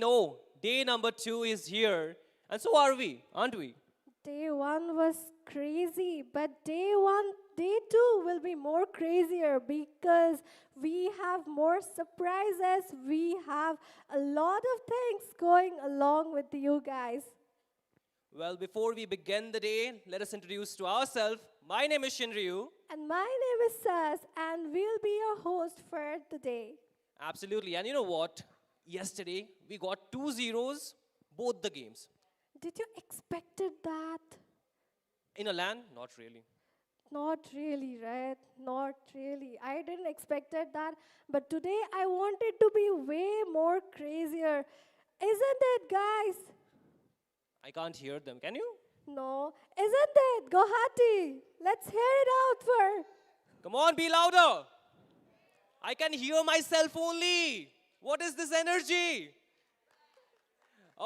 know day number 2 is here. And so are we, aren't we? Day one was crazy, but day two will be more crazier because we have more surprises. We have a lot of things going along with you guys. Well, before we begin the day, let us introduce to ourselves. My name is Shinryu. And my name is Sas, and we'll be your host for the day. Absolutely. And you know what? Yesterday, we got 2 zeros, both the games. Did you expected that? In a LAN, not really. Not really, right? Not really. I didn't expected that, but today I wanted to be way more crazier. Isn't it, guys? I can't hear them. Can you? No, isn't it, Guwahati? Let's hear it out for. Come on, be louder. I can hear myself only. What is this energy?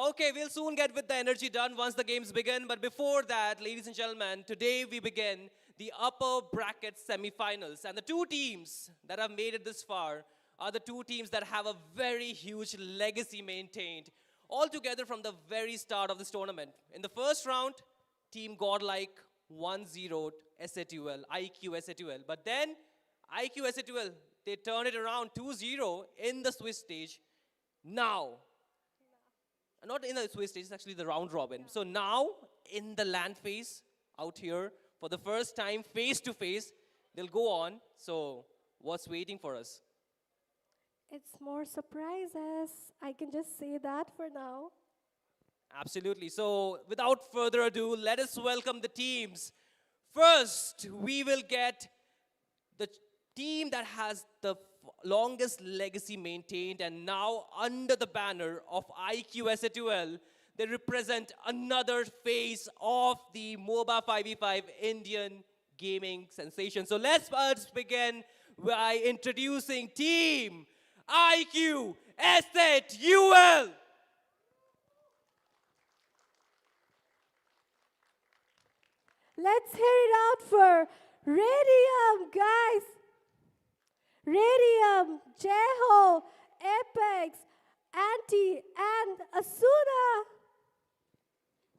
Okay, we'll soon get with the energy done once the games begin. But before that, ladies and gentlemen, today we begin the upper bracket semifinals. And the two teams that have made it this far are the two teams that have a very huge legacy maintained all together from the very start of this tournament. In the first round, Team Godlike 1-0 SA2L, IQ SA2L. But then, IQ SA2L, they turn it around 2-0 in the Swiss stage. Now, not in the Swiss stage, it's actually the round robin. So now, in the LAN phase, out here, for the first time, face to face, they'll go on. So, what's waiting for us? It's more surprises. I can just say that for now. Absolutely. So, without further ado, let us welcome the teams. First, we will get the team that has the longest legacy maintained, and now under the banner of IQ SA2L, they represent another face of the MOBA 5v5 Indian gaming sensation. So let's first begin by introducing Team IQ SA2L. Let's hear it out for Radium, guys. Radium, Jeho, Apex, Anti, and Asuna.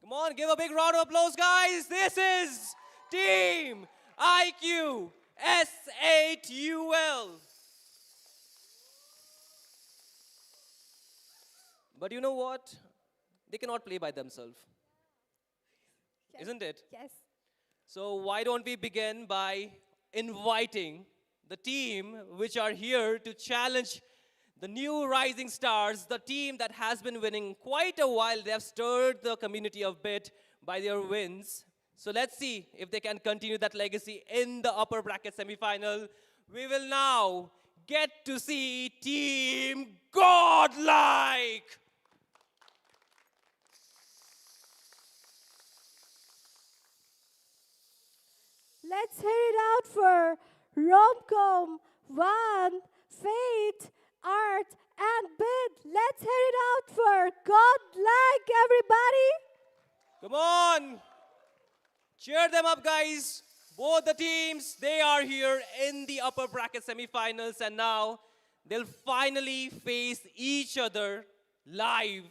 Come on, give a big round of applause, guys. This is Team IQ SA2L. But you know what? They cannot play by themselves, Yes. isn't it? Yes. So why don't we begin by inviting the team which are here to challenge the new rising stars, the team that has been winning quite a while. They have stirred the community a bit by their wins. So let's see if they can continue that legacy in the upper bracket semifinal. We will now get to see Team Godlike. Let's hear it out for Romcom, One, Fate, Art, and Bid. Let's hear it out for Godlike, everybody. Come on. Cheer them up, guys. Both the teams, they are here in the upper bracket semifinals, and now they'll finally face each other live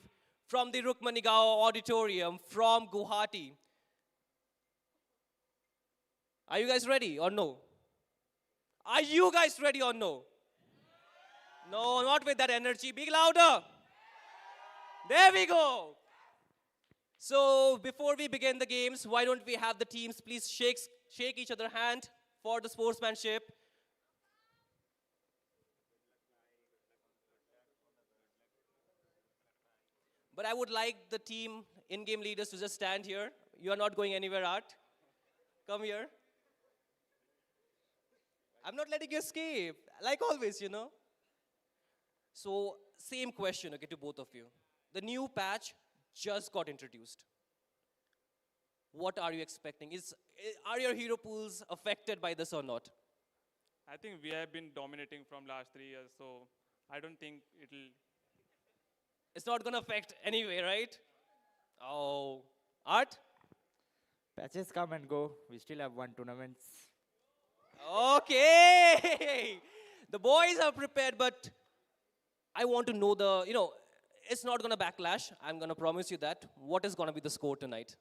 from the Rukmanigaon Auditorium from Guwahati. Are you guys ready or no? Are you guys ready or no? No, not with that energy. Be louder. There we go. So before we begin the games, why don't we have the teams please shake each other's hand for the sportsmanship. But I would like the team in-game leaders to just stand here. You are not going anywhere, Art. Come here. I'm not letting you escape, like always, you know. So, same question, okay, to both of you. The new patch just got introduced. What are you expecting? Are your hero pools affected by this or not? I think we have been dominating from last 3 years, so I don't think it'll. It's not going to affect anyway, right? Oh, Art? Patches come and go. We still have one tournaments. Okay. The boys are prepared, but I want to know it's not going to backlash. I'm going to promise you that. What is going to be the score tonight?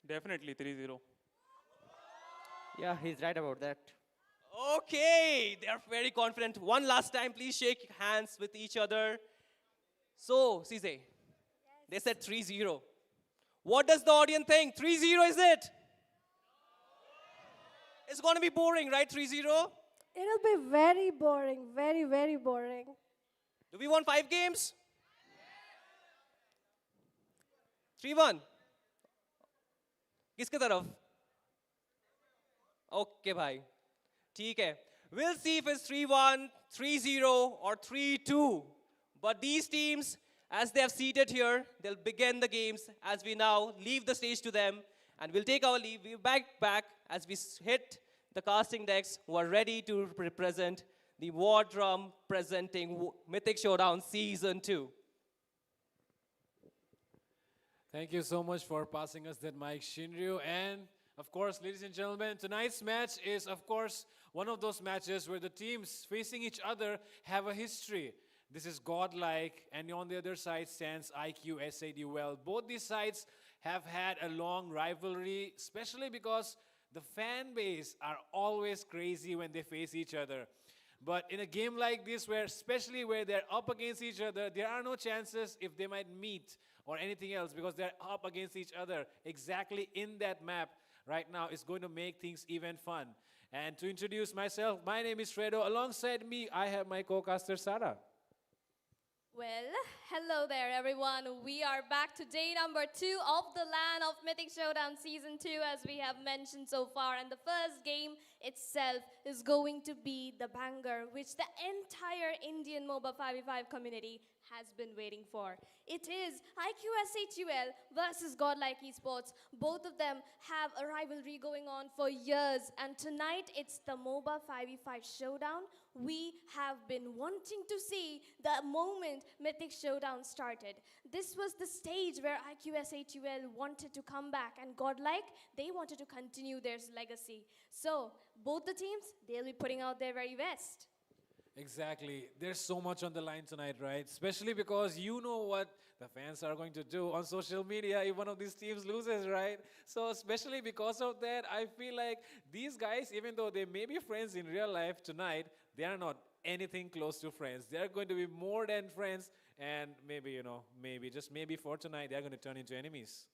Definitely 3-0. Yeah, he's right about that. Okay, they are very confident. One last time, please shake hands with each other. So, Cisse, they said 3-0. What does the audience think? 3-0 is it? It's going to be boring, right? 3-0? It'll be very boring, very, very boring. Do we want 5 games? 3-1. किसके तरफ? Okay, bhai. ठीक है. We'll see if it's 3-1, 3-0 or 3-2. But these teams, as they have seated here, they'll begin the games as we now leave the stage to them. And we'll take our leave. We'll back as we hit the casting decks who are ready to represent the War Drum presenting Mythic Showdown Season 2. Thank you so much for passing us that mic, Shinryu. And of course, ladies and gentlemen, tonight's match is, of course, one of those matches where the teams facing each other have a history. This is godlike, and on the other side stands IQ SADUL. Both these sides have had a long rivalry, especially because the fan base are always crazy when they face each other. But in a game like this, where especially where they're up against each other, there are no chances if they might meet or anything else because they're up against each other exactly in that map right now. Is going to make things even fun. And to introduce myself, my name is Fredo. Alongside me, I have my co-caster, Sarah. Well, hello there everyone. We are back to day number 2 of the LAN of Mythic Showdown Season 2 as we have mentioned so far. And the first game itself is going to be the banger which the entire Indian MOBA 5v5 community has been waiting for. It is IQSHUL versus Godlike Esports. Both of them have a rivalry going on for years, and tonight it's the MOBA 5v5 showdown. We have been wanting to see the moment Mythic Showdown started. This was the stage where IQSHUL wanted to come back, and Godlike, they wanted to continue their legacy. So both the teams, they'll be putting out their very best. Exactly. There's so much on the line tonight, right? Especially because you know what the fans are going to do on social media if one of these teams loses, right? So especially because of that, I feel like these guys, even though they may be friends in real life tonight, they are not anything close to friends. They're going to be more than friends, and maybe, just maybe for tonight, they're going to turn into enemies.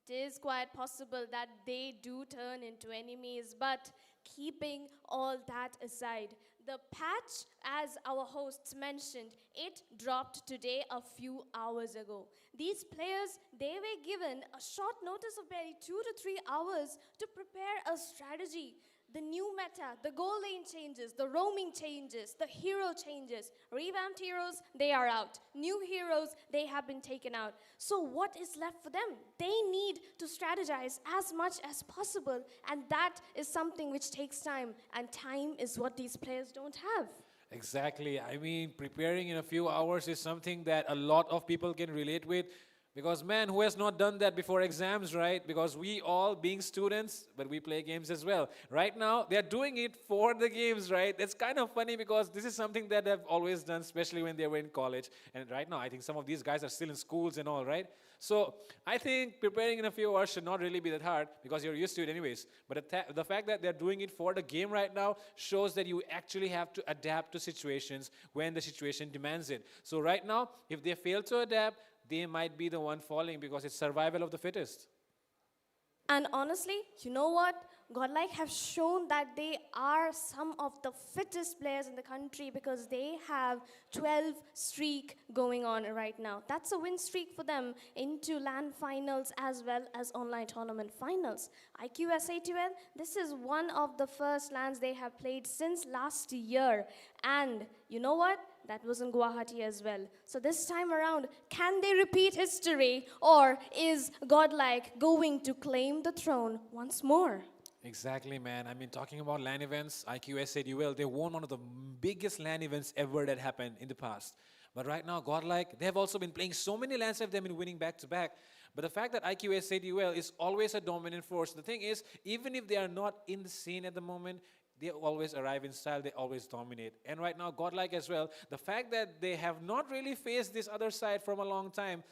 It is quite possible that they do turn into enemies, but keeping all that aside, the patch, as our hosts mentioned, it dropped today a few hours ago. These players, they were given a short notice of barely 2 to 3 hours to prepare a strategy. The new meta, the goal lane changes, the roaming changes, the hero changes. Revamped heroes, they are out. New heroes, they have been taken out. So what is left for them? They need to strategize as much as possible, and that is something which takes time, and time is what these players don't have. Exactly. I mean, preparing in a few hours is something that a lot of people can relate with. Because, man, who has not done that before exams, right? Because we all, being students, but we play games as well. Right now, they're doing it for the games, right? It's kind of funny because this is something that they've always done, especially when they were in college. And right now, I think some of these guys are still in schools and all, right? So I think preparing in a few hours should not really be that hard because you're used to it anyways. But the fact that they're doing it for the game right now shows that you actually have to adapt to situations when the situation demands it. So right now, if they fail to adapt, they might be the one falling because it's survival of the fittest. And honestly, you know what? Godlike have shown that they are some of the fittest players in the country because they have 12 streak going on right now. That's a win streak for them into LAN finals as well as online tournament finals. IQSATL, this is one of the first LANs they have played since last year. And you know what? That was in Guwahati as well. So this time around, can they repeat history, or is Godlike going to claim the throne once more? Exactly, man. I mean, talking about LAN events, IQSADUL, they won one of the biggest LAN events ever that happened in the past. But right now, Godlike, they have also been playing so many LANs that they've been winning back-to-back. But the fact that IQSADUL is always a dominant force, the thing is, even if they are not in the scene at the moment, they always arrive in style, they always dominate. And right now, Godlike as well, the fact that they have not really faced this other side from a long time,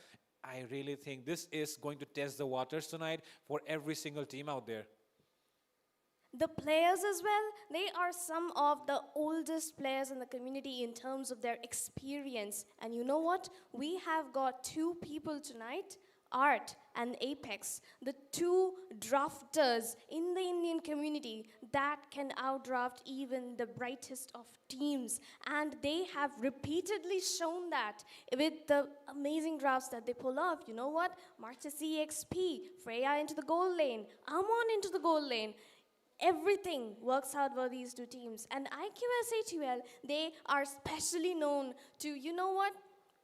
I really think this is going to test the waters tonight for every single team out there. The players as well, they are some of the oldest players in the community in terms of their experience. And you know what? We have got two people tonight, Art and Apex, the two drafters in the Indian community that can outdraft even the brightest of teams. And they have repeatedly shown that with the amazing drafts that they pull off. You know what? Marchas EXP, Freya into the goal lane, Amon into the goal lane. Everything works out for these two teams. And IQSATL, they are specially known to, you know what,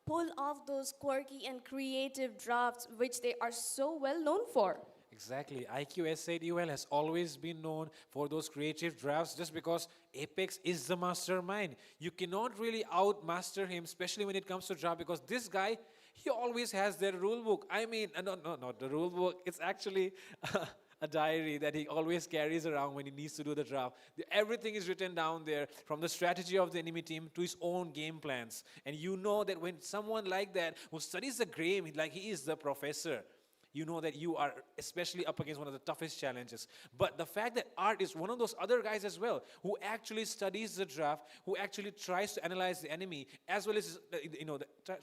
pull off those quirky and creative drafts, which they are so well known for. Exactly. IQSATUL has always been known for those creative drafts just because Apex is the mastermind. You cannot really outmaster him, especially when it comes to draft, because this guy, he always has their rule book. I mean, no, not the rule book. It's actually a diary that he always carries around when he needs to do the draft. Everything is written down there, from the strategy of the enemy team to his own game plans. And you know that when someone like that who studies the game, like he is the professor, you know that you are especially up against one of the toughest challenges. But the fact that Art is one of those other guys as well, who actually studies the draft, who actually tries to analyze the enemy, as well as,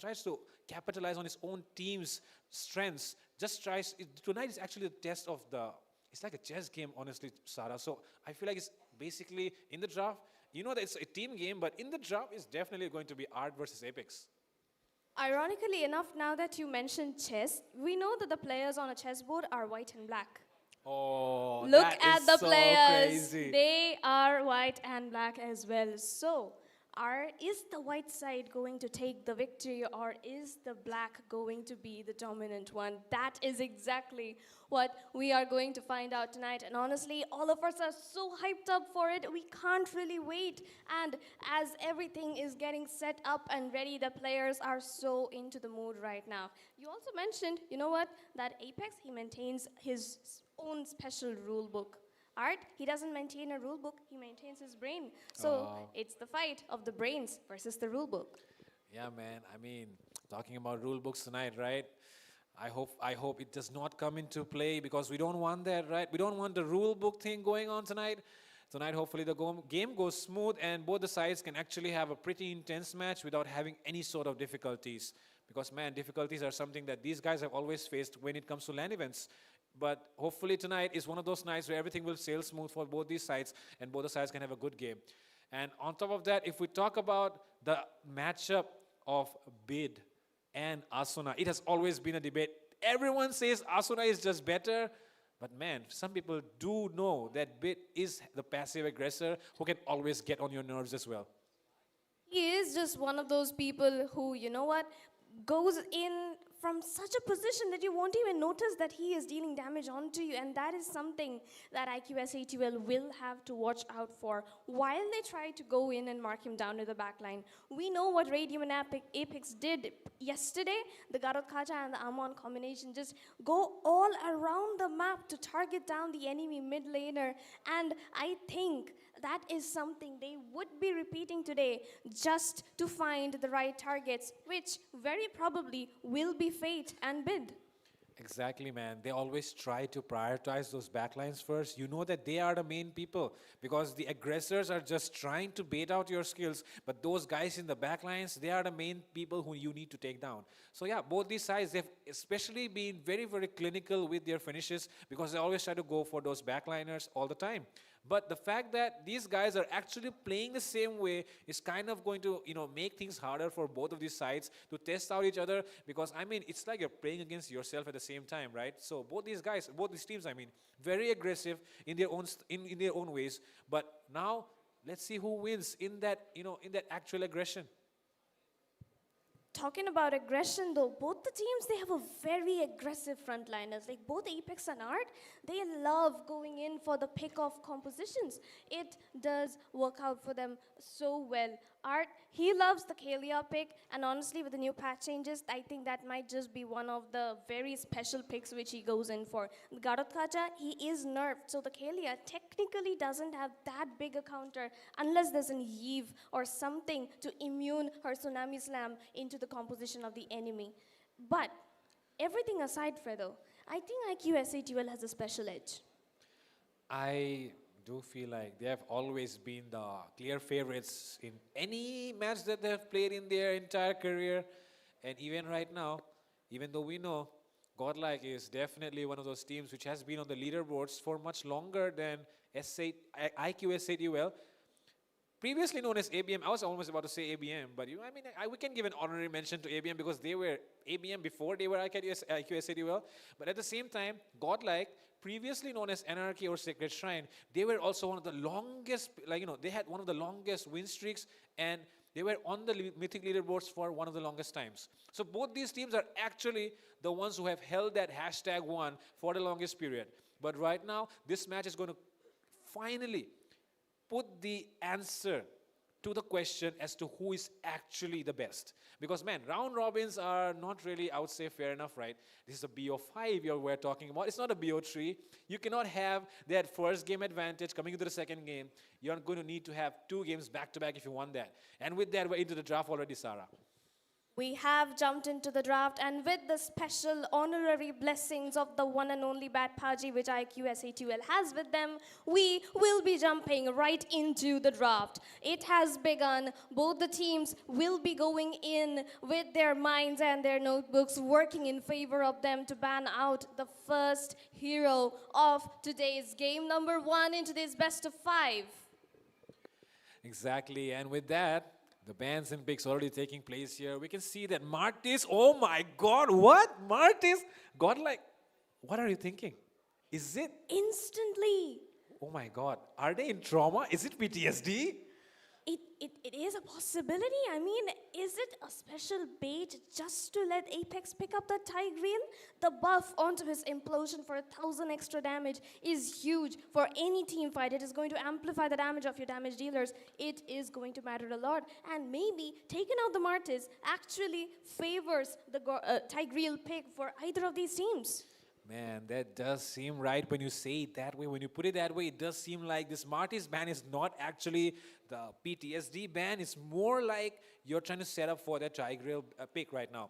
tries to capitalize on his own team's strengths, tonight is actually the test of it's like a chess game, honestly, Sarah. So I feel like it's basically in the draft, you know that it's a team game, but in the draft, it's definitely going to be Art versus Apex. Ironically enough, now that you mentioned chess, we know that the players on a chessboard are white and black. Oh, Look that at is the so players. crazy. They are white and black as well. So, is the white side going to take the victory, or is the black going to be the dominant one? That is exactly what we are going to find out tonight. And honestly, all of us are so hyped up for it. We can't really wait. And as everything is getting set up and ready, the players are so into the mood right now. You also mentioned, you know what, that Apex, he maintains his own special rule book. Art, he doesn't maintain a rule book, he maintains his brain. So it's the fight of the brains versus the rule book. Yeah, man. I mean, talking about rule books tonight, right? I hope it does not come into play, because we don't want that, right? We don't want the rule book thing going on tonight. Tonight, hopefully, the game goes smooth and both the sides can actually have a pretty intense match without having any sort of difficulties. Because, man, difficulties are something that these guys have always faced when it comes to LAN events. But hopefully tonight is one of those nights where everything will sail smooth for both these sides and both the sides can have a good game. And on top of that, if we talk about the matchup of Bid and Asuna, it has always been a debate. Everyone says Asuna is just better. But man, some people do know that Bid is the passive aggressor who can always get on your nerves as well. He is just one of those people who, you know what, goes in from such a position that you won't even notice that he is dealing damage onto you. And that is something that IQSATL will have to watch out for while they try to go in and mark him down to the back line. We know what Radium and Apex did yesterday. The Garot Khaja and the Amon combination just go all around the map to target down the enemy mid laner. And I think that is something they would be repeating today just to find the right targets, which very probably will be Fate and Bid. Exactly, man. They always try to prioritize those backlines first. You know that they are the main people because the aggressors are just trying to bait out your skills. But those guys in the backlines, they are the main people who you need to take down. So yeah, both these sides, they've especially been very, very clinical with their finishes because they always try to go for those backliners all the time. But the fact that these guys are actually playing the same way is kind of going to, make things harder for both of these sides to test out each other because, I mean, it's like you're playing against yourself at the same time, right? So both these guys, both these teams, I mean, very aggressive in their own in their own ways. But now, let's see who wins in that, in that actual aggression. Talking about aggression though, both the teams, they have a very aggressive frontliners. Like both Apex and Art, they love going in for the pick-off compositions. It does work out for them so well. Art, he loves the Kalia pick, and honestly, with the new patch changes, I think that might just be one of the very special picks which he goes in for. The Garotkacha, he is nerfed, so the Kalia technically doesn't have that big a counter unless there's an Eve or something to immune her Tsunami Slam into the composition of the enemy. But everything aside, Fredo, I think IQ SA12 has a special edge. I do feel like they have always been the clear favorites in any match that they have played in their entire career. And even right now, even though we know Godlike is definitely one of those teams which has been on the leaderboards for much longer than S8, IQ S8UL, previously known as ABM. I was almost about to say ABM, but I mean, we can give an honorary mention to ABM because they were ABM before they were IQ S8UL. But at the same time, Godlike, previously known as Anarchy or Sacred Shrine, they were also one of the longest, they had one of the longest win streaks, and they were on the Mythic leaderboards for one of the longest times. So both these teams are actually the ones who have held that #1 for the longest period. But right now, this match is going to finally put the answer to the question as to who is actually the best. Because, man, round robins are not really, I would say, fair enough, right? This is a BO5 we're talking about. It's not a BO3. You cannot have that first game advantage coming into the second game. You're going to need to have 2 games back-to-back if you want that. And with that, we're into the draft already, Sarah. We have jumped into the draft, and with the special honorary blessings of the one and only Bat Paji, which IQ SA2L has with them, we will be jumping right into the draft. It has begun. Both the teams will be going in with their minds and their notebooks, working in favor of them to ban out the first hero of today's game, number 1 into this best of 5. Exactly, and with that, the bans and picks already taking place here. We can see that Martis, oh my God, what? Martis, Godlike, what are you thinking? Is it? Instantly. Oh my God, are they in trauma? Is it PTSD? It is a possibility. I mean, is it a special bait just to let Apex pick up that Tigreal? The buff onto his implosion for 1,000 extra damage is huge for any team fight. It is going to amplify the damage of your damage dealers. It is going to matter a lot. And maybe taking out the Martis actually favors the Tigreal pick for either of these teams. Man, that does seem right when you say it that way. When you put it that way, it does seem like this Martis ban is not actually the PTSD ban. It's more like you're trying to set up for that Tigreal pick right now.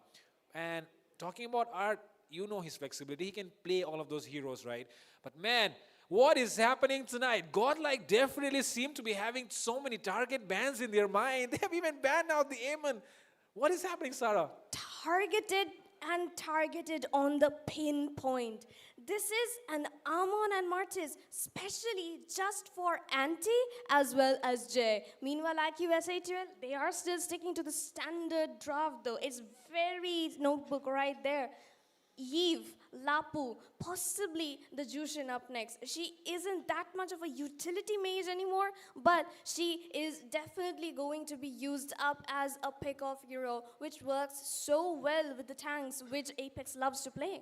And talking about Art, you know his flexibility. He can play all of those heroes, right? But man, what is happening tonight? Godlike definitely seem to be having so many target bans in their mind. They have even banned out the Aemon. What is happening, Sarah? Targeted on the pinpoint. This is an Amon and Martis, specially just for Anti as well as Jay. Meanwhile, IQ SA12, they are still sticking to the standard draft though. It's very notebook right there. Eve, Lapu, possibly the Jushin up next. She isn't that much of a utility mage anymore, but she is definitely going to be used up as a pick-off hero, which works so well with the tanks, which Apex loves to play.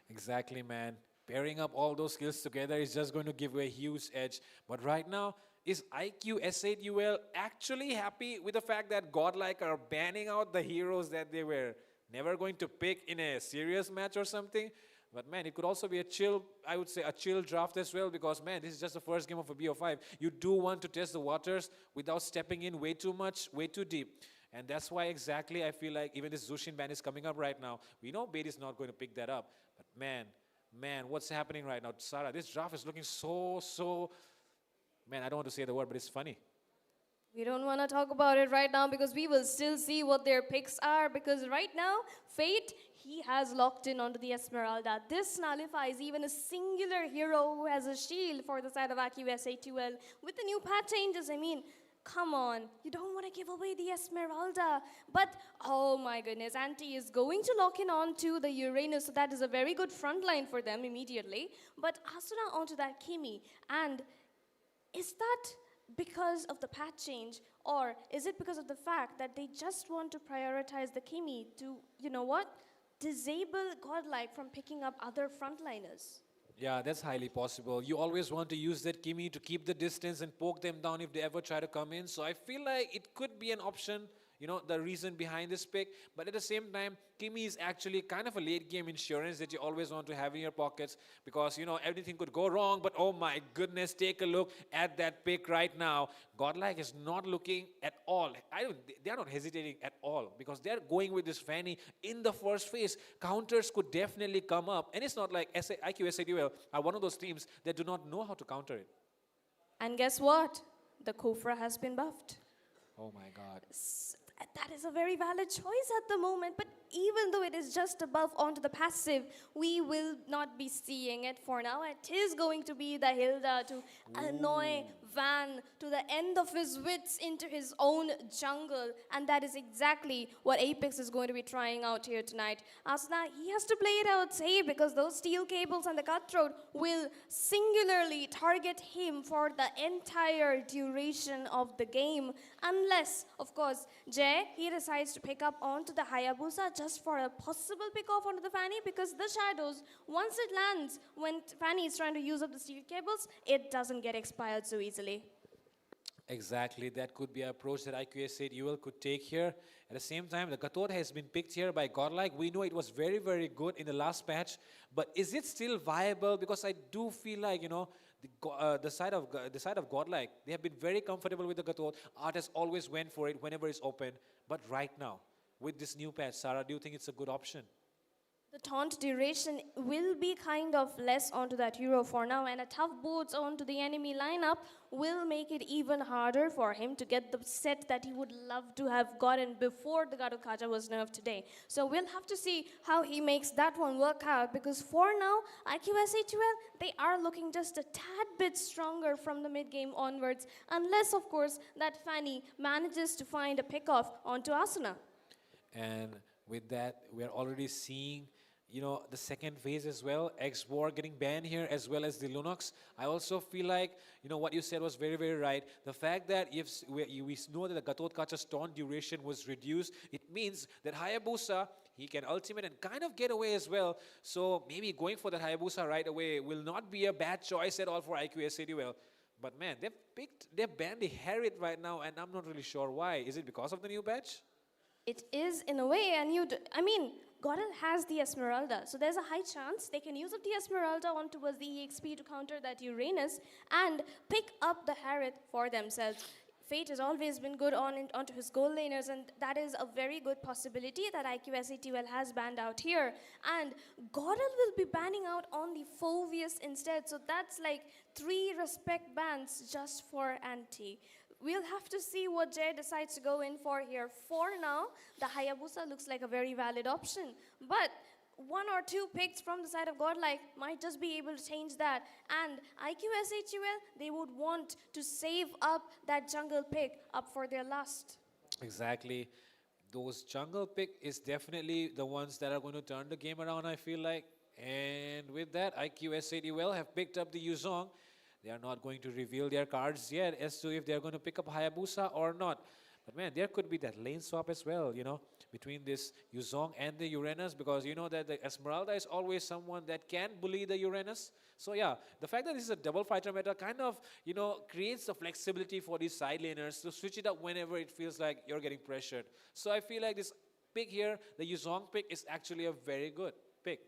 Exactly, man. Pairing up all those skills together is just going to give you a huge edge. But right now, is IQ S8UL actually happy with the fact that Godlike are banning out the heroes that they were never going to pick in a serious match or something? But man, it could also be a chill, I would say a chill draft as well, because man, this is just the first game of a BO5. You do want to test the waters without stepping in way too much, way too deep. And that's why exactly I feel like even this Zushin ban is coming up right now. We know Bait is not going to pick that up. But man, what's happening right now? Sarah, this draft is looking so, man, I don't want to say the word, but it's funny. We don't want to talk about it right now because we will still see what their picks are, because right now, Fate, he has locked in onto the Esmeralda. This nullifies even a singular hero who has a shield for the side of AQSA2L. With the new patch changes, I mean, come on, you don't want to give away the Esmeralda. But, oh my goodness, Anti is going to lock in onto the Uranus, so that is a very good front line for them immediately. But Asuna onto that Kimi, and is that because of the patch change, or is it because of the fact that they just want to prioritize the Kimi to, you know what, disable Godlike from picking up other frontliners? Yeah, that's highly possible. You always want to use that Kimi to keep the distance and poke them down if they ever try to come in. So I feel like it could be an option, the reason behind this pick. But at the same time, Kimi is actually kind of a late game insurance that you always want to have in your pockets because, everything could go wrong. But oh my goodness, take a look at that pick right now. Godlike is not looking at all. They're not hesitating at all because they're going with this Fanny in the first phase. Counters could definitely come up. And it's not like IQ SADUL are one of those teams that do not know how to counter it. And guess what? The Kofra has been buffed. Oh my God. That is a very valid choice at the moment, but even though it is just a buff onto the passive, we will not be seeing it for now. It is going to be the Hilda to annoy Van to the end of his wits into his own jungle, and that is exactly what Apex is going to be trying out here tonight. Asuna, he has to play it out safe because those steel cables and the cutthroat will singularly target him for the entire duration of the game, unless, of course, Jay, he decides to pick up onto the Hayabusa just for a possible pick off onto the Fanny, because the shadows, once it lands, when Fanny is trying to use up the steel cables, it doesn't get expired so easily. Exactly, that could be an approach that IQS8UL could take here. At the same time, the Gatot has been picked here by Godlike. We know it was very, very good in the last patch, but is it still viable? Because I do feel like, the side of Godlike, they have been very comfortable with the Gatot. Art has always went for it whenever it's open. But right now, with this new patch, Sarah, do you think it's a good option? The taunt duration will be kind of less onto that hero for now, and a tough boots onto the enemy lineup will make it even harder for him to get the set that he would love to have gotten before the Garukaja was nerfed today. So we'll have to see how he makes that one work out, because for now, IQSA2L, they are looking just a tad bit stronger from the mid-game onwards, unless, of course, that Fanny manages to find a pick-off onto Asuna. And with that, we're already seeing the second phase as well, X-War getting banned here, as well as the Lunox. I also feel like, what you said was very, very right. The fact that if we know that the Gatot Kacha's taunt duration was reduced, it means that Hayabusa, he can ultimate and kind of get away as well. So maybe going for that Hayabusa right away will not be a bad choice at all for IQSADUL. But man, they've banned the Harriet right now, and I'm not really sure why. Is it because of the new patch? It is in a way, and Godel has the Esmeralda, so there's a high chance they can use up the Esmeralda on towards the EXP to counter that Uranus and pick up the Harriet for themselves. Fate has always been good onto his goal laners, and that is a very good possibility that IQSATUL has banned out here. And Godel will be banning out on the Phoveus instead, so that's like 3 respect bans just for anti. We'll have to see what Jay decides to go in for here. For now, the Hayabusa looks like a very valid option. But 1 or 2 picks from the side of Godlike might just be able to change that. And IQSHUL, they would want to save up that jungle pick up for their last. Exactly. Those jungle pick is definitely the ones that are going to turn the game around, I feel like. And with that, IQSADUL have picked up the Yuzong. They are not going to reveal their cards yet as to if they're going to pick up Hayabusa or not. But man, there could be that lane swap as well, between this Yuzong and the Uranus, because that the Esmeralda is always someone that can bully the Uranus. So yeah, the fact that this is a double fighter meta kind of, creates the flexibility for these side laners to switch it up whenever it feels like you're getting pressured. So I feel like this pick here, the Yuzong pick, is actually a very good pick.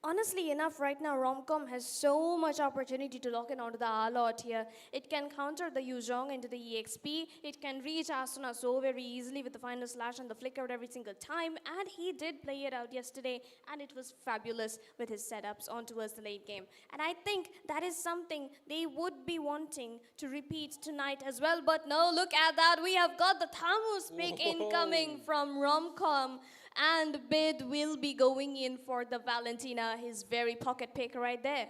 Honestly enough, right now, Romcom has so much opportunity to lock in onto the Alot here. It can counter the Yuzhong into the EXP. It can reach Asuna so very easily with the final slash and the flicker every single time. And he did play it out yesterday, and it was fabulous with his setups on towards the late game. And I think that is something they would be wanting to repeat tonight as well. But no, look at that. We have got the Thamus pick incoming from Romcom. And Bid will be going in for the Valentina, his very pocket pick right there.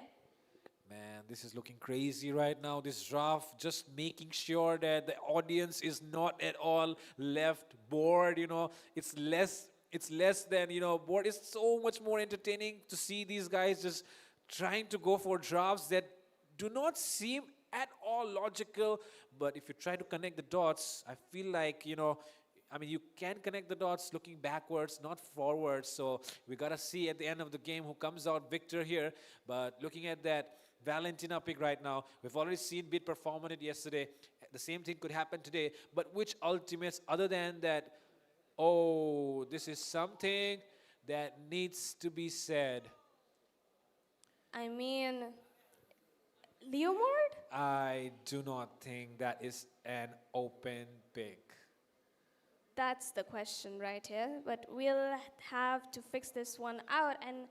Man, this is looking crazy right now. This draft, just making sure that the audience is not at all left bored. It's less than bored. It's so much more entertaining to see these guys just trying to go for drafts that do not seem at all logical. But if you try to connect the dots, I feel like I mean, you can connect the dots looking backwards, not forwards. So we got to see at the end of the game who comes out victor here. But looking at that Valentina pick right now, we've already seen Bit perform on it yesterday. The same thing could happen today. But which ultimates other than that? Oh, this is something that needs to be said. I mean, Leomord? I do not think that is an open pick. That's the question right here. But we'll have to fix this one out. And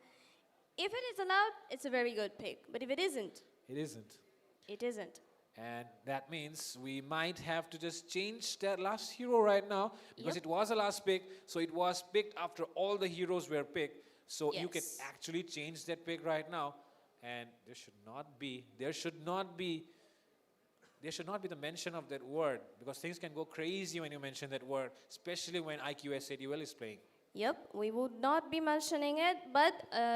if it is allowed, it's a very good pick. But if it isn't, It isn't. it isn't. And that means we might have to just change that last hero right now because Yep. it was a last pick. So it was picked after all the heroes were picked. So you can Yes. actually change that pick right now. And there should not be the mention of that word because things can go crazy when you mention that word, especially when IQS8UL is playing. Yep, we would not be mentioning it, but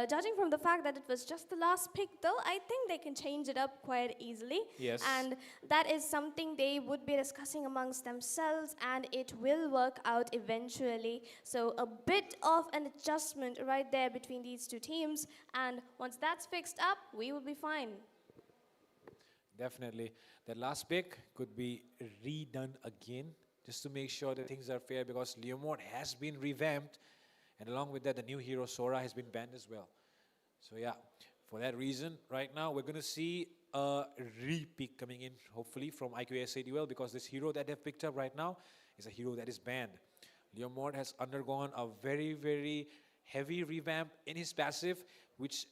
judging from the fact that it was just the last pick, though, I think they can change it up quite easily. Yes. And that is something they would be discussing amongst themselves, and it will work out eventually. So a bit of an adjustment right there between these two teams, and once that's fixed up, we will be fine. Definitely. That last pick could be redone again just to make sure that things are fair because Leomord has been revamped and along with that the new hero Sora has been banned as well. So yeah, for that reason right now we're going to see a re-pick coming in hopefully from IQS8UL because this hero that they've picked up right now is a hero that is banned. Leomord has undergone a very, very heavy revamp in his passive which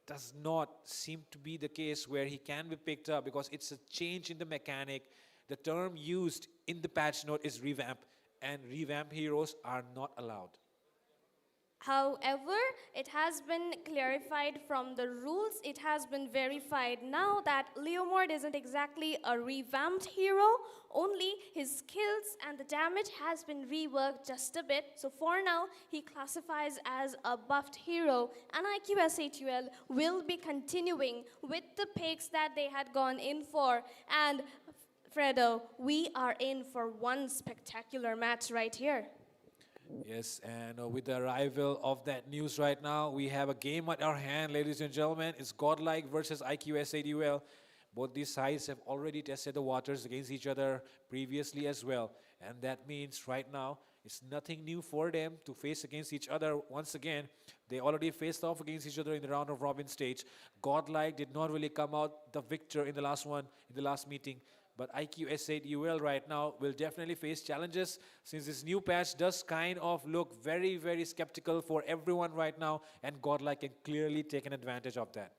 does not seem to be the case where he can be picked up because it's a change in the mechanic. The term used in the patch note is revamp, and revamp heroes are not allowed. However, it has been clarified from the rules. It has been verified now that Leomord isn't exactly a revamped hero. Only his skills and the damage has been reworked just a bit. So for now, he classifies as a buffed hero. And IQS8UL will be continuing with the picks that they had gone in for. And Fredo, we are in for one spectacular match right here. Yes, and with the arrival of that news right now, we have a game at our hand, ladies and gentlemen. It's Godlike versus IQS8UL. Both these sides have already tested the waters against each other previously as well. And that means right now, it's nothing new for them to face against each other once again. They already faced off against each other in the round of robin stage. Godlike did not really come out the victor in the last one, in the last meeting. But IQS8UL right now will definitely face challenges since this new patch does kind of look very, very skeptical for everyone right now. And Godlike can clearly take an advantage of that.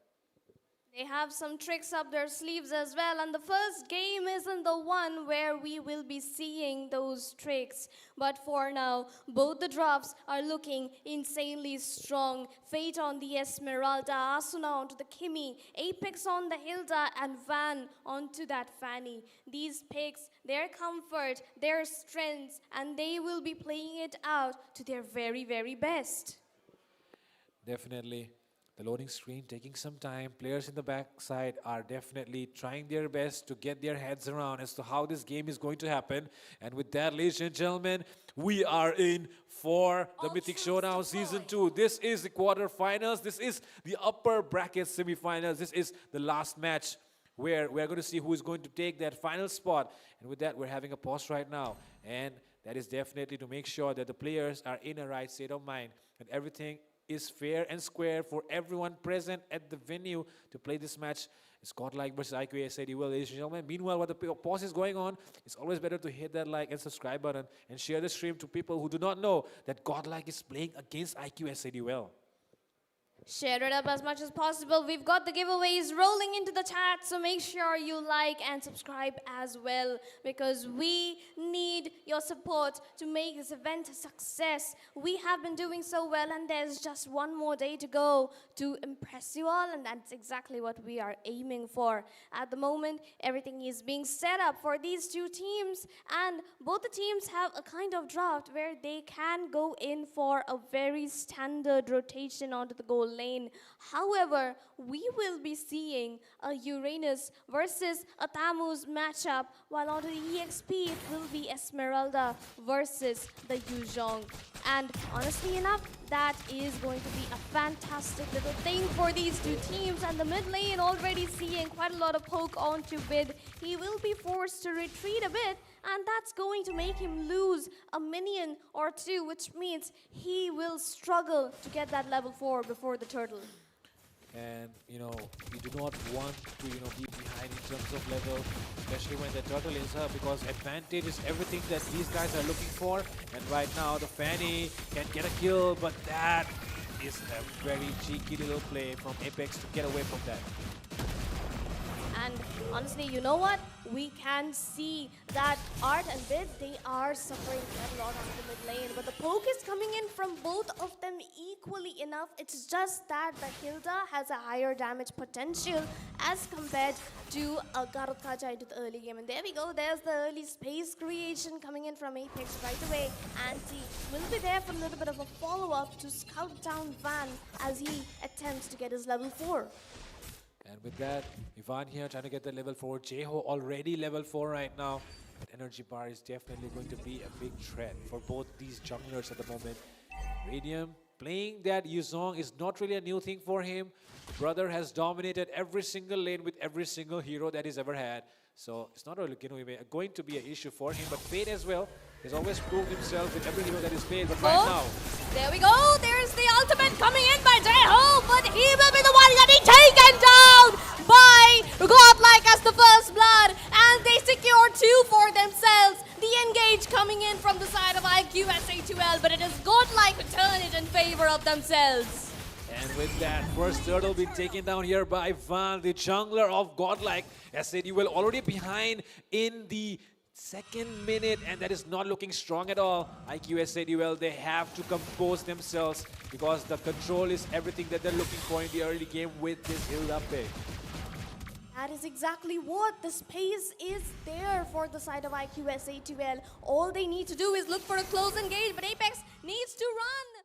They have some tricks up their sleeves as well, and the first game isn't the one where we will be seeing those tricks. But for now, both the drops are looking insanely strong. Fate on the Esmeralda, Asuna onto the Kimi, Apex on the Hilda, and Van onto that Fanny. These picks, their comfort, their strengths, and they will be playing it out to their very, very best. Definitely. The loading screen taking some time. Players in the backside are definitely trying their best to get their heads around as to how this game is going to happen. And with that, ladies and gentlemen, we are in for the Mythic Showdown Season 2. This is the quarterfinals. This is the upper bracket semifinals. This is the last match where we're going to see who is going to take that final spot. And with that, we're having a pause right now. And that is definitely to make sure that the players are in a right state of mind and everything is fair and square for everyone present at the venue to play this match. It's Godlike versus IQS8UL, ladies and gentlemen. Meanwhile, while the pause is going on, it's always better to hit that like and subscribe button and share the stream to people who do not know that Godlike is playing against IQS8UL. Share it up as much as possible. We've got the giveaways rolling into the chat, so make sure you like and subscribe as well because we need your support to make this event a success. We have been doing so well and there's just one more day to go to impress you all, and that's exactly what we are aiming for. At the moment, everything is being set up for these two teams, and both the teams have a kind of draft where they can go in for a very standard rotation onto the goal lane. However, we will be seeing a Uranus versus a Tammuz matchup, while on the EXP it will be Esmeralda versus the Yuzhong. And honestly enough, that is going to be a fantastic little thing for these two teams. And the mid lane already seeing quite a lot of poke onto Bid. He will be forced to retreat a bit, and that's going to make him lose a minion or two, which means he will struggle to get that level 4 before the turtle. And, you do not want to, be behind in terms of level, especially when the turtle is up, because advantage is everything that these guys are looking for. And right now, the Fanny can get a kill, but that is a very cheeky little play from Apex to get away from that. And honestly, you know what? We can see that Art and Bid, they are suffering quite a lot on the mid lane. But the poke is coming in from both of them equally enough. It's just that the Hilda has a higher damage potential as compared to a Garut Kaja into the early game. And there we go. There's the early space creation coming in from Apex right away. Anti will be there for a little bit of a follow-up to scout down Van as he attempts to get his level 4. And with that, Ivan here trying to get the level 4. Jeho already level 4 right now. That energy bar is definitely going to be a big threat for both these junglers at the moment. Radium playing that Yuzhong is not really a new thing for him. Brother has dominated every single lane with every single hero that he's ever had. So it's not really going to be an issue for him. But Fate as well has always proved himself with every hero that he's played. But right now, there we go. There's the ultimate coming in by Jeho, but he will be the one getting taken down by Godlike as the first blood. And they secure 2 for themselves. The engage coming in from the side of IQ SA2L, but it is Godlike to turn it in favor of themselves. and with that, first turtle being taken down here by Van, the jungler of Godlike. As said, you will already behind in the second minute, and that is not looking strong at all. IQ said, well, they have to compose themselves because the control is everything that they're looking for in the early game with this Hilda pick. That is exactly what the space is there for the side of IQ SA2L. All they need to do is look for a close engage, but Apex needs to run.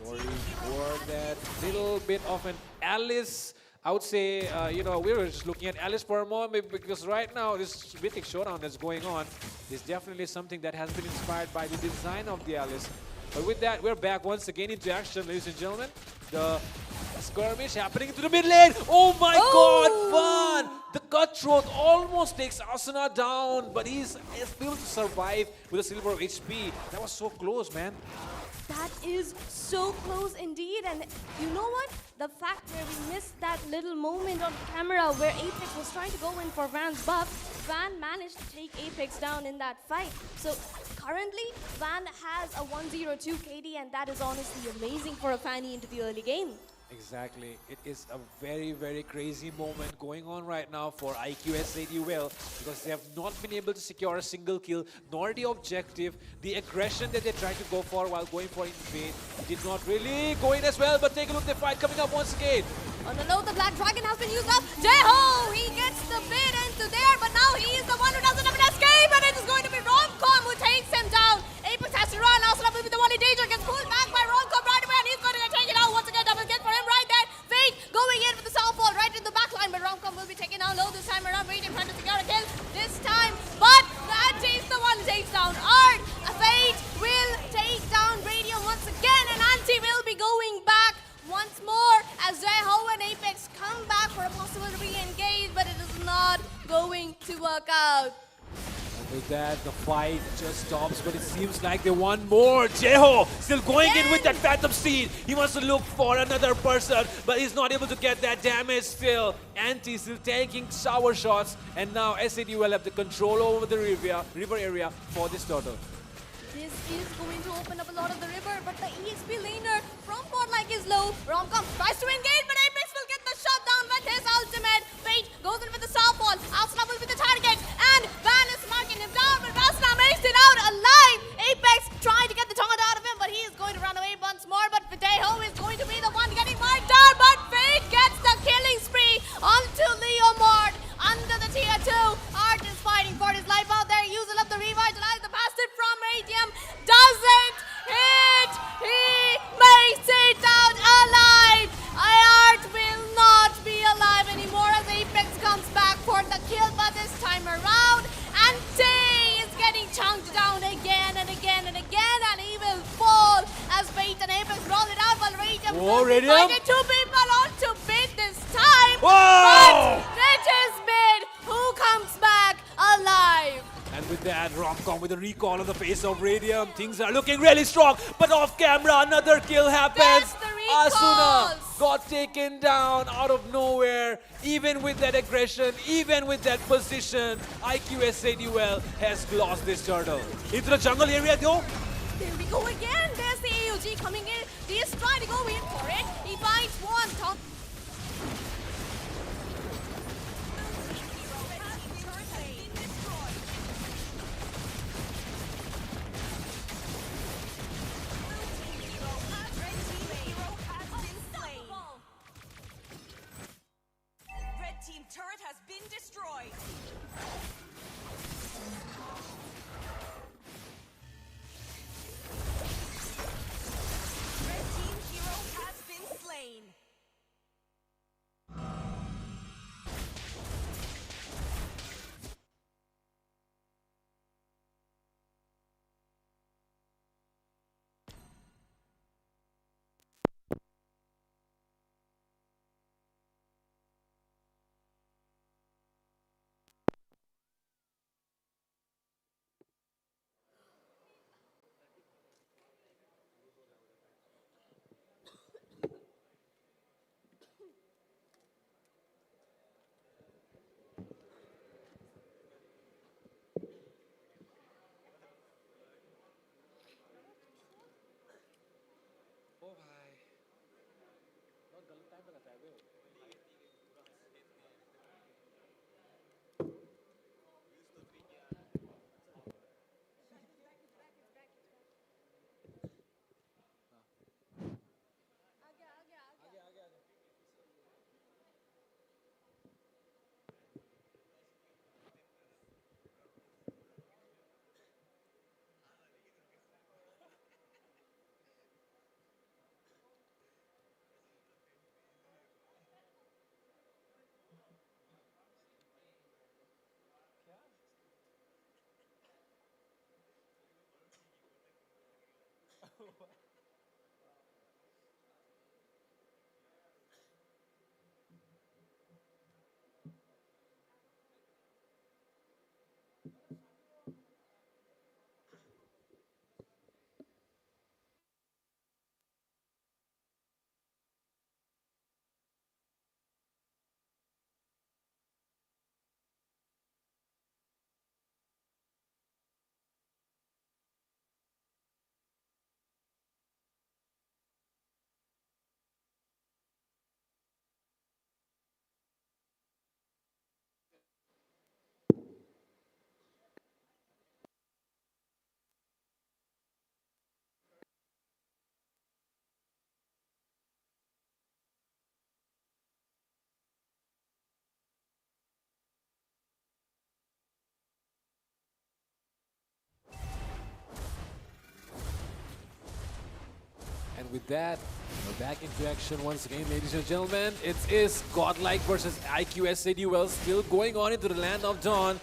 Sorry for that little bit of an Alice. I would say, we were just looking at Alice for a moment because right now this Mythic Showdown that's going on is definitely something that has been inspired by the design of the Alice. But with that, we're back once again into action, ladies and gentlemen. The skirmish happening into the mid lane. Oh my God, Van! The cutthroat almost takes Asuna down, but he's able to survive with a silver HP. That was so close, man. That is so close indeed, and you know what? The fact where we missed that little moment on camera where Apex was trying to go in for Van's buff, Van managed to take Apex down in that fight. So currently, Van has a 102 KD, and that is honestly amazing for a Fanny into the early game. Exactly. It is a very, very crazy moment going on right now for IQS ADUL because they have not been able to secure a single kill, nor the objective. The aggression that they tried to go for while going for invade did not really go in as well, but take a look at the fight coming up once again. On the note, the Black Dragon has been used up. Jeho, he gets the bid into there, but now he is the one who doesn't have an escape, and it is going to be Romcom who takes him down. Apex has to run. Also, will be the one in danger, gets pulled back by Romcom right away, and he's going to get taken out once again. Double kill for him right there. Fate going in with the softball right in the back line, but Romcom will be taken down low this time around. Waiting trying to secure a kill this time, but that takes the one who takes down Art. Fate will take down Radium once again, and Anti will be going back once more as Jeho and Apex come back for a possible re-engage, but it is not going to work out. And with that, the fight just stops, but it seems like they want more. Jeho still going in with that Phantom Seed. He wants to look for another person, but he's not able to get that damage still. Anti still taking shower shots, and now SAD will have the control over the river area for this turtle. This is going to open up a lot of the river, but the EXP laner from Godlike is low. Romcom tries to engage, but Apex will get the shutdown with his ultimate. Fate goes in with the softball. Asuna will be the target, and Van is marking him down, but Asuna makes it out alive. Apex trying to get the taunt out of him, but he is going to run away once more, but Videjo is going to be the one getting marked down, but Fate gets the killing spree onto Leomord under the tier 2. Art is fighting for his life out there, using up the revitalize, the bastard from Radium doesn't Oh, Radium. Fighting two people onto mid this time. Whoa! But it is mid. Who comes back alive? And with that, Romcom with a recall on the face of Radium. Things are looking really strong, but off camera, another kill happens. That's the recalls. Asuna got taken down out of nowhere. Even with that aggression, even with that position, IQSA Duel has lost this turtle. Into the jungle area though. Here we go again. There's the AOG coming in. He is trying to go in for it. He finds one. Red team turret has been destroyed. Red team hero has been slain. And with that, we're back into action once again, ladies and gentlemen. It is Godlike versus IQSA Duel still going on into the land of Dawn.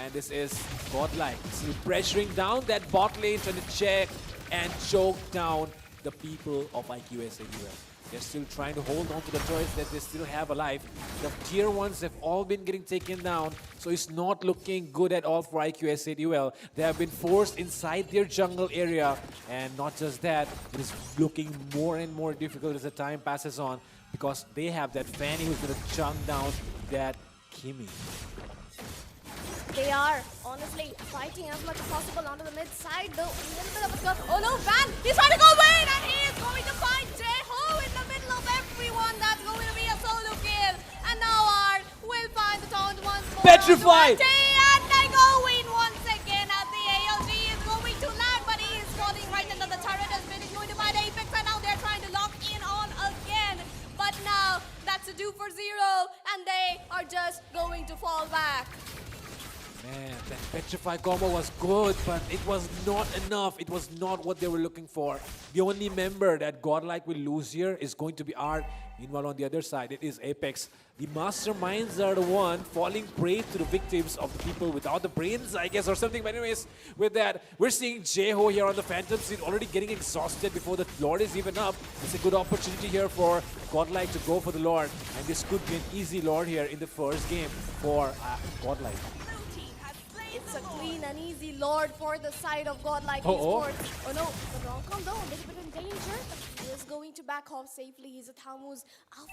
And this is Godlike still pressuring down that bot lane, trying to check and choke down the people of IQSA Duel. They're still trying to hold on to the turrets that they still have alive. The tier 1s have all been getting taken down, so it's not looking good at all for IQSA Duel. They have been forced inside their jungle area, and not just that, it is looking more and more difficult as the time passes on because they have that Fanny who's going to chunk down that Kimi. They are honestly fighting as much as possible onto the mid side, though a little bit of a scuff. Oh no, Van! He's trying to go in, and he is going to find Jeho in the middle of everyone. That's going to be a solo kill. And now Art will find the taunt once more. Petrified! And they go in once again as the AOG is going to land, but he is falling right into the turret as Min is going to find Apex, and now they're trying to lock in on again. But now that's a 2 for 0, and they are just going to fall back. Man, that Petrify combo was good, but it was not enough. It was not what they were looking for. The only member that Godlike will lose here is going to be Art. Meanwhile, on the other side, it is Apex. The masterminds are the one falling prey to the victims of the people without the brains, I guess, or something. But anyways, with that, we're seeing Jeho here on the Phantom scene already getting exhausted before the Lord is even up. It's a good opportunity here for Godlike to go for the Lord. And this could be an easy Lord here in the first game for Godlike. Blue team has slain It's the a Lord. clean and easy Lord for the side of Godlike Uh-oh. Esports. Oh no, the wrong combo, a little bit in danger, but he is going to back off safely. He's a Tammuz.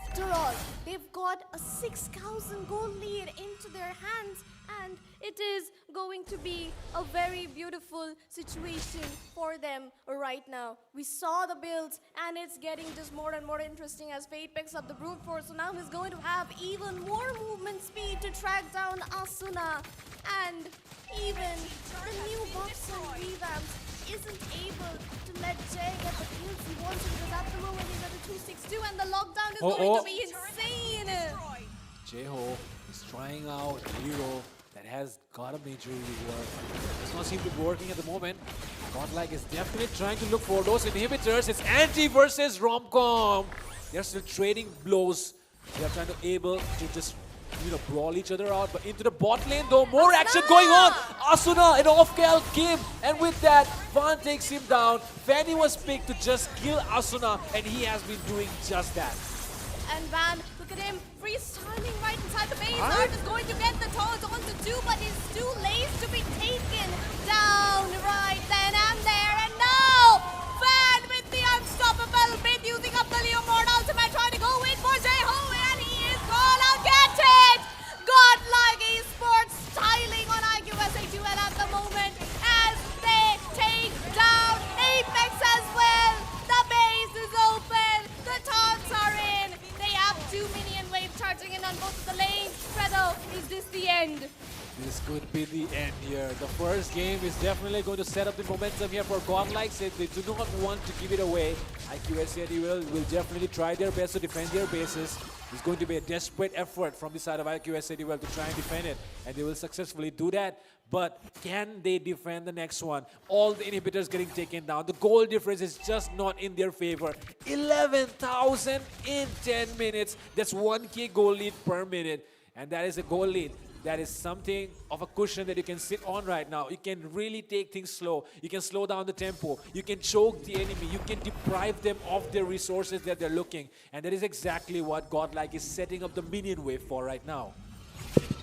After all, they've got a 6,000 goal lead into their hands, and it is going to be a very beautiful situation for them right now. We saw the builds, and it's getting just more and more interesting as Fate picks up the brute force. So now he's going to have even more movement speed to track down Asuna, and even the new buffs and revamps isn't able to let Jay get the kills he wants because at the moment he's at a 262 and the lockdown is going to be insane. Destroyed. Jeho is trying out a hero that has got a major reward. Does not seem to be working at the moment. Godlike is definitely trying to look for those inhibitors. It's Anti versus Romcom. They're still trading blows. They're trying to able to just brawl each other out. But into the bot lane though, more action going on. Asuna, an off-cal Kim. And with that, Van takes him down. Fanny was picked to just kill Asuna, and he has been doing just that. And Van, look at him, freestyling right inside the base. Art is going to get the taunt onto 2, but he's too late to be taken down right then and there. And now, Van with the unstoppable bid using up the Leomord ultimate, trying to go in for Jeho, and he is gonna get it! Godlike Esports styling on IQSA 2 at the moment as they take down Apex as well. The base is open, the taunts are in. They have 2 minion waves charging in on both of the lanes. Fredo, is this the end? This could be the end here. The first game is definitely going to set up the momentum here for Godlike. Said they do not want to give it away. IQSA will definitely try their best to defend their bases. It's going to be a desperate effort from the side of IQSA to try and defend it. And they will successfully do that. But can they defend the next one? All the inhibitors getting taken down. The goal difference is just not in their favor. 11,000 in 10 minutes. That's 1K goal lead per minute. And that is a goal lead. That is something of a cushion that you can sit on right now. You can really take things slow. You can slow down the tempo. You can choke the enemy. You can deprive them of their resources that they're looking. And that is exactly what Godlike is setting up the minion wave for right now.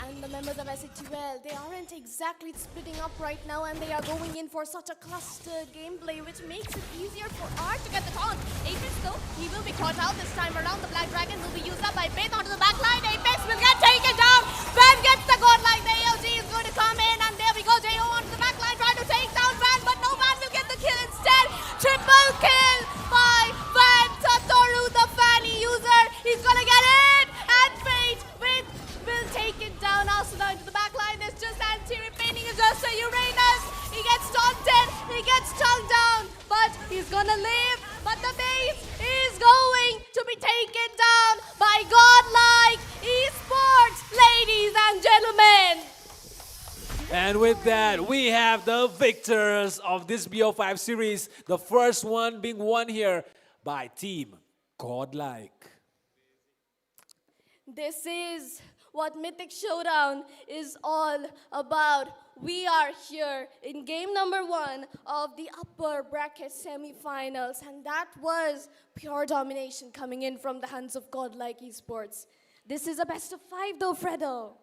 And the members of SATL, they aren't exactly splitting up right now, and they are going in for such a clustered gameplay, which makes it easier for Art to get the taunt. Apex though, he will be caught out this time around. The Black Dragon will be used up by Faith onto the back line. Apex will get taken down. Van gets the Godlike. The AOG is going to come in, and there we go. Jo onto the back line trying to take down Van, but no, Van will get the kill instead. Triple kill by Van Satoru, the Fanny user. He's gonna get it, and Fate will take it down. Asuna into the back line. There's just Anti remaining. It's just a Uranus. He gets taunted. He gets tongued down. But he's gonna live. But the base is going to be taken down by Godlike Esports, ladies and gentlemen. And with that, we have the victors of this BO5 series. The first one being won here by Team Godlike. This is what Mythic Showdown is all about. We are here in game number 1 of the upper bracket semifinals, and that was pure domination coming in from the hands of Godlike Esports. This is a best of 5 though, Fredo.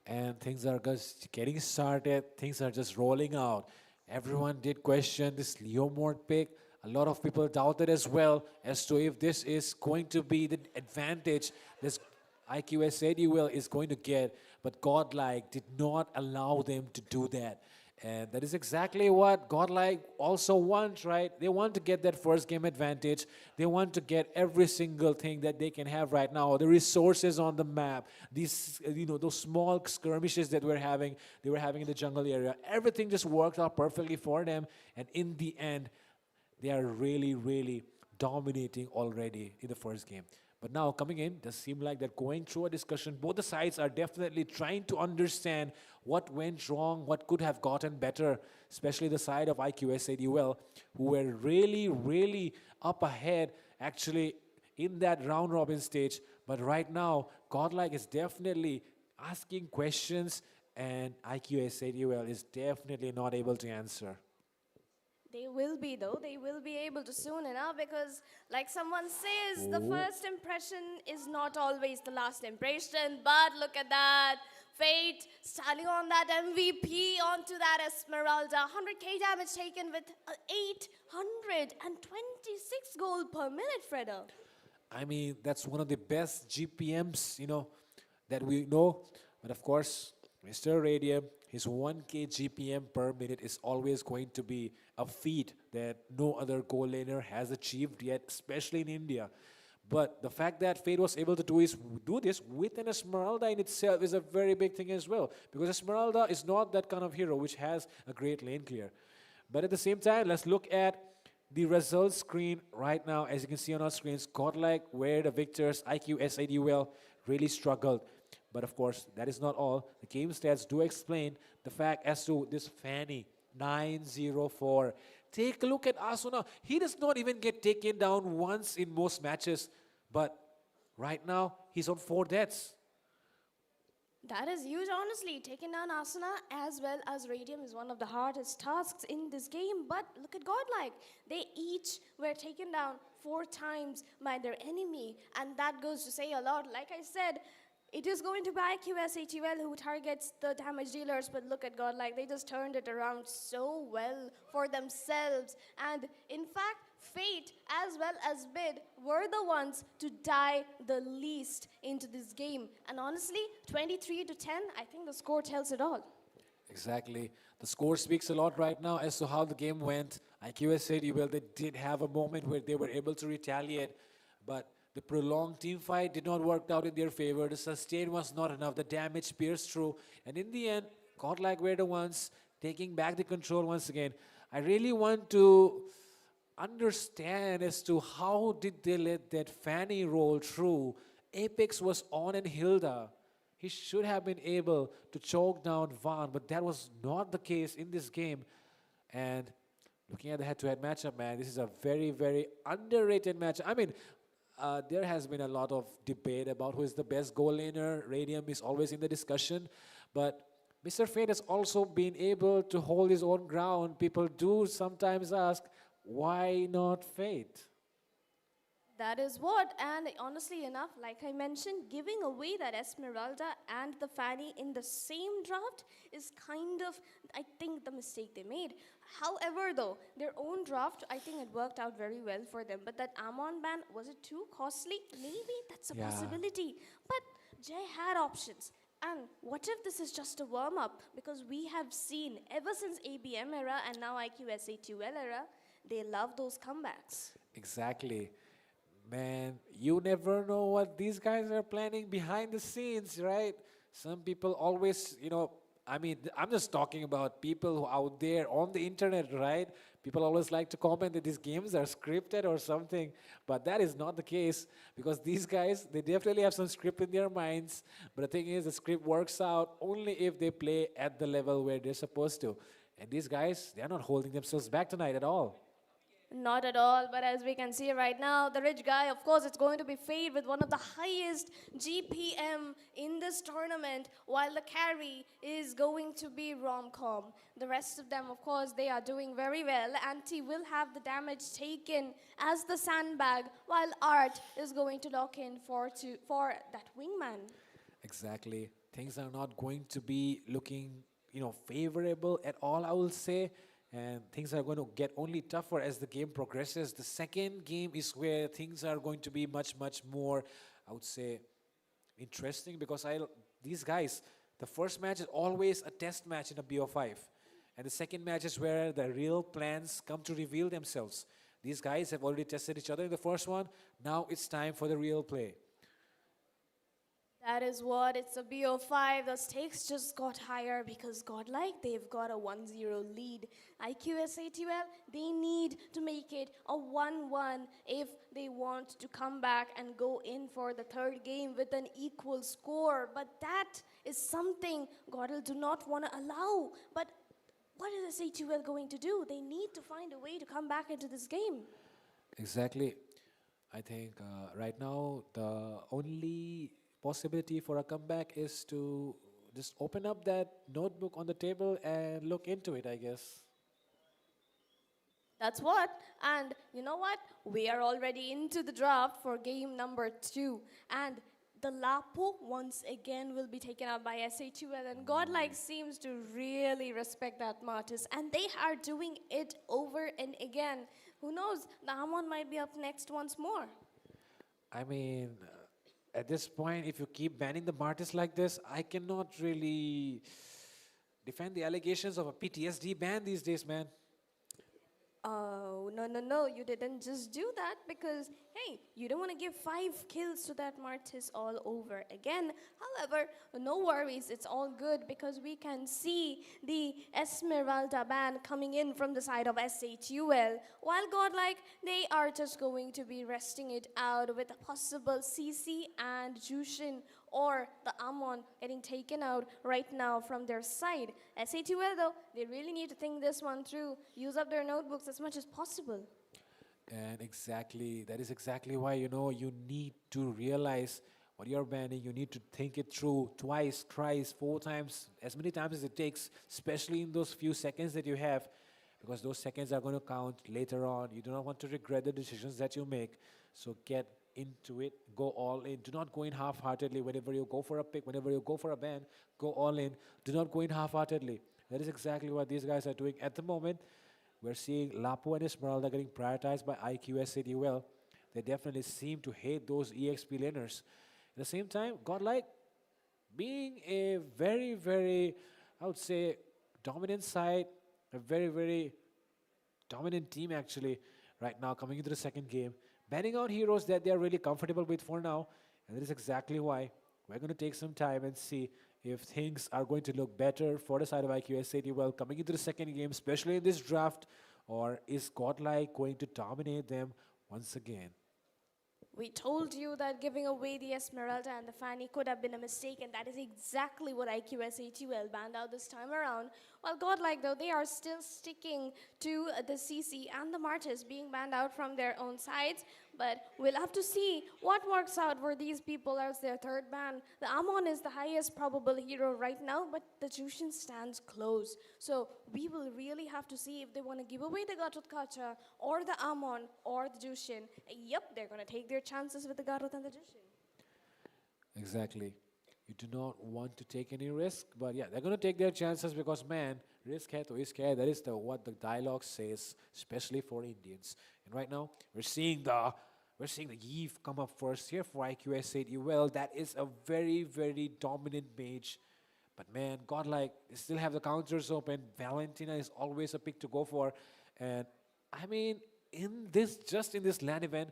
And things are just getting started. Things are just rolling out. Everyone did question this Leomord pick. A lot of people doubted as well as to if this is going to be the advantage this IQSA is going to get, but Godlike did not allow them to do that. And that is exactly what Godlike also wants, right? They want to get that first game advantage. They want to get every single thing that they can have right now. The resources on the map, these, those small skirmishes that they were having in the jungle area. Everything just worked out perfectly for them. And in the end, they are really, really dominating already in the first game. But now coming in, does seem like they're going through a discussion. Both the sides are definitely trying to understand what went wrong, what could have gotten better, especially the side of IQSA who were really, really up ahead actually in that round robin stage. But right now, Godlike is definitely asking questions, and IQSADUL is definitely not able to answer. They will be, though. They will be able to soon enough because, like someone says, the first impression is not always the last impression. But look at that. Fate starting on that MVP onto that Esmeralda. 100k damage taken with 826 gold per minute, Freda. I mean, that's one of the best GPMs, that we know. But of course, Mr. Radium, his 1k GPM per minute is always going to be a feat that no other goal laner has achieved yet, especially in India. But the fact that Fate was able to do this with an Esmeralda in itself is a very big thing as well. Because Esmeralda is not that kind of hero which has a great lane clear. But at the same time, let's look at the results screen right now. As you can see on our screens, Godlike, where the victors, IQSADUL, really struggled. But of course, that is not all. The game stats do explain the fact as to this Fanny, 904. Take a look at Asuna. He does not even get taken down once in most matches. But right now, he's on 4 deaths. That is huge, honestly. Taking down Asuna as well as Radium is one of the hardest tasks in this game. But look at Godlike. They each were taken down 4 times by their enemy. And that goes to say a lot. Like I said, it is going to be IQSATUL who targets the damage dealers, but look at Godlike, they just turned it around so well for themselves. And in fact, Fate as well as Bid were the ones to die the least into this game. And honestly, 23-10, I think the score tells it all. Exactly. The score speaks a lot right now as to how the game went. IQSADUL, they did have a moment where they were able to retaliate, but the prolonged team fight did not work out in their favor. The sustain was not enough. The damage pierced through. And in the end, Godlike were the ones taking back the control once again. I really want to understand as to how did they let that Fanny roll through. Apex was on and Hilda. He should have been able to choke down Van, but that was not the case in this game. And looking at the head-to-head matchup, man, this is a very, very underrated matchup. I mean, there has been a lot of debate about who is the best goal laner. Radium is always in the discussion. But Mr. Fate has also been able to hold his own ground. People do sometimes ask, why not Fate? That is what, and honestly enough, like I mentioned, giving away that Esmeralda and the Fanny in the same draft is kind of, I think, the mistake they made. However, though, their own draft, I think it worked out very well for them. But that Amon ban, was it too costly? Maybe that's a possibility. But Jay had options. And what if this is just a warm-up? Because we have seen, ever since ABM era and now IQSA2L era, they love those comebacks. Exactly. Man, you never know what these guys are planning behind the scenes, right? Some people always, I mean, I'm just talking about people who out there on the internet, right? People always like to comment that these games are scripted or something, but that is not the case because these guys, they definitely have some script in their minds, but the thing is, the script works out only if they play at the level where they're supposed to. And these guys, they're not holding themselves back tonight at all. Not at all, but as we can see right now, the rich guy, of course, it's going to be Fade with one of the highest GPM in this tournament, while the carry is going to be Romcom. The rest of them, of course, they are doing very well. Anti will have the damage taken as the sandbag, while Art is going to lock in for that wingman. Exactly. Things are not going to be looking, favorable at all, I will say. And things are going to get only tougher as the game progresses. The second game is where things are going to be much, much more, I would say, interesting because these guys, the first match is always a test match in a BO5. And the second match is where the real plans come to reveal themselves. These guys have already tested each other in the first one. Now it's time for the real play. That is what, it's a BO5. The stakes just got higher because Godlike, they've got a 1-0 lead. IQSATUL, they need to make it a 1-1 if they want to come back and go in for the third game with an equal score. But that is something Godel do not want to allow. But what is SATUL going to do? They need to find a way to come back into this game. Exactly. I think right now the only possibility for a comeback is to just open up that notebook on the table and look into it, I guess. That's what. And you know what? We are already into the draft for game number 2. And the Lapo once again will be taken up by SA2L. And Godlike seems to really respect that Martis. And they are doing it over and again. Who knows? The Amon might be up next once more. I mean, at this point, if you keep banning the Martis like this, I cannot really defend the allegations of a PTSD ban these days, man. Oh, no, no, no. You didn't just do that because, hey, you don't want to give 5 kills to that Martis all over again. However, no worries. It's all good because we can see the Esmeralda ban coming in from the side of SA2L. While Godlike, they are just going to be resting it out with a possible CC and Jushin or the Amon getting taken out right now from their side. SA2L though, they really need to think this one through, use up their notebooks as much as possible. And exactly, that is exactly why, you know, you need to realize what you're banning. You need to think it through twice, thrice, 4 times, as many times as it takes, especially in those few seconds that you have, because those seconds are going to count later on. You do not want to regret the decisions that you make. So get into it, go all in. Do not go in half-heartedly. Whenever you go for a pick, whenever you go for a ban, go all in. Do not go in half-heartedly. That is exactly what these guys are doing at the moment. We're seeing Lapo and Esmeralda getting prioritized by IQSADUL. They definitely seem to hate those EXP laners. At the same time, Godlike being a very, very, I would say, dominant side, a very, very dominant team actually right now coming into the second game, banning out heroes that they're really comfortable with for now. And that is exactly why we're going to take some time and see if things are going to look better for the side of IQSADUL coming into the second game, especially in this draft, or is Godlike going to dominate them once again? We told you that giving away the Esmeralda and the Fanny could have been a mistake, and that is exactly what IQSA2L banned out this time around. While Godlike, though, they are still sticking to the CC and the Martis being banned out from their own sides. But we'll have to see what works out for these people as their third ban. The Amon is the highest probable hero right now, but the Jushin stands close. So we will really have to see if they want to give away the Garut Kacha or the Amon or the Jushin. Yep, they're going to take their chances with the Garut and the Jushin. Exactly. You do not want to take any risk, but yeah, they're going to take their chances because, man, risk hai to isk hai. That is what the dialogue says, especially for Indians. And right now, we're seeing the Yeve come up first here for IQS8. That is a very, very dominant mage. But man, Godlike, they still have the counters open. Valentina is always a pick to go for. And I mean, just in this LAN event,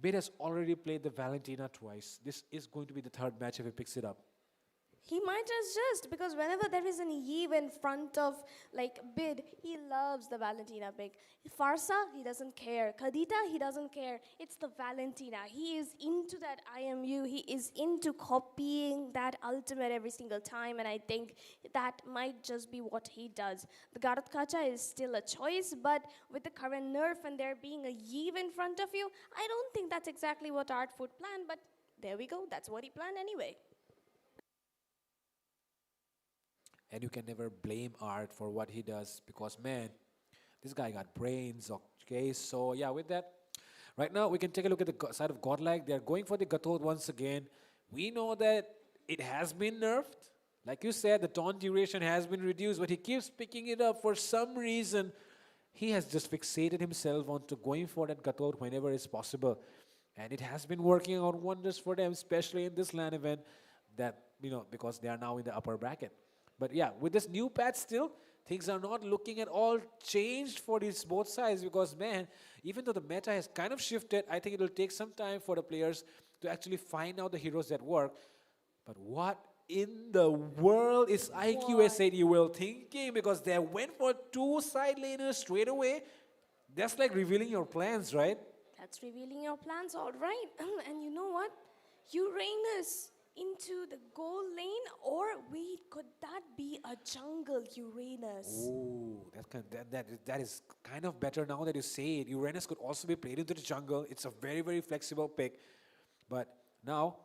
Bid has already played the Valentina twice. This is going to be the third match if he picks it up. He might as just, because whenever there is an Eve in front of, like, Bid, he loves the Valentina pick. Farsa, he doesn't care. Kadita, he doesn't care. It's the Valentina. He is into that IMU. He is into copying that ultimate every single time, and I think that might just be what he does. The Garut Kacha is still a choice, but with the current nerf and there being a Eve in front of you, I don't think that's exactly what Artfoot planned, but there we go. That's what he planned anyway. And you can never blame Art for what he does because, man, this guy got brains, okay? So, yeah, with that, right now we can take a look at the side of Godlike. They're going for the Gatot once again. We know that it has been nerfed. Like you said, the taunt duration has been reduced, but he keeps picking it up for some reason. He has just fixated himself onto going for that Gatot whenever it's possible. And it has been working out wonders for them, especially in this LAN event, that, you know, because they are now in the upper bracket. But yeah, with this new patch still, things are not looking at all changed for these both sides because, man, even though the meta has kind of shifted, I think it will take some time for the players to actually find out the heroes that work. But what in the world is IQSADUL thinking? Because they went for 2 side laners straight away. That's like revealing your plans, right? That's revealing your plans, all right. And you know what? Uranus into the goal lane, or wait, could that be a a jungle Uranus. Ooh, that is kind of better now that you say it. Uranus could also be played into the jungle. It's a very, very flexible pick. But now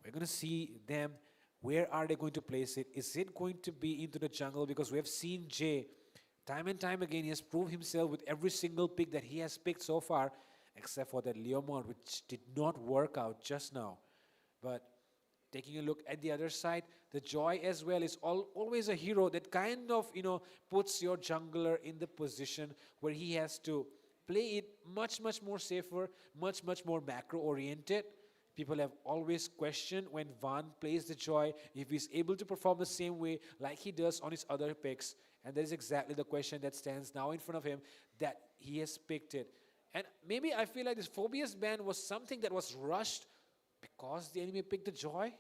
we're going to see them. Where are they going to place it? Is it going to be into the jungle? Because we have seen Jay time and time again. He has proved himself with every single pick that he has picked so far, except for that Leomord, which did not work out just now. But taking a look at the other side, the Joy as well is always a hero that kind of, puts your jungler in the position where he has to play it much, much more safer, much, much more macro-oriented. People have always questioned when Van plays the Joy if he's able to perform the same way like he does on his other picks. And that is exactly the question that stands now in front of him, that he has picked it. And maybe I feel like this Phobius ban was something that was rushed because the enemy picked the Joy.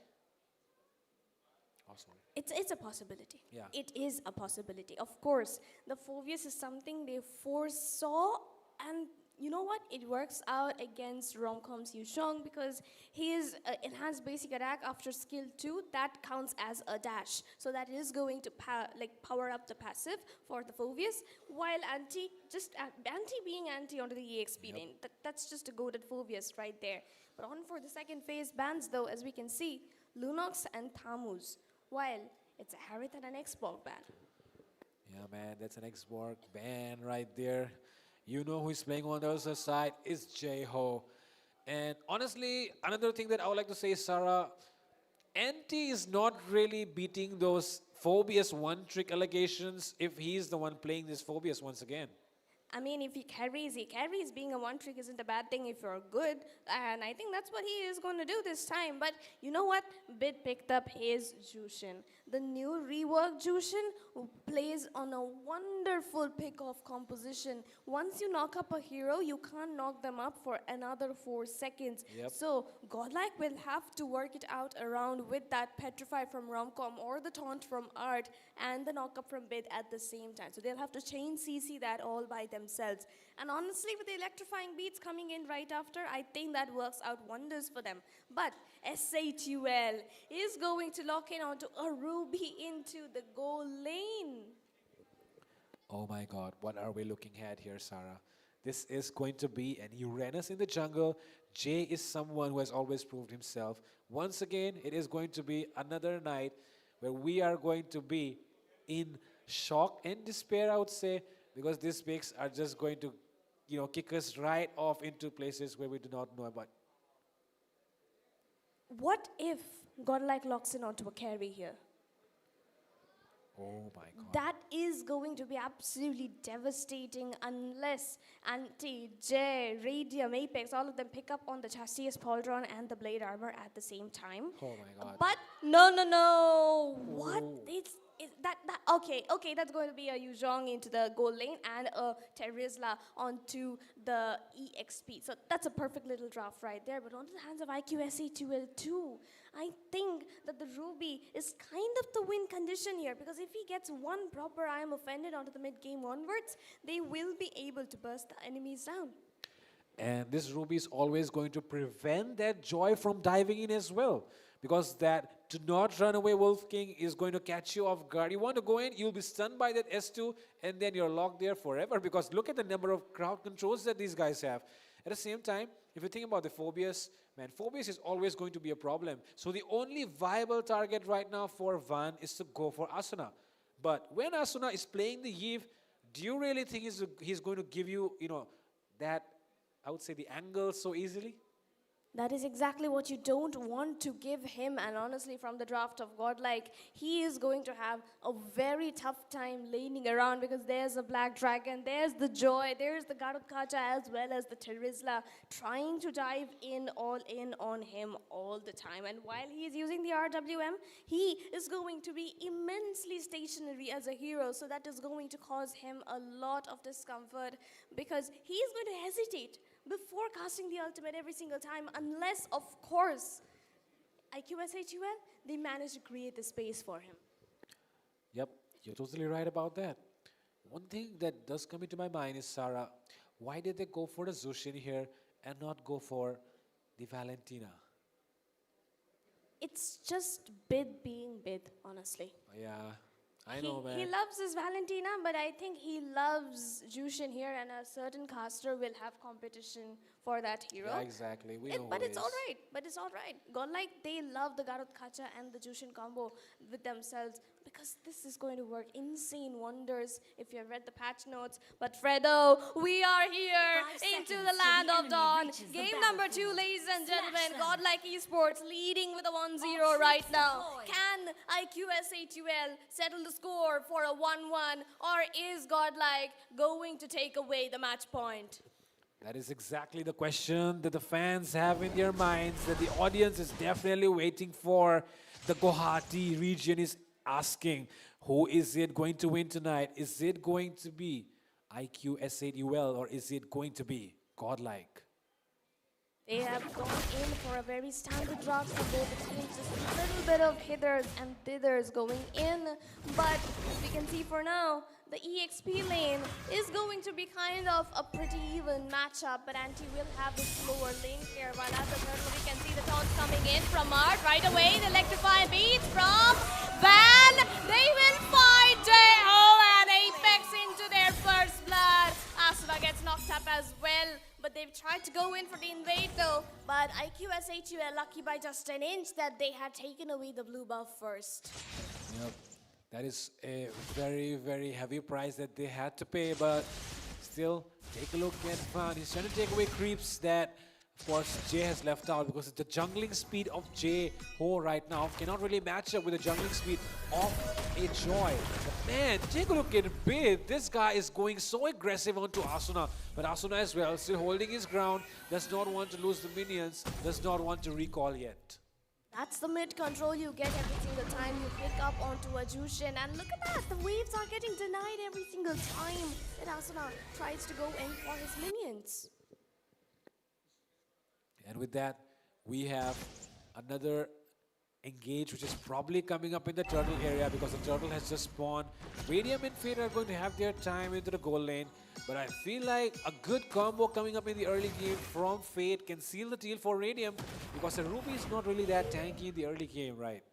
Awesome. It's a possibility. Yeah. It is a possibility. Of course, the Phobius is something they foresaw, and you know what? It works out against Romcom's Yushong because he is enhanced basic attack after skill 2. That counts as a dash. So that is going to power up the passive for the Phobius, while anti being anti onto the EXP lane. That's just a goated Phobius right there. But on for the second phase bans though, as we can see, Lunox and Thamuz, while it's a Harith and an Xborg ban. Yeah, man, that's an Xborg ban right there. You know who is playing on the other side is J-Ho. And honestly, another thing that I would like to say, Sarah, Anti is not really beating those Phobius one-trick allegations if he's the one playing this Phobius once again. I mean, if he carries, being a one-trick isn't a bad thing if you're good, and I think that's what he is going to do this time. But you know what? Bid picked up his Jushin. The new reworked Jushin plays on a wonderful pick-off composition. Once you knock up a hero, you can't knock them up for another 4 seconds. Yep. So Godlike will have to work it out around with that Petrify from Romcom or the Taunt from Art and the knock-up from Bid at the same time. So they'll have to chain CC that all by themselves. And honestly, with the electrifying beats coming in right after, I think that works out wonders for them. But SATUL is going to lock in onto a Ruby into the goal lane. Oh my God, what are we looking at here, Sarah? This is going to be an Uranus in the jungle. Jay is someone who has always proved himself. Once again, it is going to be another night where we are going to be in shock and despair, I would say, because these picks are just going to, kick us right off into places where we do not know about. What if Godlike locks in onto a carry here? Oh my God. That is going to be absolutely devastating unless Anti, Jay, Radium, Apex, all of them pick up on the Chastius Pauldron and the Blade Armor at the same time. Oh my God. But no. What? Okay, that's going to be a Yuzhong into the goal lane and a Terizla onto the EXP. So that's a perfect little draft right there. But onto the hands of IQSA2L2, I think that the Ruby is kind of the win condition here, because if he gets one proper I am offended onto the mid game onwards, they will be able to burst the enemies down. And this Ruby is always going to prevent that Joy from diving in as well. Because that do not run away Wolf King is going to catch you off guard. You want to go in, you'll be stunned by that S2, and then you're locked there forever. Because look at the number of crowd controls that these guys have. At the same time, if you think about the Phobius, man, Phobius is always going to be a problem. So the only viable target right now for Van is to go for Asuna. But when Asuna is playing the Yves, do you really think he's going to give you, that, I would say, the angle so easily? That is exactly what you don't want to give him, and honestly from the draft of Godlike, he is going to have a very tough time laning around, because there's a Black Dragon, there's the Joy, there's the Garudkacha as well as the Terizla trying to dive in on him all the time. And while he is using the RWM, he is going to be immensely stationary as a hero, so that is going to cause him a lot of discomfort, because he is going to hesitate before casting the ultimate every single time, unless, of course, IQSHUL, they manage to create the space for him. Yep, you're totally right about that. One thing that does come into my mind is, Sarah, why did they go for the Zushin here and not go for the Valentina? It's just Bid being Bid, honestly. Yeah. I know, man. He loves his Valentina, but I think he loves Jushin here, and a certain caster will have competition for that hero. Yeah, exactly. We know But who it's is. all right. But it's all right. Godlike, they love the Garut Kacha and the Jushin combo with themselves because this is going to work insane wonders if you have read the patch notes. But Fredo, we are here 5 into seconds the till land the of enemy Dawn. reaches the Game number 2, battlefield. ladies and Smash gentlemen. them. Godlike Esports leading with a 1-0 All right troops now. deployed. Can IQSATL settle the score for a 1-1, or is Godlike going to take away the match point? That is exactly the question that the fans have in their minds, that the audience is definitely waiting for. The Guwahati region is asking, who is it going to win tonight? Is it going to be IQS8UL or is it going to be Godlike? They have gone in for a very standard drop from both the teams, just a little bit of hithers and thithers going in. But as we can see for now, the EXP lane is going to be kind of a pretty even matchup, but Anti will have the slower lane here. While at the turtle, we can see the taunts coming in from Art right away. The electrify beats from Van. They will find J.O. and Apex into their first blood. Asuna gets knocked up as well. But they've tried to go in for the invade though. But IQSH were lucky by just an inch that they had taken away the blue buff first. Yep. That is a very, very heavy price that they had to pay, but still, take a look at Van. He's trying to take away creeps that, of course, Jay has left out because the jungling speed of Jay Ho right now cannot really match up with the jungling speed of a Joy. But man, take a look at Bid. This guy is going so aggressive onto Asuna, but Asuna as well, still holding his ground, does not want to lose the minions, does not want to recall yet. That's the mid control you get every single time you pick up onto a Jushin. And look at that, the waves are getting denied every single time that Asuna tries to go in for his minions. And with that, we have another engage, which is probably coming up in the turtle area because the turtle has just spawned. Radium and Fate are going to have their time into the goal lane, but I feel like a good combo coming up in the early game from Fate can seal the deal for Radium because the Ruby is not really that tanky in the early game, right?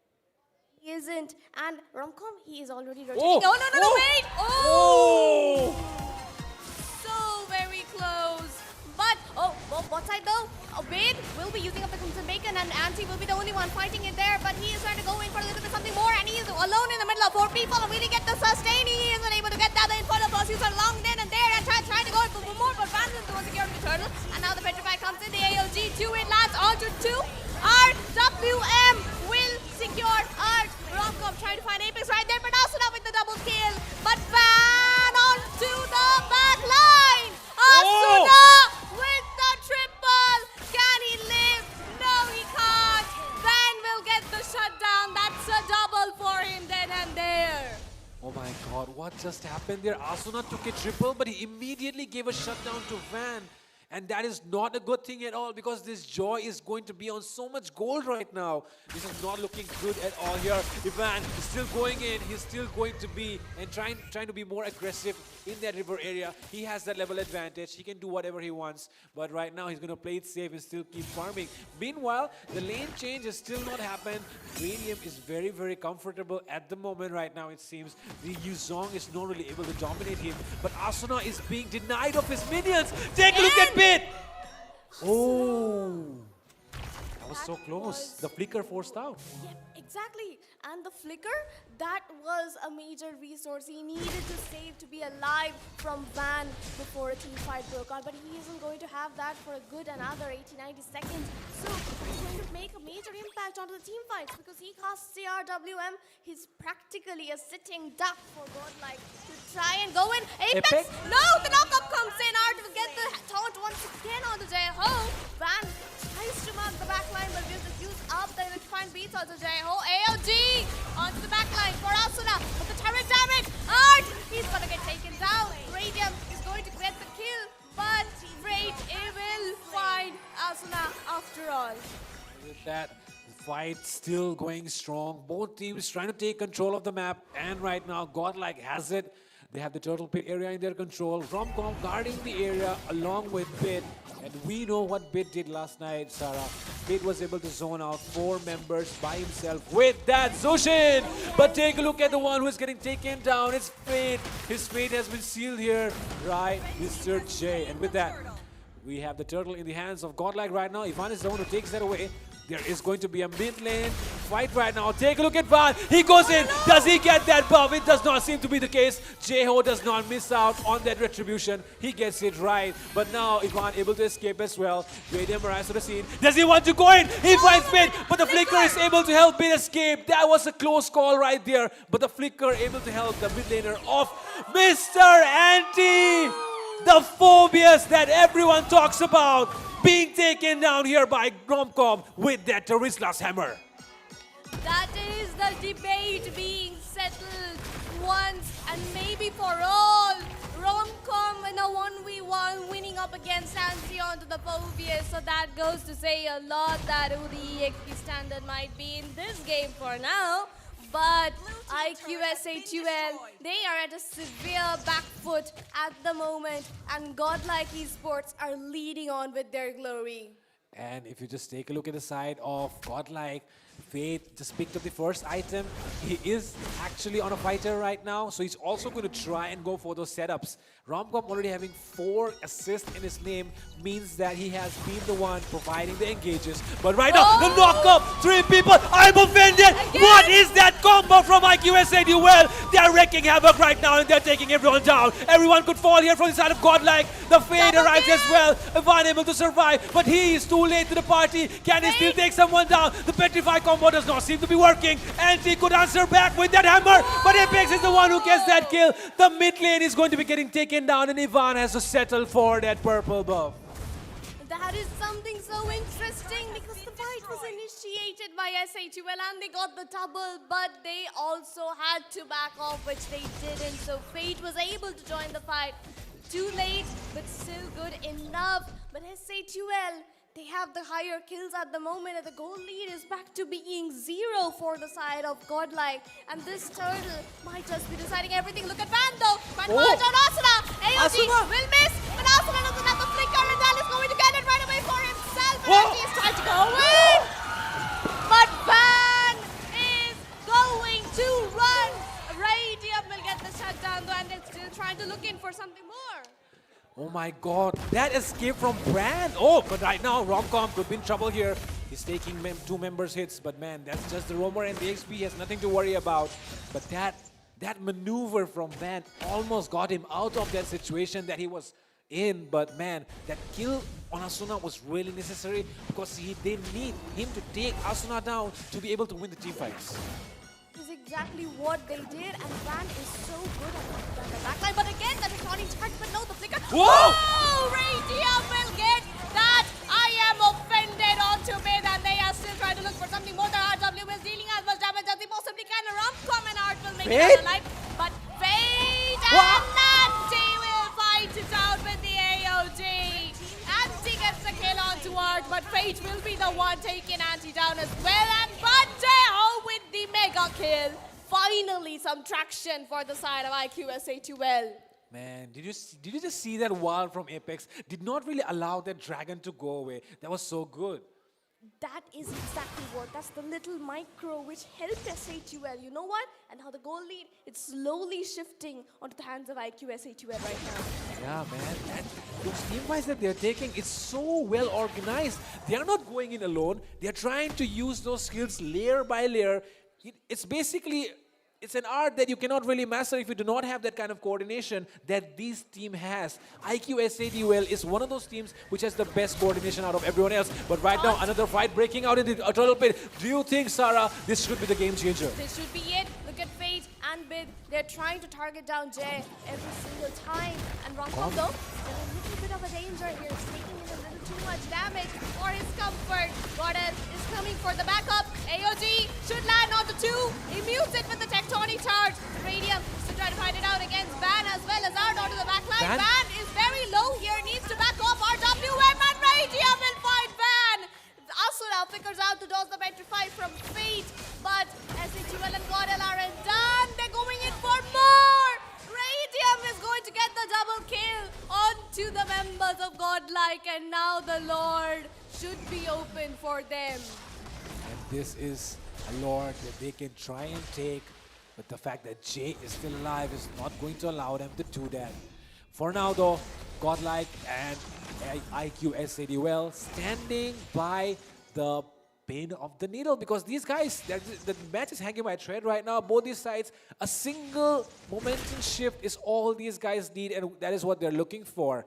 He isn't. And Romcom, he is already rotating. Oh! Oh, no, Oh! wait! Oh! So very close. But, what side though? Bid will be using up the Crimson Bacon and Anti will be the only one fighting it there, but he is trying to go in for a little bit something more, and he is alone in the middle of 4 people. Will he get the sustain? He isn't able to get that. The Infernal Pursuits are long in and there and trying to go in for more, but Vans is the one securing the turtle. And now the Petrify comes in, the AOG, 2-hit lands onto 2. RWM will secure Art. Romcom trying to find Apex right there, but Asuna with the double kill. But Van onto the back line. Asuna with the triple. Can he live? No, he can't. Van will get the shutdown. That's a double for him then and there. Oh my god, what just happened there? Asuna took a triple, but he immediately gave a shutdown to Van. And that is not a good thing at all because this Joy is going to be on so much gold right now. This is not looking good at all here. Ivan is still going in. He's still going to be and trying to be more aggressive in that river area. He has that level advantage. He can do whatever he wants. But right now he's going to play it safe and still keep farming. Meanwhile, the lane change has still not happened. Radium is very, very comfortable at the moment right now, it seems. The Yuzong is not really able to dominate him. But Asuna is being denied of his minions. Take a look at Bit. Oh, that was so close. The flicker forced out. Yep, exactly. And the flicker, that was a major resource he needed to save to be alive from Van before a team fight broke out. But he isn't going to have that for a good another 80-90 seconds. So it's going to make a major impact onto the team fights because he casts the RWM. He's practically a sitting duck for Godlike to try and go in. Apex! No, the knockup comes in. Art will get the taunt once again on the J-Ho. Van tries to mark the backline, but will just use up the electrifying beats onto J-Ho. AOG onto the backline for Asuna with the turret damage. Art, he's gonna get taken down. Radium is going to get the kill, but Raid will find Asuna after all. With that, the fight still going strong. Both teams trying to take control of the map, and right now Godlike has it. They have the turtle pit area in their control. Romcom guarding the area along with Bit. And we know what Bit did last night, Sarah. Bit was able to zone out 4 members by himself with that Zushin. But take a look at the one who's getting taken down. It's Fate. His fate has been sealed here, right? Mr. J. And with that, we have the turtle in the hands of Godlike right now. Ivan is the one who takes that away. There is going to be a mid lane fight right now. Take a look at Van. He goes in. Does he get that buff? It does not seem to be the case. Jeho does not miss out on that retribution. He gets it right. But now Ivan able to escape as well. Radiant arrives to the scene. Does he want to go in? He finds Bit, but the Flicker is able to help Bit escape. That was a close call right there. But the Flicker able to help the mid laner of Mr. Anti. The phobias that everyone talks about being taken down here by Romcom with that Terizla's hammer. That is the debate being settled once and maybe for all. Romcom in a 1v1 winning up against Antion to the Phobias. So that goes to say a lot that who the EXP standard might be in this game for now. But IQSA2L, they are at a severe back foot at the moment, and Godlike Esports are leading on with their glory. And if you just take a look at the side of Godlike, Faith just picked up the first item. He is actually on a fighter right now, so he's also going to try and go for those setups. Romcom already having 4 assists in his name means that he has been the one providing the engages. But right now, the knock-up, 3 people, I'm offended! Again? What is that combo from IQSA Duel? They're wreaking havoc right now and they're taking everyone down. Everyone could fall here from the side of Godlike. The Fade arrives as well. Ivan able to survive, but he is too late to the party. Can he still take someone down? The Petrify combo does not seem to be working. Anti could answer back with that hammer, but Apex is the one who gets that kill. The mid lane is going to be getting taken down and Ivan has to settle for that purple buff. That is something so interesting because the fight was initiated by SA2L and they got the double, but they also had to back off, which they didn't. So Fate was able to join the fight. Too late, but still good enough. But SA2L, they have the higher kills at the moment, and the goal lead is back to being 0 for the side of Godlike. And this turtle might just be deciding everything. Look at Van though. Van march on Asuna. AOG will miss, but Asuna doesn't have the flicker, and that is going to get it right away for himself. And he is trying to go in. But Van is going to run. Radium will get the shutdown though, and they're still trying to look in for something more. Oh my god, that escape from Brand. Oh, but right now, Romcom could be in trouble here. He's taking 2 members hits, but man, that's just the roamer and the XP. He has nothing to worry about. But that maneuver from Van almost got him out of that situation that he was in. But man, that kill on Asuna was really necessary because they need him to take Asuna down to be able to win the team fights. Is exactly what they did, and Van is so good at the backline. But again, the Tectonic charge, but no, the flicker. Whoa! Radium will get that. I am offended onto mid, and they are still trying to look for something more. The RW is dealing as much damage as they possibly can. Romcom and Art will make it alive, but Fate and Nanti will fight it out with the AOG. Anti gets the kill onto Art, but Fate will be the one taking Anti down as well. And Bandeo with the mega kill. Finally, some traction for the side of IQSA2L. Man, did you just see that wall from Apex? Did not really allow that dragon to go away. That was so good. That is exactly what. That's the little micro which helped SA2L. You know what? And now the goal lead, it's slowly shifting onto the hands of IQSA2L right now. Yeah, man. And those team fights that they're taking, it's so well organized. They are not going in alone. They're trying to use those skills layer by layer. It's basically, it's an art that you cannot really master if you do not have that kind of coordination that this team has. IQSADUL is one of those teams which has the best coordination out of everyone else. But right now, another fight breaking out in the turtle pit. Do you think, Sarah, this should be the game changer? This should be it. Look at Fate and Bid. They're trying to target down Jay every single time. And Romcom, though, they're in a little bit of a danger here. It's taking in a little too much damage for his comfort. Gordon is coming for the backup. AOG should land on the 2. He mutes it with the Tectonic charge. Radium is to try to fight it out against Van as well as Art onto the backline. Van is very low here. Needs to back off. RWM and Radium will fight Van. Asura flickers out to dodge the Petrify from Fate. But SHUL and Godel aren't done. They're going in for more. Radium godlike, and now the Lord should be open for them. And this is a Lord that they can try and take, but the fact that Jay is still alive is not going to allow them to do that. For now though, Godlike and IQSADUL standing by the pin of the needle, because these guys, the match is hanging by a thread right now. Both these sides, a single momentum shift is all these guys need, and that is what they're looking for.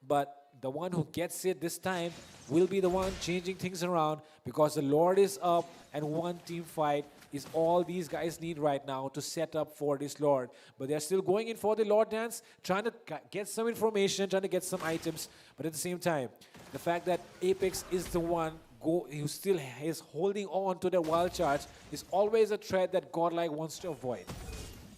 But the one who gets it this time will be the one changing things around, because the Lord is up and one team fight is all these guys need right now to set up for this Lord. But they're still going in for the Lord dance, trying to get some information, trying to get some items. But at the same time, the fact that Apex is the one who still is holding on to the wild charge is always a threat that Godlike wants to avoid.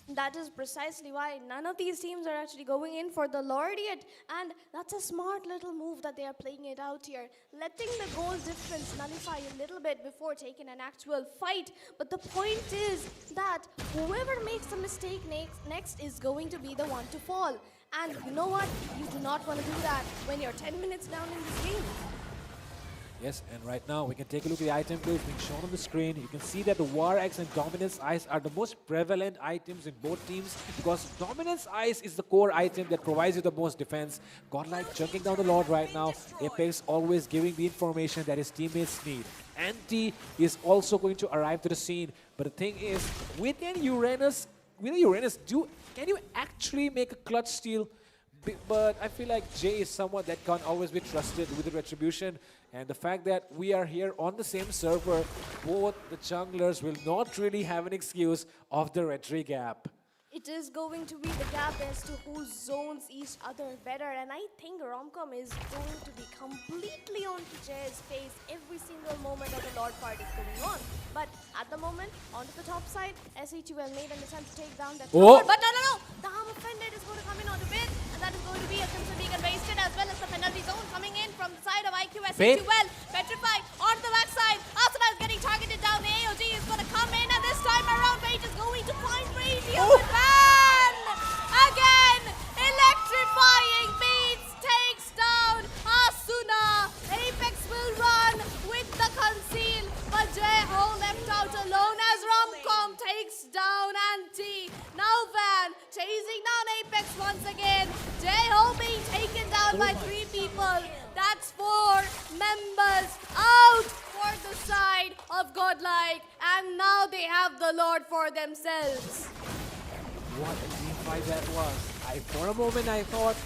That is precisely why none of these teams are actually going in for the Lord yet. And that's a smart little move that they are playing it out here. Letting the goal difference nullify a little bit before taking an actual fight. But the point is that whoever makes a mistake next is going to be the one to fall. And you know what? You do not want to do that when you're 10 minutes down in this game. Yes, and right now we can take a look at the item builds being shown on the screen. You can see that the War Axe and Dominance Ice are the most prevalent items in both teams, because Dominance Ice is the core item that provides you the most defense. Godlike chunking down the Lord right now. Apex always giving the information that his teammates need. Anti is also going to arrive to the scene, but the thing is, within Uranus, can you actually make a clutch steal? But I feel like Jay is someone that can't always be trusted with the retribution. And the fact that we are here on the same server, both the junglers will not really have an excuse of the retry gap. It is going to be the gap as to who zones each other better, and I think Romcom is going to be completely onto Jay's face every single moment that the Lord part is going on. But at the moment, onto the top side, SE2L made an attempt to take down that tower, but no! The Harm Offended is going to come in onto mid, and that is going to be a Crimson Beacon wasted, as well as the penalty zone coming in from the side of IQ SE2L. Petrified onto the backside. Asuna is getting targeted down. The AOG is going to come in, and this time around, Page is going to find Radiant with Van! Again, electrifying beats, takes down Asuna. Apex will run with the conceal, but Jeho left out alone as Romcom takes down Anti. Now Van chasing down Apex once again. Jeho being taken down by 3 people. That's 4 members out for the side of Godlike, and now they have the Lord for themselves. What a team fight that was. For a moment I thought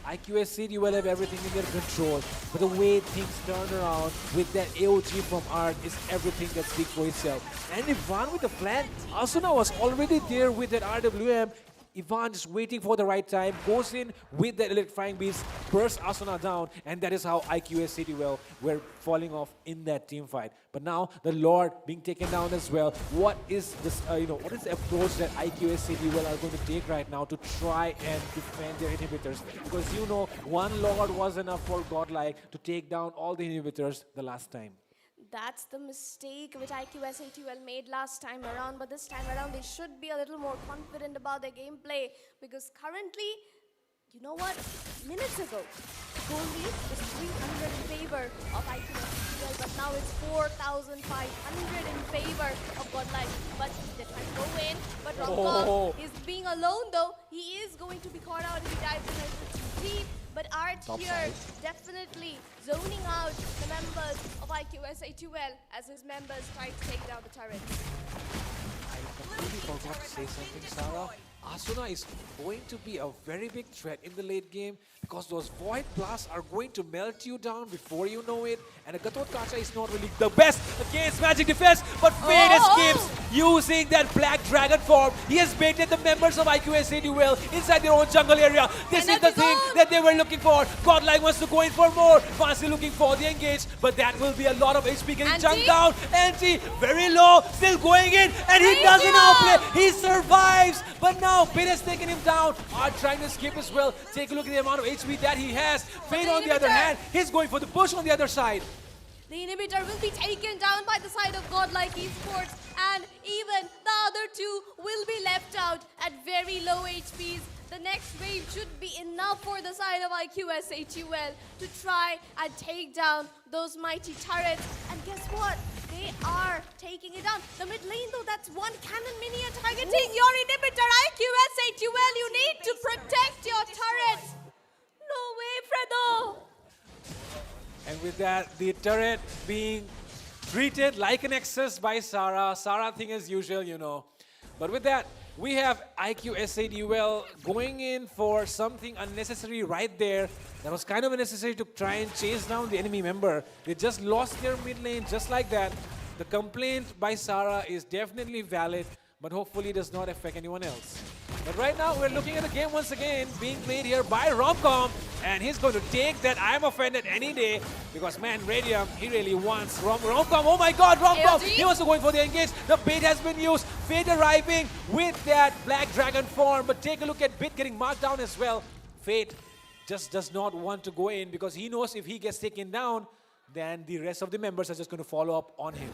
IQSC will have everything in their control, but the way things turn around with that AOG from Art is everything that speaks for itself. And Ivan with the flank, Asuna was already there with that RWM. Ivan just waiting for the right time, goes in with that electrifying beast, bursts Asuna down, and that is how IQSC were falling off in that team fight. But now the Lord being taken down as well. What is this? What is the approach that IQSC are going to take right now to try and defend their inhibitors? Because one Lord was enough for Godlike to take down all the inhibitors the last time. That's the mistake which IQSA2L made last time around, but this time around they should be a little more confident about their gameplay, because currently, you know what, minutes ago, goal lead was 300 in favor of IQSA2L, but now it's 4,500 in favor of Godlike. But they're trying to go in, but Romcom is being alone though. He is going to be caught out if he dives in a little too deep. But Art here definitely zoning out the members of IQSA2L as his members try to take down the turret. I completely forgot to say something, Sarah. Asuna is going to be a very big threat in the late game, because those Void Blasts are going to melt you down before you know it. And a Gatot Kacha is not really the best against Magic Defense, but Fade escapes using that Black Dragon form. He has baited the members of IQSA duel inside their own jungle area. This is the thing that they were looking for. Godlike wants to go in for more. Fastly looking for the engage, but that will be a lot of HP getting chunked down. Anti, very low, still going in, and he doesn't outplay. He survives, but now Fade has taken him down. Art trying to escape as well. Take a look at the amount of HP that he has. Fade on the other hand, he's going for the push on the other side. The inhibitor will be taken down by the side of Godlike Esports, and even the other two will be left out at very low HPs. The next wave should be enough for the side of IQSHUL to try and take down those mighty turrets. And guess what? They are taking it down. The mid lane though, that's one cannon minion targeting your inhibitor. IQSHUL, you need to protect your turrets. No way, Fredo. And with that, the turret being treated like an excess by Sarah. Sarah thing as usual, you know. But with that, we have IQSADUL going in for something unnecessary right there. That was kind of unnecessary to try and chase down the enemy member. They just lost their mid lane just like that. The complaint by Sarah is definitely valid, but hopefully does not affect anyone else. But right now, we're looking at the game once again being played here by Romcom, and he's going to take that I'm offended any day because, man, Radium, he really wants Romcom. Oh my god, Romcom! AOG? He also going for the engage. The bait has been used. Fate arriving with that Black Dragon form, but take a look at Bit getting marked down as well. Fate just does not want to go in because he knows if he gets taken down, then the rest of the members are just going to follow up on him.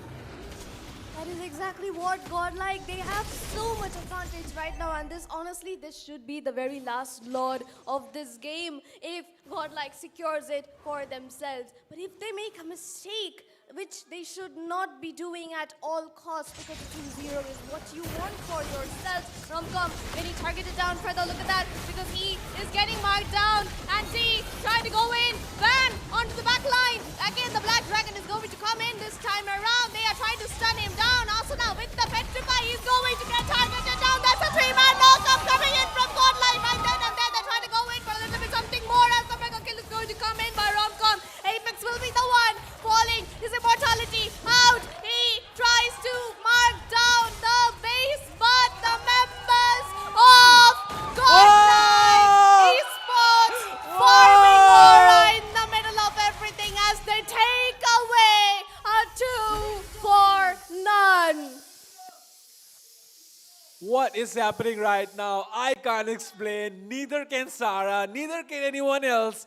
That is exactly what Godlike, they have so much advantage right now, and honestly, this should be the very last Lord of this game if Godlike secures it for themselves. But if they make a mistake, which they should not be doing at all costs, because the 2-0 is what you want for yourself. Romcom getting targeted down. Fredo, look at that, because he is getting marked down, and D trying to go in. Van onto the back line. Again, the Black Dragon is going to come in this time around. They are trying to stun him down. Also now with the Petrify, he's going to get targeted down. That's a 3-man knock-up coming in from Godlike right then and there. They're trying to go in for a little bit something more as the mega kill is going to come in by Romcom. Apex will be the one falling. His immortality out. He tries to mark down the base, but the members of Godlike Esports farming aura in the middle of everything as they take away a 2-for-none. What is happening right now? I can't explain. Neither can Sarah, neither can anyone else.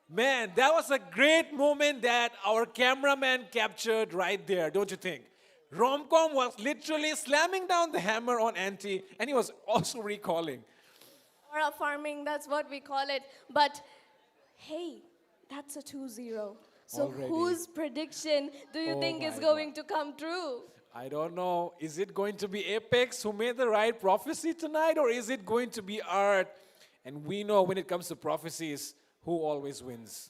Man, that was a great moment that our cameraman captured right there, don't you think? Romcom was literally slamming down the hammer on Anti, and he was also recalling. Aura farming, that's what we call it. But hey, that's a 2-0. So Already. whose prediction do you Oh think is my going to come true? I don't know. Is it going to be Apex who made the right prophecy tonight, or is it going to be Art? And we know when it comes to prophecies, who always wins?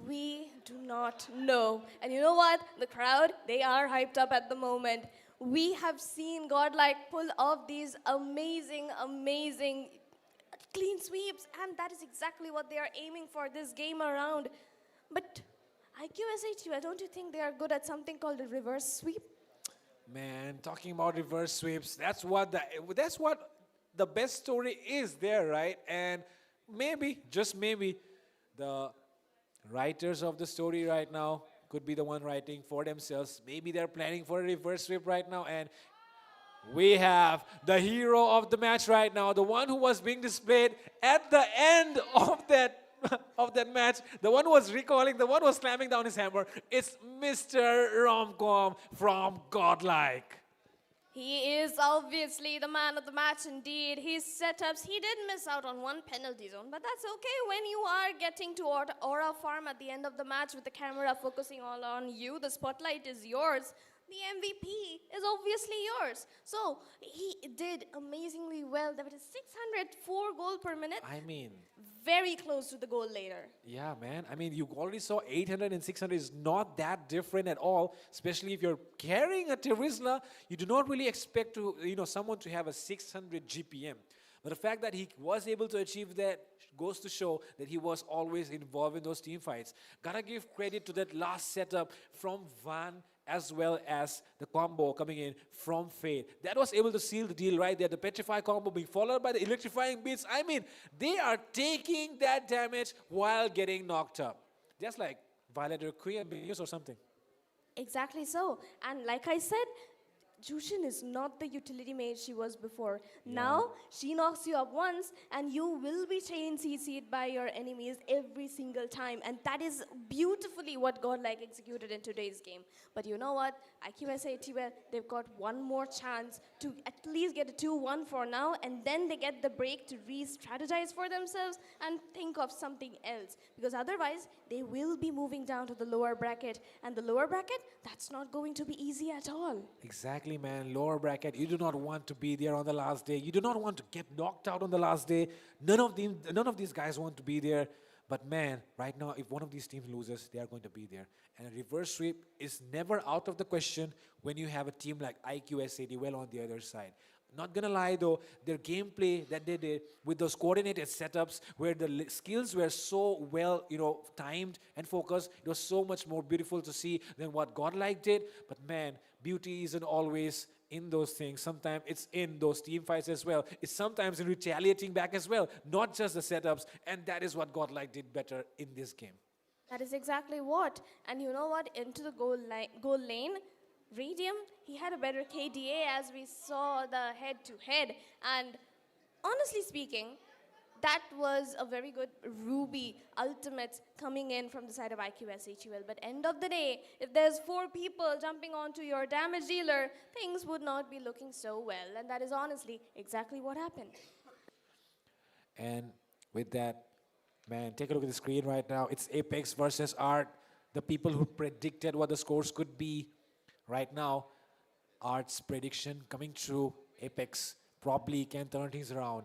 We do not know. And you know what? The crowd, they are hyped up at the moment. We have seen Godlike pull off these amazing, amazing clean sweeps, and that is exactly what they are aiming for this game around. But IQSHUL, don't you think they are good at something called a reverse sweep? Man, talking about reverse sweeps, that's what the best story is there, right? And maybe, just maybe, the writers of the story right now could be the one writing for themselves. Maybe they're planning for a reverse sweep right now, and we have the hero of the match right now, the one who was being displayed at the end of that match, the one who was recalling, the one who was slamming down his hammer. It's Mr. Romcom from Godlike. He is obviously the man of the match indeed. His setups, he did miss out on one penalty zone, but that's okay when you are getting to aura farm at the end of the match with the camera focusing all on you. The spotlight is yours. The MVP is obviously yours. So he did amazingly well. There was a 604 goal per minute. I mean, Very close to the goal later. yeah, man. I mean, you already saw 800 and 600 is not that different at all, especially if you're carrying a Terizla. You do not really expect to, someone to have a 600 GPM. But the fact that he was able to achieve that goes to show that he was always involved in those team fights. Gotta give credit to that last setup from Van, as well as the combo coming in from Fate. That was able to seal the deal right there. The Petrify combo being followed by the electrifying beats. I mean, they are taking that damage while getting knocked up. Just like Violet Queen being used or something. Exactly so. And like I said, Jushin is not the utility mage she was before. Now, she knocks you up once, and you will be chain CC'd by your enemies every single time. And that is beautifully what Godlike executed in today's game. But you know what? IQSA, they've got one more chance to at least get a 2-1 for now, and then they get the break to re-strategize for themselves and think of something else. Because otherwise, they will be moving down to the lower bracket. And the lower bracket, that's not going to be easy at all. Exactly, man. Lower bracket. You do not want to be there on the last day. You do not want to get knocked out on the last day. None of these guys want to be there. But man, right now, if one of these teams loses, they are going to be there. And a reverse sweep is never out of the question when you have a team like IQSAD well on the other side. Not gonna lie though, their gameplay that they did with those coordinated setups where the skills were so well, timed and focused, it was so much more beautiful to see than what Godlike did. But man, beauty isn't always in those things. Sometimes it's in those team fights as well. It's sometimes in retaliating back as well, not just the setups. And that is what Godlike did better in this game. That is exactly what. And you know what? Into the goal lane, Radium, he had a better KDA as we saw the head-to-head. And honestly speaking, that was a very good Ruby ultimate coming in from the side of IQSHUL. But end of the day, if there's 4 people jumping onto your damage dealer, things would not be looking so well. And that is honestly exactly what happened. And with that, man, take a look at the screen right now. It's Apex versus Art. The people who predicted what the scores could be. Right now, Art's prediction coming true. Apex probably can turn things around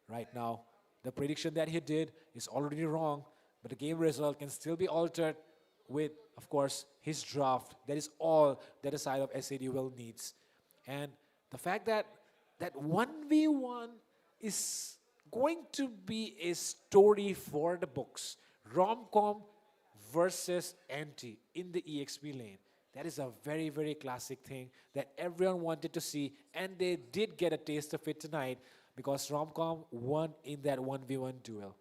right now. The prediction that he did is already wrong, but the game result can still be altered with, of course, his draft. That is all that the side of SADUL needs. And the fact that that 1v1 is going to be a story for the books. Rom-com versus anti in the EXP lane. That is a very, very classic thing that everyone wanted to see, and they did get a taste of it tonight because Romcom won in that 1v1 duel.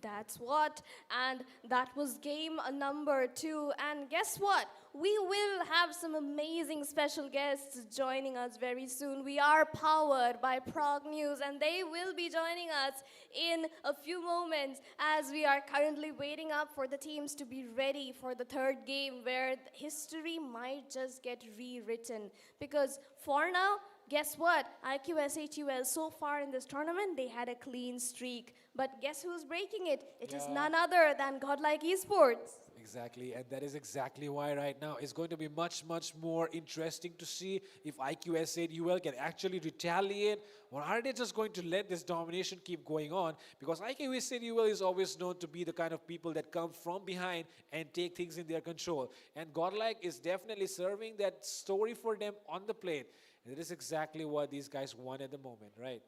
That's what, and that was game number 2. And guess what? We will have some amazing special guests joining us very soon. We are powered by Prog News, and they will be joining us in a few moments as we are currently waiting up for the teams to be ready for the 3rd game where history might just get rewritten. Because for now, guess what? IQSHUL so far in this tournament, they had a clean streak. But guess who's breaking it? It is none other than Godlike Esports. Exactly, and that is exactly why right now it's going to be much, much more interesting to see if IQSADUL can actually retaliate, or are they just going to let this domination keep going on? Because IQSADUL is always known to be the kind of people that come from behind and take things in their control. And Godlike is definitely serving that story for them on the plate. And it is exactly what these guys want at the moment, right?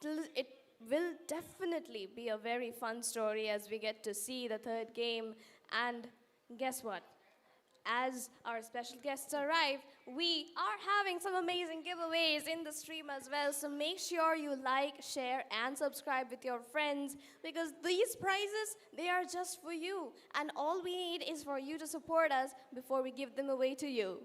It will definitely be a very fun story as we get to see the 3rd game. And guess what? As our special guests arrive, we are having some amazing giveaways in the stream as well. So make sure you like, share, and subscribe with your friends because these prizes, they are just for you. And all we need is for you to support us before we give them away to you.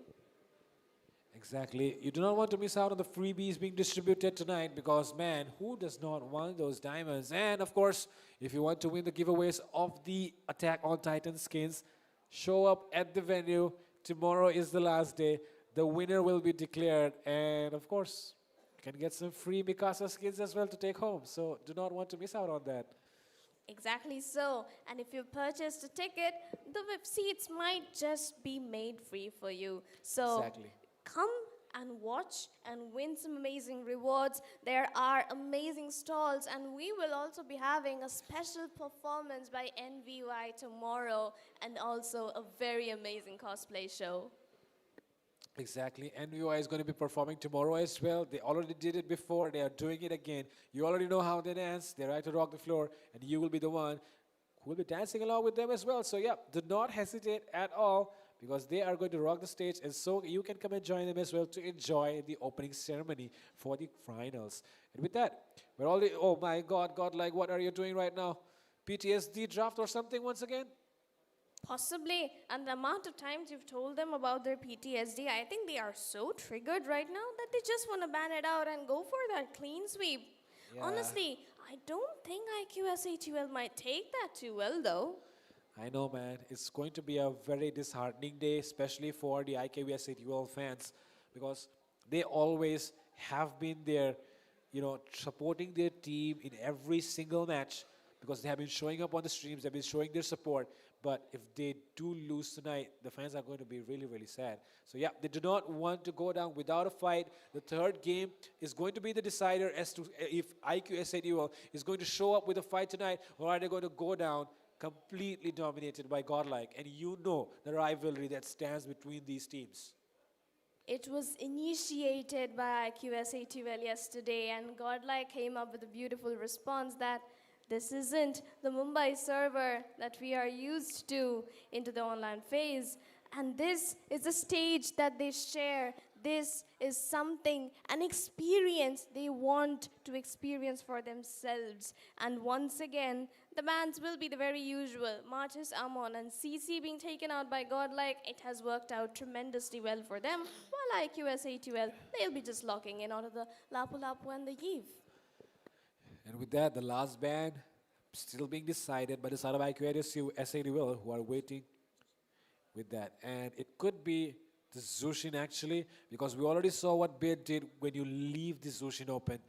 Exactly. You do not want to miss out on the freebies being distributed tonight because, man, who does not want those diamonds? And, of course, if you want to win the giveaways of the Attack on Titan skins, show up at the venue. Tomorrow is the last day. The winner will be declared. And, of course, you can get some free Mikasa skins as well to take home. So do not want to miss out on that. Exactly so. And if you purchased a ticket, the VIP seats might just be made free for you. So Exactly. Come and watch and win some amazing rewards. There are amazing stalls, and we will also be having a special performance by NVY tomorrow, and also a very amazing cosplay show. Exactly. NVY is going to be performing tomorrow as well. They already did it before. They are doing it again. You already know how they dance. They like to rock the floor, and you will be the one who will be dancing along with them as well. So, yeah, do not hesitate at all, because they are going to rock the stage, and so you can come and join them as well to enjoy the opening ceremony for the finals. And with that, we're all oh my God, Godlike, what are you doing right now? PTSD draft or something once again? Possibly, and the amount of times you've told them about their PTSD, I think they are so triggered right now that they just want to ban it out and go for that clean sweep. Honestly, I don't think IQSATL might take that too well, though. I know, man. It's going to be a very disheartening day, especially for the IKVS fans, because they always have been there, supporting their team in every single match, because they have been showing up on the streams, they've been showing their support. But if they do lose tonight, the fans are going to be really, really sad. So yeah, they do not want to go down without a fight. The third game is going to be the decider as to if IQSATL is going to show up with a fight tonight, or are they going to go down completely dominated by Godlike. And you know the rivalry that stands between these teams. It was initiated by IQSATL yesterday, and Godlike came up with a beautiful response that this isn't the Mumbai server that we are used to into the online phase. And this is a stage that they share. This is something, an experience they want to experience for themselves. And once again, the bans will be the very usual. Martis, Amon, and CC being taken out by Godlike. It has worked out tremendously well for them. While IQSATL, they'll be just locking in out of the Lapu Lapu and the Eve. And with that, the last ban still being decided by the side of IQSATL, who are waiting with that. And it could be the Zushin actually, because we already saw what Bid did when you leave the Zushin open.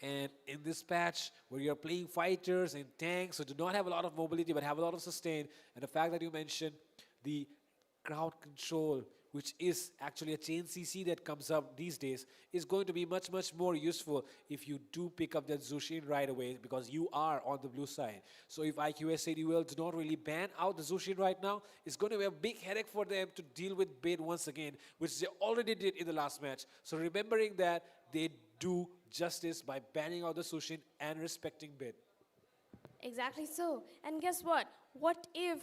And in this patch, where you're playing fighters and tanks who do not have a lot of mobility but have a lot of sustain, and the fact that you mentioned the crowd control, which is actually a chain CC that comes up these days, is going to be much, much more useful if you do pick up that Zushin right away, because you are on the blue side. So if IQSATL do not really ban out the Zushin right now, it's going to be a big headache for them to deal with Bid once again, which they already did in the last match. So remembering that, they do justice by banning out the Zushin and respecting Bid. Exactly so. And guess what? What if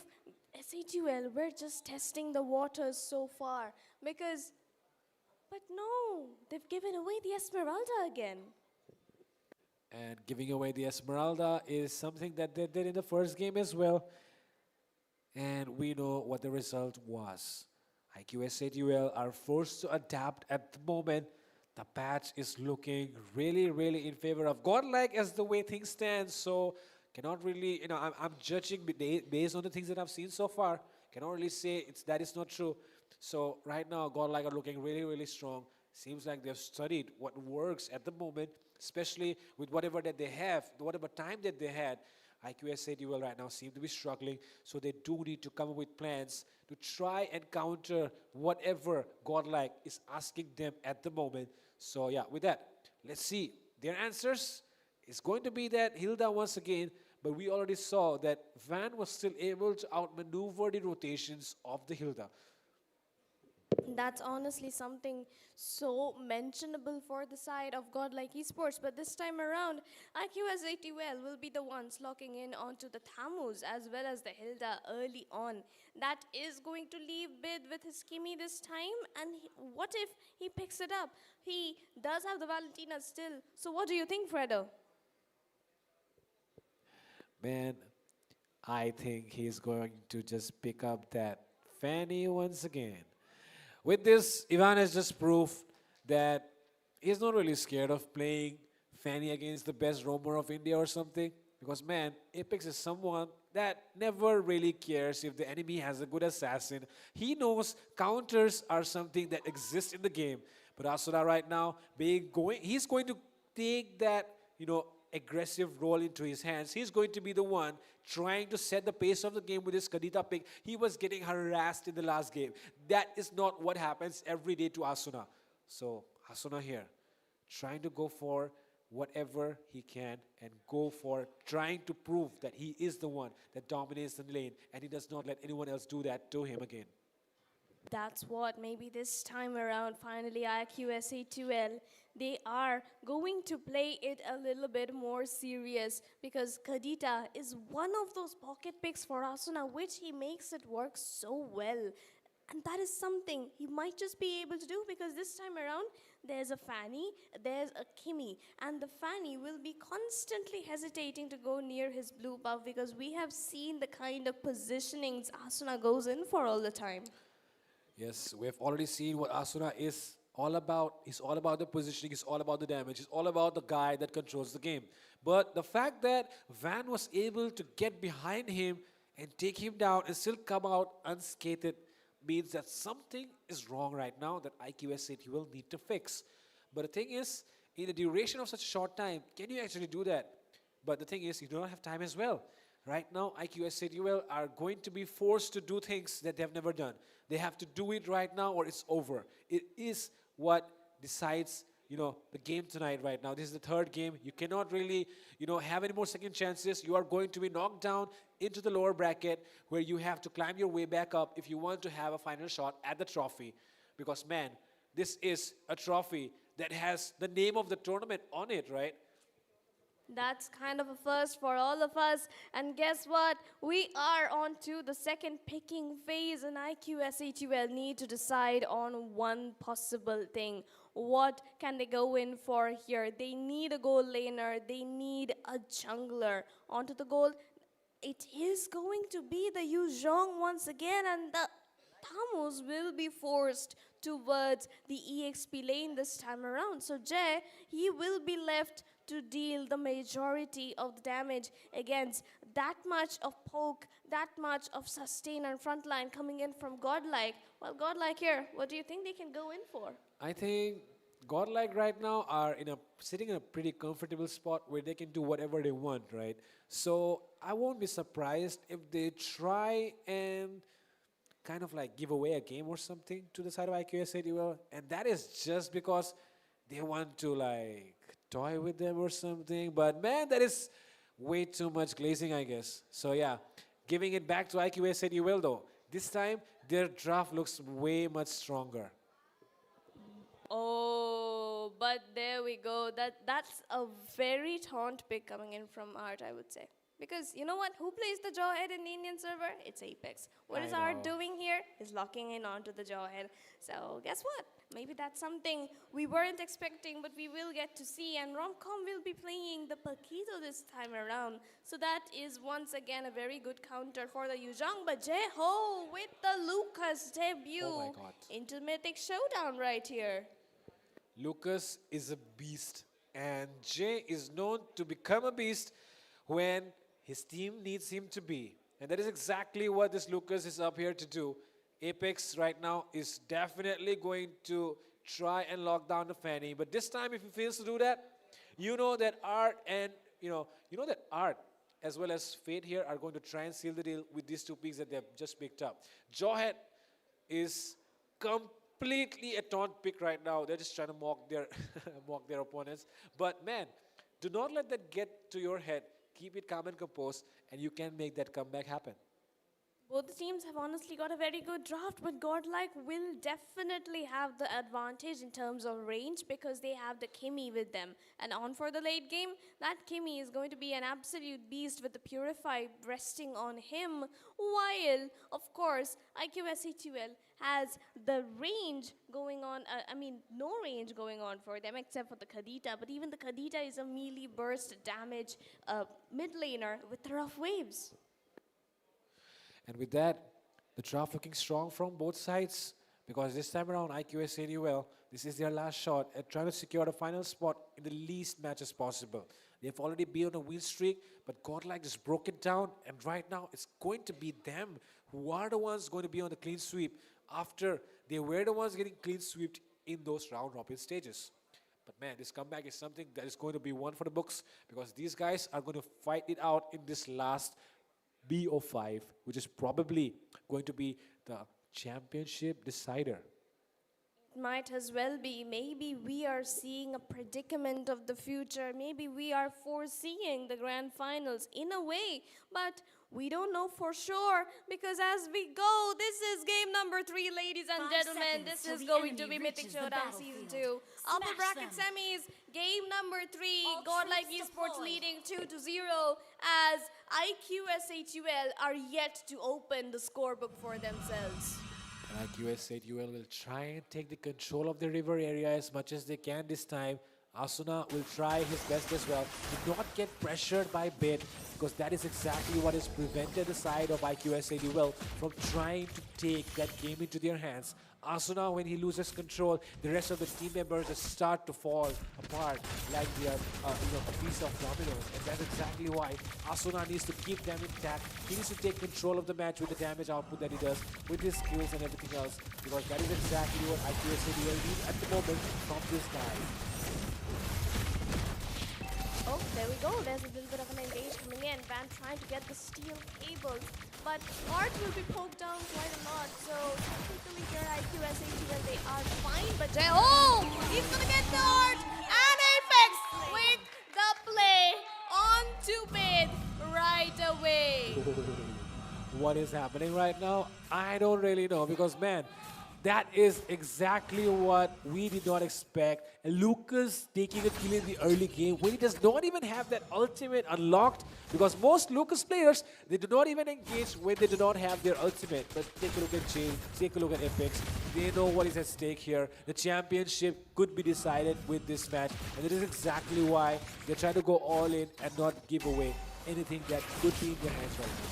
SATL were just testing the waters so far? But no, they've given away the Esmeralda again. And giving away the Esmeralda is something that they did in the first game as well. And we know what the result was. IQSATL are forced to adapt at the moment. The patch is looking really, really in favor of Godlike as the way things stand. So cannot really, I'm judging based on the things that I've seen so far. Cannot really say that is not true. So right now, Godlike are looking really, really strong. Seems like they've studied what works at the moment, especially with whatever that they have, whatever time that they had. IQSATL right now seem to be struggling, so they do need to come up with plans to try and counter whatever Godlike is asking them at the moment. So yeah, with that, let's see their answers. It's going to be that Hilda once again, but we already saw that Van was still able to outmaneuver the rotations of the Hilda. That's honestly something so mentionable for the side of Godlike Esports. But this time around, IQSATL will be the ones locking in onto the Thamus as well as the Hilda early on. That is going to leave Bid with his Kimi this time. And what if he picks it up? He does have the Valentina still. So what do you think, Fredo? Man, I think he's going to just pick up that Fanny once again. With this, Ivan has just proved that he's not really scared of playing Fanny against the best roamer of India or something. Because, man, Apex is someone that never really cares if the enemy has a good assassin. He knows counters are something that exists in the game. But Asura right now, he's going to take that, aggressive role into his hands. He's going to be the one trying to set the pace of the game with his Kadita pick. He was getting harassed in the last game. That is not what happens every day to Asuna. So Asuna here, trying to go for whatever he can and go for trying to prove that he is the one that dominates the lane and he does not let anyone else do that to him again. That's what, maybe this time around, finally, IQSATL, they are going to play it a little bit more serious, because Kadita is one of those pocket picks for Asuna, which he makes it work so well. And that is something he might just be able to do, because this time around, there's a Fanny, there's a Kimmy, and the Fanny will be constantly hesitating to go near his blue buff because we have seen the kind of positionings Asuna goes in for all the time. Yes, we have already seen what Asuna is all about. It's all about the positioning, it's all about the damage, it's all about the guy that controls the game. But the fact that Van was able to get behind him and take him down and still come out unscathed means that something is wrong right now that IQS said he will need to fix. But the thing is, in the duration of such a short time, can you actually do that? But the thing is, you do not have time as well. Right now, IQS City well are going to be forced to do things that they have never done. They have to do it right now or it's over. It is what decides, the game tonight right now. This is the third game. You cannot really, have any more second chances. You are going to be knocked down into the lower bracket where you have to climb your way back up if you want to have a final shot at the trophy. Because, man, this is a trophy that has the name of the tournament on it, right? That's kind of a first for all of us. And guess what? We are on to the second picking phase, and IQSATL need to decide on one possible thing. What can they go in for here? They need a goal laner. They need a jungler. Onto the goal. It is going to be the Yu Zhong once again, and the Tamus will be forced towards the EXP lane this time around. So Jay, he will be left to deal the majority of the damage against that much of poke, that much of sustain and frontline coming in from Godlike. Well, Godlike here, what do you think they can go in for? I think Godlike right now are sitting in a pretty comfortable spot where they can do whatever they want, right? So I won't be surprised if they try and kind of like give away a game or something to the side of IQS ATL, and that is just because they want to like toy with them or something. But man, that is way too much glazing, I guess. So yeah, giving it back to IQS ATL though. This time their draft looks way much stronger. Oh, but there we go. That's a very taunt pick coming in from Art, I would say. Because you know what? Who plays the Jawhead in the Indian server? It's Apex. What is Art doing here? Is locking in onto the Jawhead. So guess what? Maybe that's something we weren't expecting, but we will get to see. And Romcom will be playing the Paquito this time around. So that is once again a very good counter for the Yuzhong. But Jeho with the Lucas debut Oh my God. into Mythic Showdown right here. Lucas is a beast, and Jay is known to become a beast when his team needs him to be. And that is exactly what this Lucas is up here to do. Apex right now is definitely going to try and lock down the Fanny. But this time, if he fails to do that, you know that Art and, Art as well as Fate here are going to try and seal the deal with these two picks that they have just picked up. Jawhead is completely a taunt pick right now. They're just trying to mock their mock their opponents. But man, do not let that get to your head. Keep it calm and composed, and you can make that comeback happen. Both the teams have honestly got a very good draft, but Godlike will definitely have the advantage in terms of range because they have the Kimmy with them. And on for the late game, that Kimmy is going to be an absolute beast with the Purify resting on him, while, of course, IQSE2L has the range going on, no range going on for them except for the Kadita, but even the Kadita is a melee burst damage mid laner with the rough waves. And with that, the draft looking strong from both sides because this time around, IQS ANUL, this is their last shot at trying to secure the final spot in the least matches possible. They've already been on a win streak, but Godlike just broke it down, and right now it's going to be them who are the ones going to be on the clean sweep after they were the ones getting clean swept in those round robin stages. But man, this comeback is something that is going to be one for the books because these guys are going to fight it out in this last BO5, which is probably going to be the championship decider. It might as well be. Maybe we are seeing a predicament of the future. Maybe we are foreseeing the grand finals in a way, but we don't know for sure because as we go, this is game number 3, ladies and 5 gentlemen. seconds This till is the going to enemy be Mythic reaches the Showdown Season battlefield. 2. Upper Smash bracket them. semis, game number 3, All Godlike troops Esports deployed. leading 2-0 as IQSHUL are yet to open the scorebook for themselves. Like USA Duel will try and take the control of the river area as much as they can this time. Asuna will try his best as well to not get pressured by Bit, because that is exactly what has prevented the side of IQSA Duel from trying to take that game into their hands. Asuna, when he loses control, the rest of the team members just start to fall apart like they are a piece of dominoes, and that's exactly why Asuna needs to keep them intact. He needs to take control of the match with the damage output that he does, with his skills and everything else, because that is exactly what IQSA Duel needs at the moment from this guy. Oh, there we go. There's a little bit of an engage coming in. Van trying to get the steel cables. But Art will be poked down quite a lot. So technically here IQSA Duel, they are fine. But oh! He's gonna get the Art! And Apex with the play on to Bid right away. What is happening right now? I don't really know, because man, that is exactly what we did not expect. Lucas taking a kill in the early game when he does not even have that ultimate unlocked, because most Lucas players, they do not even engage when they do not have their ultimate. But take a look at Jay, take a look at Apex. They know what is at stake here. The championship could be decided with this match, and that is exactly why they're trying to go all in and not give away anything that could be in their hands right now.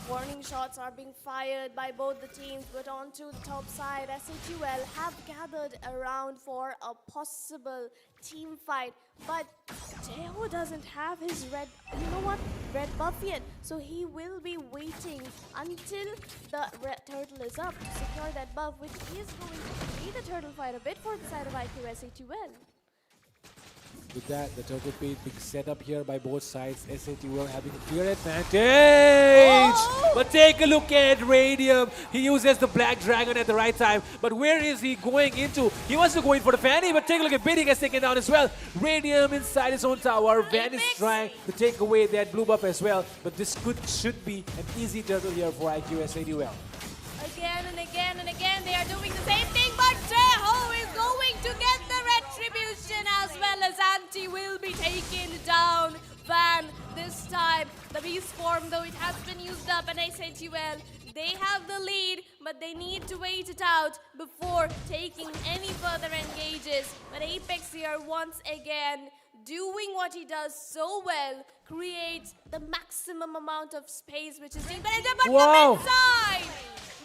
Warning shots are being fired by both the teams, but onto the top side, SHUL have gathered around for a possible team fight. But Teo doesn't have his red buff yet, so he will be waiting until the red turtle is up to secure that buff, which is going to be the turtle fight a bit for the side of IQSA2L. With that, the turtle pit being set up here by both sides. SATUL having a clear advantage. Oh! But take a look at Radium. He uses the Black Dragon at the right time. But where is he going into? He wants to go in for the Fanny, but take a look at Biddy gets taken down as well. Radium inside his own tower. Van is trying to take away that blue buff as well. But this should be an easy turtle here for IQSA Duel. Again and again and again, they are doing the same thing, but Jeho is going to get the retribution, as well as Anti will be taken down. Van, this time, the beast form, though it has been used up, and SHUL, they have the lead, but they need to wait it out before taking any further engages. But Apex here, once again, doing what he does so well, creates the maximum amount of space, which is needed. But Whoa. from inside,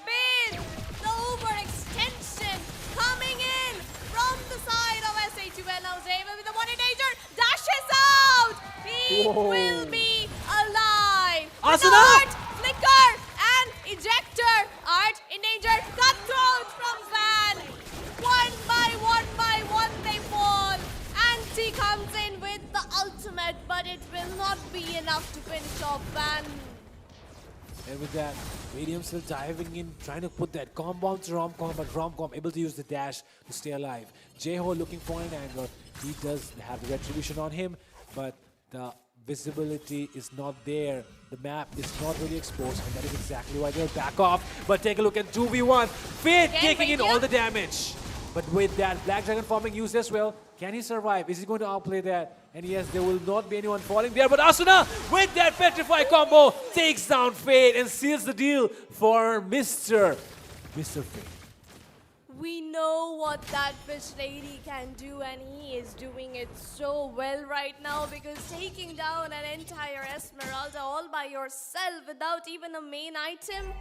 Bin, the overextension coming in from the side of SHUL. Now Zayva with the one in danger, dashes out. He will be alive. Asuna! Art, flicker, and ejector. Art in danger, cutthroat from Van. One by one they fall. Anti comes in with the ultimate, but it will not be enough to finish off Van. And with that, Radium still diving in, trying to put that combo to Romcom, but Romcom able to use the dash to stay alive. Jeho looking for an angle. He does have the retribution on him, but the visibility is not there. The map is not really exposed, and that is exactly why they're back off. But take a look at 2v1. Fit taking in all the damage. But with that Black Dragon forming used as well, can he survive? Is he going to outplay that? And yes, there will not be anyone falling there. But Asuna, with that Petrify combo, takes down Fate and seals the deal for Mr. Fate. We know what that fish lady can do, and he is doing it so well right now, because taking down an entire Esmeralda all by yourself without even a main item,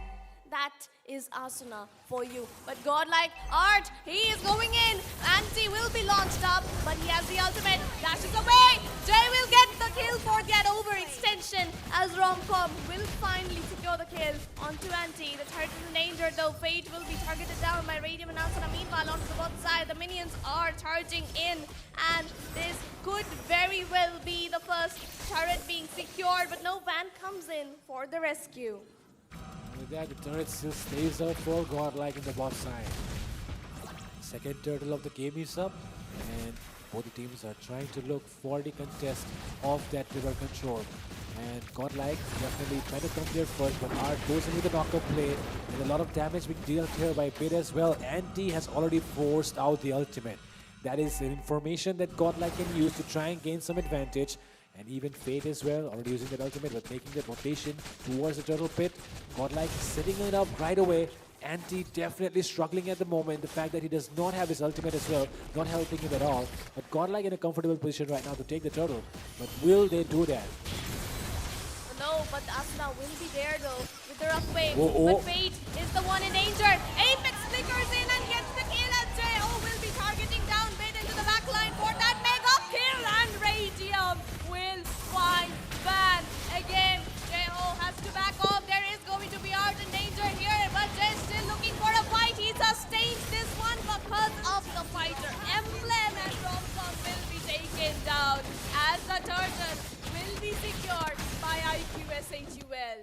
that is Asuna for you. But godlike Art, he is going in. Anti will be launched up, but he has the ultimate. Dashes away. Jay will get the kill for that overextension, as Romcom will finally secure the kill onto Anti. The turret is in danger, though. Fate will be targeted down by Radium and Asuna. Meanwhile, onto the both side, the minions are charging in, and this could very well be the first turret being secured, but no, Van comes in for the rescue. With that, the turret still stays up for Godlike in the bot side. Second turtle of the game is up, and both the teams are trying to look for the contest of that river control. And Godlike definitely trying to come there first, but Art goes in with the knockup play, and a lot of damage being dealt here by Bid as well. Anti has already forced out the ultimate. That is information that Godlike can use to try and gain some advantage. And even Fate as well, already using that ultimate, but making the rotation towards the turtle pit. Godlike setting it up right away. Anti definitely struggling at the moment. The fact that he does not have his ultimate as well, not helping him at all. But Godlike in a comfortable position right now to take the turtle. But will they do that? No, but Asuna will be there though with the rough wave. Oh. But Fate is the one in danger. Apex flickers in and gets the kill, and JO will be targeting down mid into the backline for that mega kill, and Radium will find Van again. JO has to back off. There is going to be Art in danger here, but Jay still looking for a fight. He sustains this one because of the fighter emblem, and Romcom will be taken down as the turtle will be secured by IQSHUL.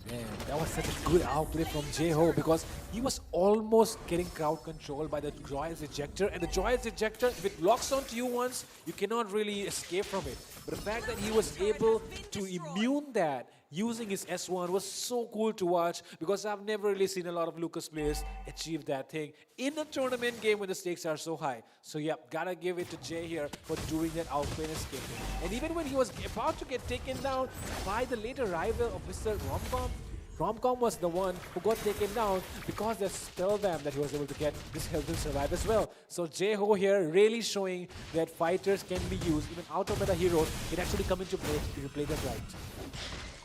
Man, that was such a good outplay from Jeho because he was almost getting crowd control by the Joyous Ejector. And the Joyous Ejector, if it locks onto you once, you cannot really escape from it. But the fact that he was able to immune that using his S1 was so cool to watch because I've never really seen a lot of Lucas players achieve that thing in a tournament game when the stakes are so high. So yeah, gotta give it to Jay here for doing that outplay and escaping. And even when he was about to get taken down by the late arrival of Mr. Romcom, Romcom was the one who got taken down because there's Spellbam that he was able to get this help him survive as well. So Jeho here really showing that fighters can be used, even out of meta heroes can actually come into play if you play them right.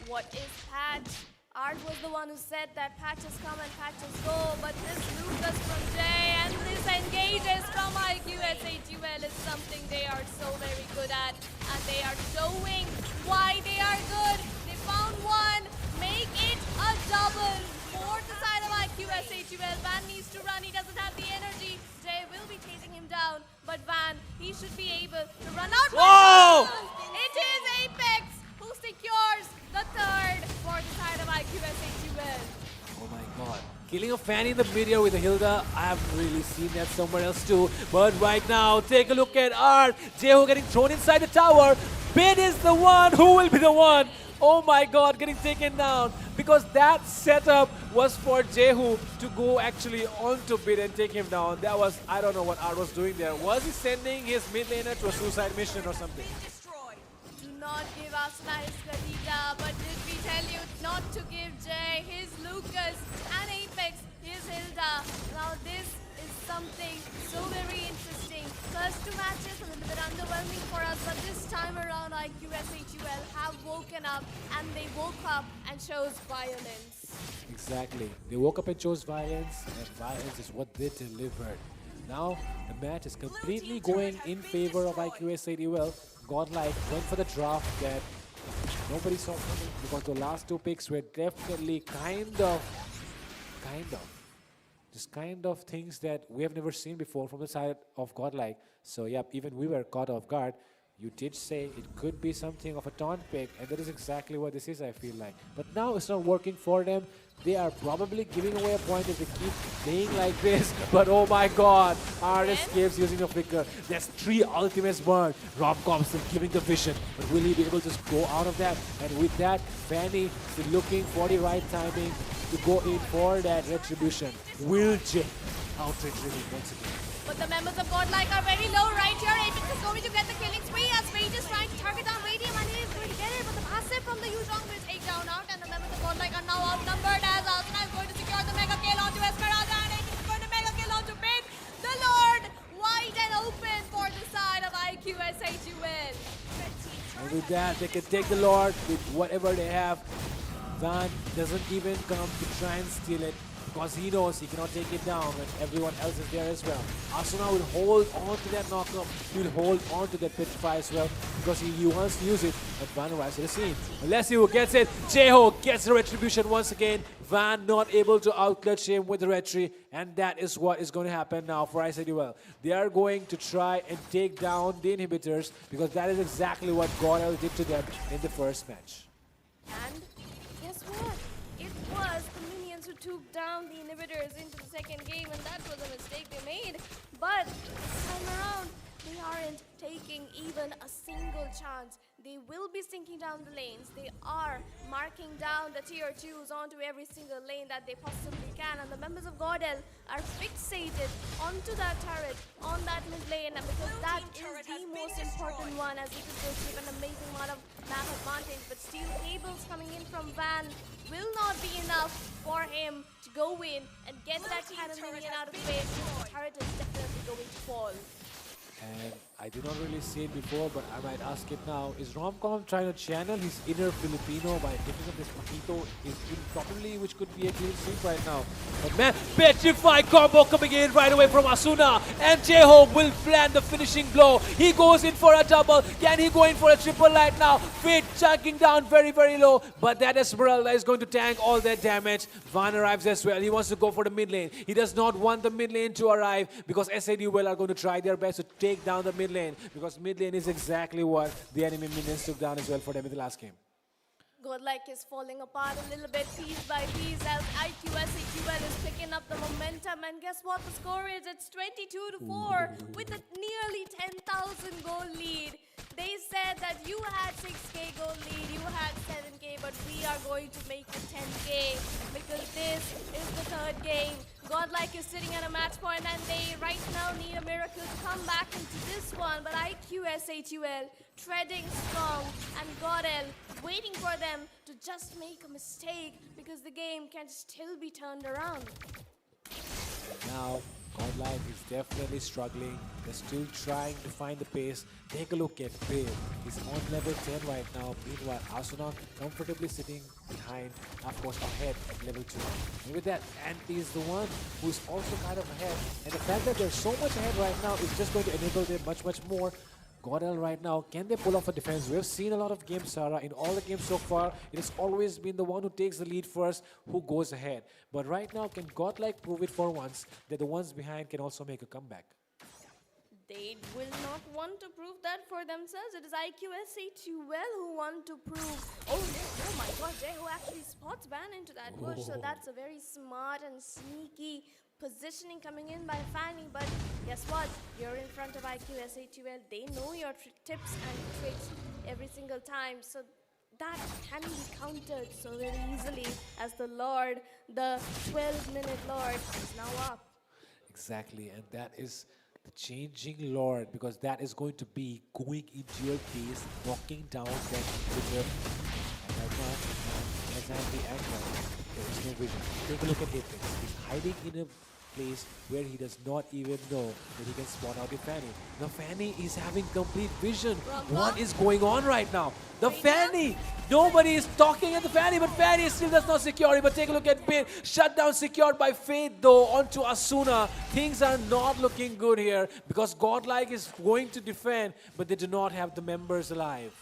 What is patch? Art was the one who said that patches come and patches go, but this Lucas from Jay and this engages from IQSHUL is something they are so very good at, and they are showing why they are good. They found one, make it a double for the side of IQSHUL. Van needs to run, he doesn't have the energy. Jay will be chasing him down, but Van, he should be able to run out. Whoa! It is Apex who secures the third for the side of IQSHUL. Oh my god. Killing a fan in the mid-air with a Hilda, I haven't really seen that somewhere else too. But right now, take a look at Art. Jeho getting thrown inside the tower. Bid is the one who will be the one. Oh my god, getting taken down. Because that setup was for Jehu to go actually onto Bid and take him down. That was, I don't know what Art was doing there. Was he sending his mid laner to a suicide mission or something? Do not give Asuna his Khadija, but did we tell you not to give Jay his Lucas and Apex his Hilda? Now this is something so very interesting. First two matches a little bit underwhelming for us, but this time around IQSHUL have woken up, and they woke up and chose violence. Exactly. They woke up and chose violence, and violence is what they delivered. Now the match is completely going in favor of IQSHUL. Godlike went for the draft that nobody saw coming because the last two picks were definitely kind of things that we have never seen before from the side of Godlike. So yeah, even we were caught off guard. You did say it could be something of a taunt pick, and that is exactly what this is, I feel like. But now it's not working for them. They are probably giving away a point if they keep playing like this. But oh my god, Art escapes using a flicker. There's 3 ultimates burned. Romcom still giving the vision. But will he be able to just go out of that? And with that, Fanny still looking for the right timing to go in for that retribution. Will Jay out retribution once again? But the members of Godlike are very low right here. Apex is going to get the killing spree as Rage is trying to target down Radium, and he is going to get it. But the passive from the Yuzhong will take down Art, and the members of Godlike are now outnumbered as Asuna is going to secure the mega kill onto Esperanza, and Apex is going to mega kill onto Bid. The Lord wide and open for the side of IQSHUL. And with that, they can take the Lord with whatever they have. Van doesn't even come to try and steal it, because he knows he cannot take it down when everyone else is there as well. Asuna will hold on to that knockup. He will hold on to that Petrify as well because he wants to use it, but Van arrives to the scene. Alessio who gets it. Jeho gets the retribution once again. Van not able to outclutch him with the retry, and that is what is going to happen now for ICDUL. They are going to try and take down the inhibitors because that is exactly what Gorel did to them in the first match. And guess what? It was the minions who took down the inhibitors into the second game, and that was a mistake they made. But this time around, they aren't taking even a single chance. They will be sinking down the lanes. They are marking down the tier 2s onto every single lane that they possibly can. And the members of Godel are fixated onto that turret, on that mid lane, and because that is the most important one, as Lucas will give an amazing amount of map advantage. But steel cables coming in from Van will not be enough for him to go in and get that cannon minion out of the way. The turret is definitely going to fall. And I did not really see it before, but I might ask it now. Is Romcom trying to channel his inner Filipino by giving him this Paquito improperly, which could be a clean sweep right now? But man, petrified combo coming in right away from Asuna. And Jeho will plan the finishing blow. He goes in for a double. Can he go in for a triple right now? Fate chugging down very, very low. But that Esmeralda is going to tank all that damage. Van arrives as well. He wants to go for the mid lane. He does not want the mid lane to arrive because SADUL are going to try their best to take down the mid lane, because mid lane is exactly what the enemy minions took down as well for them in the last game. Godlike is falling apart a little bit piece by piece as IQSAQL is picking up the momentum, and guess what the score is? It's 22-4 with a nearly 10,000 goal lead. They said that you had 6k goal lead, you had 7k, but we are going to make it 10k because this is the third game. Godlike is sitting at a match point and they right now need a miracle to come back into this one, but IQSAQL treading strong and Godel waiting for them to just make a mistake because the game can still be turned around. Now, Godlike is definitely struggling. They're still trying to find the pace. Take a look at Bid. He's on level 10 right now. Meanwhile, Asuna comfortably sitting behind, of course, ahead at level 2. And with that, Anti is the one who's also kind of ahead. And the fact that they're so much ahead right now is just going to enable them much, much more. Godel right now, can they pull off a defense? We've seen a lot of games, Sarah. In all the games so far, it has always been the one who takes the lead first, who goes ahead. But right now, can Godlike prove it for once that the ones behind can also make a comeback? They will not want to prove that for themselves. It is IQSAQL who want to prove. Oh, oh my god, Jeho actually spots Van into that bush. So that's a very smart and sneaky positioning coming in by Fanny. But guess what? You're in front of IQSAQL. They know your tips and tricks every single time. So that can be countered so very easily as the Lord, the 12-minute Lord, is now up. Exactly, and that is the changing Lord, because that is going to be going into your face, knocking down that trigger. And right now, as Andy angle, there is no vision. Take a look at Apex. He's hiding in a place where he does not even know that he can spot out the Fanny. The Fanny is having complete vision. What is going on right now? The Fanny! Nobody is talking at the Fanny, but Fanny still does not secure it. But take a look at Bid. Shutdown secured by Fate though onto Asuna. Things are not looking good here because Godlike is going to defend, but they do not have the members alive.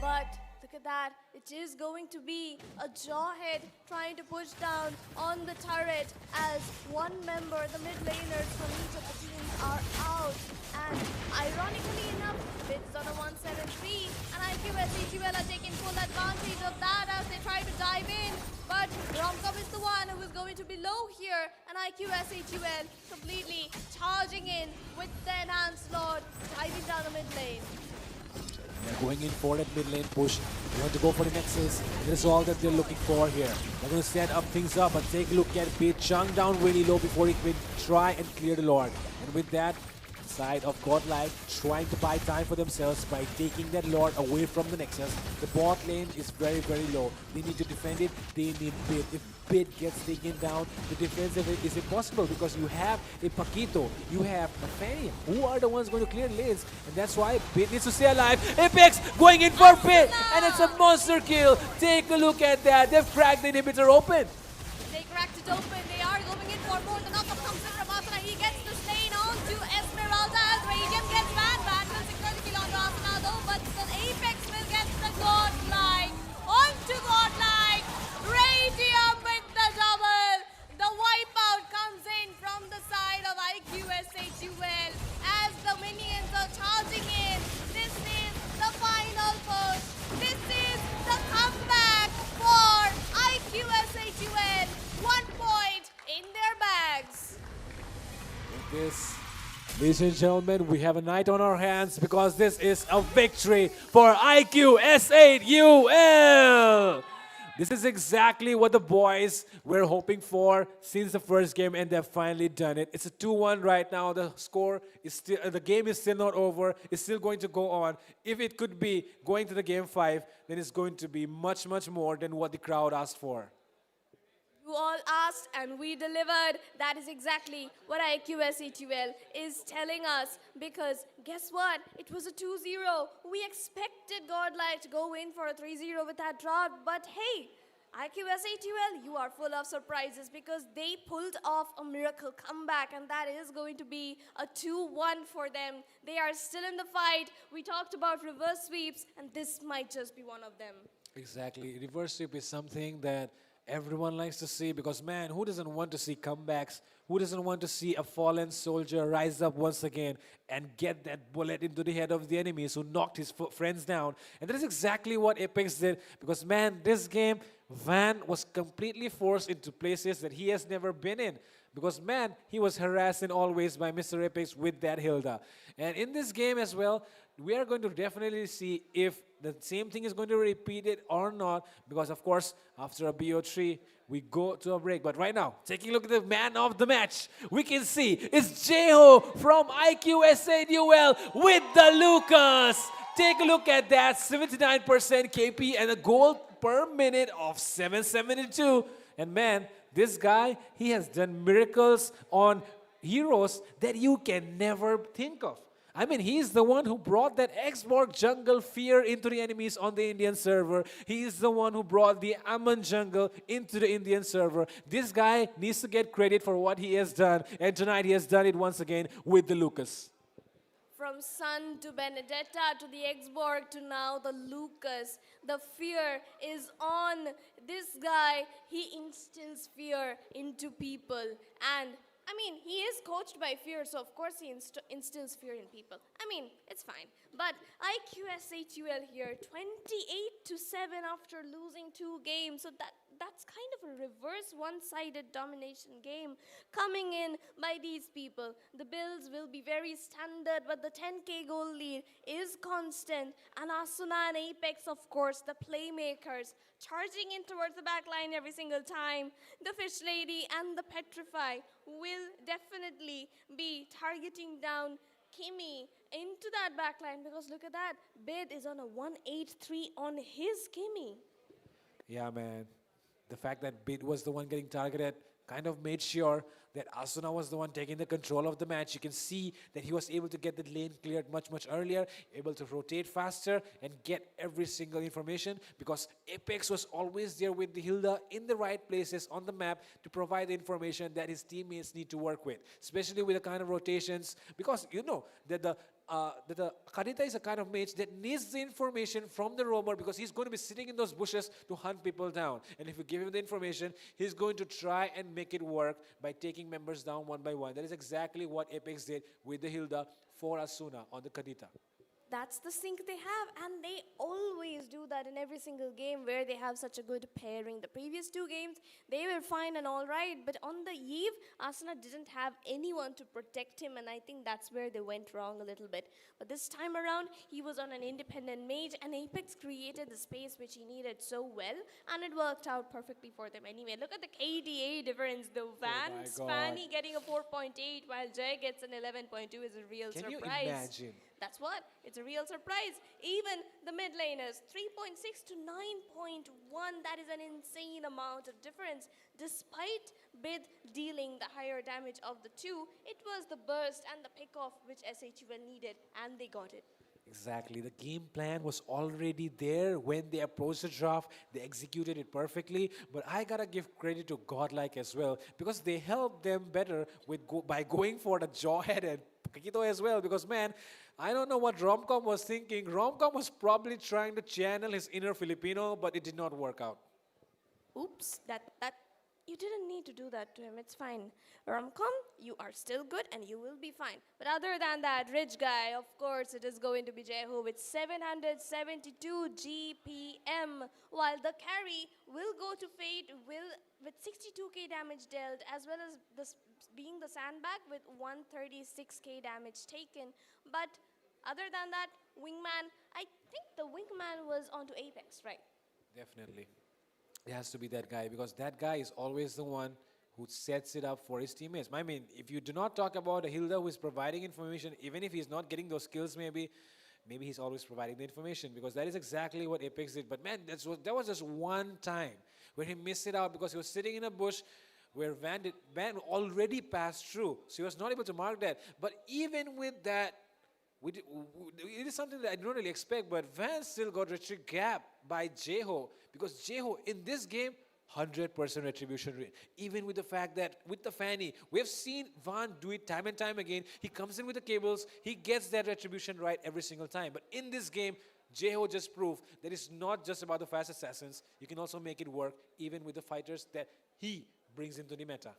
But look at that. It is going to be a jawhead trying to push down on the turret as one member, the mid laners from each of the teams are out. And ironically enough, Bid's on a 173 and IQSAQL are taking full advantage of that as they try to dive in. But Romcom is the one who is going to be low here, and IQSAQL completely charging in with the enhanced Lord, diving down the mid lane. They're going in for that mid lane push. They want to go for the Nexus. That is all that they're looking for here. They're going to set up things up, but take a look at Bid chung down really low before he can try and clear the Lord. And with that, side of Godlike trying to buy time for themselves by taking that Lord away from the Nexus. The bot lane is very, very low. They need to defend it. They need Bid. If Bid gets taken down, the defense of it is impossible because you have a Paquito, you have a Fanny. Who are the ones going to clear lanes? And that's why Bid needs to stay alive. Apex going in for Bid, and it's a monster kill. Take a look at that. They've cracked the inhibitor open. They cracked it open. They are going in for more. The knockup comes in from Asuna. He gets the lane on to Esmeralda as Radiant gets Van. Van will secure the kill onto Asuna though, but the Apex will get the Godlike. Onto Godlike. Radiant with the double. The wipeout comes in from the side of IQSAQL as the minions are charging in. This is the final push. This is the comeback for IQSAQL. 1 point in their bags. With this, ladies and gentlemen, we have a night on our hands because this is a victory for IQ S8UL. This is exactly what the boys were hoping for since the first game, and they've finally done it. It's a 2-1 right now. The score is still, the game is still not over. It's still going to go on. If it could be going to the game 5, then it's going to be much, much more than what the crowd asked for. You all asked and we delivered. That is exactly what IQSATL is telling us. Because guess what? It was a 2-0. We expected Godlike to go in for a 3-0 with that draw. But hey, IQSATL, you are full of surprises because they pulled off a miracle comeback, and that is going to be a 2-1 for them. They are still in the fight. We talked about reverse sweeps, and this might just be one of them. Exactly. Reverse sweep is something that everyone likes to see because, man, who doesn't want to see comebacks? Who doesn't want to see a fallen soldier rise up once again and get that bullet into the head of the enemies who knocked his friends down? And that is exactly what Apex did because, man, this game, Van was completely forced into places that he has never been in. Because, man, he was harassed in all ways by Mr. Apex with that Hilda. And in this game as well, we are going to definitely see if the same thing is going to repeat it or not. Because, of course, after a BO3, we go to a break. But right now, taking a look at the man of the match, we can see it's Jeho from IQSADUL with the Lucas. Take a look at that, 79% KP and a goal per minute of 772. And man, this guy, he has done miracles on heroes that you can never think of. I mean, he's the one who brought that X-Borg jungle fear into the enemies on the Indian server. He is the one who brought the Ammon jungle into the Indian server. This guy needs to get credit for what he has done. And tonight he has done it once again with the Lucas. From Sun to Benedetta to the X-Borg to now the Lucas. The fear is on. This guy, he instills fear into people. And I mean, he is coached by fear, so of course he instills fear in people. I mean, it's fine. But IQSATL here, 28-7 after losing 2 games. So that's kind of a reverse one-sided domination game coming in by these people. The builds will be very standard, but the 10k goal lead is constant. And Asuna and Apex, of course, the playmakers, charging in towards the back line every single time. The Fish Lady and the Petrify will definitely be targeting down Kimmy into that back line because look at that. Bid is on a 183 on his Kimmy. Yeah, man. The fact that Bid was the one getting targeted kind of made sure that Asuna was the one taking the control of the match. You can see that he was able to get the lane cleared much, much earlier, able to rotate faster and get every single information because Apex was always there with the Hilda in the right places on the map to provide the information that his teammates need to work with, especially with the kind of rotations because you know that the Kadita is a kind of mage that needs the information from the roamer because he's going to be sitting in those bushes to hunt people down. And if you give him the information, he's going to try and make it work by taking members down one by one. That is exactly what Apex did with the Hilda for Asuna on the Kadita. That's the sync they have, and they always do that in every single game where they have such a good pairing. The previous 2 games, they were fine and all right, but on the eve, Asuna didn't have anyone to protect him, and I think that's where they went wrong a little bit. But this time around, he was on an independent mage, and Apex created the space which he needed so well, and it worked out perfectly for them anyway. Look at the KDA difference, though. Van Spanny getting a 4.8, while Jay gets an 11.2 is a real surprise. Can you imagine? That's what? It's a real surprise. Even the mid laners, 3.6 to 9.1. That is an insane amount of difference. Despite Bid dealing the higher damage of the 2, it was the burst and the pickoff which SHUL needed, and they got it. Exactly. The game plan was already there when they approached the draft. They executed it perfectly. But I gotta give credit to Godlike as well because they helped them better with by going for the Jawhead and Pakito as well. Because man, I don't know what Romcom was thinking. Romcom was probably trying to channel his inner Filipino, but it did not work out. Oops, that you didn't need to do that to him. It's fine. Romcom, you are still good and you will be fine. But other than that, rich guy, of course, it is going to be Jeho with 772 GPM, while the carry will go to Fate with 62k damage dealt, as well as being the sandbag with 136k damage taken. But other than that, Wingman, I think the Wingman was onto Apex, right? Definitely. it has to be that guy because that guy is always the one who sets it up for his teammates. I mean, if you do not talk about a Hilda who is providing information, even if he's not getting those skills, maybe he's always providing the information because that is exactly what Apex did. But man, that was just one time where he missed it out because he was sitting in a bush where Van already passed through, so he was not able to mark that. But even with that, it is something that I don't really expect, but Van still got retrieved gap by Jeho because Jeho in this game 100% retribution rate. Even with the fact that with the Fanny, we have seen Van do it time and time again. He comes in with the cables, he gets that retribution right every single time. But in this game, Jeho just proved that it's not just about the fast assassins. You can also make it work even with the fighters that he brings into the meta.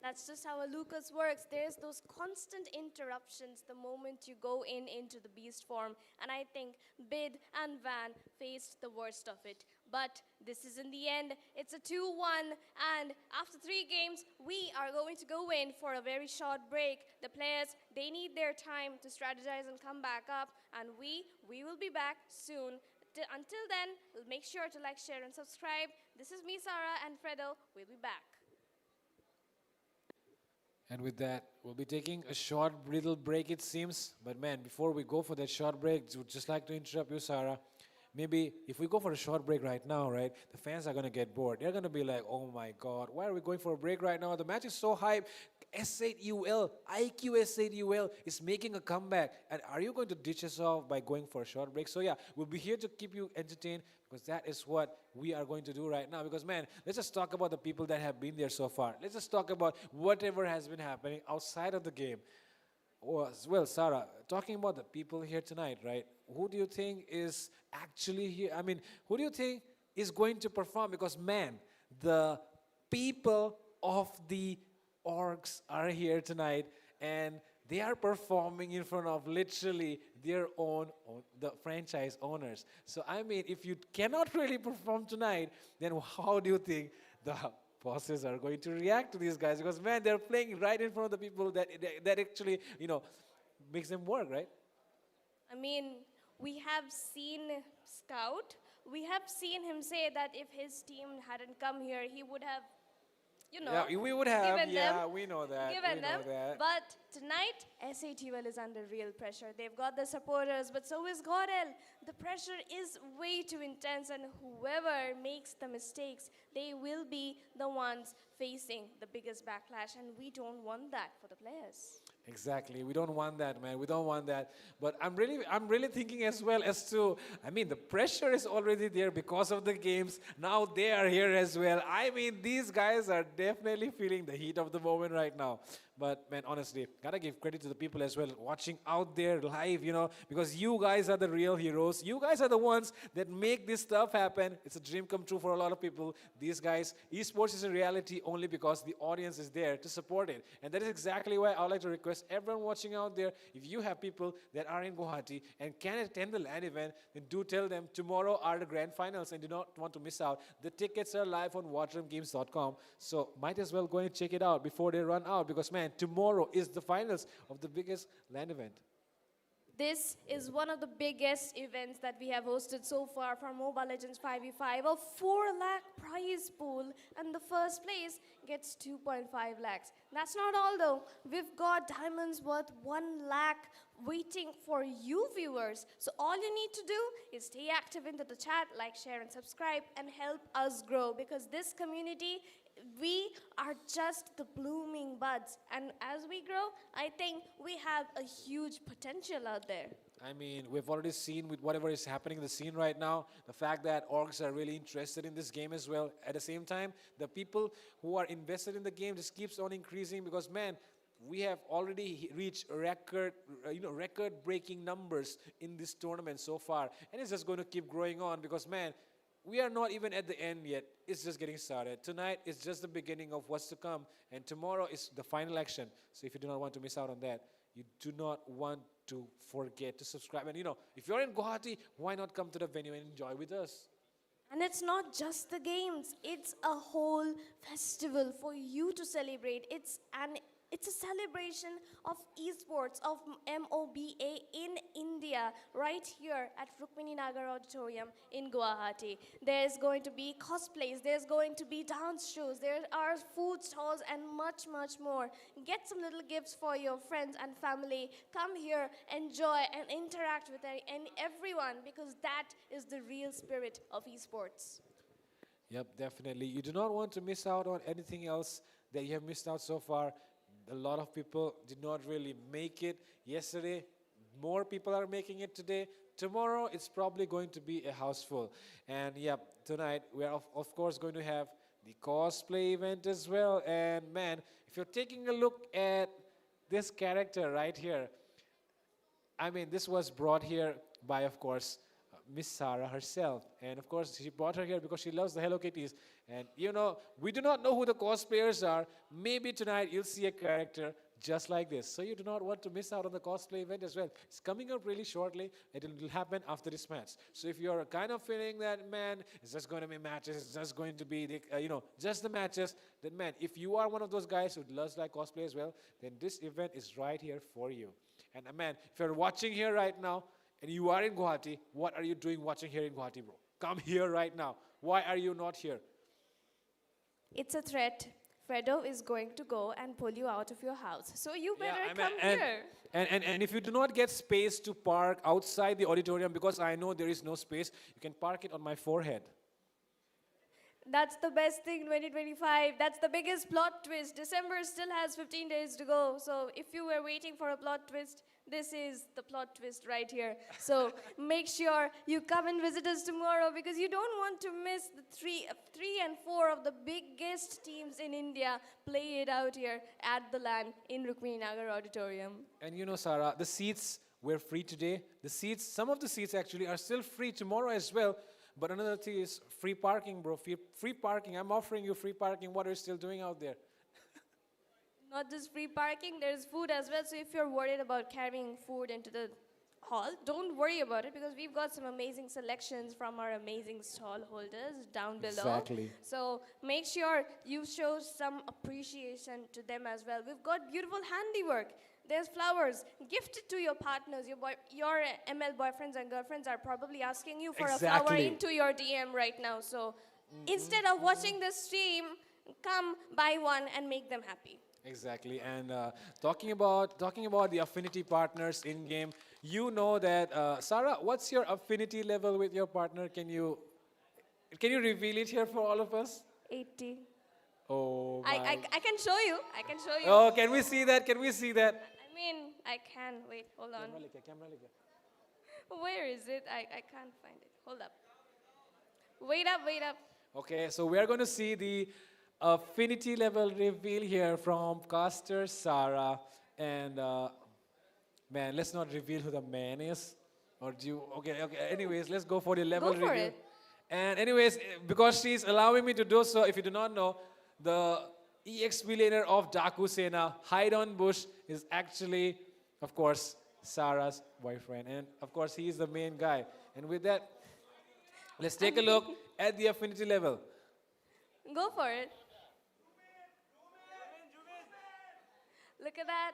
That's just how a Lucas works. There's those constant interruptions the moment you go into the beast form. And I think Bid and Van faced the worst of it. But this is in the end, it's a 2-1. And after 3 games, we are going to go in for a very short break. The players, they need their time to strategize and come back up. And we will be back soon. Until then, make sure to like, share, and subscribe. This is me, Sarah, and Fredo. We'll be back. And with that, we'll be taking a short little break, it seems. But man, before we go for that short break, I would just like to interrupt you, Sarah. Maybe if we go for a short break right now, right, the fans are going to get bored. They're going to be like, oh my God, why are we going for a break right now? The match is so hype. S8UL, IQ S8UL is making a comeback. And are you going to ditch us off by going for a short break? So yeah, we'll be here to keep you entertained because that is what we are going to do right now. Because man, let's just talk about the people that have been there so far. Let's just talk about whatever has been happening outside of the game. Well, Sarah, talking about the people here tonight, right? Who do you think is actually here? I mean, who do you think is going to perform? Because man, the people of the orgs are here tonight and they are performing in front of literally their own the franchise owners. So I mean, if you cannot really perform tonight, then how do you think the bosses are going to react to these guys? Because man, they're playing right in front of the people that actually, you know, makes them work, right? I mean, we have seen Scout. We have seen him say that if his team hadn't come here, he would have, you know, Yeah, we would have. given Yeah, them, we know that. given We them. know that. But tonight, SATUL is under real pressure. They've got the supporters, but so is Godel. The pressure is way too intense, and whoever makes the mistakes, they will be the ones facing the biggest backlash, and we don't want that for the players. Exactly. We don't want that, man. We don't want that. But I'm really thinking as well as to, I mean, the pressure is already there because of the games. Now they are here as well. I mean, these guys are definitely feeling the heat of the moment right now. But man, honestly, gotta give credit to the people as well watching out there live, you know, because you guys are the real heroes. You guys are the ones that make this stuff happen. It's a dream come true for a lot of people. These guys, esports is a reality only because the audience is there to support it. And that is exactly why I would like to request everyone watching out there, if you have people that are in Guwahati and can attend the LAN event, then do tell them tomorrow are the grand finals and do not want to miss out. The tickets are live on wardrumgames.com. So might as well go and check it out before they run out because man, tomorrow is the finals of the biggest LAN event. This is one of the biggest events that we have hosted so far for MOBA Legends 5v5, a 4 lakh prize pool, and the first place gets 2.5 lakhs. That's not all though. We've got diamonds worth 1 lakh waiting for you viewers. So all you need to do is stay active into the chat, like, share, and subscribe, and help us grow because this community, we are just the blooming buds. And as we grow, I think we have a huge potential out there. I mean, we've already seen with whatever is happening in the scene right now, the fact that orgs are really interested in this game as well. At the same time, the people who are invested in the game just keeps on increasing because, man, we have already reached record-breaking numbers in this tournament so far. And it's just going to keep growing on because, man, we are not even at the end yet. It's just getting started. Tonight is just the beginning of what's to come. And tomorrow is the final action. So if you do not want to miss out on that, you do not want to forget to subscribe. And, you know, if you're in Guwahati, why not come to the venue and enjoy with us? And it's not just the games. It's a whole festival for you to celebrate. It's an It's a celebration of esports, of MOBA in India, right here at Rukmini Nagar Auditorium in Guwahati. There's going to be cosplays, there's going to be dance shows, there are food stalls, and much, much more. Get some little gifts for your friends and family. Come here, enjoy, and interact with everyone, because that is the real spirit of esports. Yep, definitely. You do not want to miss out on anything else that you have missed out so far. A lot of people did not really make it yesterday. More people are making it today. Tomorrow, it's probably going to be a house full. And yep, tonight, we are of course going to have the cosplay event as well. And man, if you're taking a look at this character right here, I mean, this was brought here by, of course, Miss Sarah herself. And of course, she brought her here because she loves the Hello Kitties. And you know, we do not know who the cosplayers are. Maybe tonight you'll see a character just like this. So you do not want to miss out on the cosplay event as well. It's coming up really shortly. It will happen after this match. So if you're kind of feeling that, man, it's just going to be matches, it's just going to be, the, just the matches, then man, if you are one of those guys who loves like cosplay as well, then this event is right here for you. And man, if you're watching here right now, and you are in Guwahati, what are you doing watching here in Guwahati, bro? Come here right now. Why are you not here? It's a threat. Fredo is going to go and pull you out of your house. So you better come here. And if you do not get space to park outside the auditorium, because I know there is no space, you can park it on my forehead. That's the best thing, 2025. That's the biggest plot twist. December still has 15 days to go. So if you were waiting for a plot twist, this is the plot twist right here. So make sure you come and visit us tomorrow, because you don't want to miss the three and four of the biggest teams in India play it out here at the LAN in Rukmini Nagar Auditorium. And you know, Sarah, the seats were free today. The seats, some of the seats actually are still free tomorrow as well. But another thing is free parking, bro. Free parking. I'm offering you free parking. What are you still doing out there? Not just free parking, there's food as well. So if you're worried about carrying food into the hall, don't worry about it, because we've got some amazing selections from our amazing stall holders down below. Exactly. So make sure you show some appreciation to them as well. We've got beautiful handiwork. There's flowers. Gift it to your partners. Your ML boyfriends and girlfriends are probably asking you for a flower into your DM right now. So instead of watching the stream, come buy one and make them happy. Exactly. And talking about the affinity partners in game, you know that Sarah, what's your affinity level with your partner? Can you reveal it here for all of us? 80. Oh I my. can show you. I can show you. Oh, can we see that? Can we see that? I mean, I can. Wait, hold on. Camera like Where is it? I can't find it. Hold up. Wait up, wait up. Okay, so we are going to see the affinity level reveal here from caster Sarah. And man, let's not reveal who the man is. Or do you? Okay. Anyways, let's go for the level Go for reveal. it. And anyways, because she's allowing me to do so, if you do not know, the EXP laner of Daku Sena, Hide on Bush, is actually, of course, Sarah's boyfriend. And of course, he is the main guy. And with that, let's take a look at the affinity level. Go for it. Look at that.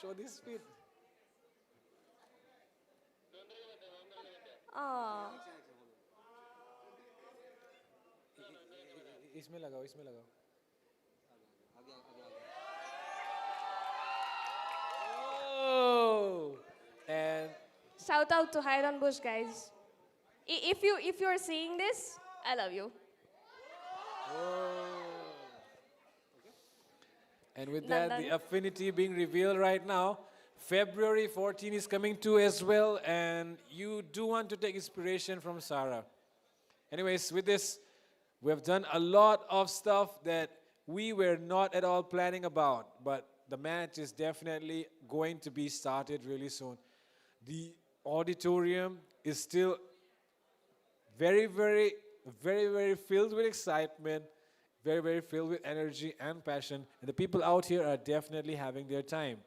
Show this feet. Oh. इसमें लगाओ. Oh! And Shout out to Hide on Bush, guys. If you're seeing this, I love you. And with that, the affinity being revealed right now, February 14 is coming too as well, and you do want to take inspiration from Sarah. Anyways, with this, we have done a lot of stuff that we were not at all planning about, but the match is definitely going to be started really soon. The auditorium is still very, very, very, very filled with excitement, very, very filled with energy and passion. And the people out here are definitely having their time.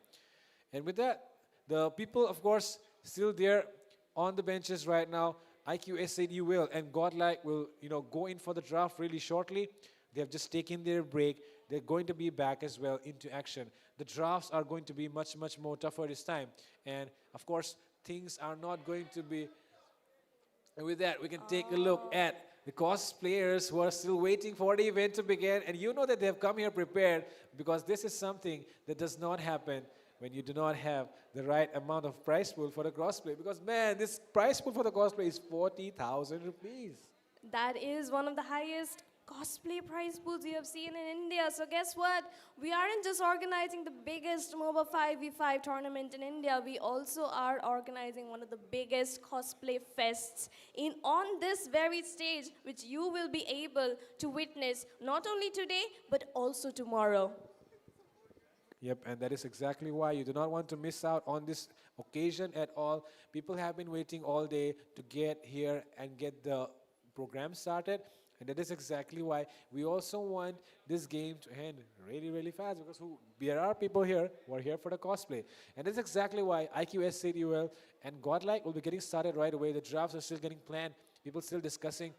And with that, the people, of course, still there on the benches right now. IQ said you will, and Godlike will, go in for the draft really shortly. They have just taken their break. They're going to be back as well into action. The drafts are going to be much, much more tougher this time. And of course, things are not going to be. And with that, we can take a look at the cosplayers who are still waiting for the event to begin. And you know that they have come here prepared, because this is something that does not happen when you do not have the right amount of prize pool for the cosplay. Because man, this prize pool for the cosplay is 40,000 rupees. That is one of the highest cosplay prize pools you have seen in India. So guess what? We aren't just organizing the biggest MOBA 5v5 tournament in India. We also are organizing one of the biggest cosplay fests on this very stage, which you will be able to witness not only today, but also tomorrow. Yep, and that is exactly why you do not want to miss out on this occasion at all. People have been waiting all day to get here and get the program started. And that is exactly why we also want this game to end really, really fast, because there are people here who are here for the cosplay. And that's exactly why IQS said UL and Godlike will be getting started right away. The drafts are still getting planned. People still discussing.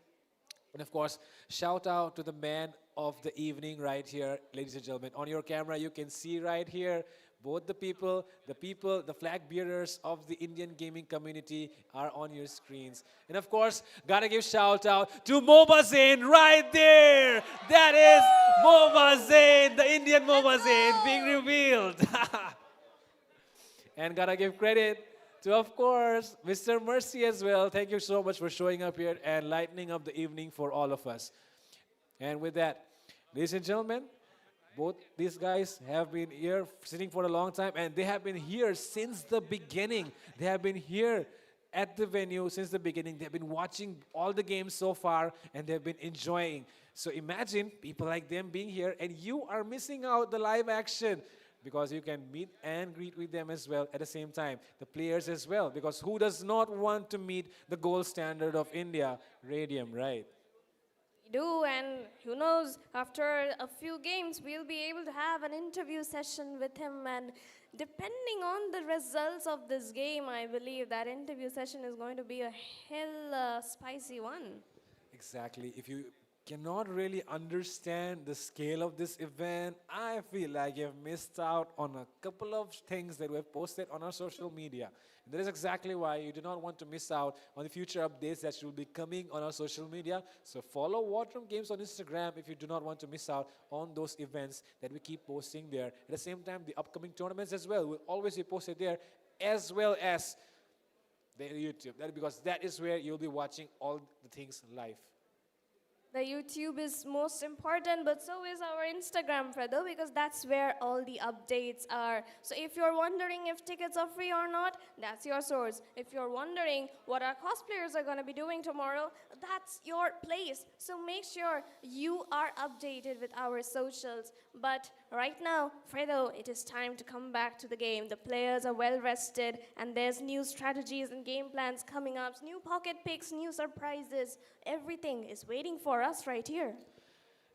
And of course, shout out to the man of the evening right here, ladies and gentlemen. On your camera, you can see right here, both the flag bearers of the Indian gaming community are on your screens. And of course, gotta give shout out to MOBA Zane right there. That is MOBA Zane, the Indian MOBA Zane being revealed. And gotta give credit to, of course, Mr. Mercy as well. Thank you so much for showing up here and lightening up the evening for all of us. And with that, ladies and gentlemen, both these guys have been here sitting for a long time, and they have been here since the beginning. They have been here at the venue since the beginning. They've been watching all the games so far, and they've been enjoying. So imagine people like them being here, and you are missing out the live action, because you can meet and greet with them as well at the same time. The players as well, because who does not want to meet the gold standard of India, Radium, right? Do, and who knows, after a few games we'll be able to have an interview session with him, and depending on the results of this game, I believe that interview session is going to be a hell spicy one. Exactly. If you cannot really understand the scale of this event, I feel like you've missed out on a couple of things that we've posted on our social media. And that is exactly why you do not want to miss out on the future updates that will be coming on our social media. So follow War Drum Games on Instagram if you do not want to miss out on those events that we keep posting there. At the same time, the upcoming tournaments as well will always be posted there, as well as the YouTube. Because that is where you'll be watching all the things live. The YouTube is most important, but so is our Instagram, Fredo, because that's where all the updates are. So if you're wondering if tickets are free or not, that's your source. If you're wondering what our cosplayers are going to be doing tomorrow, that's your place. So make sure you are updated with our socials. But right now, Fredo, it is time to come back to the game. The players are well rested, and there's new strategies and game plans coming up, new pocket picks, new surprises. Everything is waiting for us right here.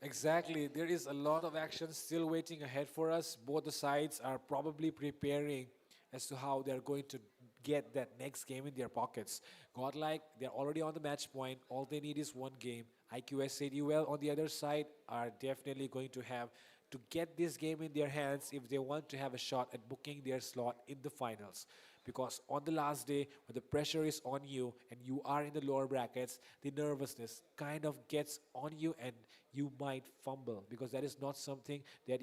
Exactly. There is a lot of action still waiting ahead for us. Both the sides are probably preparing as to how they're going to get that next game in their pockets. Godlike, they're already on the match point. All they need is one game. IQS ADUL on the other side are definitely going to have to get this game in their hands if they want to have a shot at booking their slot in the finals. Because on the last day, when the pressure is on you and you are in the lower brackets, the nervousness kind of gets on you and you might fumble, because that is not something that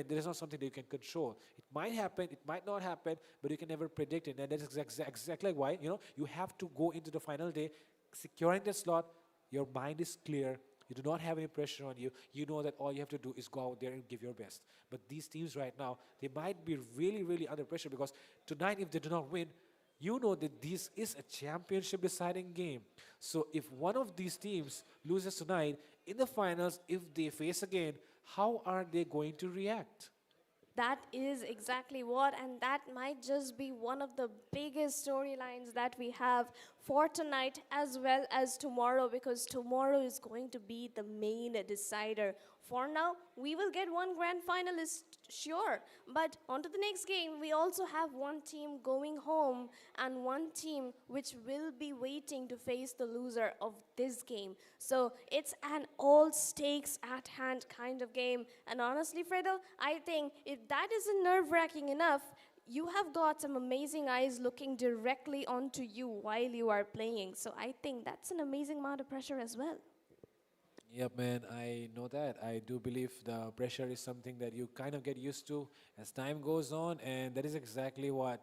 there is not something that you can control. It might happen, it might not happen, but you can never predict it. And that is exactly why, you have to go into the final day, securing the slot, your mind is clear, you do not have any pressure on you. You know that all you have to do is go out there and give your best. But these teams right now, they might be really, really under pressure, because tonight, if they do not win, you know that this is a championship deciding game. So if one of these teams loses tonight, in the finals, if they face again, how are they going to react? That is exactly what, and that might just be one of the biggest storylines that we have for tonight as well as tomorrow, because tomorrow is going to be the main decider For now, we will get one grand finalist, sure. But on to the next game, we also have one team going home and one team which will be waiting to face the loser of this game. So it's an all stakes at hand kind of game. And honestly, Fredo, I think if that isn't nerve-wracking enough, you have got some amazing eyes looking directly onto you while you are playing. So I think that's an amazing amount of pressure as well. Yep, man, I know that. I do believe the pressure is something that you kind of get used to as time goes on, and that is exactly what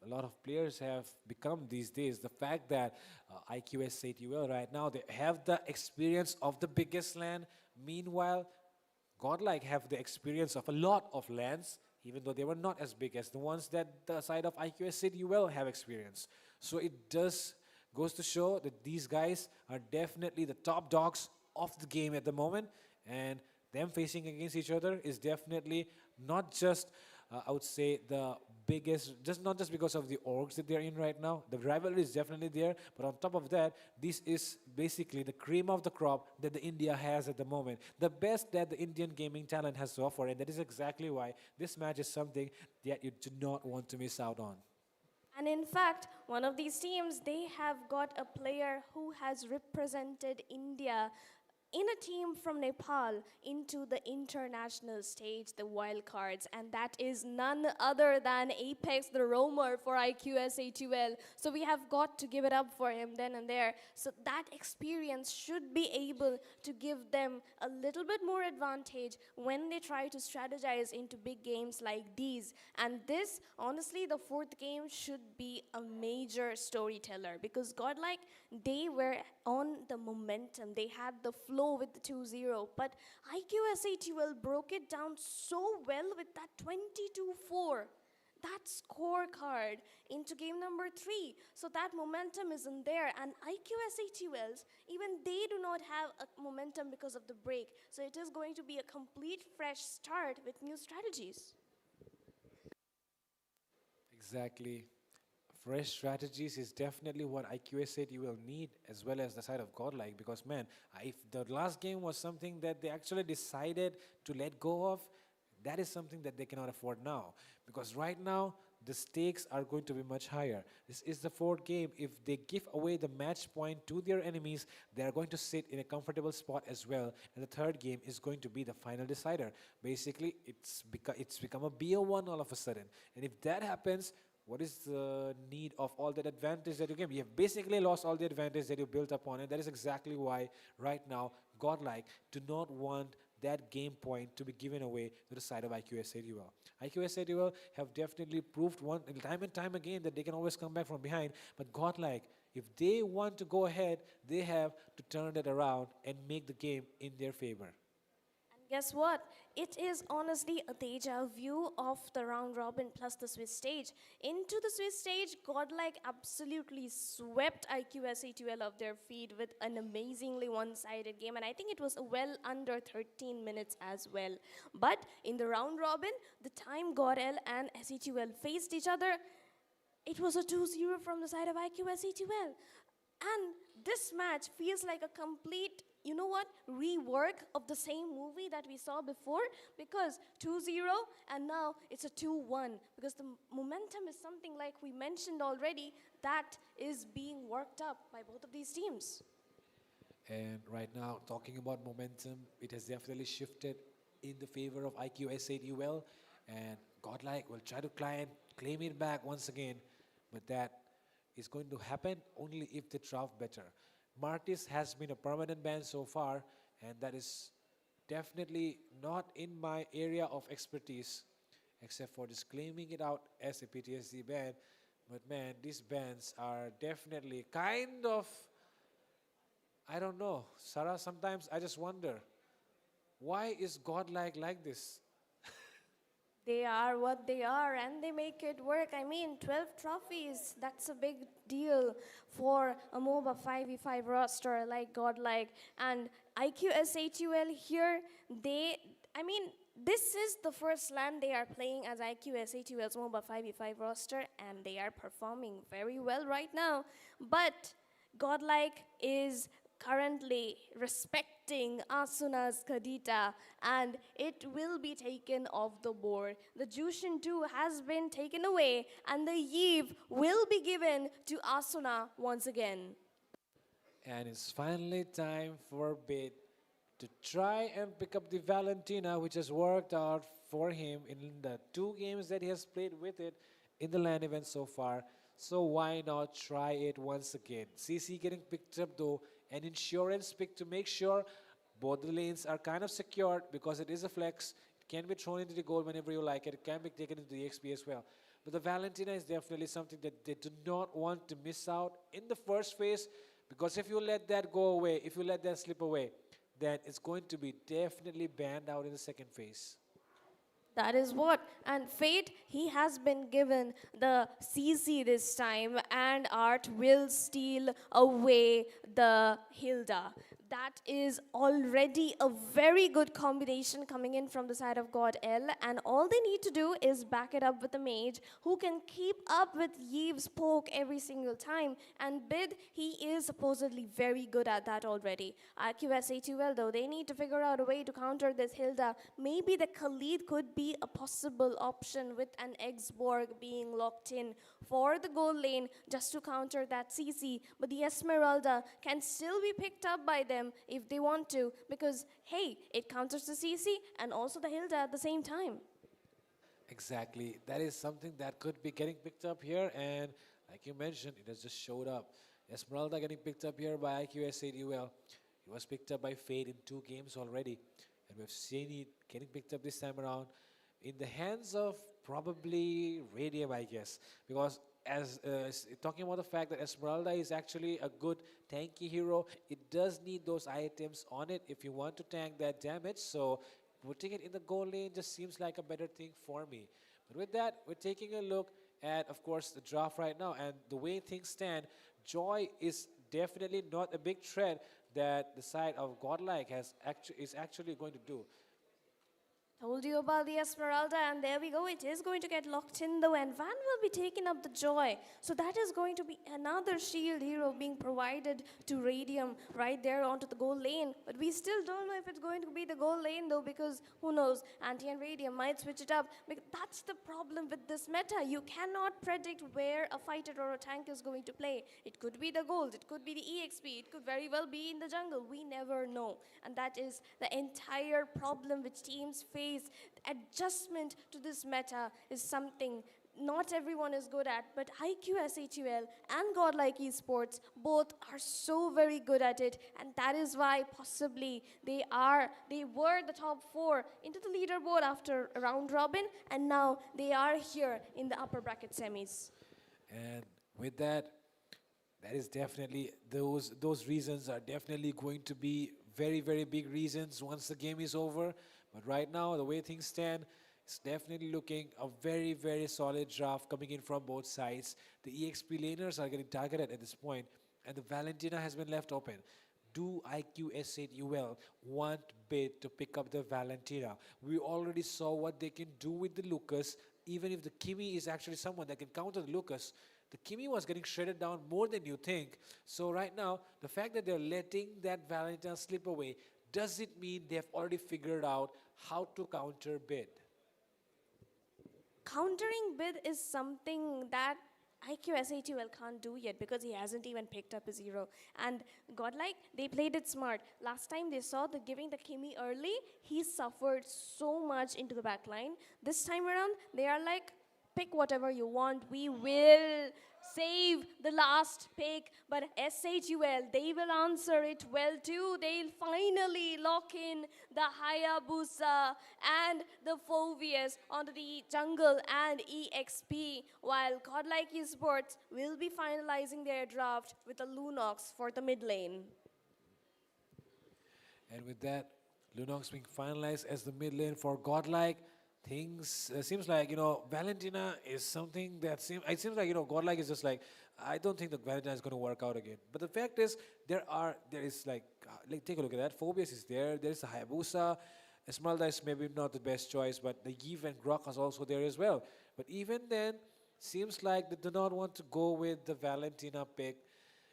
a lot of players have become these days. The fact that IQS say to you, well, right now they have the experience of the biggest LAN. Meanwhile, Godlike have the experience of a lot of LANs, even though they were not as big as the ones that the side of IQS City will have experience. So it does goes to show that these guys are definitely the top dogs of the game at the moment, and them facing against each other is definitely not just I would say the biggest, just not just because of the orgs that they're in right now. The rivalry is definitely there, but on top of that, this is basically the cream of the crop that the India has at the moment. The best that the Indian gaming talent has to offer, and that is exactly why this match is something that you do not want to miss out on. And in fact, one of these teams, they have got a player who has represented India in a team from Nepal into the international stage, the wildcards, and that is none other than Apex the Roamer for IQS A2L. So we have got to give it up for him then and there. So that experience should be able to give them a little bit more advantage when they try to strategize into big games like these. And this, honestly, the fourth game should be a major storyteller because Godlike, they were on the momentum. They had the flow with the 2-0, but IQS A2L broke it down so well with that 22-4, that scorecard into game number 3. So that momentum isn't there, and IQS A2Ls, even they do not have a momentum because of the break. So it is going to be a complete fresh start with new strategies. Exactly. Fresh strategies is definitely what IQS said you will need, as well as the side of Godlike, because man, if the last game was something that they actually decided to let go of, that is something that they cannot afford now, because right now the stakes are going to be much higher. This is the fourth game. If they give away the match point to their enemies, they are going to sit in a comfortable spot as well, and the third game is going to be the final decider. Basically, it's become a BO1 all of a sudden, and if that happens, what is the need of all that advantage that you gain? You have basically lost all the advantage that you built upon, and that is exactly why right now Godlike do not want that game point to be given away to the side of IQS ADUL. IQS ADUL have definitely proved time and time again that they can always come back from behind, but Godlike, if they want to go ahead, they have to turn it around and make the game in their favor. Guess what? It is honestly a deja vu of the round robin plus the Swiss stage. Into the Swiss stage, Godlike absolutely swept IQS A2L off their feet with an amazingly one-sided game, and I think it was well under 13 minutes as well. But in the round robin, the time Godl and SE2L faced each other, it was a 2-0 from the side of IQS A2L. And this match feels like a complete, you know what, rework of the same movie that we saw before, because 2-0 and now it's a 2-1, because the momentum is something like we mentioned already that is being worked up by both of these teams. And right now, talking about momentum, it has definitely shifted in the favor of IQS ADUL, and Godlike will try to claim it back once again, but that is going to happen only if they draft better. Martis has been a permanent ban so far, and that is definitely not in my area of expertise, except for just claiming it out as a PTSD ban. But man, these bans are definitely kind of, I don't know, Sarah, sometimes I just wonder, why is Godlike like this? They are what they are, and they make it work. I mean, 12 trophies, that's a big deal for a MOBA 5v5 roster like Godlike. And IQS A2L here, this is the first LAN they are playing as IQS A2L's MOBA 5v5 roster, and they are performing very well right now. But Godlike is currently respecting Asuna's Kadita, and it will be taken off the board. The Jushin 2 has been taken away, and the Eve will be given to Asuna once again. And it's finally time for Bit to try and pick up the Valentina, which has worked out for him in the 2 games that he has played with it in the LAN event so far. So why not try it once again? CC getting picked up though, an insurance pick to make sure both the lanes are kind of secured because it is a flex. It can be thrown into the goal whenever you like it. It can be taken into the XP as well. But the Valentina is definitely something that they do not want to miss out in the first phase, because if you let that go away, if you let that slip away, then it's going to be definitely banned out in the second phase. That is what. And Fate, he has been given the CC this time, and Art will steal away the Hilda. That is already a very good combination coming in from the side of God L, and all they need to do is back it up with the mage who can keep up with Yeve's poke every single time. And Bid, he is supposedly very good at that already. QSA2L though, they need to figure out a way to counter this Hilda. Maybe the Khalid could be a possible option with an Exborg being locked in for the goal lane just to counter that CC, but the Esmeralda can still be picked up by them if they want to, because hey, it counters the CC and also the Hilda at the same time. Exactly. That is something that could be getting picked up here, and like you mentioned, it has just showed up. Esmeralda getting picked up here by IQS8UL. He was picked up by Fade in 2 games already, and we've seen it getting picked up this time around in the hands of probably Radium, I guess, because as talking about the fact that Esmeralda is actually a good tanky hero, it does need those items on it if you want to tank that damage. So putting it in the goal lane just seems like a better thing for me. But with that, we're taking a look at, of course, the draft right now, and the way things stand, Joy is definitely not a big threat that the side of Godlike is actually going to do. Told you about the Esmeralda, and there we go. It is going to get locked in though, and Van will be taking up the Joy. So that is going to be another shield hero being provided to Radium right there onto the goal lane. But we still don't know if it's going to be the goal lane though, because who knows, Anti and Radium might switch it up. Because that's the problem with this meta. You cannot predict where a fighter or a tank is going to play. It could be the gold, it could be the EXP, it could very well be in the jungle. We never know. And that is the entire problem which teams face. Adjustment to this meta is something not everyone is good at, but IQSHUL and Godlike Esports both are so very good at it, and that is why possibly they were the top 4 into the leaderboard after a round robin, and now they are here in the upper bracket semis. And with that, that is definitely, those reasons are definitely going to be very, very big reasons once the game is over. But right now, the way things stand, it's definitely looking a very, very solid draft coming in from both sides. The EXP laners are getting targeted at this point, and the Valentina has been left open. Do IQS8UL want Bid to pick up the Valentina? We already saw what they can do with the Lucas. Even if the Kimi is actually someone that can counter the Lucas, the Kimi was getting shredded down more than you think. So right now, the fact that they're letting that Valentina slip away, does it mean they've already figured out how to counter Bid? Countering Bid is something that IQSATUL can't do yet because he hasn't even picked up his hero. And Godlike, they played it smart. Last time they saw the giving the Kimi early, he suffered so much into the back line. This time around, they are like, pick whatever you want. We will save the last pick, but SHUL, they will answer it well too. They'll finally lock in the Hayabusa and the Phobius onto the jungle and EXP, while Godlike Esports will be finalizing their draft with a Lunox for the mid lane. And with that, Lunox being finalized as the mid lane for Godlike, things seems like, Valentina is something that it seems like, Godlike is just like, I don't think that Valentina is going to work out again. But the fact is, there is like take a look at that. Phobius is there. There's the Hayabusa. Esmeralda is maybe not the best choice, but the Yves and Grok is also there as well. But even then, seems like they do not want to go with the Valentina pick.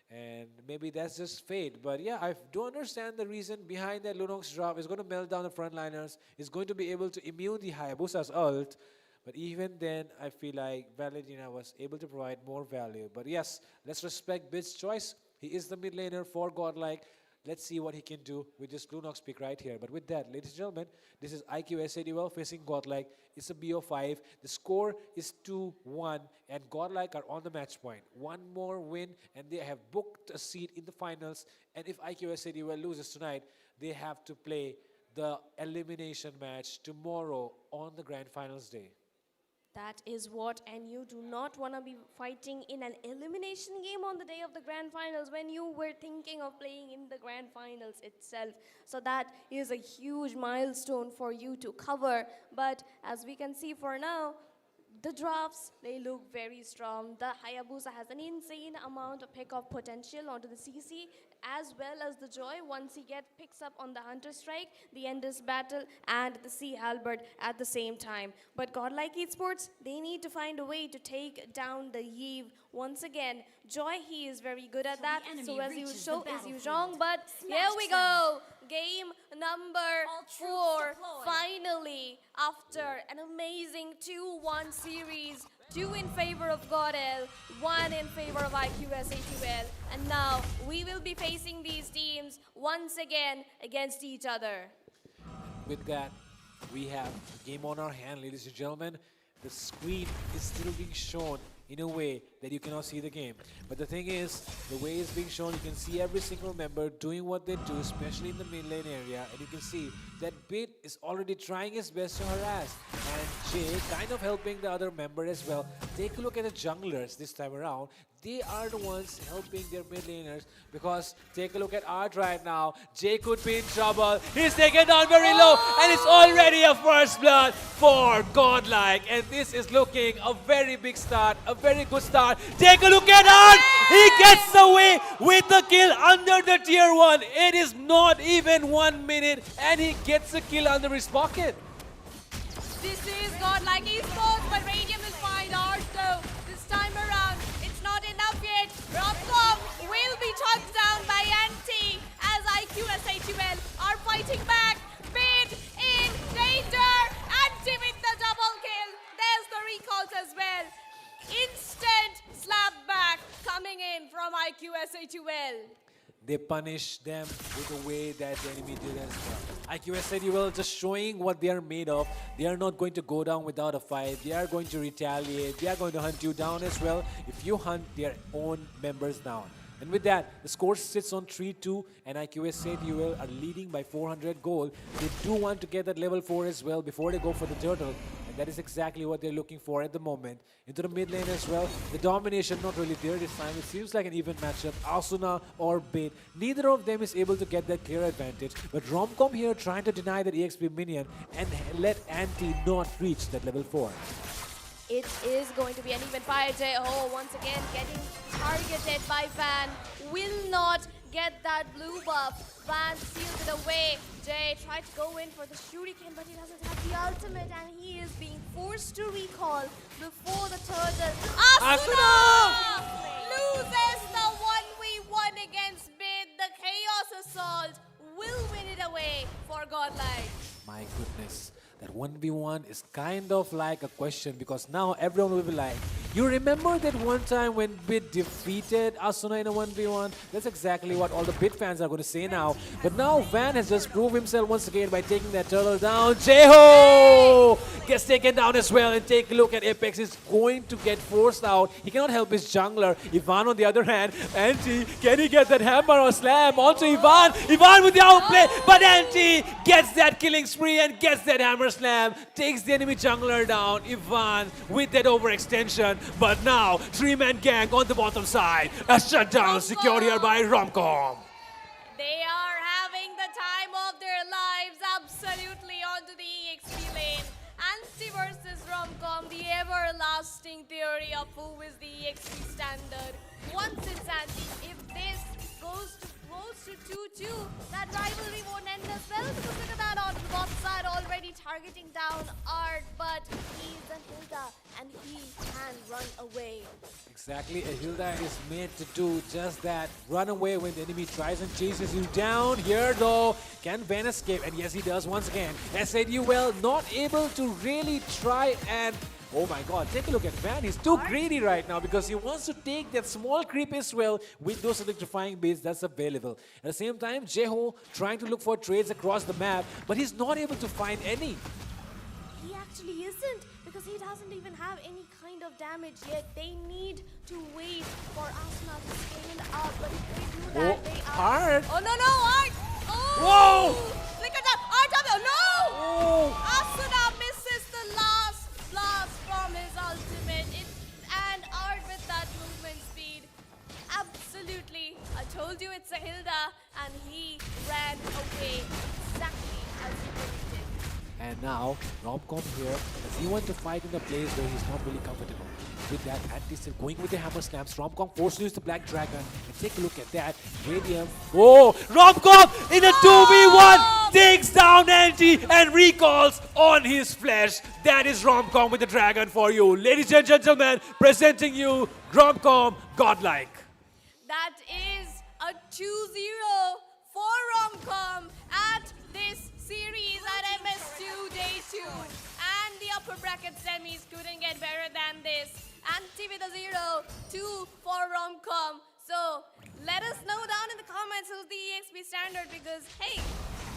And maybe that's just fate. But yeah, I do understand the reason behind that Lunox drop is going to melt down the frontliners, is going to be able to immune the Hayabusa's ult. But even then, I feel like Valentina was able to provide more value. But yes, let's respect Bid's choice. He is the mid laner for Godlike. Let's see what he can do with this Lunox pick right here. But with that, ladies and gentlemen, this is IQ Duel facing Godlike. It's a BO5. The score is 2-1, and Godlike are on the match point. One more win, and they have booked a seat in the finals. And if IQ Duel loses tonight, they have to play the elimination match tomorrow on the grand finals day. That is what, and you do not want to be fighting in an elimination game on the day of the grand finals when you were thinking of playing in the grand finals itself. So that is a huge milestone for you to cover. But as we can see for now, the drops, they look very strong. The Hayabusa has an insane amount of pick-off potential onto the CC, as well as the Joy once he picks up on the Hunter Strike, the Endless Battle, and the Sea Halberd at the same time. But Godlike Esports, they need to find a way to take down the Yve. Once again, Joy, he is very good at that. So as you show, is Yuzhong, but here we go. Game number 4, finally, after an amazing 2-1 series, 2 in favor of Godel, 1 in favor of IQSAQL, and now we will be facing these teams once again against each other. With that, we have a game on our hand, ladies and gentlemen. The screen is still being shown in a way that you cannot see the game. But the thing is, the way it's being shown, you can see every single member doing what they do, especially in the mid lane area, and you can see that Bit is already trying his best to harass, and Jay kind of helping the other member as well. Take a look at the junglers this time around. They are the ones helping their mid laners, because take a look at Art right now. Jay could be in trouble. He's taken down very low, and it's already a first blood for Godlike, and this is looking a very big start, a very good start. Take a look at Art. He gets away with the kill under the tier 1. It is not even 1 minute, and he gets a kill under his pocket. This is Godlike Esports, but Radium will find Art though. This time around, it's not enough yet. Romcom will be touched down by Anti as IQSAQL are fighting back. Bid in danger. Anti with the double kill. There's the recalls as well. Instant slap back coming in from IQSAQL. They punish them with the way that the enemy did as well. IQSAQL just showing what they are made of. They are not going to go down without a fight. They are going to retaliate. They are going to hunt you down as well if you hunt their own members down. And with that, the score sits on 3-2, and IQSAQL are leading by 400 gold. They do want to get that level 4 as well before they go for the turtle. That is exactly what they're looking for at the moment. Into the mid lane as well. The domination not really there this time. It seems like an even matchup. Asuna or Bait. Neither of them is able to get that clear advantage. But Romcom here trying to deny that EXP minion and let Anti not reach that level 4. It is going to be an even fire. Jeho once again getting targeted by Van. Will not get that blue buff. Van seals it away. Jay tried to go in for the shuriken, but he doesn't have the ultimate, and he is being forced to recall before the turtle. Asuna loses the 1v1 against Bid. The Chaos Assault will win it away for Godlike. My goodness. That 1v1 is kind of like a question, because now everyone will be like, you remember that one time when Bit defeated Asuna in a 1v1? That's exactly what all the Bit fans are going to say now. But now Van has just proved himself once again by taking that turtle down. Jeho gets taken down as well, and take a look at Apex. Is going to get forced out. He cannot help his jungler. Ivan on the other hand, Anti, can he get that hammer or slam onto Ivan? Ivan with the outplay, but Anti gets that killing spree and gets that hammer slam, takes the enemy jungler down. Ivan with that overextension, but now 3-man gang on the bottom side. A shutdown secured here by Romcom. They are having the time of their lives absolutely onto the EXP lane. Anti versus Romcom, the everlasting theory of who is the EXP standard. Once it's Anti, if this goes to close to 2-2. That rivalry won't end as well because look at that on the bot side already targeting down Art, but he's a Hilda and he can run away. Exactly, Hilda is made to do just that. Run away when the enemy tries and chases you down. Here though, can Ben escape? And yes, he does once again. SADUL not able to really try and... Oh my god, take a look at Van. He's too greedy right now because he wants to take that small creep as well with those electrifying baits that's available. At the same time, Jeho trying to look for trades across the map, but he's not able to find any. He actually isn't because he doesn't even have any kind of damage yet. They need to wait for Asuna to scale up, but if they do that, they are... Art! Oh no, Art! Oh! Whoa! Look at that! Art, no! Oh! Asuna misses the last blast from his ultimate. And Art with that movement speed. Absolutely. I told you it's a Hilda, and he ran away exactly as he predicted. And now, Romcom here, does he want to fight in a place where he's not really comfortable? With that, Anti still going with the hammer slams. Romcom forced to use the Black Dragon. And take a look at that. Radium. Oh! Romcom in a 2v1 takes down Anti and recalls on his flesh. That is Romcom with the Dragon for you. Ladies and gentlemen, presenting you Romcom Godlike. That is a 2-0 for Romcom at this series at MS2 Day 2. And the upper bracket semis couldn't get better than this. Anti with a 0-2 for Romcom. So let us know down in the comments who's the EXP standard because, hey,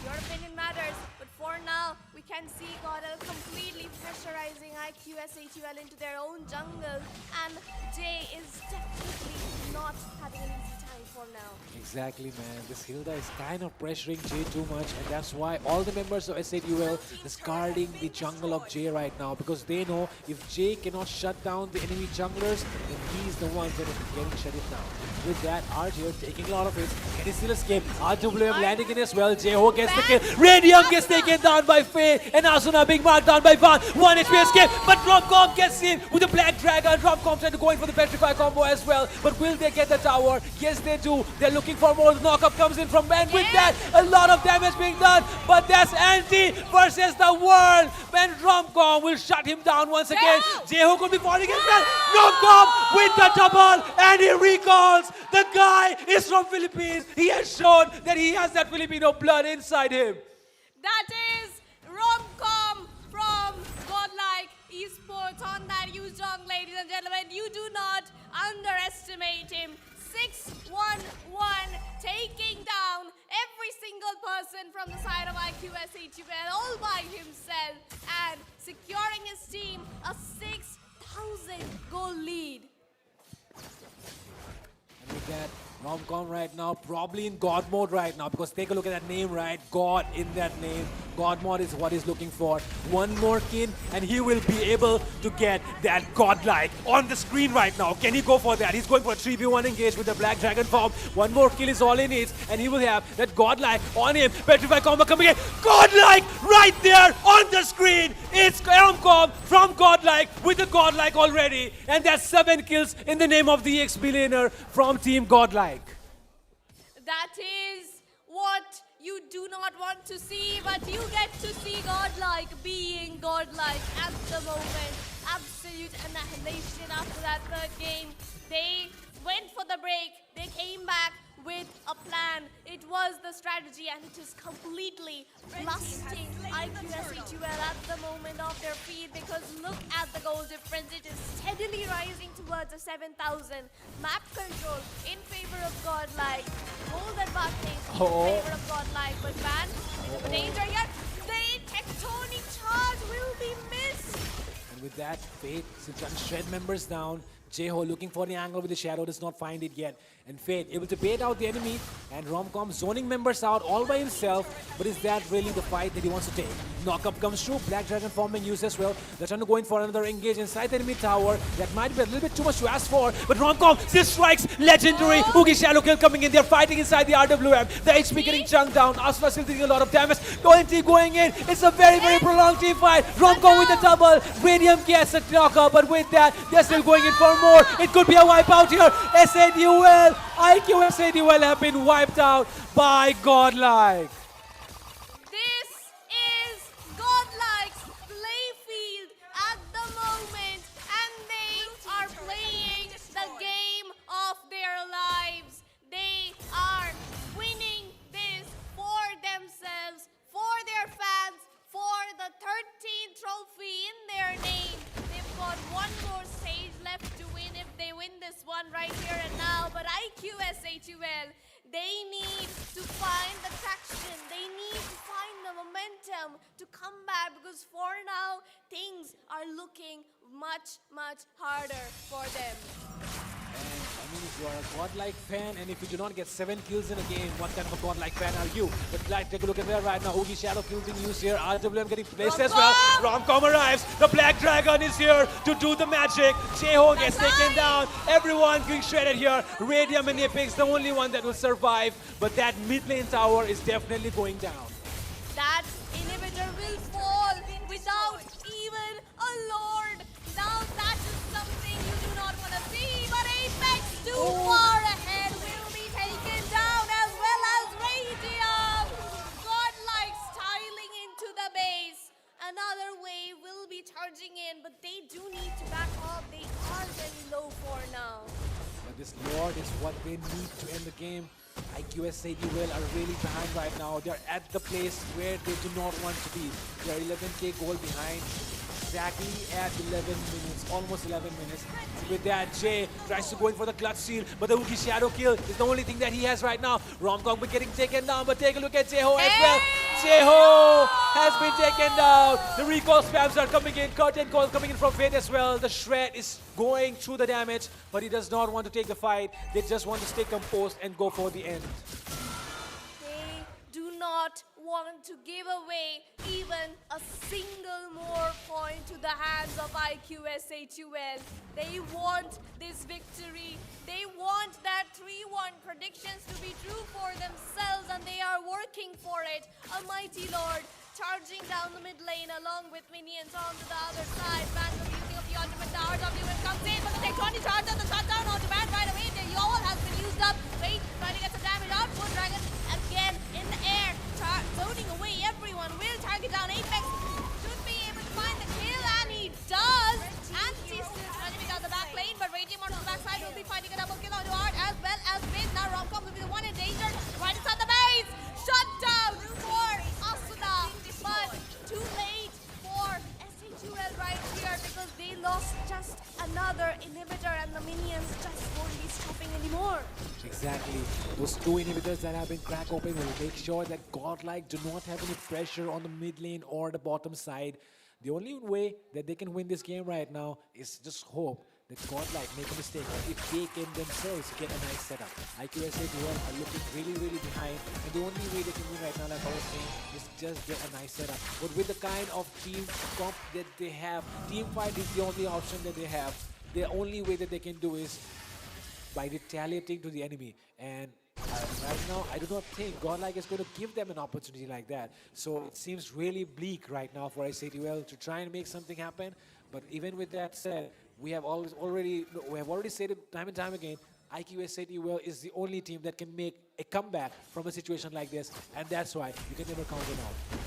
your opinion matters. But for now, we can see Godel completely pressurizing IQSHUL into their own jungle. And Jay is definitely not having an easy time for now. Exactly, man. This Hilda is kind of pressuring Jay too much, and that's why all the members of SADUL is guarding the jungle of Jay right now because they know if Jay cannot shut down the enemy junglers, then he's the one that is getting shut it down. With that, Art here taking a lot of hits. Can he still escape? RWM landing in as well. Jeho gets the kill. Radium gets taken down by Faye, and Asuna being marked down by Van. 1 HP escape, but Romcom gets in with the Black Dragon. Romcom trying to go in for the Petrify combo as well. But will they get the tower? Yes, they do. They're looking for more. The knockup comes in from Ben. With that, a lot of damage being done. But that's Anti versus the world. Ben Romcom will shut him down once again. Jeho could be falling as well. Romcom with the double, and he recalls. The guy is from Philippines. He has shown that he has that Filipino blood inside him. That is Romcom from Godlike Esports on that Yuzhong, ladies and gentlemen. You do not underestimate him. 6-1-1, taking down every single person from the side of IQSHUL all by himself and securing his team a 6,000 goal lead. And with that, Romcom right now probably in God mode right now because take a look at that name, right? God in that name. God mode is what he's looking for. One more kill and he will be able to get that Godlike on the screen right now. Can he go for that? He's going for a 3v1 engage with the Black Dragon form. One more kill is all he needs and he will have that Godlike on him. Petrify combo coming in. Godlike right there on the screen. It's Romcom from Godlike with the Godlike already. And that's 7 kills in the name of the EXP laner from Team Godlike. That is what you do not want to see, but you get to see Godlike being Godlike at the moment. Absolute annihilation after that third game. They went for the break. They came back with a plan. It was the strategy and it is completely blasting IQSHUL at the moment of their feet because look at the goal difference. It is steadily rising towards a 7,000. Map control in favor of Godlike. Gold advantage in favor of Godlike. But Van, bit of a danger here. The tectonic charge will be missed. And with that, Fate still trying to shred members down. Jeho looking for the angle with the shadow, does not find it yet. And Fate able to bait out the enemy and Romcom zoning members out all by himself. But is that really the fight that he wants to take? Knockup comes through, Black Dragon forming used as well. They're trying to go in for another engage inside the enemy tower. That might be a little bit too much to ask for. But Romcom still strikes, legendary. Oogie Shadow Kill coming in, they're fighting inside the RWM. The HP getting chunked down, Asuna still taking a lot of damage. Going in, it's a very, very prolonged team fight. Romcom with the double, Radium gets a knockup, but with that, they're still going in for more. It could be a wipeout here. SADUL, IQ SADUL have been wiped out by Godlike. This is Godlike's playfield at the moment, and they are playing the game of their lives. They are winning this for themselves, for their fans, for the 13th trophy in their name. They've got one more stage left to win if they win this one right here and now. But IQSA2L, they need to find the traction. They need to find the momentum to come back, because for now, things are looking much, much harder for them. And I mean, if you are a Godlike fan, and if you do not get 7 kills in a game, what kind of a Godlike fan are you? But like, take a look at there right now. Oogie Shadow kills being used here. RWM getting placed as well. Romcom arrives. The Black Dragon is here to do the magic. Jeho gets taken down. Everyone getting shredded here. Radium and Apex, the only one that will survive. But that mid lane tower is definitely going down. That inhibitor will fall without even a lord. Now that is something you do not want to see, but Apex too far ahead will be taken down, as well as Radium. Godlike styling into the base. Another wave will be charging in, but they do need to back off. They are very low for now. But this Lord is what they need to end the game. IQSADUL are really behind right now. They're at the place where they do not want to be. They're 11k goal behind. Exactly at 11 minutes, almost 11 minutes. With that, Jay tries to go in for the clutch seal, but the Oogie Shadow kill is the only thing that he has right now. Romcom will getting taken down, but take a look at Jeho as well. Jeho has been taken down. The recall spams are coming in. Curtain calls coming in from Fate as well. The Shred is going through the damage, but he does not want to take the fight. They just want to stay composed and go for the end. They do not want to give away even a single more point to the hands of IQSA2L. They want this victory. They want that 3-1 predictions to be true for themselves, and they are working for it. A Mighty Lord charging down the mid lane along with minions onto the other side. Vanguard using up the ultimate, the RWM comes in, but the Tectonic charge and the shutdown on demand right away. The Yol has been used up. Wait, trying to get some damage out. Wood Dragon again in the air, zoning away everyone. Will target down Apex. Should be able to find the kill, and he does. Anti still running down the back lane, but Radium on the backside will be finding a double kill onto Art as well as Wiz. Now Romcom will be the one in danger. Right inside the base. Shut down for Asuna, but too late for SAQL right here, because they lost just another inhibitor, and the minions just won't be stopping anymore. Exactly. Those 2 inhibitors that have been cracked open will make sure that Godlike do not have any pressure on the mid lane or the bottom side. The only way that they can win this game right now is just hope that Godlike make a mistake. If they can themselves get a nice setup. IQSA2L are looking really, really behind, and the only way they can win right now, like I was saying, is just get a nice setup. But with the kind of team comp that they have, team fight is the only option that they have. The only way that they can do is by retaliating to the enemy. And right now, I do not think Godlike is going to give them an opportunity like that. So it seems really bleak right now for SATUL to try and make something happen. But even with that said, we have already said it time and time again, IQSATUL is the only team that can make a comeback from a situation like this, and that's why you can never count them out.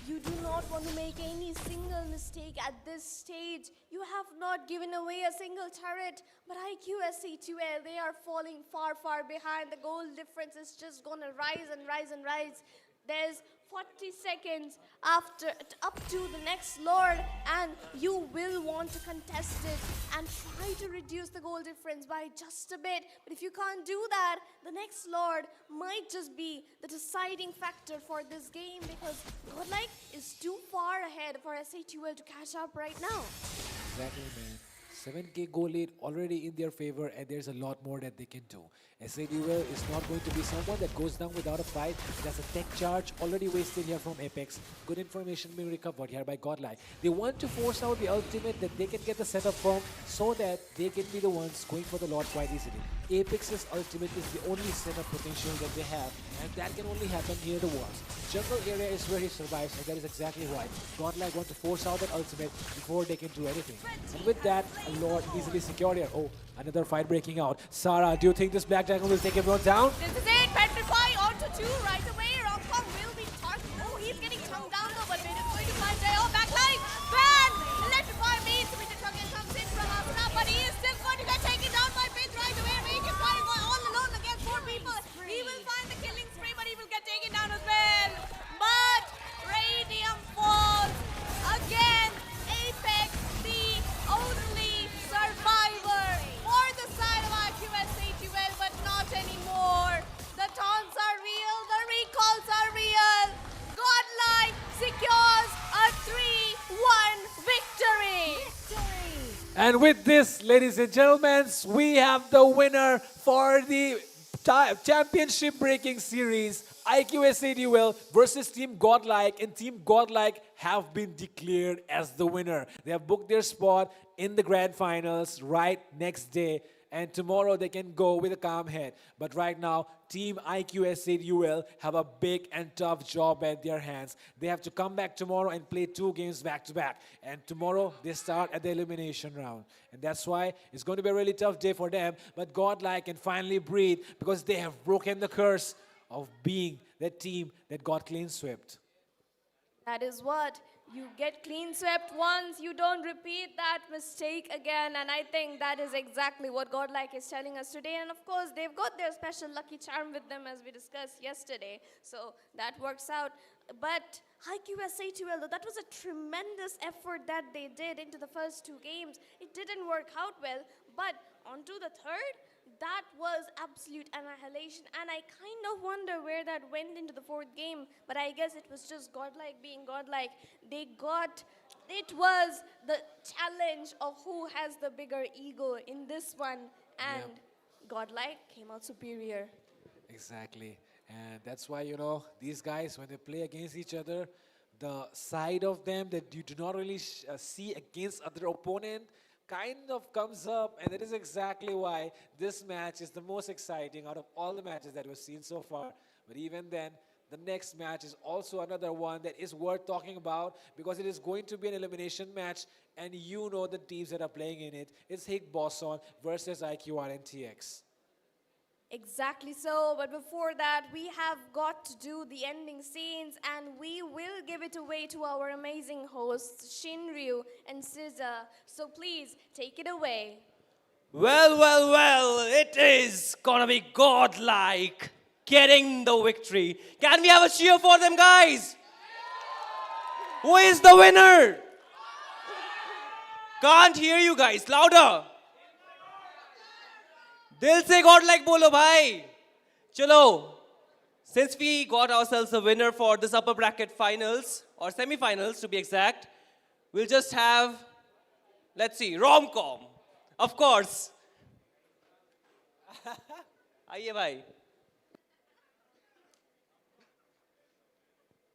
You do not want to make any single mistake at this stage. You have not given away a single turret, but IQSA2L, they are falling far, far behind. The goal difference is just going to rise and rise and rise. There's 40 seconds after up to the next Lord, and you will want to contest it and try to reduce the goal difference by just a bit. But if you can't do that, the next Lord might just be the deciding factor for this game, because Godlike is too far ahead for SA2L to catch up right now. Exactly, man. 7k goal lead already in their favor, and there's a lot more that they can do. SADUL is not going to be someone that goes down without a fight. There's a tech charge already wasted here from Apex. Good information being recovered here by Godlike. They want to force out the ultimate that they can get the setup from, so that they can be the ones going for the Lord quite easily. Apex's ultimate is the only setup potential that they have, and that can only happen near the walls. Jungle area is where he survives, and that is exactly why Godlike want to force out that ultimate before they can do anything. And with that, a Lord easily secured here. Oh, another fight breaking out. Sarah, do you think this Black Dragon will take everyone down? This is it. Petrify onto 2 right away. Rockfall will be targeted. Oh, he's getting tongued down though, but Vin is going to find J.O. backline. Ban! Electrify means Vin comes in from Asuna, but he is still going to get taken down by Vin right away. Vin is fighting all alone against 4 people. He will find the killing spree, but he will get taken down as well. But Radium falls again. Apex, the only survivor for the side of IQS but not anymore. The taunts are real, the recalls are real. Godlike secures a 3-1 victory. And with this, ladies and gentlemen, we have the winner for the championship breaking series, IQSA Duel versus Team Godlike, and Team Godlike have been declared as the winner. They have booked their spot in the grand finals right next day, and tomorrow they can go with a calm head. But right now, Team IQSA Duel have a big and tough job at their hands. They have to come back tomorrow and play 2 games back to back. And tomorrow, they start at the elimination round. And that's why it's going to be a really tough day for them. But Godlike can finally breathe because they have broken the curse of being the team that got clean swept. That is what. You get clean swept once, you don't repeat that mistake again. And I think that is exactly what Godlike is telling us today. And of course, they've got their special lucky charm with them as we discussed yesterday. So that works out. But IQSA 2L, though, that was a tremendous effort that they did into the first 2 games. It didn't work out well, but onto the third, that was absolute annihilation, and I kind of wonder where that went into the 4th game, but I guess it was just Godlike being Godlike. It was the challenge of who has the bigger ego in this one, and Godlike came out superior. Exactly. And that's why, you know, these guys, when they play against each other, the side of them that you do not really see against other opponent kind of comes up, and that is exactly why this match is the most exciting out of all the matches that we've seen so far. But even then, the next match is also another one that is worth talking about because it is going to be an elimination match, and you know the teams that are playing in it. It's Hig Bosson versus IQR and TX. Exactly so, but before that, we have got to do the ending scenes, and we will give it away to our amazing hosts, Shinryu and SZA. So please, take it away. Well, it is gonna be Godlike getting the victory. Can we have a cheer for them, guys? Who is the winner? Can't hear you guys, louder. दिल से Godlike बोलो भाई. Chalo, since we got ourselves a winner for this upper bracket finals, or semi-finals to be exact, we'll just have, let's see, rom-com. Of course. आइए भाई.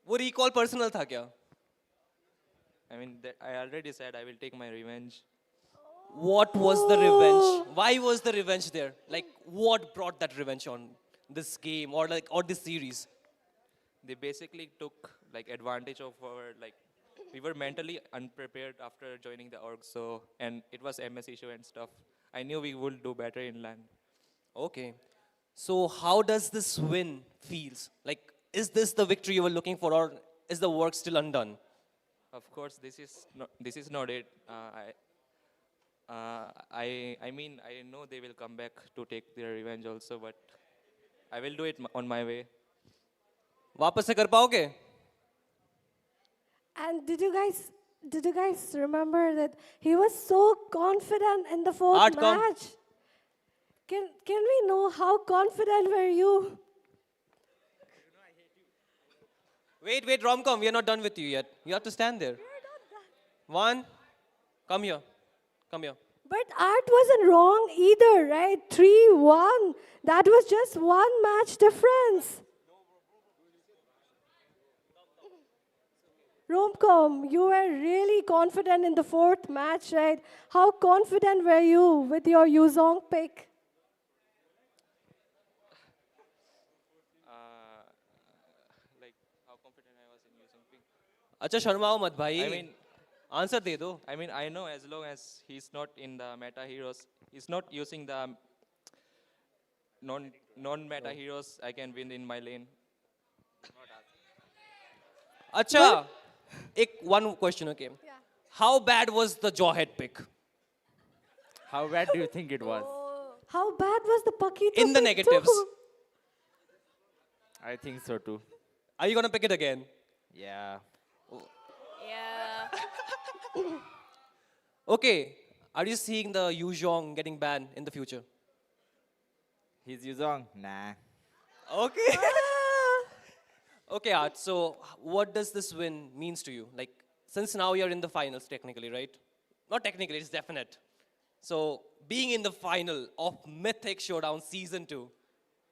वो recall personal था क्या? I mean, I already said I will take my revenge. What was the revenge? Why was the revenge there? Like, what brought that revenge on this game or this series? They basically took like advantage of our we were mentally unprepared after joining the org, so and it was MS issue and stuff. I knew we would do better in LAN. Okay. So how does this win feels? Like, is this the victory you were looking for, or is the work still undone? Of course, this is not it. I mean, I know they will come back to take their revenge also, but I will do it on my way. वापस से कर पाओगे? And did you guys remember that he was so confident in the 4th Art com. match? Can we know how confident were you? Wait, rom-com, we are not done with you yet. You have to stand there. One, come here. But Art wasn't wrong either, right? 3-1. That was just 1 match difference. Romcom, you were really confident in the 4th match, right? How confident were you with your Yuzong pick? अच्छा शर्माओ मत भाई. I mean, answer दे दो. I know as long as he's not in the meta heroes, he's not using the non meta heroes, I can win in my lane. अच्छा. One question, okay. Yeah. How bad was the Jawhead pick? How bad do you think it was? How bad was the Paquito In the pick negatives. too? I think so too. Are you gonna pick it again? Yeah. Yeah. Okay. Are you seeing the Yu Zhong getting banned in the future? He's Yuzong? Nah. Okay. Okay, Art. So, what does this win means to you? Like, since now you're in the finals, technically, right? Not technically, it's definite. So, being in the final of Mythic Showdown Season 2,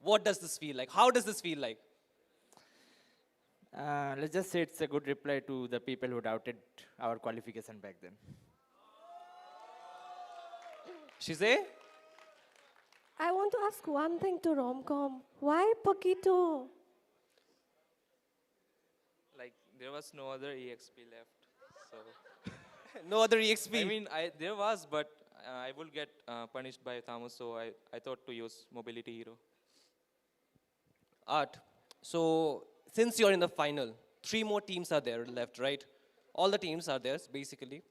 what does this feel like? How does this feel like? Let's just say it's a good reply to the people who doubted our qualification back then. Shize? I want to ask one thing to Romcom. Why Paquito? Like, there was no other EXP left. So, No other EXP. I mean, there was, but I will get punished by Thamus, so I thought to use mobility hero. Art. So, since you're in the final, 3 more teams are there left, right? All the teams are there, basically.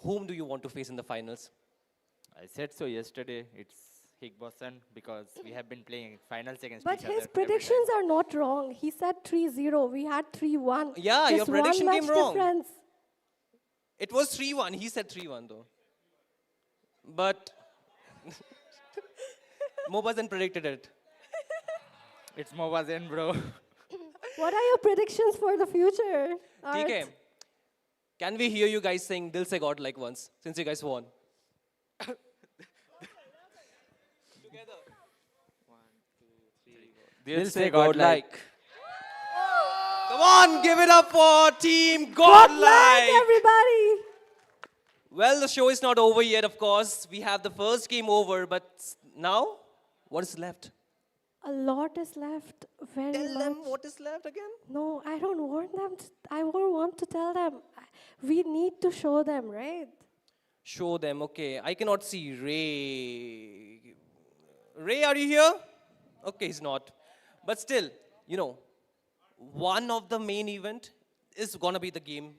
Whom do you want to face in the finals? I said so yesterday. It's Higboson because we have been playing finals against But each other. his every predictions time. are not wrong. He said 3-0. We had 3-1. Yeah, your Just prediction one came match wrong. difference. It was 3-1. He said 3-1 though. But Mobazan predicted it. It's MOBA Zen, bro. What are your predictions for the future? Art? TK, can we hear you guys saying Dil Se God like once, since you guys won? They'll say godlike. Come on, give it up for Team Godlike, Godlike. everybody. Well, the show is not over yet, of course. We have the first game over, but now, what is left? A lot is left. Very Tell much. them what is left again. No, I don't want them. I won't want to tell them. We need to show them, right? Show them, okay. I cannot see Ray. Ray, are you here? Okay, he's not. But still, you know, one of the main event is gonna be the game,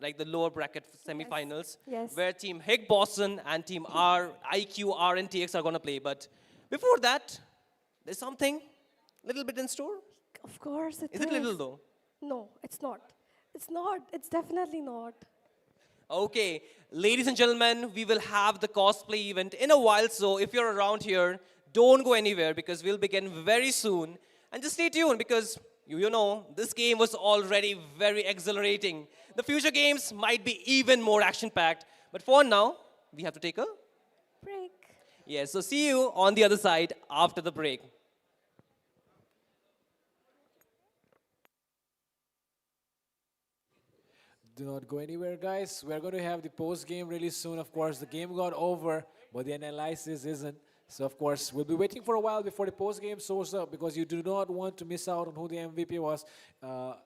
like the lower bracket semifinals, Yes. where Team Hig Boston and Team IQ, and TX are gonna play. But before that, there's something little bit in store. Of course it is. Is it little though? No, it's not. It's not. It's definitely not. Okay, ladies and gentlemen, we will have the cosplay event in a while. So if you're around here, don't go anywhere because we'll begin very soon. And just stay tuned because you know, this game was already very exhilarating. The future games might be even more action-packed. But for now, we have to take a Break. yes. So see you on the other side after the break. Do not go anywhere, guys. We're going to have the post game really soon. Of course, the game got over, but the analysis isn't. So, of course, we'll be waiting for a while before the post game shows up because you do not want to miss out on who the MVP was.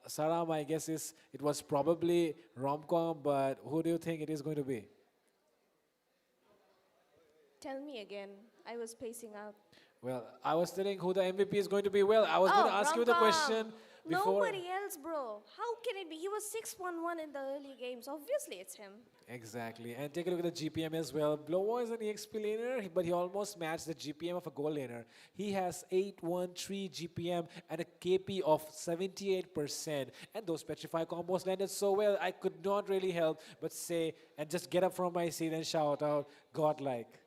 Sarah, my guess is it was probably Romcom, but who do you think it is going to be? Tell me again. I was pacing out. Well, I was telling who the MVP is going to be. Well, I was going to ask you the Rom-com. question before. Nobody else, bro. How can it be? He was 6-1-1 in the early games. Obviously, it's him. Exactly. And take a look at the GPM as well. Blowo is an EXP laner, but he almost matched the GPM of a gold laner. He has 813 GPM and a KP of 78%. And those Petrify combos landed so well, I could not really help but say, and just get up from my seat and shout out, godlike.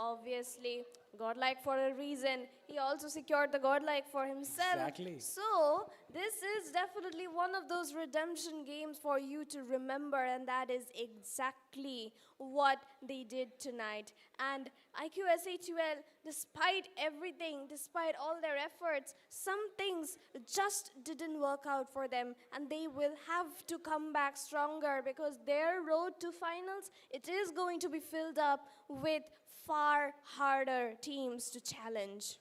Obviously, godlike for a reason. He also secured the godlike for himself. Exactly. So, this is definitely one of those redemption games for you to remember, and that is exactly what they did tonight. And IQSA2L, despite everything, despite all their efforts, some things just didn't work out for them, and they will have to come back stronger because their road to finals, it is going to be filled up with far harder teams to challenge.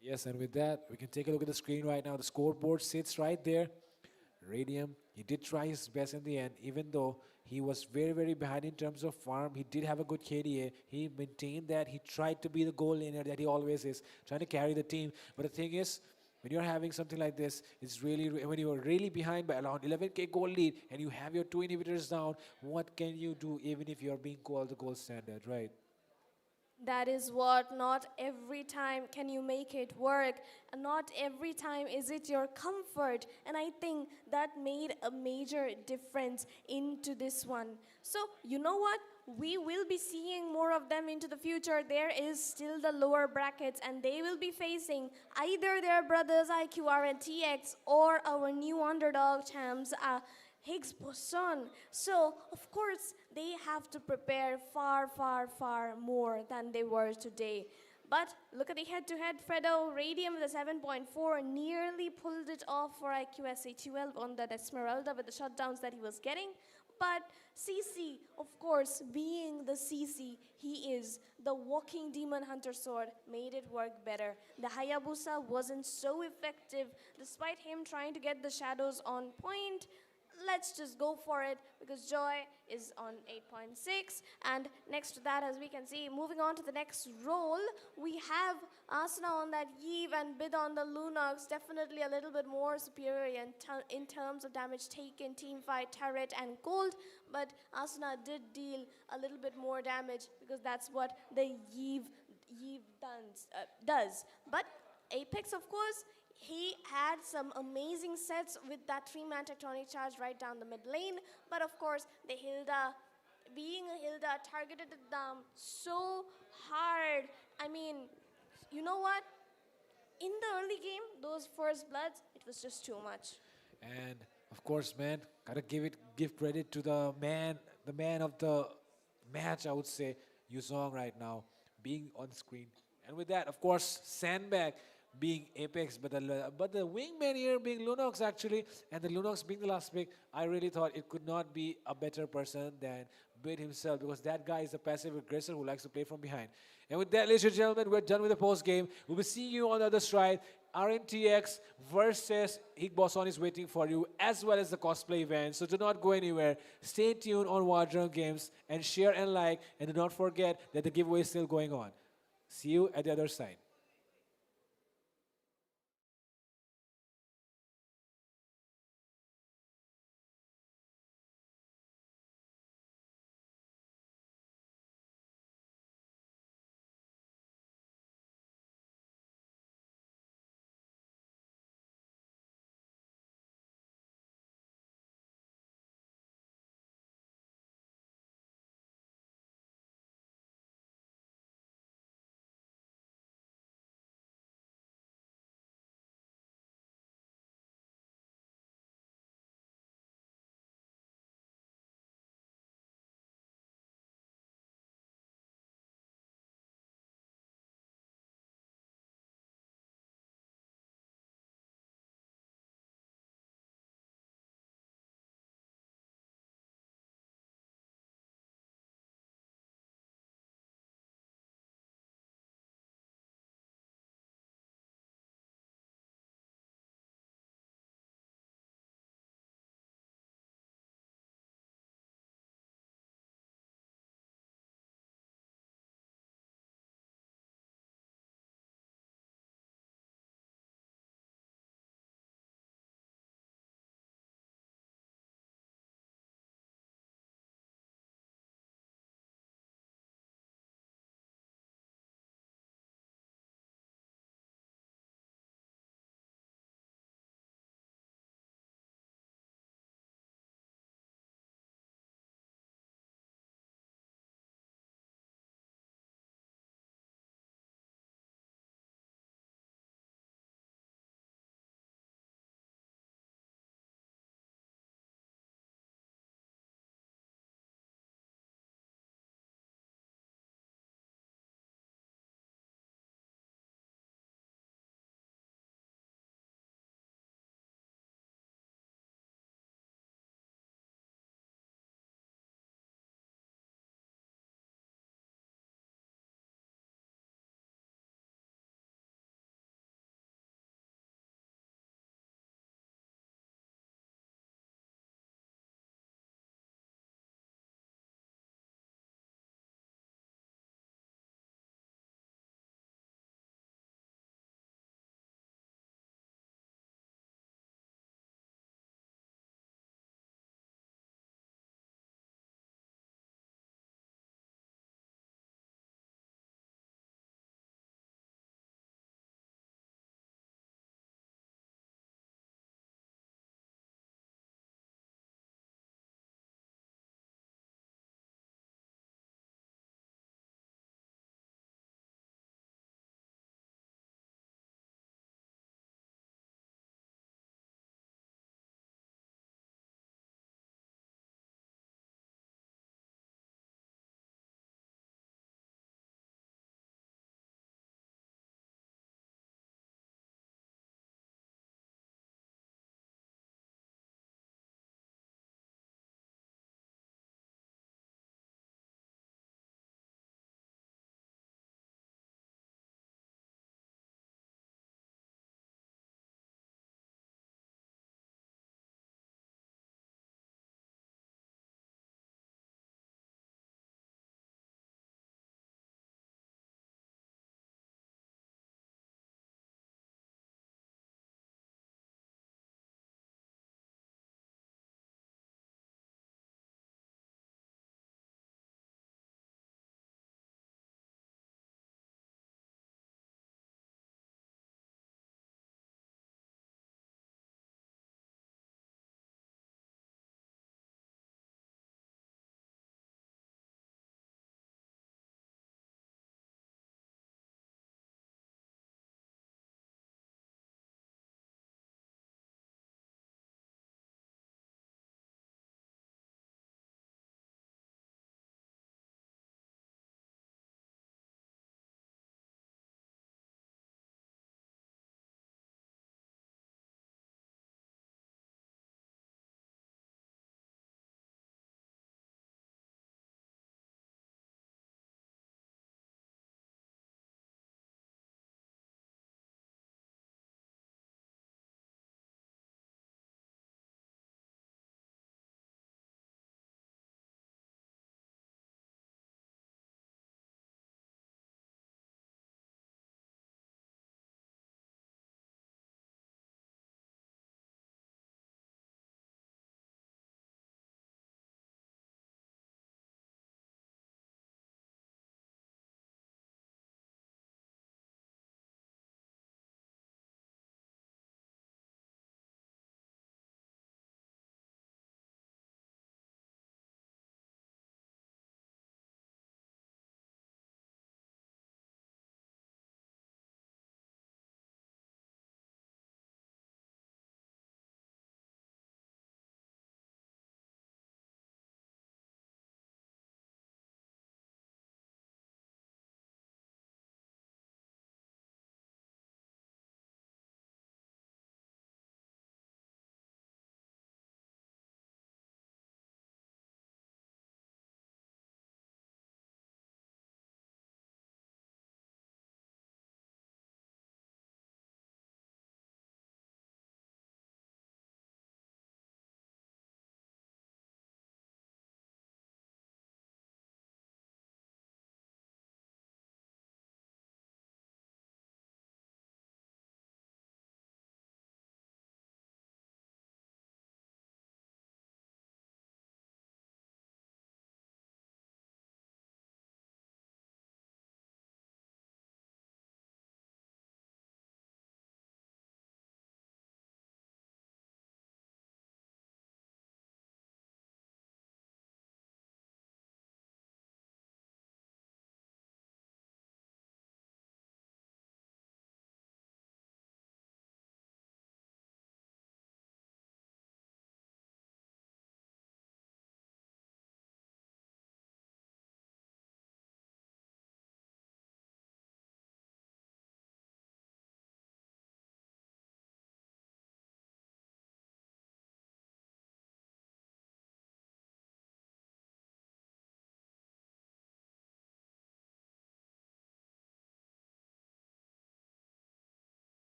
Yes, and with that, we can take a look at the screen right now. The scoreboard sits right there. Radium, he did try his best in the end, even though he was very, very behind in terms of farm. He did have a good KDA. He maintained that. He tried to be the goal laner that he always is, trying to carry the team. But the thing is, when you're having something like this, it's really, when you're really behind by around 11k goal lead and you have your two inhibitors down, what can you do even if you're being called the gold standard, right? That is what, not every time can you make it work, and not every time is it your comfort, and I think that made a major difference into this one. So, you know what? We will be seeing more of them into the future. There is still the lower brackets, and they will be facing either their brothers IQR and TX or our new underdog champs, Higgs Boson. So, of course, they have to prepare far, far, far more than they were today. But look at the head-to-head. Fredo Radium with a 7.4 nearly pulled it off for IQSA12 on that Esmeralda with the shutdowns that he was getting. But CC, of course, being the CC he is, the walking demon hunter sword made it work better. The Hayabusa wasn't so effective despite him trying to get the shadows on point. Let's just go for it because Joy is on 8.6. And next to that, as we can see, moving on to the next role, we have Asuna on that Yeve and Bid on the Lunox. Definitely a little bit more superior in terms of damage taken, team fight, turret, and gold. But Asuna did deal a little bit more damage because that's what the Yeve does. But Apex, of course, he had some amazing sets with that 3-man tectonic charge right down the mid lane. But of course, the Hilda, being a Hilda, targeted them so hard. I mean, you know what? In the early game, those first bloods, it was just too much. And of course, man, gotta give credit to the man of the match, I would say, Yuzong right now, being on screen. And with that, of course, Sandbag being Apex, but the wingman here being Lunox actually, and the Lunox being the last pick, I really thought it could not be a better person than Bid himself, because that guy is a passive aggressor who likes to play from behind. And with that, ladies and gentlemen, we're done with the post game. We'll be seeing you on the other side. RNTX versus Higboson is waiting for you, as well as the cosplay event. So do not go anywhere. Stay tuned on War Drum Games and share and like, and do not forget that the giveaway is still going on. See you at the other side.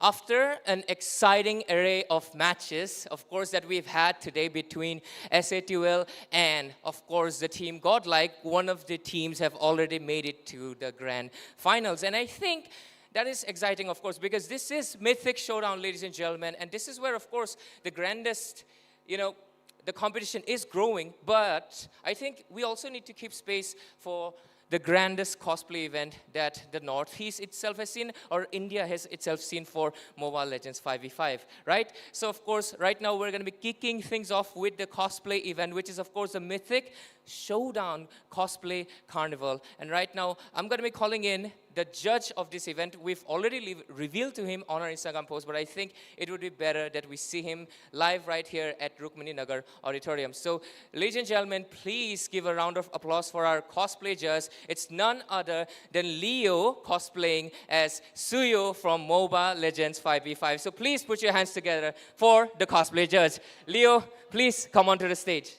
After an exciting array of matches, of course, that we've had today between SA2L and, of course, the team Godlike, one of the teams have already made it to the grand finals. And I think that is exciting, of course, because this is Mythic Showdown, ladies and gentlemen. And this is where, of course, the grandest, the competition is growing. But I think we also need to keep space for the grandest cosplay event that the Northeast itself has seen, or India has itself seen for MOBA Legends 5v5, right? So, of course, right now we're going to be kicking things off with the cosplay event, which is, of course, the Mythic Showdown Cosplay Carnival. And right now, I'm going to be calling in the judge of this event. We've already revealed to him on our Instagram post, but I think it would be better that we see him live right here at Rukmini Nagar Auditorium. So, ladies and gentlemen, please give a round of applause for our cosplay judge. It's none other than Leo cosplaying as Suyo from MOBA Legends 5v5. So please put your hands together for the cosplay judge. Leo, please come onto the stage.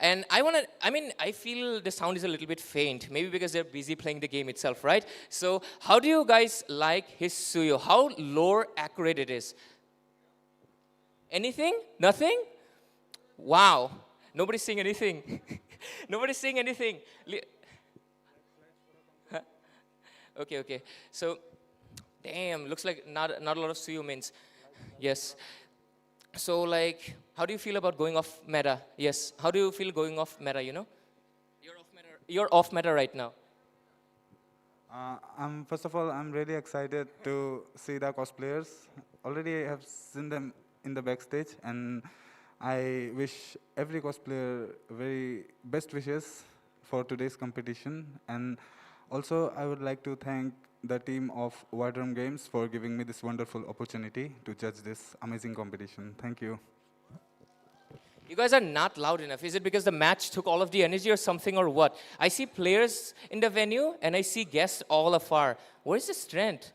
And I feel the sound is a little bit faint, maybe because they're busy playing the game itself, right? So how do you guys like his Suyo? How lore accurate it is? Anything? Nothing? Wow. Nobody's saying anything. Nobody's saying anything. Huh? Okay. So, damn, looks like not a lot of Suyo mains. Yes. So, like, how do you feel about going off meta? Yes. How do you feel going off meta, You're off meta. You're off meta right now. First of all, I'm really excited to see the cosplayers. Already I have seen them in the backstage, and I wish every cosplayer very best wishes for today's competition. And also, I would like to thank the team of War Drum Games for giving me this wonderful opportunity to judge this amazing competition. Thank you. You guys are not loud enough. Is it because the match took all of the energy or something, or what? I see players in the venue, and I see guests all afar. Where's the strength?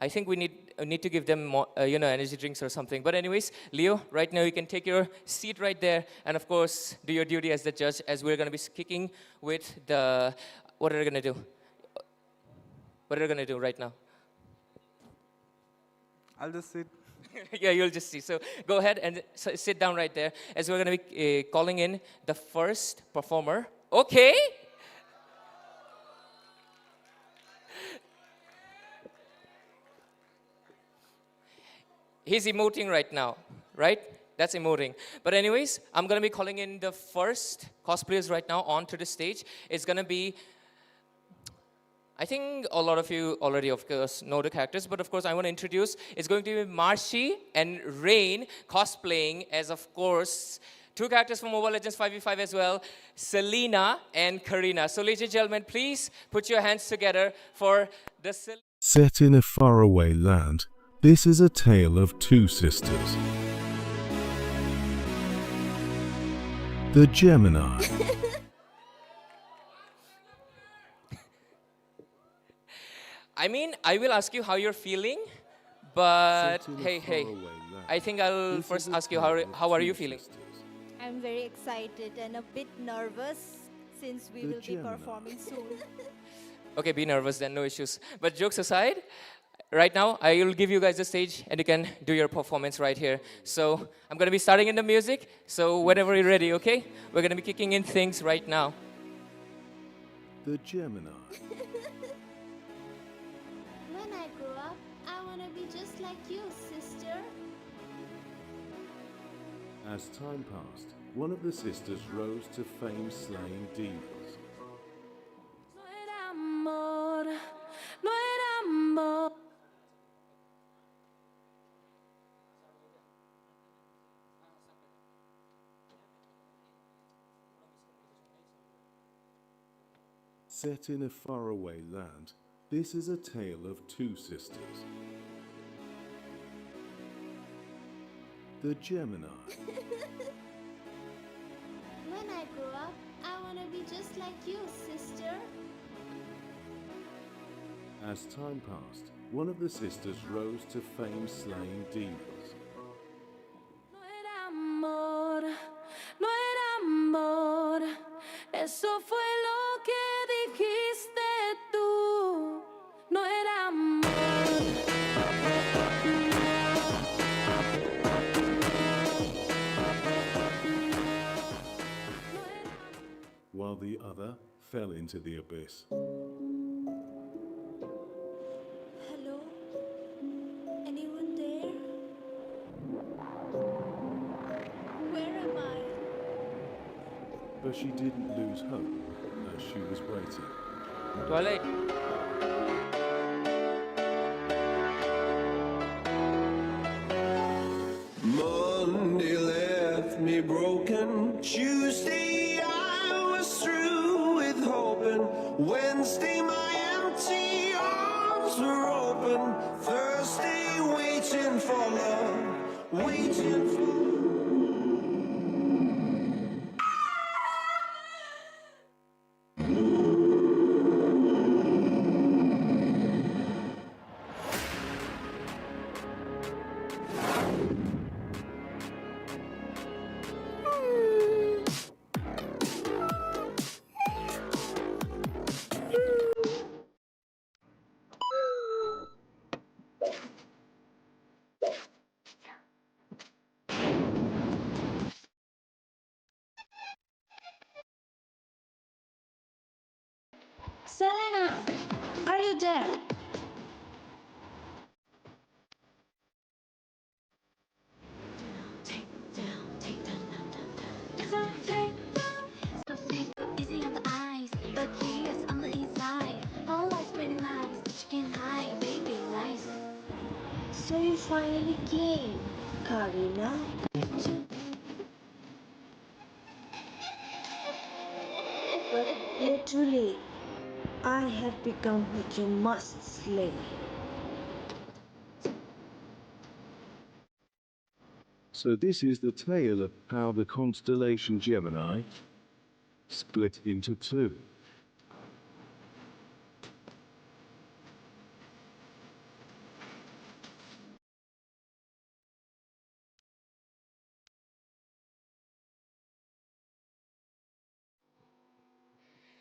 I think we need to give them more, energy drinks or something. But anyways, Leo, right now you can take your seat right there, and of course, do your duty as the judge, as we're going to be kicking with the... What are we going to do? What are you going to do right now? I'll just sit. Yeah, you'll just see. So go ahead and sit down right there, as we're going to be calling in the first performer. Okay. He's emoting right now, right? That's emoting. But anyways, I'm going to be calling in the first cosplayers right now onto the stage. It's going to be... I think a lot of you already, of course, know the characters, but of course, I want to introduce, it's going to be Marshy and Rain cosplaying as, of course, two characters from MOBA Legends 5v5 as well, Selena and Karina. So, ladies and gentlemen, please put your hands together for the... Set in a faraway land, this is a tale of two sisters. The Gemini. I will ask you how you're feeling, but hey, I think I'll first ask you how are you feeling? I'm very excited and a bit nervous since we will be performing soon. Okay, be nervous then, no issues. But jokes aside, right now I will give you guys the stage and you can do your performance right here. So I'm going to be starting in the music, so whenever you're ready, okay? We're going to be kicking in things right now. The Gemini. When I grow up, I want to be just like you, sister. As time passed, one of the sisters rose to fame slaying demons. Set in a faraway land, this is a tale of two sisters. The Gemini. When I grow up, I want to be just like you, sister. As time passed, one of the sisters rose to fame slaying demons. Eso fue lo que dijiste tú. No while the other fell into the abyss. Hello? Anyone there? Where am I? But she didn't lose hope as she was waiting. Twilight. Monday left me broken. Tuesday I was through with hoping. Wednesday my empty arms were open. Thursday waiting for love, waiting for. Selena, are you there? Easy on the eyes, but yes on the inside. All life's pretty nice, but you can't hide, baby, lies. So you finally came, Karina. But literally, I have become what you must slay. So this is the tale of how the constellation Gemini split into two.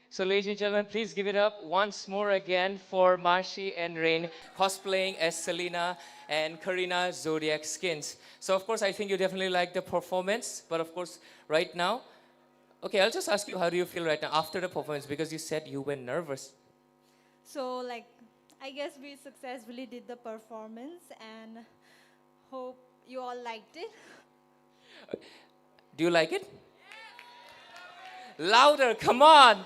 So, ladies and gentlemen, please give it up once more again for Marshi and Rain cosplaying as Selena and Karina Zodiac skins. So, of course, I think you definitely like the performance. But, of course, right now, okay, I'll just ask you, how do you feel right now after the performance? Because you said you were nervous. So, like, I guess we successfully did the performance and hope you all liked it. Do you like it? Louder, come on.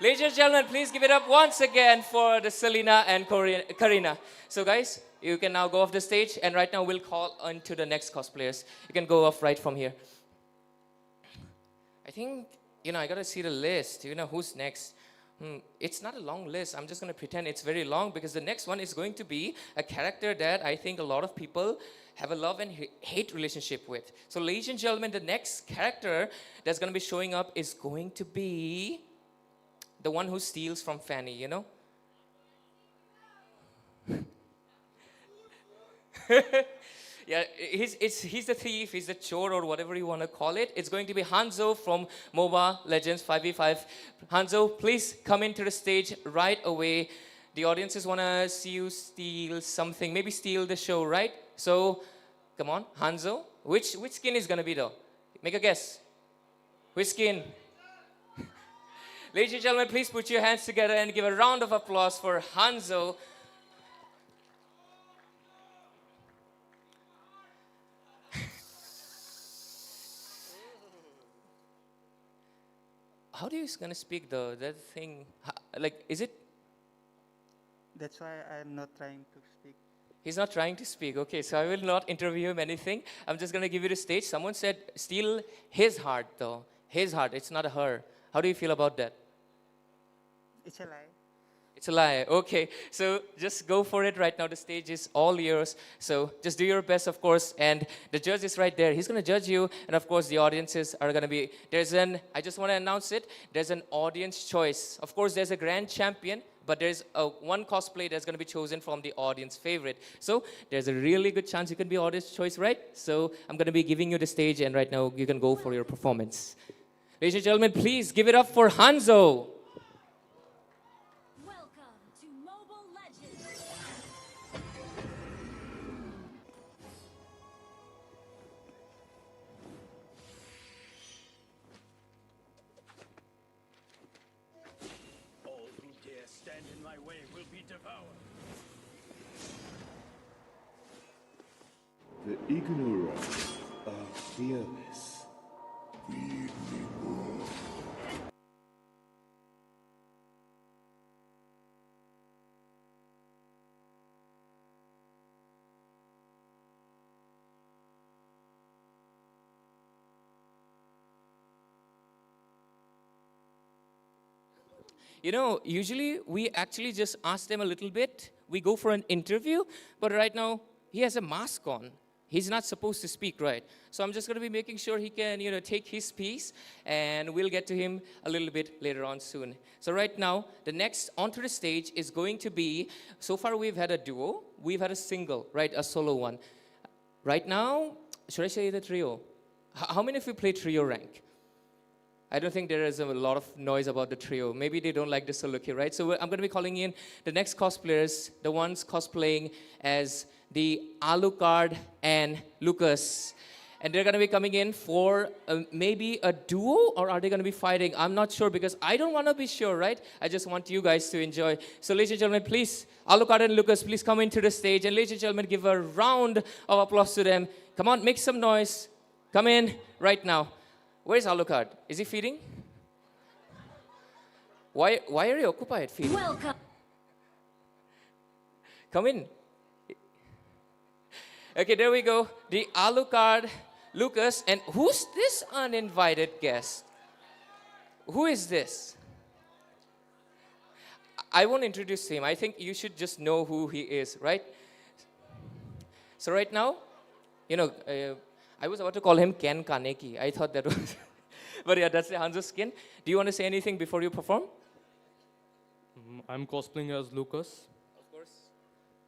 Ladies and gentlemen, please give it up once again for the Selena and Karina. So guys, you can now go off the stage, and right now we'll call on to the next cosplayers. You can go off right from here. I think, I gotta see the list. Who's next? It's not a long list. I'm just gonna pretend it's very long because the next one is going to be a character that I think a lot of people have a love and hate relationship with. So ladies and gentlemen, the next character that's gonna be showing up is going to be the one who steals from Fanny, Yeah, he's the thief, he's the chore, or whatever you want to call it. It's going to be Hanzo from MOBA Legends 5v5. Hanzo, please come into the stage right away. The audiences want to see you steal something, maybe steal the show, right? So, come on, Hanzo. Which skin is going to be though? Make a guess. Which skin? Ladies and gentlemen, please put your hands together and give a round of applause for Hanzo. How do you gonna speak though? That thing, like, is it? That's why I'm not trying to speak. He's not trying to speak. Okay, so I will not interview him anything. I'm just gonna give you the stage. Someone said steal his heart though. His heart. It's not her. How do you feel about that? It's a lie. It's a lie. Okay, so just go for it right now. The stage is all yours. So just do your best, of course. And the judge is right there. He's going to judge you. And of course, the audiences are going to be, I just want to announce it. There's an audience choice. Of course, there's a grand champion, but there's one cosplay that's going to be chosen from the audience favorite. So there's a really good chance you can be audience choice, right? So I'm going to be giving you the stage, and right now you can go for your performance. Ladies and gentlemen, please give it up for Hanzo. The ignorant are fearless. Feed me more. You know, usually we actually just ask them a little bit. We go for an interview, but right now he has a mask on. He's not supposed to speak, right? So I'm just going to be making sure he can, take his piece, and we'll get to him a little bit later on soon. So right now, the next onto the stage is going to be, so far we've had a duo, we've had a single, right, a solo one. Right now, should I say the trio? How many of you play trio rank? I don't think there is a lot of noise about the trio. Maybe they don't like the solo queue, right? So I'm going to be calling in the next cosplayers, the ones cosplaying as the Alucard and Lucas. And they're going to be coming in for maybe a duo, or are they going to be fighting? I'm not sure because I don't want to be sure, right? I just want you guys to enjoy. So ladies and gentlemen, please, Alucard and Lucas, please come into the stage. And ladies and gentlemen, give a round of applause to them. Come on, make some noise. Come in right now. Where's Alucard? Is he feeding? Why are you occupied feeding? Welcome. Come in. Okay, there we go. The Alucard, Lucas, and who's this uninvited guest? Who is this? I won't introduce him. I think you should just know who he is, right? So right now, I was about to call him Ken Kaneki. I thought that was... But yeah, that's the Hanzo skin. Do you want to say anything before you perform? I'm cosplaying as Lucas. Of course.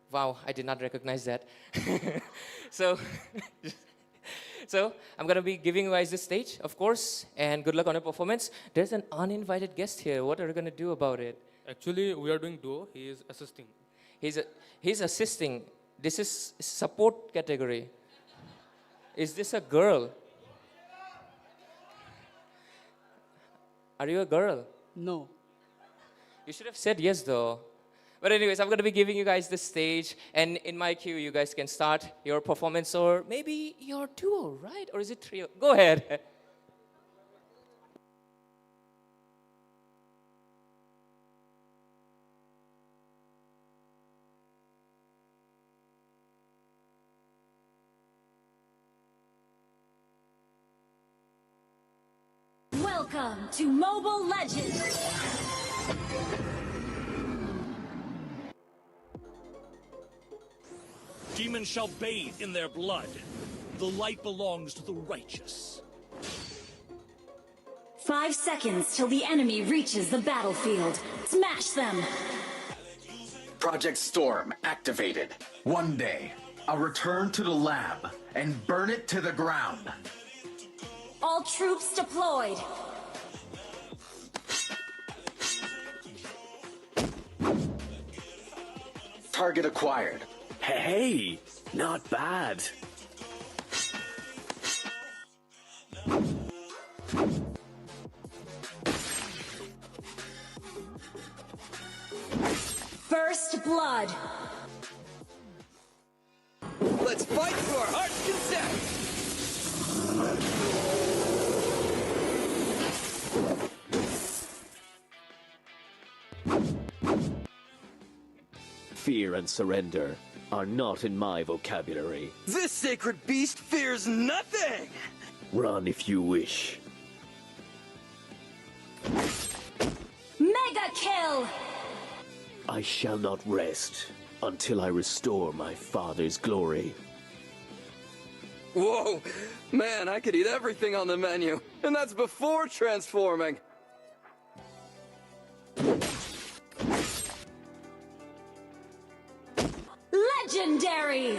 Wow, I did not recognize that. So I'm going to be giving you guys the stage, of course, and good luck on your performance. There's an uninvited guest here. What are you going to do about it? Actually, we are doing duo. He is assisting. He's assisting. This is support category. Is this a girl? Are you a girl? No. You should have said yes, though. But anyways, I'm going to be giving you guys the stage. And in my cue, you guys can start your performance, or maybe your duo, right? Or is it trio? Go ahead. Welcome to MOBA Legends. Demons shall bathe in their blood. The light belongs to the righteous. 5 seconds till the enemy reaches the battlefield. Smash them! Project Storm activated. One day, I'll return to the lab and burn it to the ground. All troops deployed. Target acquired. Hey, not bad. First blood. Let's fight to our heart's content! Fear and surrender are not in my vocabulary. This sacred beast fears nothing! Run if you wish. Mega kill! I shall not rest until I restore my father's glory. Whoa! Man, I could eat everything on the menu, and that's before transforming! Legendary!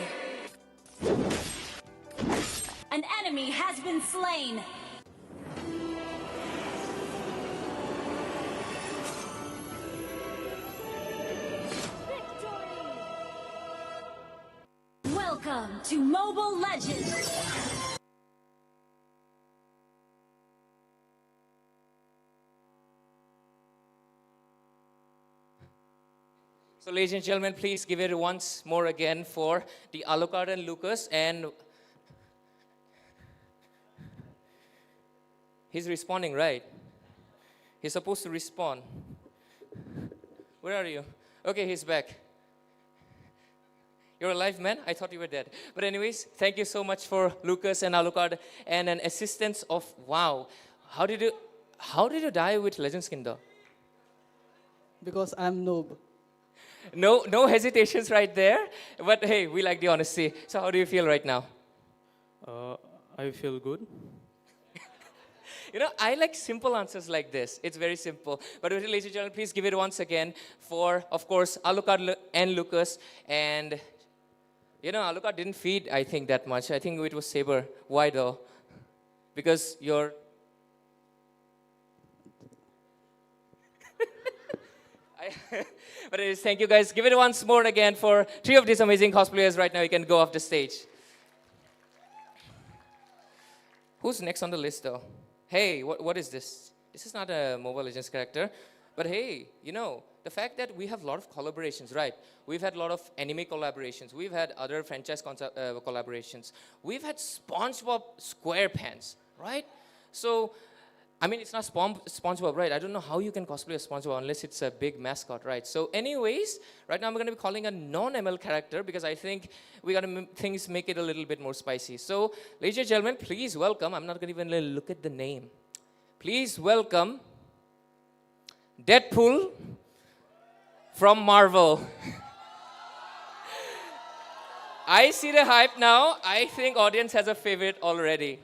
An enemy has been slain! Welcome to MOBA Legends! So, ladies and gentlemen, please give it once more again for the Alucard and Lucas. And he's responding, right? He's supposed to respond. Where are you? Okay, he's back. You're alive, man? I thought you were dead. But anyways, thank you so much for Lucas and Alucard and an assistance of, wow. How did you die with Legend skin though? Because I'm noob. No hesitations right there. But hey, we like the honesty. So how do you feel right now? I feel good. You know, I like simple answers like this. It's very simple. But ladies and gentlemen, please give it once again for, of course, Alucard and Lucas. And, you know, Alucard didn't feed, I think, that much. I think it was Saber. Why though? Because you're... But anyways, thank you guys. Give it once more again for 3 of these amazing cosplayers right now. You can go off the stage. Who's next on the list though? Hey, what is this? This is not a Mobile Legends character. But hey, you know, the fact that we have a lot of collaborations, right? We've had a lot of anime collaborations. We've had other franchise collaborations. We've had SpongeBob SquarePants, right? So, I mean, it's not SpongeBob, right? I don't know how you can cosplay a SpongeBob unless it's a big mascot, right? So anyways, right now I'm going to be calling a non-ML character because I think we got to things make it a little bit more spicy. So, ladies and gentlemen, please welcome, I'm not going to even look at the name. Please welcome Deadpool from Marvel. I see the hype now. I think audience has a favorite already.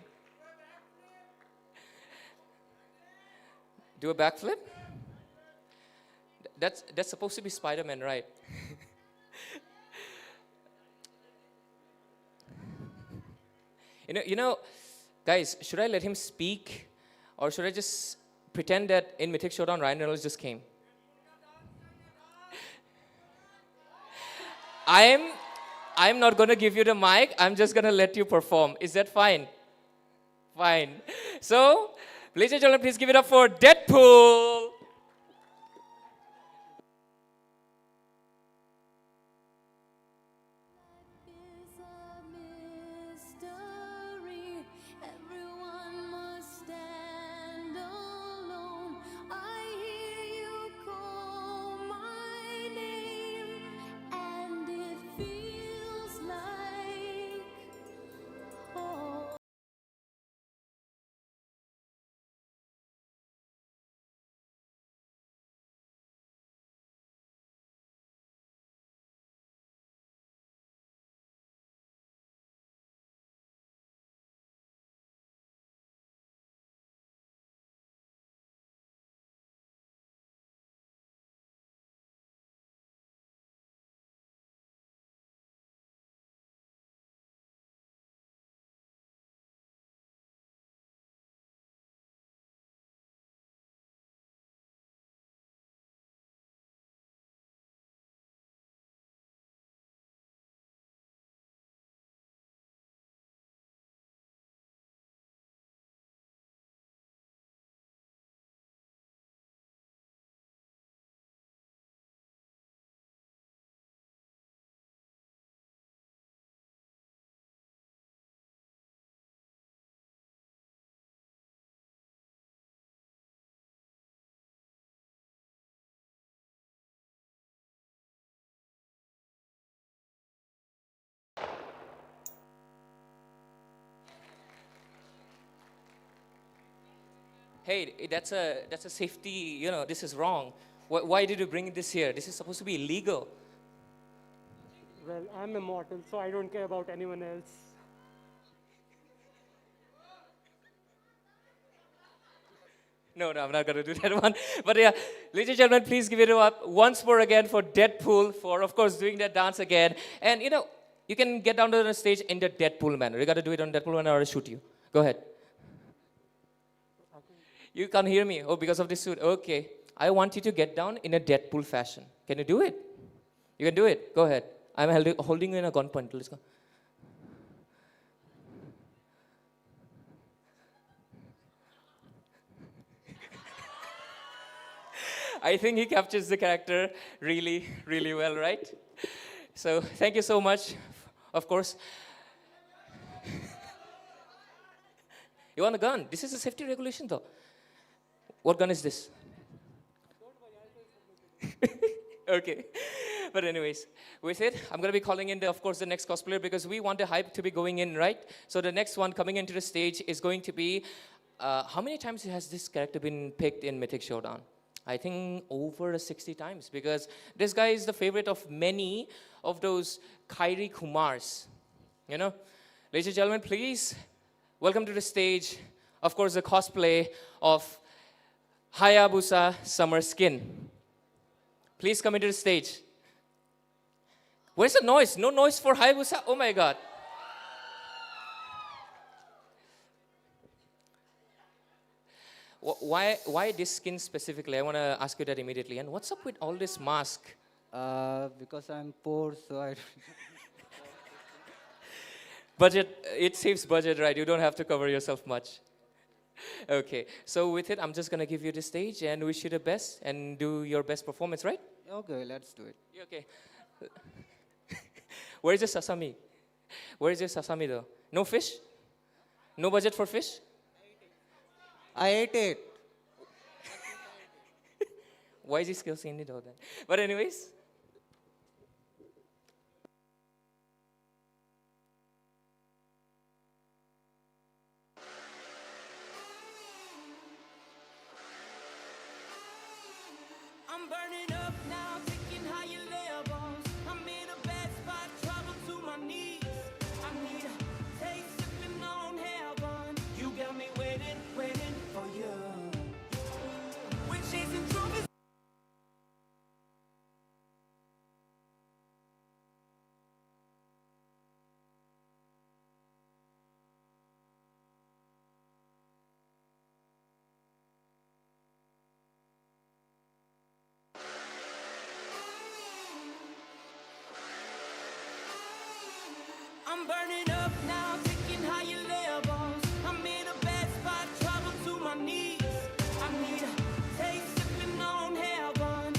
Do a backflip? That's supposed to be Spider-Man, right? You know, guys, should I let him speak? Or should I just pretend that in Mythic Showdown, Ryan Reynolds just came? I'm not going to give you the mic. I'm just going to let you perform. Is that fine? Fine. So, ladies and gentlemen, please give it up for Deadpool. Hey, that's a safety, you know, this is wrong. Why did you bring this here? This is supposed to be illegal. Well, I'm immortal, so I don't care about anyone else. No, I'm not going to do that one. But yeah, ladies and gentlemen, please give it up once more again for Deadpool for, of course, doing that dance again. And, you know, you can get down to the stage in the Deadpool manner. You got to do it on Deadpool manner or I'll shoot you. Go ahead. You can't hear me. Oh, because of this suit. Okay. I want you to get down in a Deadpool fashion. Can you do it? You can do it. Go ahead. I'm holding you in a gunpoint. Let's go. I think he captures the character really, really well, right? So thank you so much, of course. You want a gun? This is a safety regulation, though. What gun is this? Okay. But anyways, with it, I'm going to be calling in, of course, the next cosplayer because we want the hype to be going in, right? So the next one coming into the stage is going to be, how many times has this character been picked in Mythic Showdown? I think over 60 times because this guy is the favorite of many of those Kyrie Kumars. You know? Ladies and gentlemen, please welcome to the stage, of course, the cosplay of Hayabusa Summer Skin. Please come into the stage. Where's the noise? No noise for Hayabusa? Oh my god. Why this skin specifically? I want to ask you that immediately. And what's up with all this mask? Because I'm poor, so I. Budget, it saves budget, right? You don't have to cover yourself much. Okay, so with it, I'm just going to give you the stage and wish you the best and do your best performance, right? Okay, let's do it. Okay. Where is your sasami? Where is your sasami though? No fish? No budget for fish? I ate it. Why is he still saying it all then? But anyways. I'm burning up now, taking higher levels. I'm in a bad spot, trouble to my knees. I need a taste, sipping on heaven. You got me waiting, waiting for you. We're chasing trophies. I'm burning up now, taking higher levels. I'm in a bad spot, trouble to my knees. I need a taste, sipping on heaven.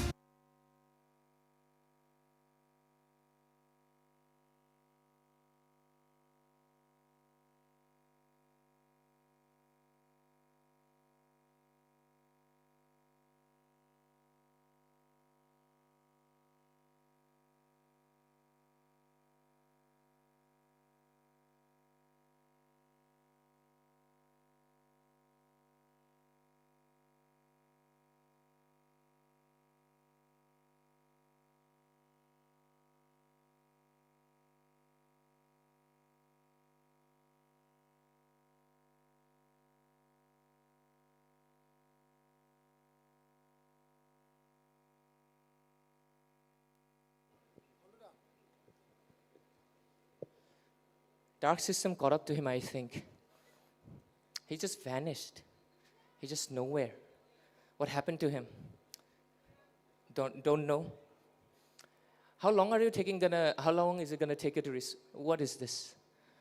Dark system caught up to him, I think. He just vanished. He just nowhere. What happened to him? Don't know. How long are you taking how long is it gonna take you to what is this?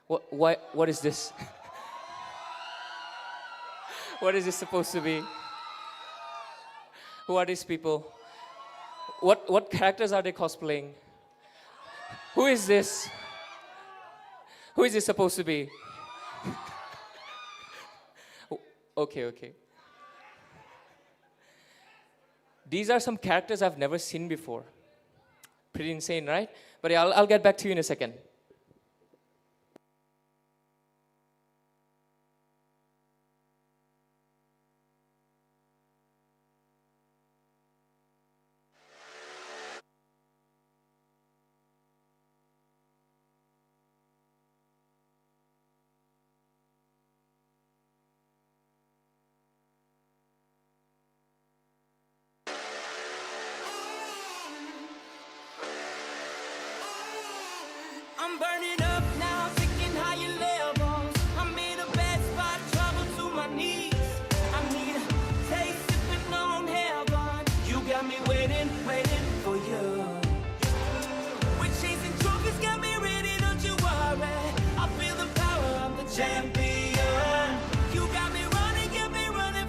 What is this? What is this supposed to be? Who are these people? What characters are they cosplaying? Who is this? Who is this supposed to be? Okay. These are some characters I've never seen before. Pretty insane, right? But yeah, I'll get back to you in a second. I'm burning up now, taking higher levels. I'm in a bad spot, trouble to my knees. I need a taste, sipping on heaven. You got me waiting, waiting for you. We're chasing trophies, got me ready, don't you worry. I feel the power, I'm the champion. You got me running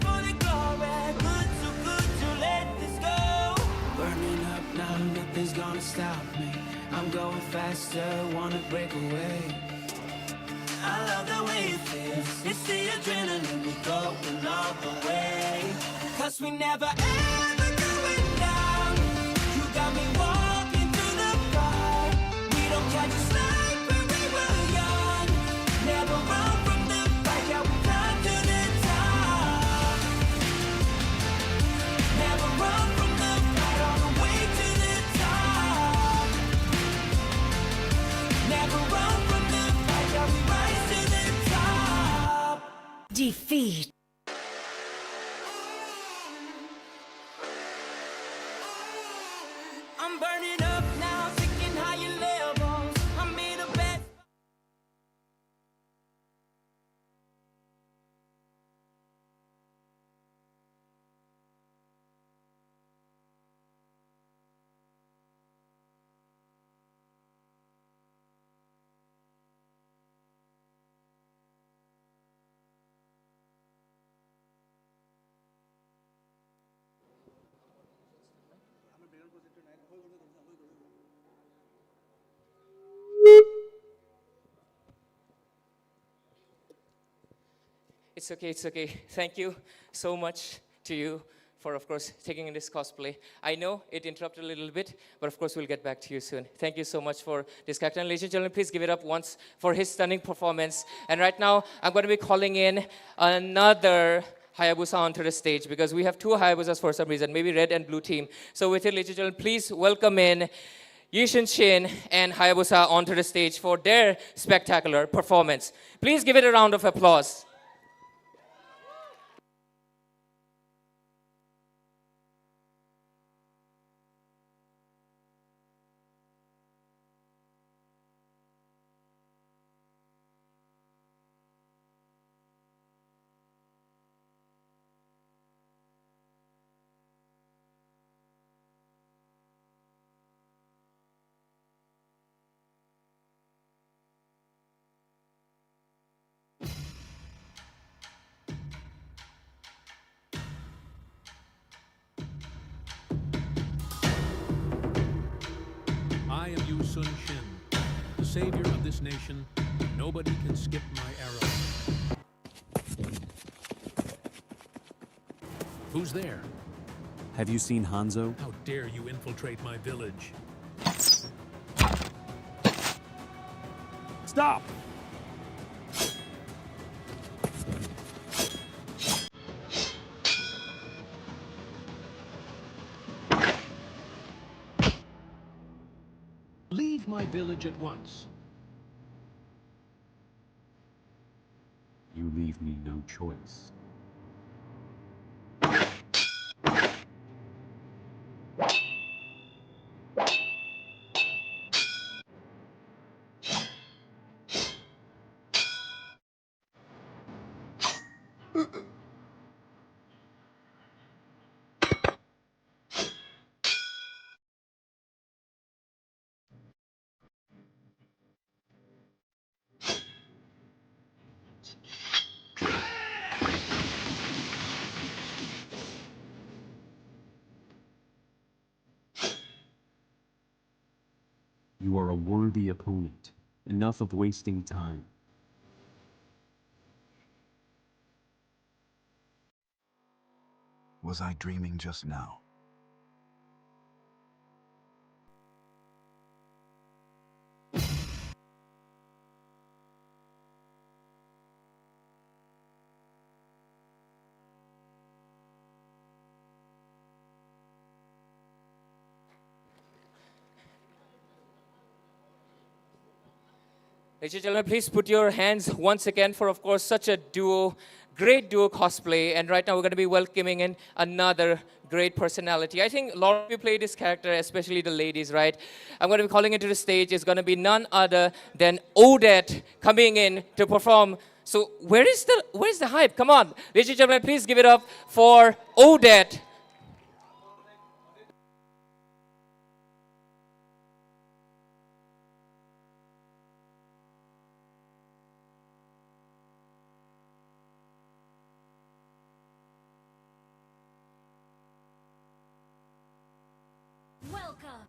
for the glory. Good, too good to let this go. stop me. I'm going faster, wanna break away. I love the way it feels. It's the adrenaline, we going all the way. 'Cause we never ever going down. You got me walking through the fire. We don't catch a slide when we were young. Never run from the fight, yeah, we climb to the top. Never run from the fight, all the way to the top. Never run from the fight, yeah, we rise to the top. Defeat. I'm burning up now, seeking higher levels. I'm in the best. It's okay, it's okay. Thank you so much to you for, of course, taking in this cosplay. I know it interrupted a little bit, but of course we'll get back to you soon. Thank you so much for this character. And ladies and gentlemen, please give it up once for his stunning performance. And right now, I'm going to be calling in another Hayabusa onto the stage because we have two Hayabusas for some reason, maybe red and blue team. So with it, ladies and gentlemen, please welcome in Yishin Shin and Hayabusa onto the stage for their spectacular performance. Please give it a round of applause. I am Yu Sun Shin, the savior of this nation. Nobody can skip my arrow. Who's there? Have you seen Hanzo? How dare you infiltrate my village? Stop! Leave my village at once. You leave me no choice. You are a worthy opponent. Enough of wasting time. Was I dreaming just now? Ladies and gentlemen, please put your hands once again for, of course, such a duo, great duo cosplay. And right now we're going to be welcoming in another great personality. I think a lot of you play this character, especially the ladies, right? I'm going to be calling into the stage. It's going to be none other than Odette coming in to perform. So where's the hype? Come on. Ladies and gentlemen, please give it up for Odette. Welcome.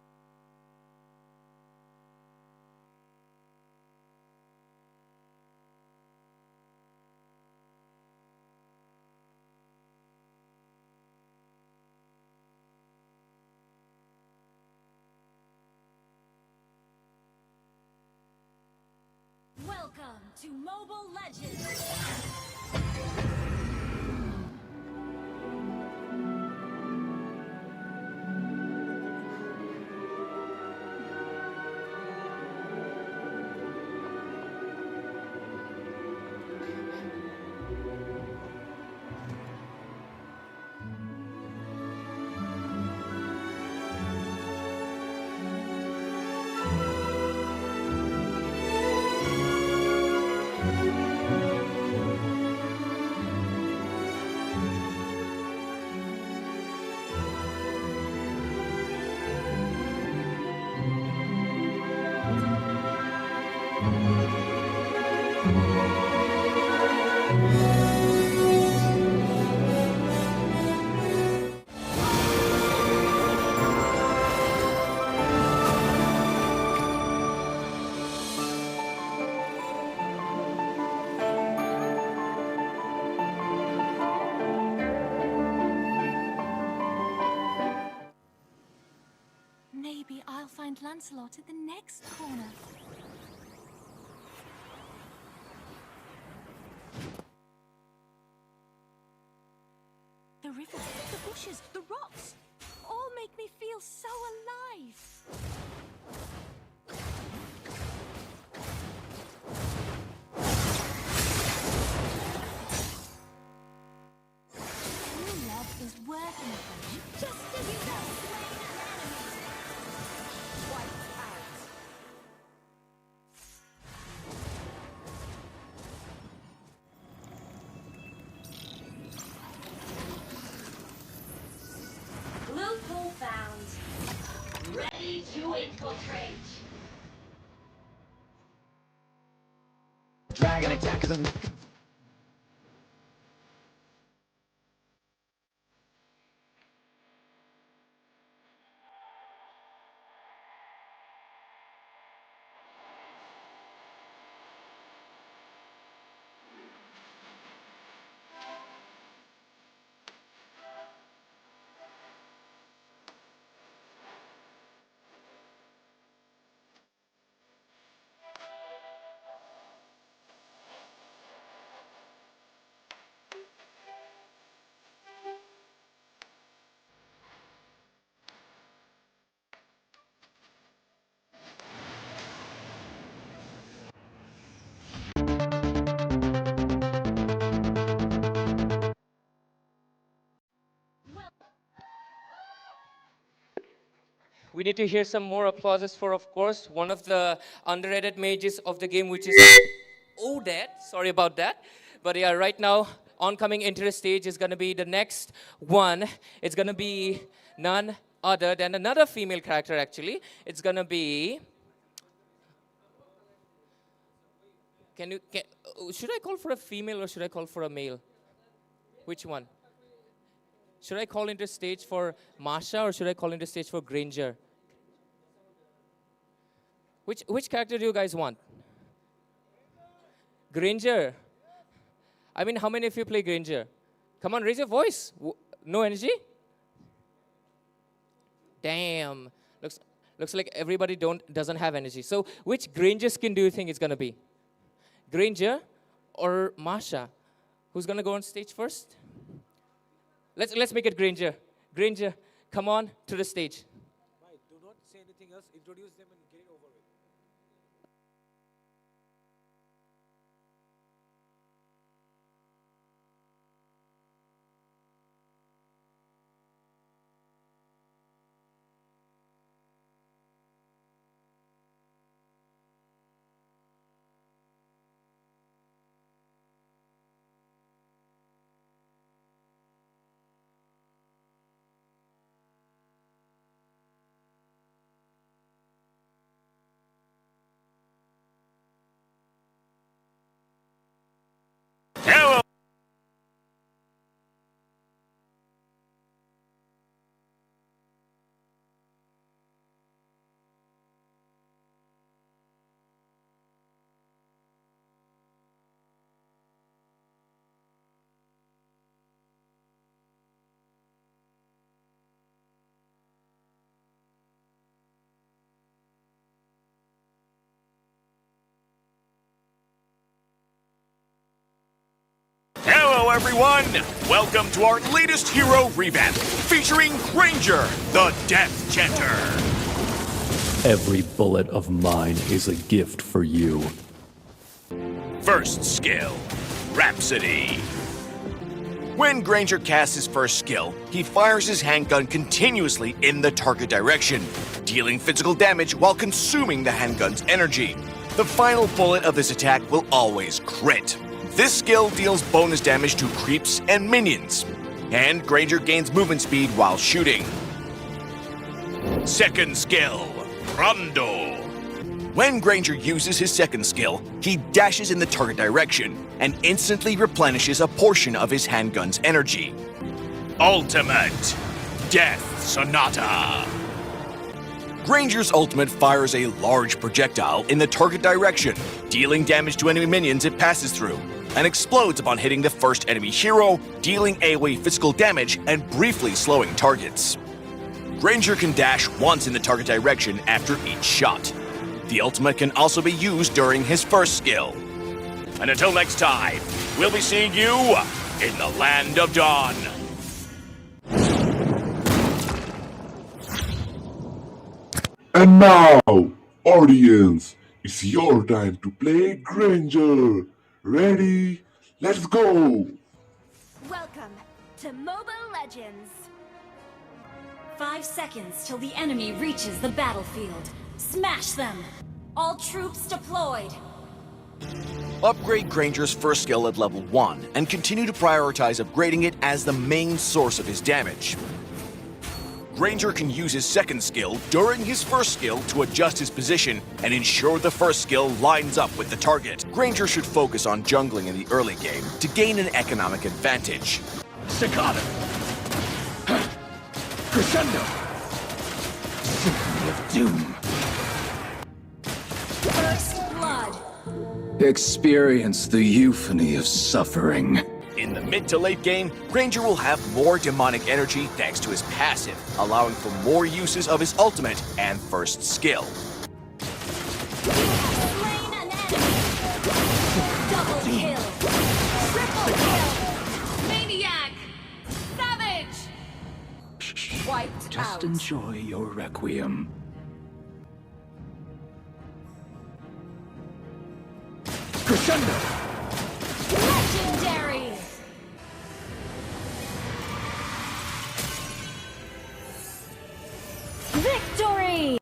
Welcome to MOBA Legends. Maybe I'll find Lancelot in the next corner. The river, the bushes, the rocks, all make me feel so alive. True love is worth an approach, just as you go. Loophole found. Ready to infiltrate. Dragon attack them. We need to hear some more applauses for, of course, one of the underrated mages of the game, which is Odette. Sorry about that. But yeah, right now, oncoming into the stage is going to be the next one. It's going to be none other than another female character, actually. It's going to be... should I call for a female or should I call for a male? Which one? Should I call into stage for Masha or should I call into stage for Granger? Which character do you guys want? Granger. I mean, how many of you play Granger? Come on, raise your voice. No energy? Damn. Looks like everybody doesn't have energy. So which Granger skin do you think is going to be? Granger or Masha? Who's going to go on stage first? Let's make it Granger. Granger, come on to the stage. Do not say anything else. Introduce them and get it over with. Hello, everyone! Welcome to our latest hero revamp, featuring Granger, the Death Chanter. Every bullet of mine is a gift for you. First skill, Rhapsody. When Granger casts his first skill, he fires his handgun continuously in the target direction, dealing physical damage while consuming the handgun's energy. The final bullet of this attack will always crit. This skill deals bonus damage to creeps and minions, and Granger gains movement speed while shooting. Second skill, Rondo. When Granger uses his second skill, he dashes in the target direction and instantly replenishes a portion of his handgun's energy. Ultimate, Death Sonata. Granger's ultimate fires a large projectile in the target direction, dealing damage to enemy minions it passes through, and explodes upon hitting the first enemy hero, dealing AoE physical damage and briefly slowing targets. Granger can dash once in the target direction after each shot. The ultimate can also be used during his first skill. And until next time, we'll be seeing you in the Land of Dawn. And now, audience, it's your time to play Granger. Ready? Let's go! Welcome to MOBA Legends. 5 seconds till the enemy reaches the battlefield. Smash them! All troops deployed! Upgrade Granger's first skill at level 1 and continue to prioritize upgrading it as the main source of his damage. Granger can use his second skill during his first skill to adjust his position and ensure the first skill lines up with the target. Granger should focus on jungling in the early game to gain an economic advantage. Staccato. Crescendo. Symphony of Doom. First blood! Experience the euphony of suffering. In the mid to late game, Granger will have more demonic energy thanks to his passive, allowing for more uses of his ultimate and first skill. Double kill! Triple kill! Maniac! Savage! Wiped Just out. enjoy your requiem. Crescendo! Legendary! Victory!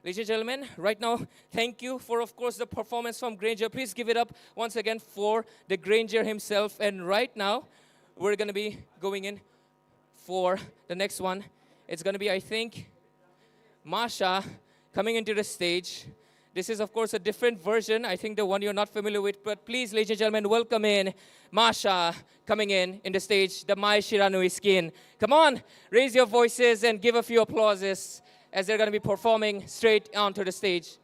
Ladies and gentlemen, right now, thank you for, of course, the performance from Granger. Please give it up once again for the Granger himself. And right now, we're going to be going in for the next one. It's going to be, I think, Masha coming into the stage. This is, of course, a different version. I think the one you're not familiar with. But please, ladies and gentlemen, welcome in Masha coming in the stage, the Mai Shiranui skin. Come on, raise your voices and give a few applauses as they're going to be performing straight onto the stage.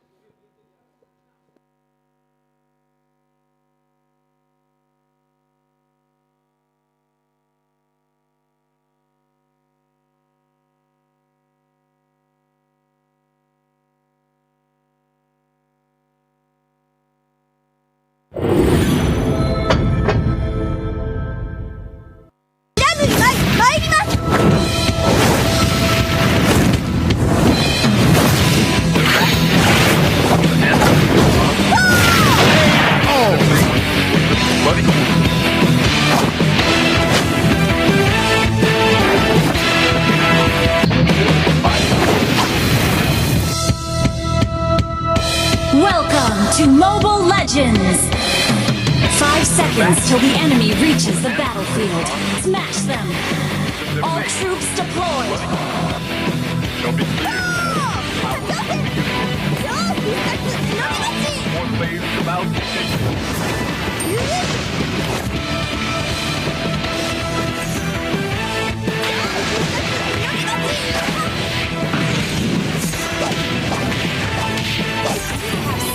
Welcome to MOBA Legends! 5 seconds till the enemy reaches the battlefield. Smash them! All troops deployed!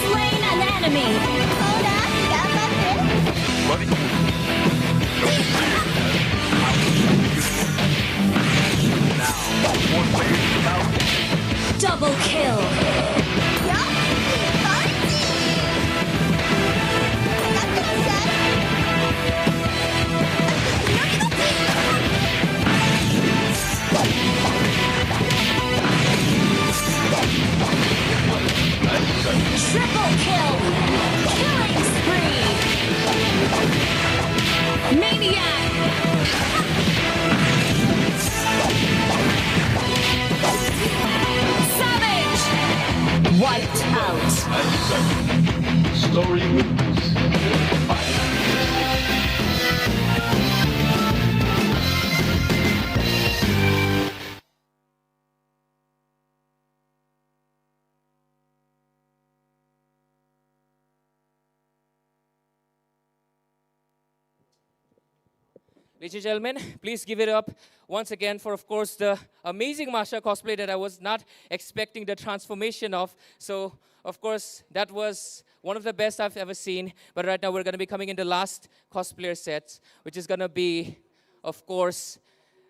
Slain an enemy! Ladies and gentlemen, please give it up once again for, of course, the amazing Masha cosplay that I was not expecting the transformation of. So, of course, that was one of the best I've ever seen. But right now, we're going to be coming into last cosplayer sets, which is going to be, of course,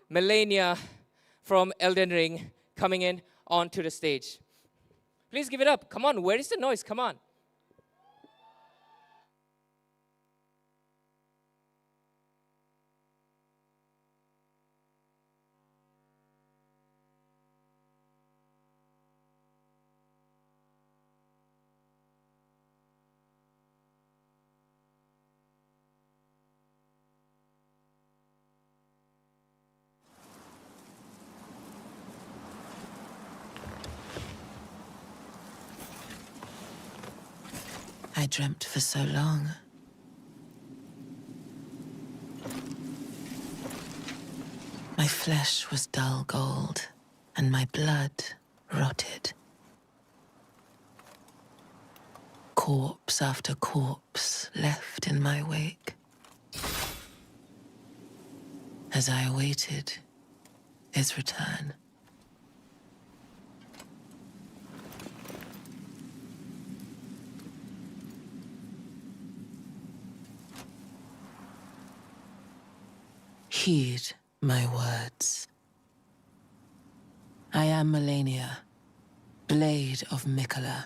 Melania from Elden Ring coming in onto the stage. Please give it up. Come on, where is the noise? Come on. I dreamt for so long. My flesh was dull gold, and my blood rotted. Corpse after corpse left in my wake. As I awaited his return. Heed my words. I am Melania, Blade of Mikola.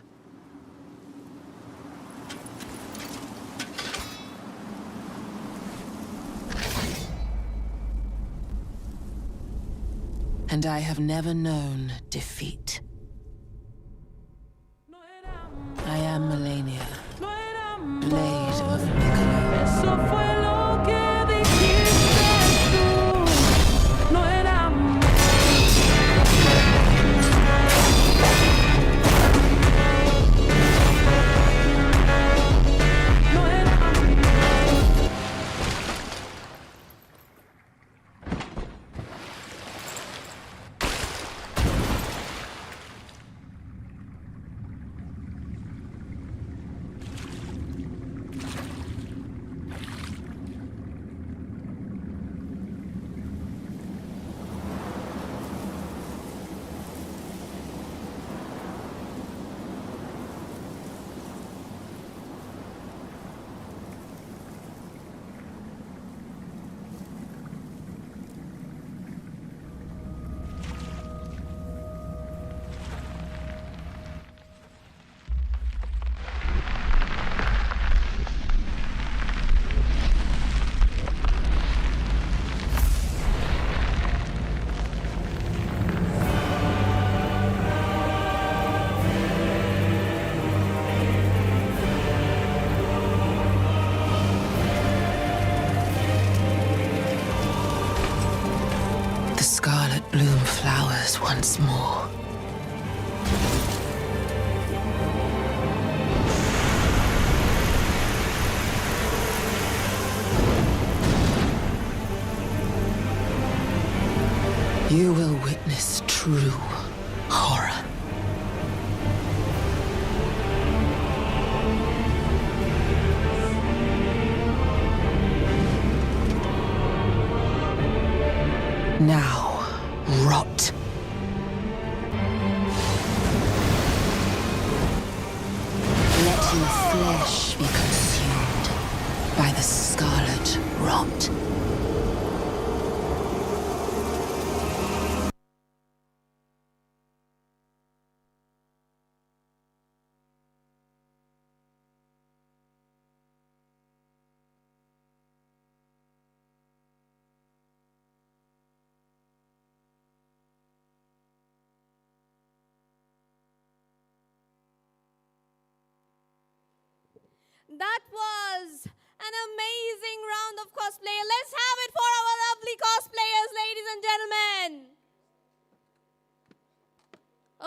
And I have never known defeat. I am Melania, Blade of Mikola. Eso fue lo que dijiste tú. No era The scarlet bloom flowers once more. You will witness true horror. Now, rot. Let your flesh be consumed by the scarlet rot. That was an amazing round of cosplay. Let's have it for our lovely cosplayers, ladies and gentlemen.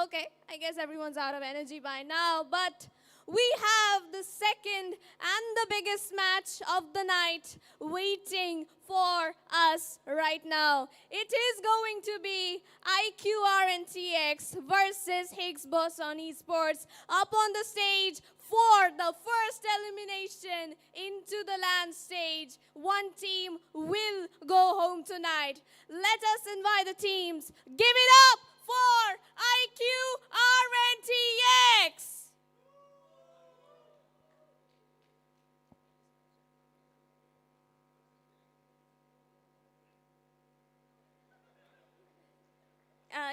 Okay, I guess everyone's out of energy by now, but we have the second and the biggest match of the night waiting for us right now. It is going to be IQRNTX versus Higgs Boson Esports up on the stage for the first elimination into the land stage. One team will go home tonight. Let us invite the teams. Give it up for IQRNTX!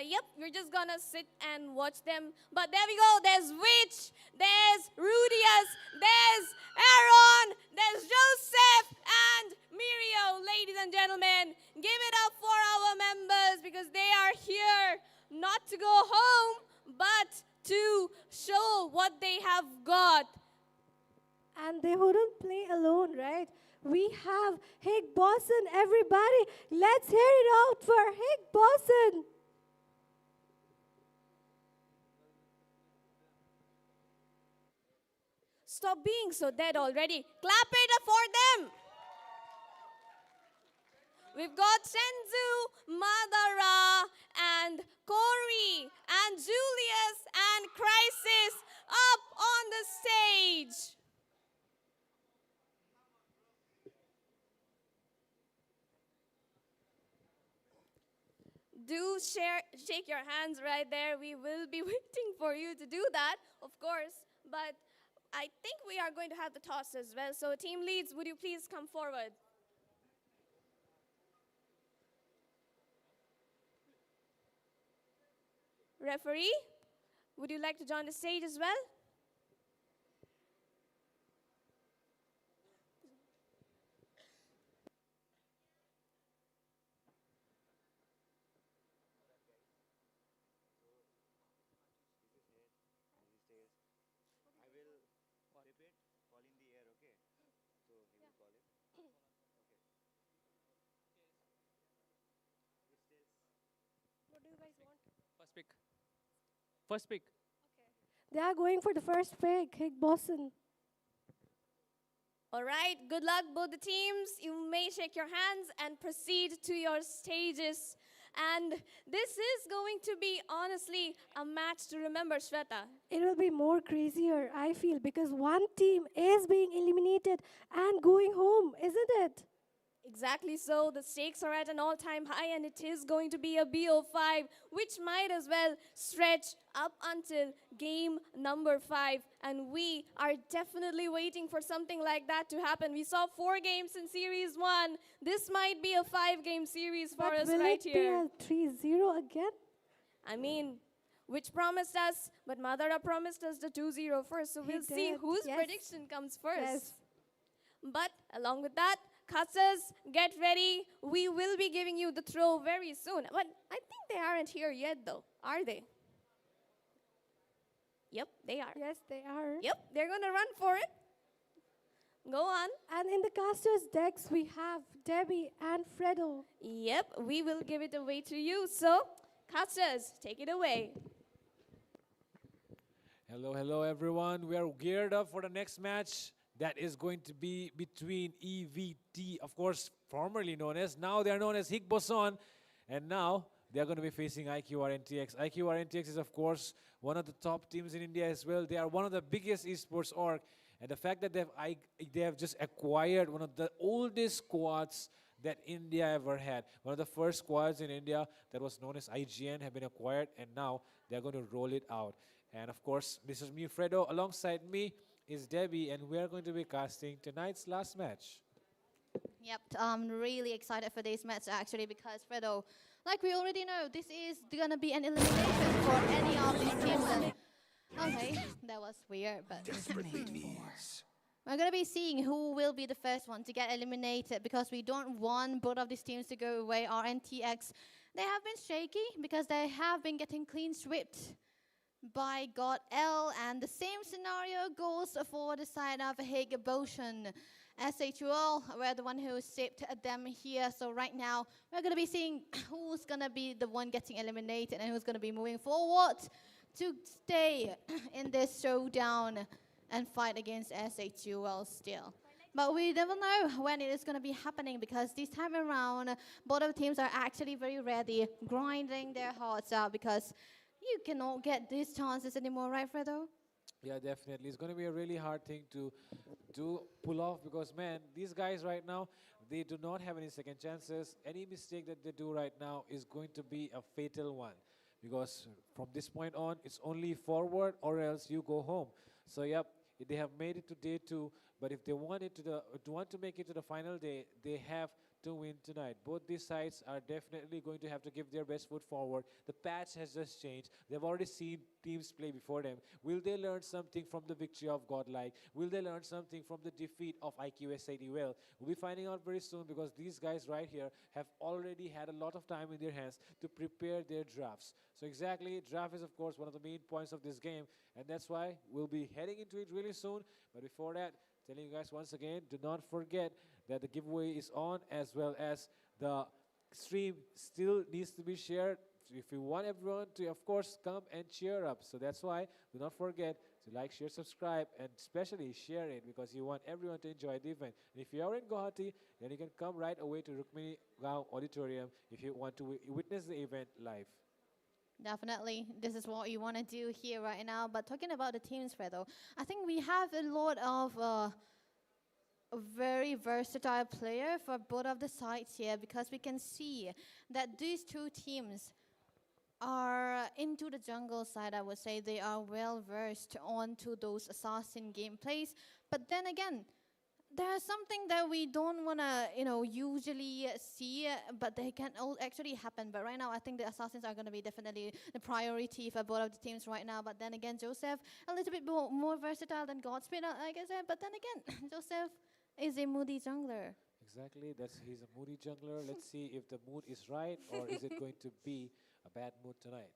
Yep, we're just gonna sit and watch them. But there we go, there's Witch, there's Rudius, there's Aaron, there's Joseph, and Mirio, ladies and gentlemen. Give it up for our members because they are here not to go home, but to show what they have got. And they wouldn't play alone, right? We have Hig Boson, everybody. Let's hear it out for Hig Boson. Stop being so dead already. Clap it up for them. We've got Senzu, Madara, and Corey, and Julius, and Crisis up on the stage. Do shake your hands right there. We will be waiting for you to do that, of course. But I think we are going to have the toss as well. So team leads, would you please come forward? Referee, would you like to join the stage as well? What do you guys want? First pick. First pick. They are going for the first pick, Hig Boson. All right, good luck both the teams. You may shake your hands and proceed to your stages. And this is going to be, honestly, a match to remember, Shweta. It will be more crazier, I feel, because one team is being eliminated and going home, isn't it? Exactly so. The stakes are at an all-time high, and it is going to be a BO5, which might as well stretch up until game number 5. And we are definitely waiting for something like that to happen. We saw 4 games in Series 1. This might be a 5-game series for us right here. But will it be a 3-0 again? I mean, which promised us, but Madara promised us the 2-0 first. So we'll see whose prediction comes first. Yes. But along with that, Katsas, get ready. We will be giving you the throw very soon. But I think they aren't here yet, though. Are they? Yep, they are. Yes, they are. Yep, they're going to run for it. Go on. And in the casters decks, we have Debbie and Fredo. Yep, we will give it away to you. So, Katsas, take it away. Hello, hello, everyone. We are geared up for the next match. That is going to be between EVT, of course, formerly known as, now they are known as Hig Boson, and now they are going to be facing IQRNTX. IQRNTX is, of course, one of the top teams in India as well. They are one of the biggest esports org, and the fact that they have just acquired one of the oldest squads that India ever had. One of the first squads in India that was known as IGN have been acquired, and now they are going to roll it out. And of course, this is me, Fredo. Alongside me is Debbie, and we are going to be casting tonight's last match. Yep, I'm really excited for this match actually because Fredo, like we already know, this is gonna be an elimination for any of these teams. And okay, that was weird, but we're gonna be seeing who will be the first one to get eliminated because we don't want both of these teams to go away. Our NTX, they have been shaky because they have been getting clean swept by God L, and the same scenario goes for the side of Hig Boson. SHUL, we're the one who shipped them here, so right now we're going to be seeing who's going to be the one getting eliminated and who's going to be moving forward to stay in this showdown. and fight against SHUL still. But we never know when it is going to be happening because this time around, both of the teams are actually very ready, grinding their hearts out because you cannot get these chances anymore, right, Fredo? Yeah, definitely. It's going to be a really hard thing to pull off because, man, these guys right now, they do not have any second chances. Any mistake that they do right now is going to be a fatal one because from this point on, it's only forward or else you go home. So, yep, they have made it to day 2, but if they want it to make it to the final day, they have to win tonight. Both these sides are definitely going to have to give their best foot forward. The patch has just changed. They've already seen teams play before them. Will they learn something from the victory of Godlike? Will they learn something from the defeat of IQS80? Well, we'll be finding out very soon because these guys right here have already had a lot of time in their hands to prepare their drafts. So exactly, draft is of course one of the main points of this game, and that's why we'll be heading into it really soon. But before that, telling you guys once again, do not forget that the giveaway is on as well as the stream still needs to be shared. If you want everyone to, of course, come and cheer up. So that's why do not forget to like, share, subscribe, and especially share it because you want everyone to enjoy the event. And if you are in Guwahati, then you can come right away to Rukmini Gaon Auditorium if you want to witness the event live. Definitely, this is what you want to do here right now. But talking about the teams, Fredo, I think we have a lot of a very versatile player for both of the sides here because we can see that these two teams are into the jungle side. I would say they are well versed onto those assassin gameplays. But then again, there's something that we don't want to, usually see, but they can all actually happen. But right now, I think the assassins are going to be definitely the priority for both of the teams right now. But then again, Joseph, a little bit more versatile than Godspeed, like I said. But then again, Joseph is a moody jungler. Exactly, he's a moody jungler. Let's see if the mood is right or is it going to be a bad mood tonight.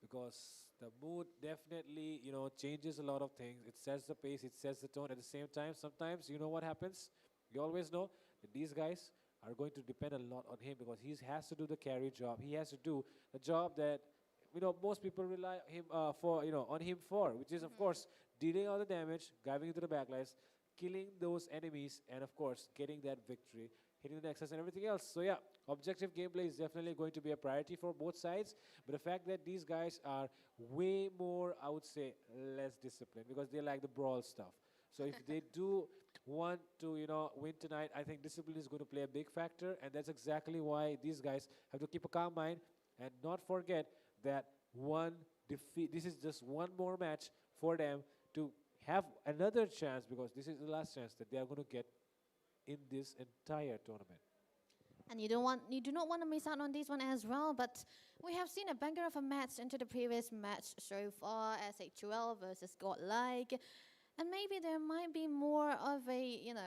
Because the mood definitely, changes a lot of things. It sets the pace, it sets the tone. At the same time, sometimes, you know what happens? You always know that these guys are going to depend a lot on him because he has to do the carry job. He has to do the job that, most people rely on him for, which is, of course, dealing all the damage, driving into the backlines, killing those enemies, and, of course, getting that victory, hitting the nexus and everything else. So yeah, objective gameplay is definitely going to be a priority for both sides. But the fact that these guys are way more, I would say, less disciplined because they like the brawl stuff. So if they do want to, win tonight, I think discipline is going to play a big factor. And that's exactly why these guys have to keep a calm mind and not forget that one defeat, this is just one more match for them to have another chance because this is the last chance that they are going to get in this entire tournament. And you do not want to miss out on this one as well. But we have seen a banger of a match into the previous match so far, SHUL versus Godlike, and maybe there might be more of an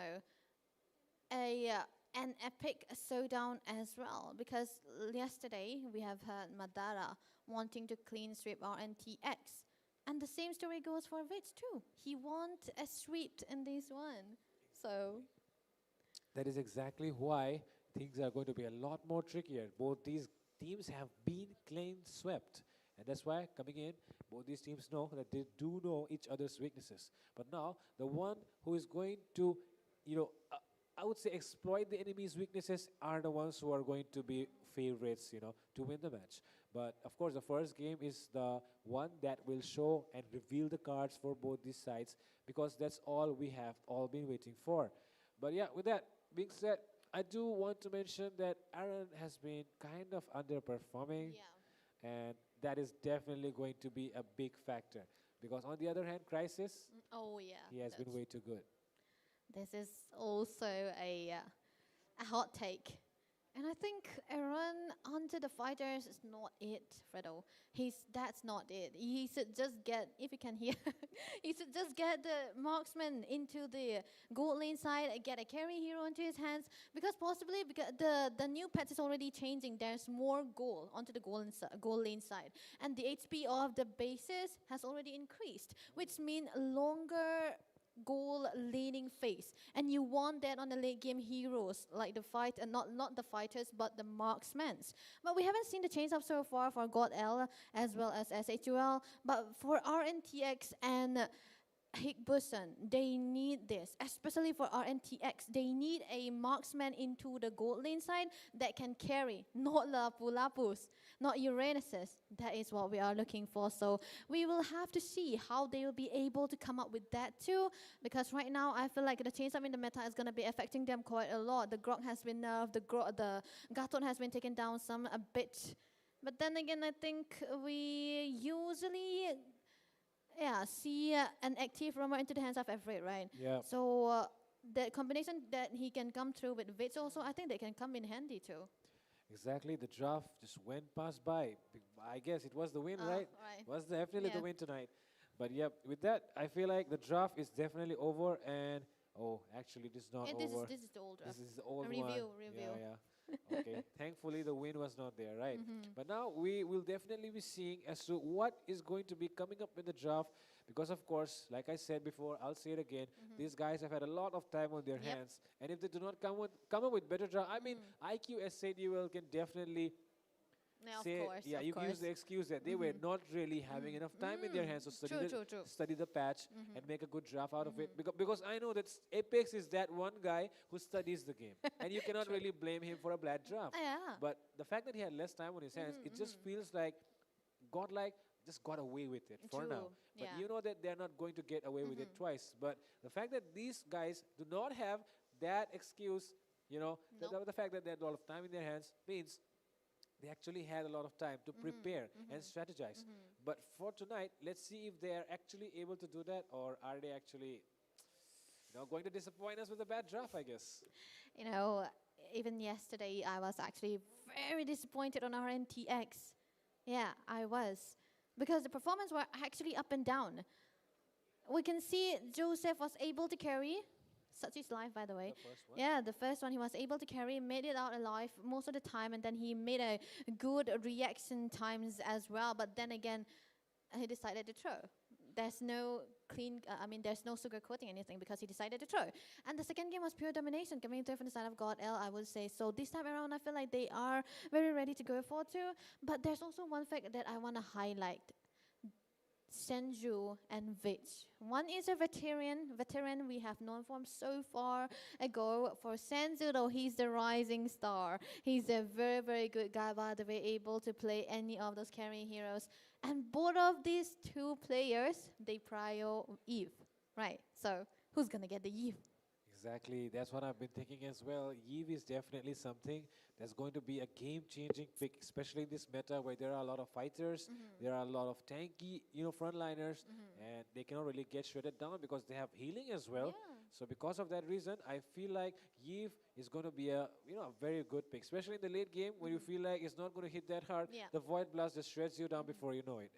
epic showdown as well. Because yesterday we have heard Madara wanting to clean sweep RNTX, and the same story goes for Vich too. He wants a sweep in this one, so. That is exactly why things are going to be a lot more trickier. Both these teams have been clean swept. And that's why coming in, both these teams know that they do know each other's weaknesses. But now, the one who is going to, I would say exploit the enemy's weaknesses are the ones who are going to be favorites, to win the match. But of course, the first game is the one that will show and reveal the cards for both these sides because that's all we have all been waiting for. But yeah, with that being said, I do want to mention that Aaron has been kind of underperforming, and that is definitely going to be a big factor. Because on the other hand, Crisis, he has been way too good. This is also a hot take. And I think Aaron onto the fighters is not it, Fredo. That's not it. He should just get, if you can hear, he should just get the marksman into the gold lane side, get a carry hero into his hands, because possibly because the new patch is already changing. There's more gold onto the gold lane side. And the HP of the bases has already increased, which means longer goal laning phase, and you want that on the late game heroes like the fight, and not the fighters but the marksmen. But we haven't seen the change up so far for God L as well as SHUL. But for RNTX and Higbuson, they need this, especially for RNTX. They need a marksman into the gold lane side that can carry, not Lapu-Lapus, not Uranuses. That is what we are looking for. So we will have to see how they will be able to come up with that too. Because right now, I feel like the change up in the meta is going to be affecting them quite a lot. The Grok has been nerfed, the Gatot has been taken down a bit. But then again, I think we usually see an active roamer into the hands of Everett, right? Yeah. So the combination that he can come through with Vits also, I think they can come in handy too. Exactly, the draft just went past by. I guess it was the win, right? Right. Was definitely the Yeah. win tonight. But yeah, with that, I feel like the draft is definitely over. And actually, this is not And over. this is the old draft. This is the old Review. one. Yeah. Okay. Thankfully, the win was not there, right? Mhm. But now we will definitely be seeing as to what is going to be coming up in the draft. Because of course, like I said before, I'll say it again. These guys have had a lot of time on their hands, and if they do not come up with better draft, I mean, IQ SADUL can definitely. Yeah, of Say, course, yeah, of you can use course. the excuse that they were not really having enough time in their hands to study the patch and make a good draft out of it. Because I know that Apex is that one guy who studies the game, and you cannot really blame him for a bad draft. Yeah. But the fact that he had less time on his hands, it just feels like Godlike just got away with it for now. True, But yeah. you know that they're not going to get away with it twice. But the fact that these guys do not have that excuse, the fact that they had a lot of time in their hands means they actually had a lot of time to prepare and strategize. But for tonight, let's see if they are actually able to do that, or are they actually going to disappoint us with a bad draft, I guess. Even yesterday, I was actually very disappointed on our NTX. Yeah, I was. Because the performance were actually up and down. We can see Joseph was able to carry. Such is life, by the way. The first one? Yeah, the first one he was able to carry, made it out alive most of the time, and then he made a good reaction times as well. But then again, he decided to throw. There's no there's no sugarcoating anything because he decided to throw. And the second game was pure domination coming through from the side of God L, I would say. So this time around, I feel like they are very ready to go for too. But there's also one fact that I want to highlight. Senju and Vich. One is a veteran we have known from so far ago. For Senju, though, he's the rising star. He's a very, very good guy, by the way, able to play any of those carrying heroes. And both of these two players, they prio Eve, right? So who's gonna get the Eve? Exactly, that's what I've been thinking as well. Eve is definitely something that's going to be a game-changing pick, especially in this meta where there are a lot of fighters, there are a lot of tanky, frontliners, and they cannot really get shredded down because they have healing as well. So because of that reason, I feel like Eve is going to be a very good pick, especially in the late game when you feel like it's not going to hit that hard. Yeah. The Void Blast just shreds you down before you know it.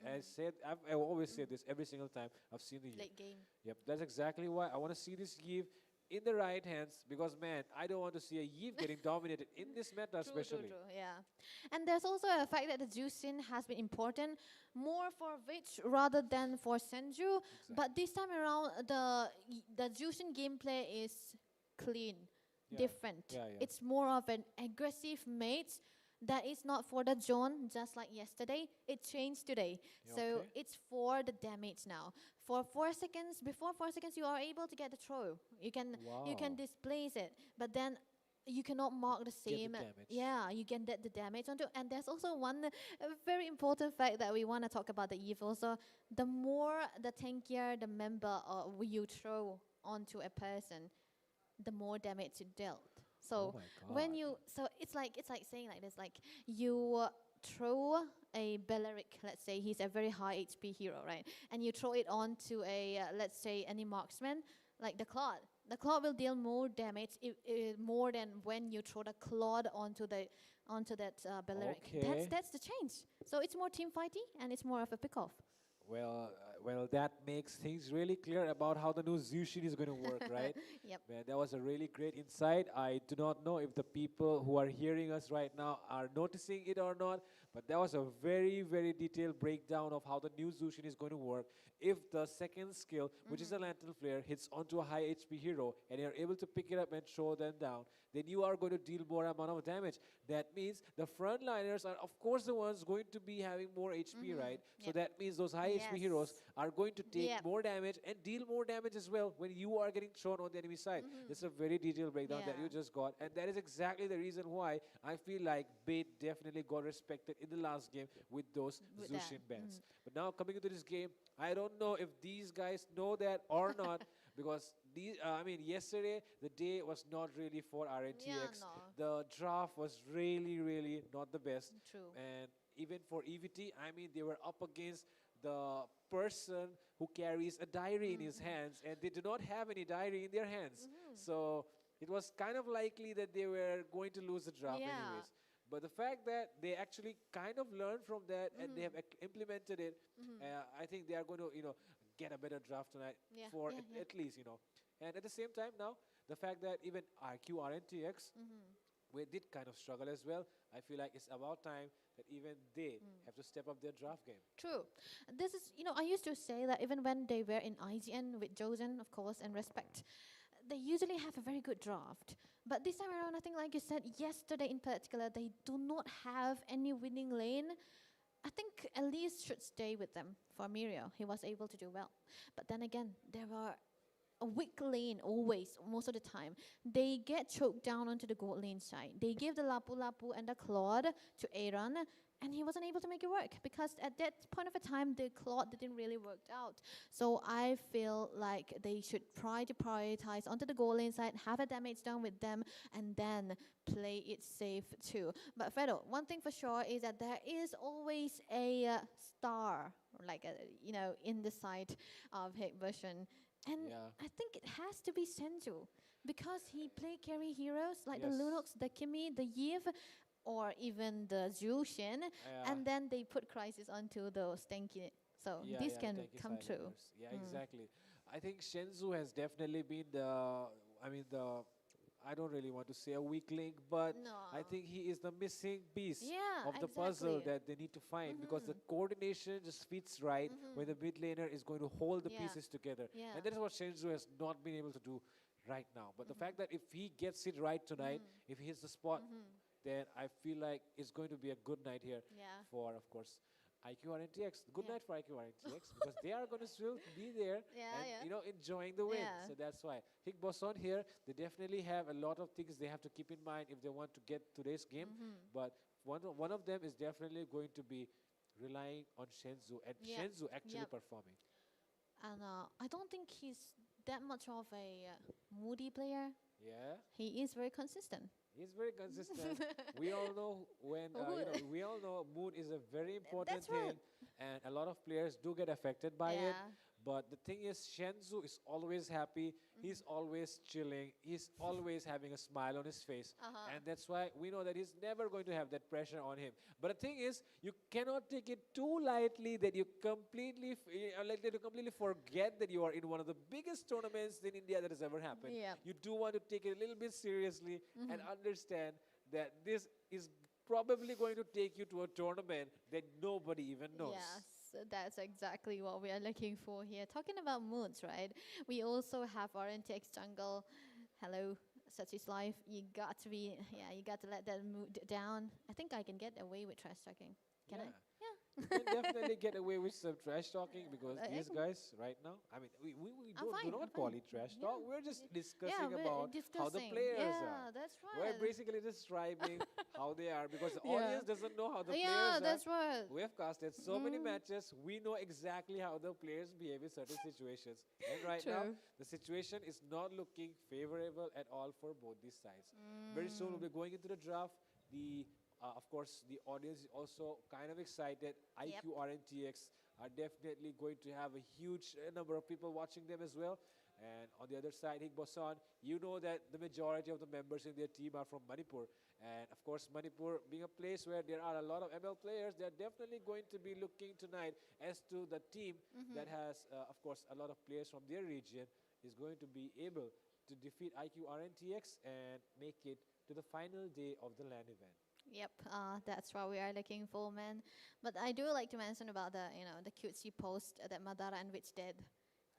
I've always said this every single time I've seen the Eve. Late game. Yep, that's exactly why I want to see this Eve in the right hands, because man, I don't want to see a Eve getting dominated in this meta, especially. True, yeah. And there's also a fact that the Jushin has been important more for Vich rather than for Senju. But this time around, the Jushin gameplay is clean, different. Yeah. It's more of an aggressive mate that is not for the zone, just like yesterday. It changed today. So it's for the damage now. For 4 seconds, before 4 seconds, you are able to get the throw. You can displace it, but then you cannot mark the same. damage. Yeah, you can get the damage onto. And there's also one very important fact that we want to talk about the Eve also. The more the tankier the member you throw onto a person, the more damage you dealt. So when it's like saying like this, like you throw a Beleric, let's say he's a very high HP hero, right? And you throw it onto a let's say any marksman, like the Claude. The Claude will deal more damage more than when you throw the Claude onto that Beleric. Okay. That's the change. So it's more team fighty and it's more of a pick off. Well, that makes things really clear about how the new Zushin is going to work, right? Yep. Man, that was a really great insight. I do not know if the people who are hearing us right now are noticing it or not, but that was a very, very detailed breakdown of how the new Zushin is going to work. If the second skill, which is a Lantern Flare, hits onto a high HP hero and you're able to pick it up and throw them down, then you are going to deal more amount of damage. That means the frontliners are, of course, the ones going to be having more HP, right? So that means those high HP heroes are going to take Yep. more damage and deal more damage as well when you are getting thrown on the enemy side. This is a very detailed breakdown that you just got, and that is exactly the reason why I feel like Bait definitely got respected in the last game with those With that. Zushin bans. But now coming into this game, I don't know if these guys know that or not, because these, I mean, yesterday the day was not really for RNTX. The draft was really not the best. True. And even for EVT, I mean, they were up against the person who carries a diary in his hands, and they do not have any diary in their hands. So it was kind of likely that they were going to lose the draft anyways. But the fact that they actually kind of learned from that and they have implemented it, I think they are going to, get a better draft tonight for at least, And at the same time now, the fact that even IQ RNTX, we did kind of struggle as well. I feel like it's about time that even they have to step up their draft game. True. This is, I used to say that even when they were in IGN with Josen, of course, and Respect, they usually have a very good draft. But this time around, I think, like you said, yesterday in particular, they do not have any winning lane. I think Elise should stay with them for Mirio. He was able to do well. But then again, there are a weak lane always, most of the time. They get choked down onto the gold lane side. They give the Lapu Lapu and the Claude to Aaron, and he wasn't able to make it work because at that point of a time, the Claude didn't really work out. So I feel like they should try to prioritize onto the gold lane side, have a damage done with them, and then play it safe too. But Fredo, one thing for sure is that there is always a star, like in the side of hit version. And I think it has to be Senju because he play carry heroes like the Lunox, the Kimi, the Yiv, or even the Zushin, and then they put Crisis onto those tanky. So this can come true. Yeah, exactly. I think Shenzhou has definitely been I don't really want to say a weak link, but I think he is the missing piece of the puzzle that they need to find because the coordination just fits right when the mid laner is going to hold the pieces together. And that is what Shenzhou has not been able to do right now. But the fact that if he gets it right tonight, if he hits the spot, then I feel like it's going to be a good night here for, of course, IQ RNTX. Good night for IQ RNTX because they are going to still be there and enjoying the win. So that's why. Hick Boson here, they definitely have a lot of things they have to keep in mind if they want to get today's game. But one of them is definitely going to be relying on Shenzhou and Shenzhou actually performing. And I don't think he's that much of a moody player. Yeah. He is very consistent. He's very consistent. We all know when we all know mood is a very important thing, and a lot of players do get affected by it. But the thing is, Shenzhou is always happy. He's always chilling. He's always having a smile on his face, and that's why we know that he's never going to have that pressure on him. But the thing is, you cannot take it too lightly that you completely forget that you are in one of the biggest tournaments in India that has ever happened. You do want to take it a little bit seriously and understand that this is probably going to take you to a tournament that nobody even knows. Yes, that's exactly what we are looking for here. Talking about moods, right? We also have RNTX jungle. Hello, such is life. You got to let that mood down. I think I can get away with trash talking. Can I? You can definitely get away with some trash talking because these guys right now, I mean, we do not call it trash talk. We're just discussing about how the players are. That's right. We're basically describing how they are because the audience doesn't know how the players are. That's right. We have casted so many matches. We know exactly how the players behave in certain situations. And right now, the situation is not looking favorable at all for both these sides. Very soon we'll be going into the draft. Of course, the audience is also kind of excited. IQ RNTX are definitely going to have a huge number of people watching them as well. And on the other side, Hick Boson, you know that the majority of the members in their team are from Manipur. And of course, Manipur being a place where there are a lot of ML players, they're definitely going to be looking tonight as to the team that has, of course, a lot of players from their region is going to be able to defeat IQ RNTX and make it to the final day of the LAN event. Yep, that's what we are looking for, man. But I do like to mention about the cutesy post that Madara and Witch did.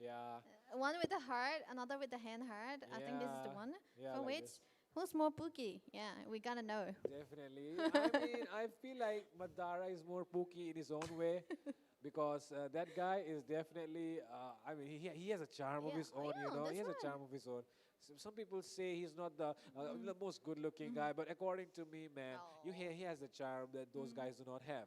Yeah. One with the heart, another with the hand heart. I think this is the one. For like Witch, who's more pooky? Yeah, we gotta know. Definitely. I mean, I feel like Madara is more pooky in his own way because that guy is definitely, I mean, he has a charm of his own, you know. He has a charm of his own. Some people say he's not the most good-looking guy, but according to me, man, he has a charm that those guys do not have.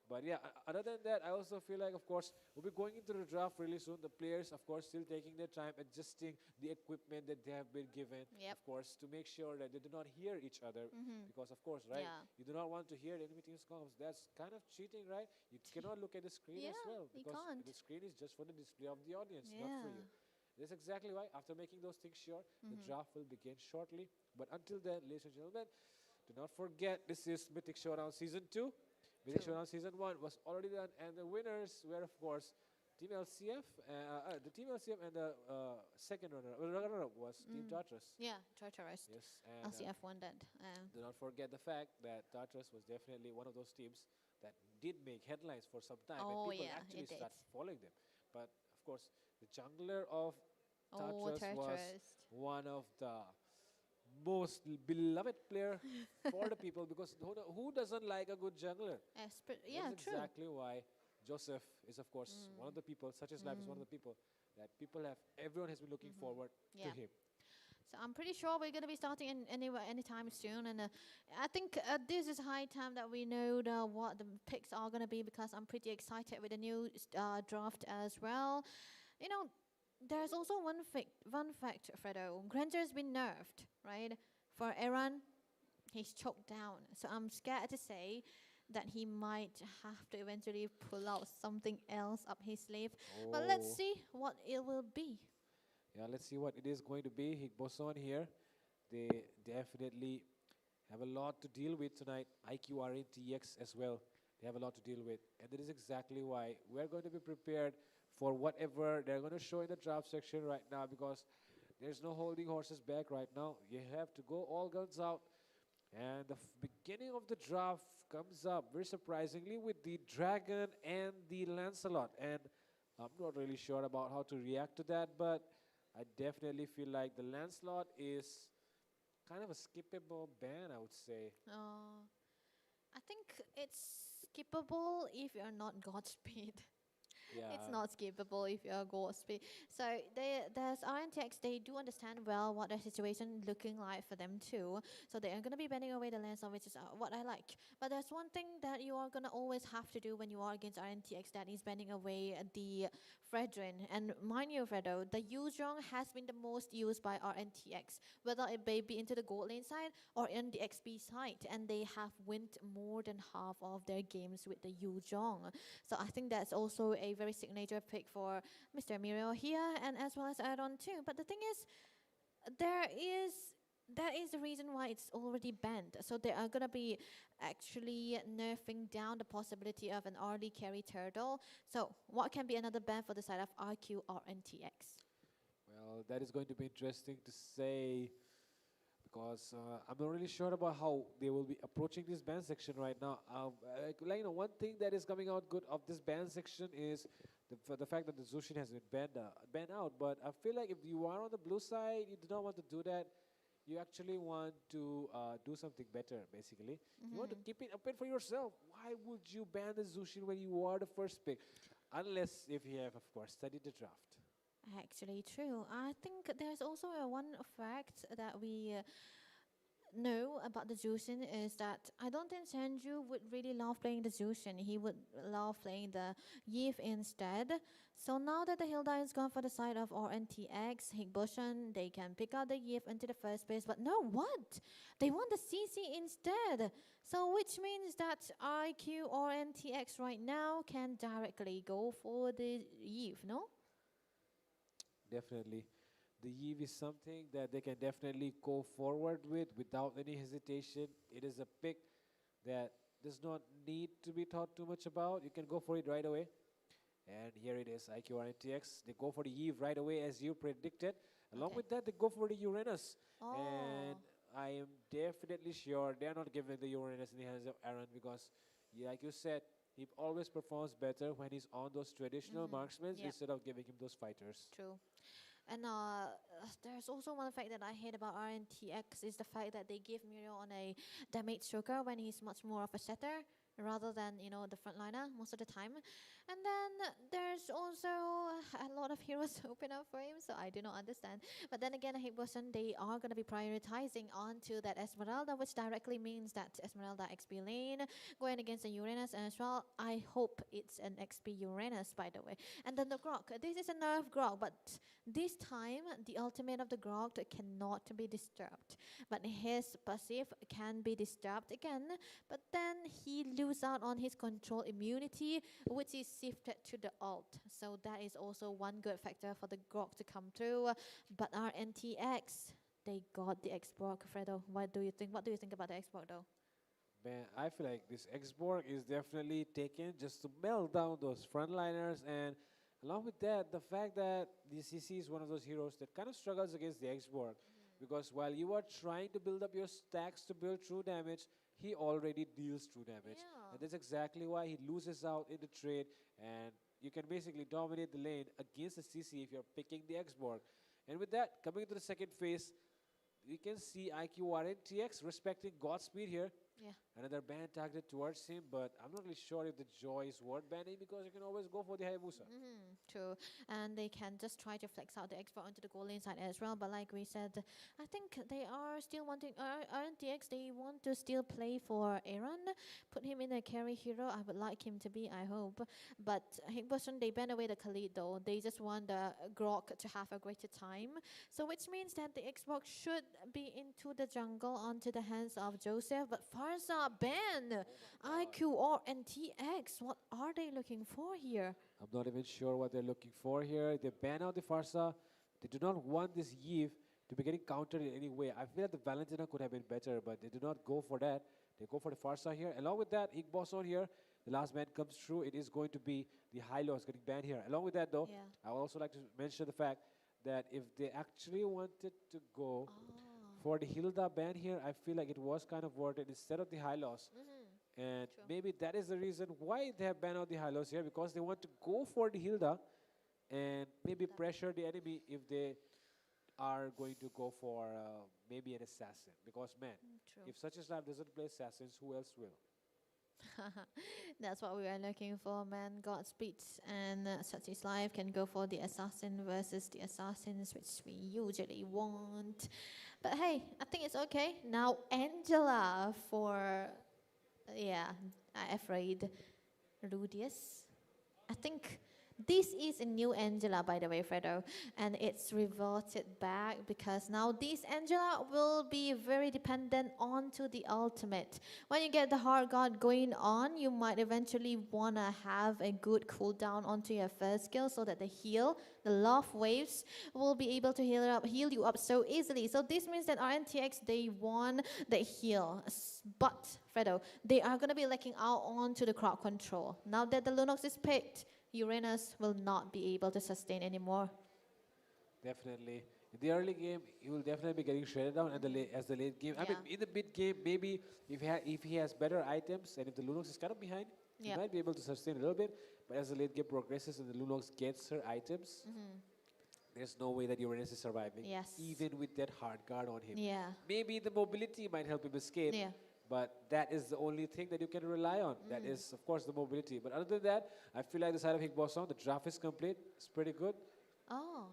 But yeah, other than that, I also feel like, of course, we'll be going into the draft really soon. The players, of course, still taking their time, adjusting the equipment that they have been given, of course, to make sure that they do not hear each other. Because, of course, right, you do not want to hear the enemy team's comms. That's kind of cheating, right? You cannot look at the screen as well, because the screen is just for the display of the audience, not for you. That's exactly why, after making those things sure, the draft will begin shortly. But until then, ladies and gentlemen, do not forget, this is Mythic Showdown Season 2. Mythic Showdown Season 1 was already done, and the winners were, of course, Team LCF. The Team LCF and the second runner-up was Team Tartarus. Yeah, Tartarus. Yes, and LCF won that. do not forget the fact that Tartarus was definitely one of those teams that did make headlines for some time, and people actually started following them. But, of course, the jungler of Tartarus was one of the most beloved player for the people, because who doesn't like a good jungler? Yeah, true. Exactly why Joseph is, of course, one of the people, such as life is one of the people that everyone has been looking forward to him. So I'm pretty sure we're going to be starting anytime soon, and I think this is high time that we know what the picks are going to be, because I'm pretty excited with the new draft as well. You know, there's also one fact, Fredo. Granger's been nerfed, right? For Aaron, he's choked down. So I'm scared to say that he might have to eventually pull out something else up his sleeve. But let's see what it will be. Yeah, let's see what it is going to be. Boson here, they definitely have a lot to deal with tonight. IQR TX as well. They have a lot to deal with. And that is exactly why we're going to be prepared for whatever they're going to show in the draft section right now, because there's no holding horses back right now. You have to go all guns out. And the beginning of the draft comes up, very surprisingly, with the Dragon and the Lancelot. And I'm not really sure about how to react to that, but I definitely feel like the Lancelot is kind of a skippable ban, I would say. I think it's skippable if you're not Godspeed. Yeah. It's not skippable if you're Godspeed. So there's RNTX, they do understand well what the situation looking like for them too. So they are going to be bending away the Lancelot, which is what I like. But there's one thing that you are going to always have to do when you are against RNTX, that is bending away the Fredrin. And mind you, Fredo, the Yuzhong has been the most used by RNTX, whether it may be into the gold lane side or in the XP side. And they have won more than half of their games with the Yuzhong. So I think that's also a very signature pick for Mr. Muriel here, and as well as add-on too. But the thing is, that is the reason why it's already banned. So they are going to be actually nerfing down the possibility of an early carry turtle. So what can be another ban for the side of RQ or NTX? Well, that is going to be interesting to say, because I'm not really sure about how they will be approaching this ban section right now. One thing that is coming out good of this ban section is the fact that the Zushin has been banned out. But I feel like if you are on the blue side, you do not want to do that. You actually want to do something better, basically. You want to keep it open for yourself. Why would you ban the Zushin when you are the first pick? Unless if you have, of course, studied the draft. Actually, true. I think there's also one fact that we know about the Zushin is that I don't think Sanju would really love playing the Zushin. He would love playing the Yves instead. So now that the Hilda is gone for the side of RNTX, Higboshan, they can pick out the Yves into the first place. But no, what? They want the CC instead. So which means that IQ or NTX right now can directly go for the Yves, no? Definitely. The Yves is something that they can definitely go forward with without any hesitation. It is a pick that does not need to be thought too much about. You can go for it right away. And here it is, IQ RNTX. They go for the Yves right away as you predicted. Along with that, they go for the Uranus. And I am definitely sure they're not giving the Uranus in the hands of Aaron, because, like you said, he always performs better when he's on those traditional marksmen instead of giving him those fighters. True. And there's also one fact that I hate about RNTX is the fact that they give Muriel on a damage stroker when he's much more of a setter. rather than the frontliner most of the time. And then there's also a lot of heroes open up for him, so I do not understand. But then again, Hitboson, they are going to be prioritizing onto that Esmeralda, which directly means that Esmeralda XP lane going against the Uranus as well. I hope it's an XP Uranus, by the way. And then the Grok, this is a nerf Grok, but this time the ultimate of the Grok cannot be disturbed, but his passive can be disturbed again, but then he lose out on his control immunity, which is shifted to the ult. So that is also one good factor for the Grok to come through. But our NTX, they got the Xborg. Fredo, what do you think? What do you think about the Xborg though? Man, I feel like this Xborg is definitely taken just to melt down those frontliners, and along with that, the fact that the CC is one of those heroes that kind of struggles against the Xborg, because while you are trying to build up your stacks to build true damage, he already deals true damage. And that's exactly why he loses out in the trade, and you can basically dominate the lane against the CC if you're picking the Xborg. And with that, coming into the second phase, we can see IQR and TX respecting Godspeed here. Yeah. Another ban targeted towards him, but I'm not really sure if the Joy is worth banning because you can always go for the Hayabusa. True, and they can just try to flex out the expert onto the goal lane side as well. But like we said, I think they are still wanting RNTX. They want to still play for Aaron, put him in a carry hero. I would like him to be, I hope. But Higboson, they ban away the Khalid though. They just want the Grok to have a greater time. So which means that the Xbox should be into the jungle onto the hands of Joseph. But Farza ban IQR and TX. What are they looking for here? I'm not even sure what they're looking for here. They ban out the Farsa. They do not want this Yves to be getting countered in any way. I feel that the Valentina could have been better, but they do not go for that. They go for the Farsa here. Along with that, Igboson here, the last man comes through. It is going to be the Hylos getting banned here. Along with that, though, I would also like to mention the fact that if they actually wanted to go for the Hilda ban here, I feel like it was kind of worth it instead of the Hylos. And maybe that is the reason why they have banned out the Hylos here, because they want to go for the Hilda and maybe pressure the enemy if they are going to go for maybe an assassin. Because, man, if such a slap doesn't play assassins, who else will? That's what we are looking for, man. Godspeed and such is life can go for the assassin versus the assassins, which we usually want. But hey, I think it's okay. Now Angela for, I'm afraid, Rudius. I think this is a new Angela, by the way, Fredo, and it's reverted back because now this Angela will be very dependent onto the ultimate. When you get the hard guard going on, you might eventually want to have a good cooldown onto your first skill so that the love waves will be able to heal you up so easily. So this means that RNTX, they won the heal. But, Fredo, they are going to be lacking out onto the crowd control. Now that the Lunox is picked, Uranus will not be able to sustain anymore. Definitely. In the early game, he will definitely be getting shredded down as the late game. I mean, in the mid game, maybe if he has better items and if the Lunox is kind of behind, he might be able to sustain a little bit. But as the late game progresses and the Lunox gets her items, there's no way that Uranus is surviving, even with that hard guard on him. Maybe the mobility might help him escape. But that is the only thing that you can rely on. That is, of course, the mobility. But other than that, I feel like the side of Higboson, the draft is complete. It's pretty good. Oh,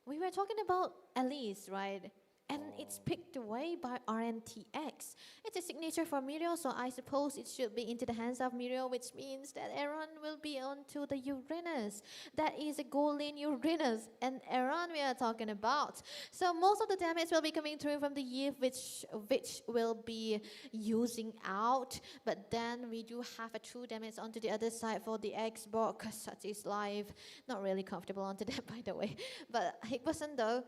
we were talking about Elise, right? And it's picked away by RNTX. It's a signature for Muriel, so I suppose it should be into the hands of Muriel, which means that Aaron will be onto the Uranus. That is a goal lane Uranus, and Aaron we are talking about. So most of the damage will be coming through from the Yves, which will be using out. But then we do have a true damage onto the other side for the Xbox, such is live. Not really comfortable onto that, by the way. But Higboson, though,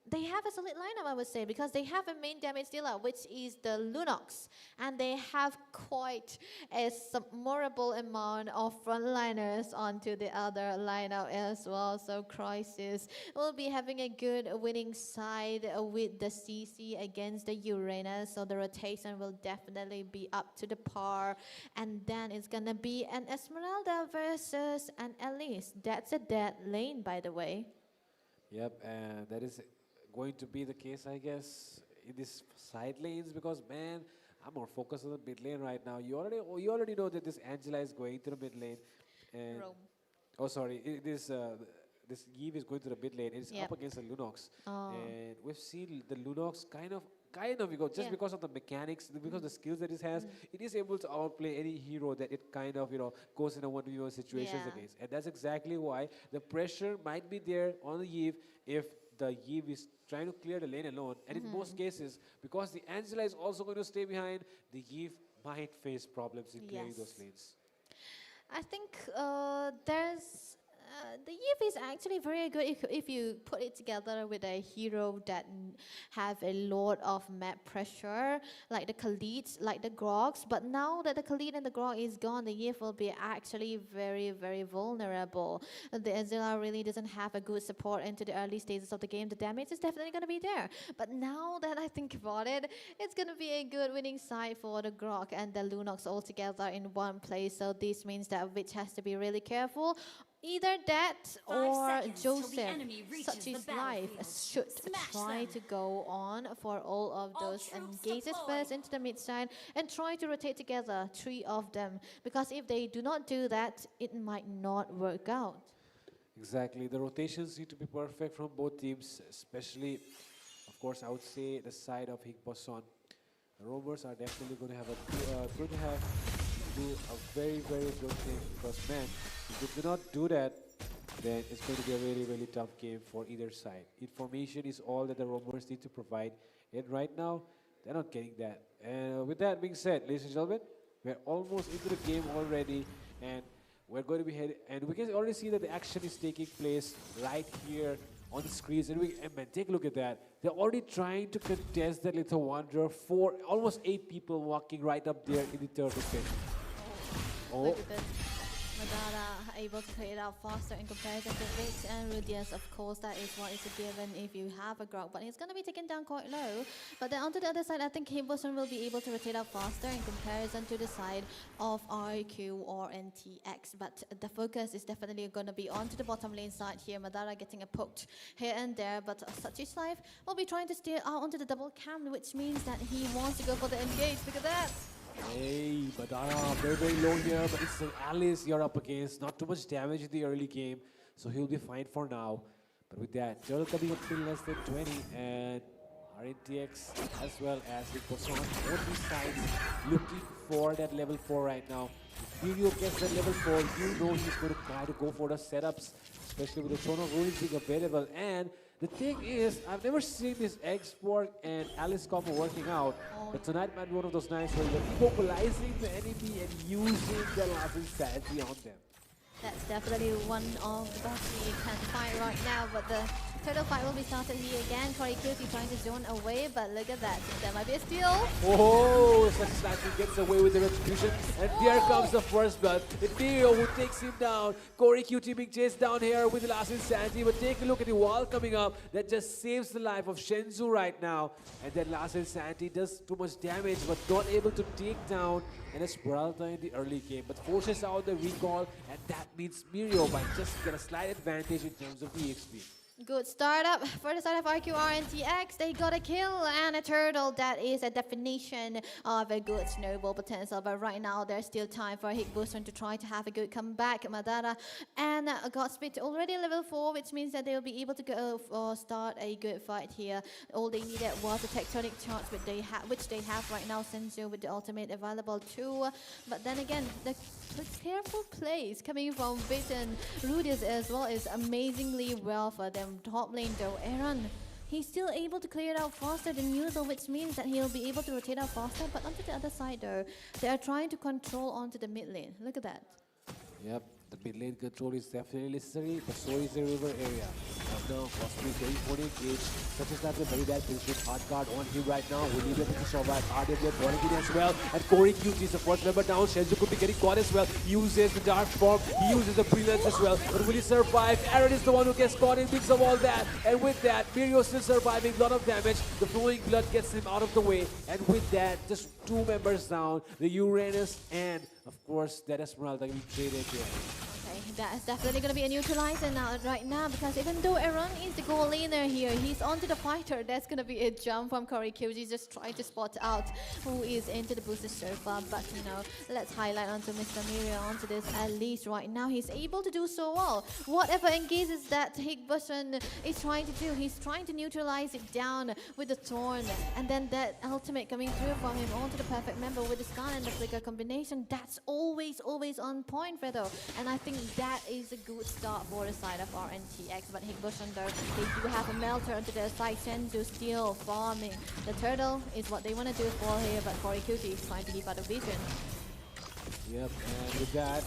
they have a solid lineup, I would say, because they have a main damage dealer, which is the Lunox, and they have quite a submersible amount of frontliners onto the other lineup as well. So Crisis will be having a good winning side with the CC against the Uranus, so the rotation will definitely be up to the par. And then it's gonna be an Esmeralda versus an Elise. That's a dead lane, by the way. Yep, and that is going to be the case, I guess, in these side lanes, because, man, I'm more focused on the mid lane right now. You already know that this Angela is going to the mid lane, and Rome. oh sorry, this Eve is going to the mid lane. It's Yep. up against the Lunox, Oh. and we've seen the Lunox kind of just Yeah. because of the mechanics, because of the skills that it has, it is able to outplay any hero that it kind of goes in a 1v1 situations Yeah. against, and that's exactly why the pressure might be there on the Eve if the Eve is trying to clear the lane alone, and in most cases, because the Angela is also going to stay behind, the Eve might face problems in clearing those Yes. lanes. I think the Eve is actually very good if you put it together with a hero that have a lot of map pressure, like the Khaleeds, like the Grogs. But now that the Khalid and the Grog is gone, the Eve will be actually very, very vulnerable. The Azila really doesn't have a good support into the early stages of the game. The damage is definitely going to be there. But now that I think about it, it's going to be a good winning side for the Grog and the Lunox all together in one place. So this means that Witch has to be really careful. Either that or Joseph, such his life, should try to go on for all of those engages first into the mid side and try to rotate together, 3 of them. Because if they do not do that, it might not work out. Exactly. The rotations need to be perfect from both teams, especially, of course, I would say the side of Higboson. The Rovers are definitely going to have do a very, very good thing, because, man, if they do not do that, then it's going to be a really, really tough game for either side. Information is all that the Rovers need to provide, and right now, they're not getting that. And with that being said, ladies and gentlemen, we're almost into the game already, and we're going to be heading, and we can already see that the action is taking place right here on the screens. And man, take a look at that. They're already trying to contest that little wanderer. Almost 8 people walking right up there in the turtle pit. Look at this. Madara able to clear it out faster in comparison to Vix and Rudius. Of course, that is what is a given if you have a Grog, but he's going to be taken down quite low. But then onto the other side, I think Himboson will be able to rotate out faster in comparison to the side of RQ or NTX. But the focus is definitely going to be onto the bottom lane side here. Madara getting a poked here and there, but such is life will be trying to steer out onto the double cam, which means that he wants to go for the engage. Look at that. Hey, Madara, very, very low here, but it's an Alice you're up against. Not too much damage in the early game, so he'll be fine for now. But with that, Turtle coming up to less than 20, and RNTX as well as Higboson on these sides looking for that level 4 right now. If Video gets that level 4, you know he's going to try to go for the setups, especially with the Throne of Ruins being available. And the thing is, I've never seen this Export and Alice combo working out, but tonight might be one of those nights where you're mobilizing the enemy and using the last insanity on them. That's definitely one of the best we can find right now, but the turtle fight will be started here again. Corey Cutie trying to zone away, but look at that. There might be a steal. Oh, such a slightly gets away with the retribution, and there comes the first blood. Imperial who takes him down. Corey Cutie being chased down here with the last insanity, but take a look at the wall coming up. That just saves the life of Shenzhou right now. And that last insanity does too much damage, but not able to take down an Esmeralda in the early game, but forces out the recall, and that means Mirio might just get a slight advantage in terms of the EXP. Good startup for the side of RQR and TX. They got a kill and a turtle. That is a definition of a good snowball potential. But right now, there's still time for Higboson to try to have a good comeback. Madara and Godspeed already level 4, which means that they'll be able to go start a good fight here. All they needed was a tectonic charge, which they have right now. Senzu with the ultimate available too. But then again, the careful plays coming from Vit and Rudius as well is amazingly well for them. Top lane though, Aaron, he's still able to clear it out faster than usual, which means that he'll be able to rotate out faster. But onto the other side though, they are trying to control onto the mid lane. Look at that. Yep, the mid lane control is definitely necessary, but so is the river area. Right now, Cosby is getting for the engage. Such as that's a very bad position. Hard guard on him right now. We need to survive. RWF falling in as well. And Corey QT is the first member down. Shenzhou could be getting caught as well. He uses the dark form. He uses the brilliance as well. But will he survive? Aaron is the one who gets caught in mix of all that. And with that, Mirio still surviving. A lot of damage. The flowing blood gets him out of the way. And with that, just 2 members down. The Uranus and, of course, that Esmeralda will be traded here. Okay, that is definitely going to be a neutralizer now, right now, because even though Aaron is the goal laner here, he's onto the fighter. That's going to be a jump from Corey QG, just trying to spot out who is into the booster sofa. But, you know, let's highlight onto Mr. Mirio onto this. At least right now, he's able to do so well. Whatever engages that Higbushon is trying to do, he's trying to neutralize it down with the Thorn. And then that ultimate coming through from him onto the perfect member with the Scan and the Flicker combination. That's always on point, Fredo. And I think that is a good start for the side of RNTX. But Higbushon, though, they do have a Melter onto their side. Senzu still farming. The turtle is what they want to do for here, but Corey Cutie is trying to keep out of vision. Yep, and with that,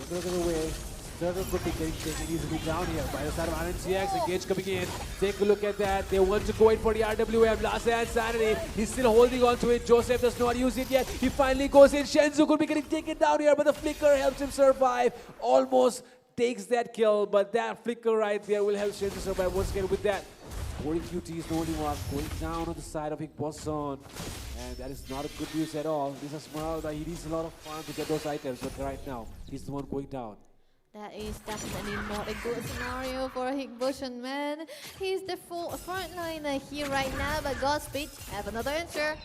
the other way, Turtle could be getting taken easily down here by the side of RNTX. Engage coming in. Take a look at that. They want to go in for the RWM. Last and Sanity. He's still holding on to it. Joseph does not use it yet. He finally goes in. Shenzu could be getting taken down here, but the Flicker helps him survive. Almost takes that kill, but that Flicker right there will help Shenzu survive once again with that. Corey QT is the only one going down on the side of Higbushon. And that is not a good news at all. This is Esmeralda. He needs a lot of farm to get those items, but right now, he's the one going down. That is definitely not a good scenario for Higbushon, man. He's the full frontliner here right now, but Godspeed have another answer.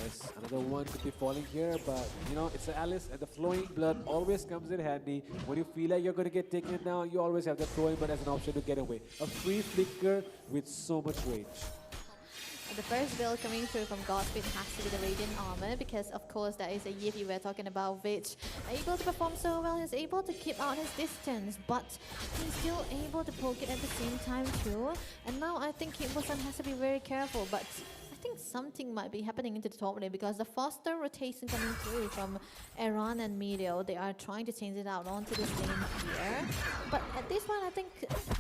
Yes, another one could be falling here, but you know, it's an Alice and the flowing blood always comes in handy. When you feel like you're going to get taken down, you always have the flowing blood as an option to get away. A free Flicker with so much range. The first build coming through from Godspeed has to be the Radiant Armor, because of course that is a Yiffy we're talking about, which able to perform so well. He's able to keep out his distance, but he's still able to poke it at the same time too. And now I think Higbushon has to be very careful, but I think something might be happening into the top lane, because the faster rotation coming through from Aaron and Medio, they are trying to change it out onto this lane here. But at this one, I think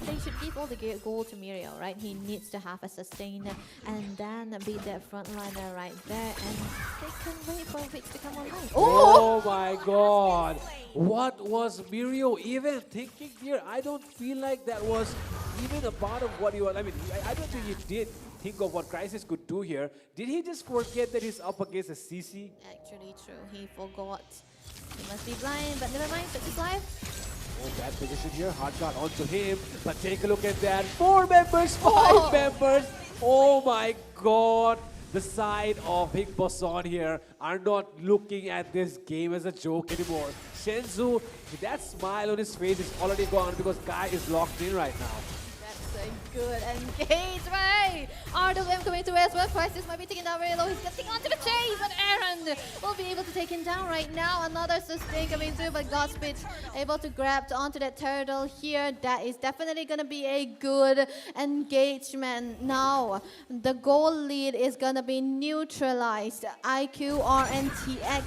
they should give all the gold to Mirio, right? He needs to have a sustain and then be that frontliner right there, and they can wait for Vix to come online. Oh my god! What was Mirio even thinking here? I don't feel like that was even a part of what he was. I mean, I don't think he did think of what Crisis could do here. Did he just forget that he's up against a CC? Actually true, he forgot. He must be blind, but never mind, such is life. Oh, bad position here, hard shot onto him, but take a look at that. 4 members, 5 members. Oh my god. The side of Higbushon here are not looking at this game as a joke anymore. Shenzu, that smile on his face is already gone because Guy is locked in right now. Good engagement. RWM coming through as well. Crisis might be taken down very low. He's getting onto the chase, but Aaron will be able to take him down right now. Another sustain coming through, but Godspeed able to grab onto that turtle here. That is definitely going to be a good engagement. Now, the goal lead is going to be neutralized. IQ, RNTX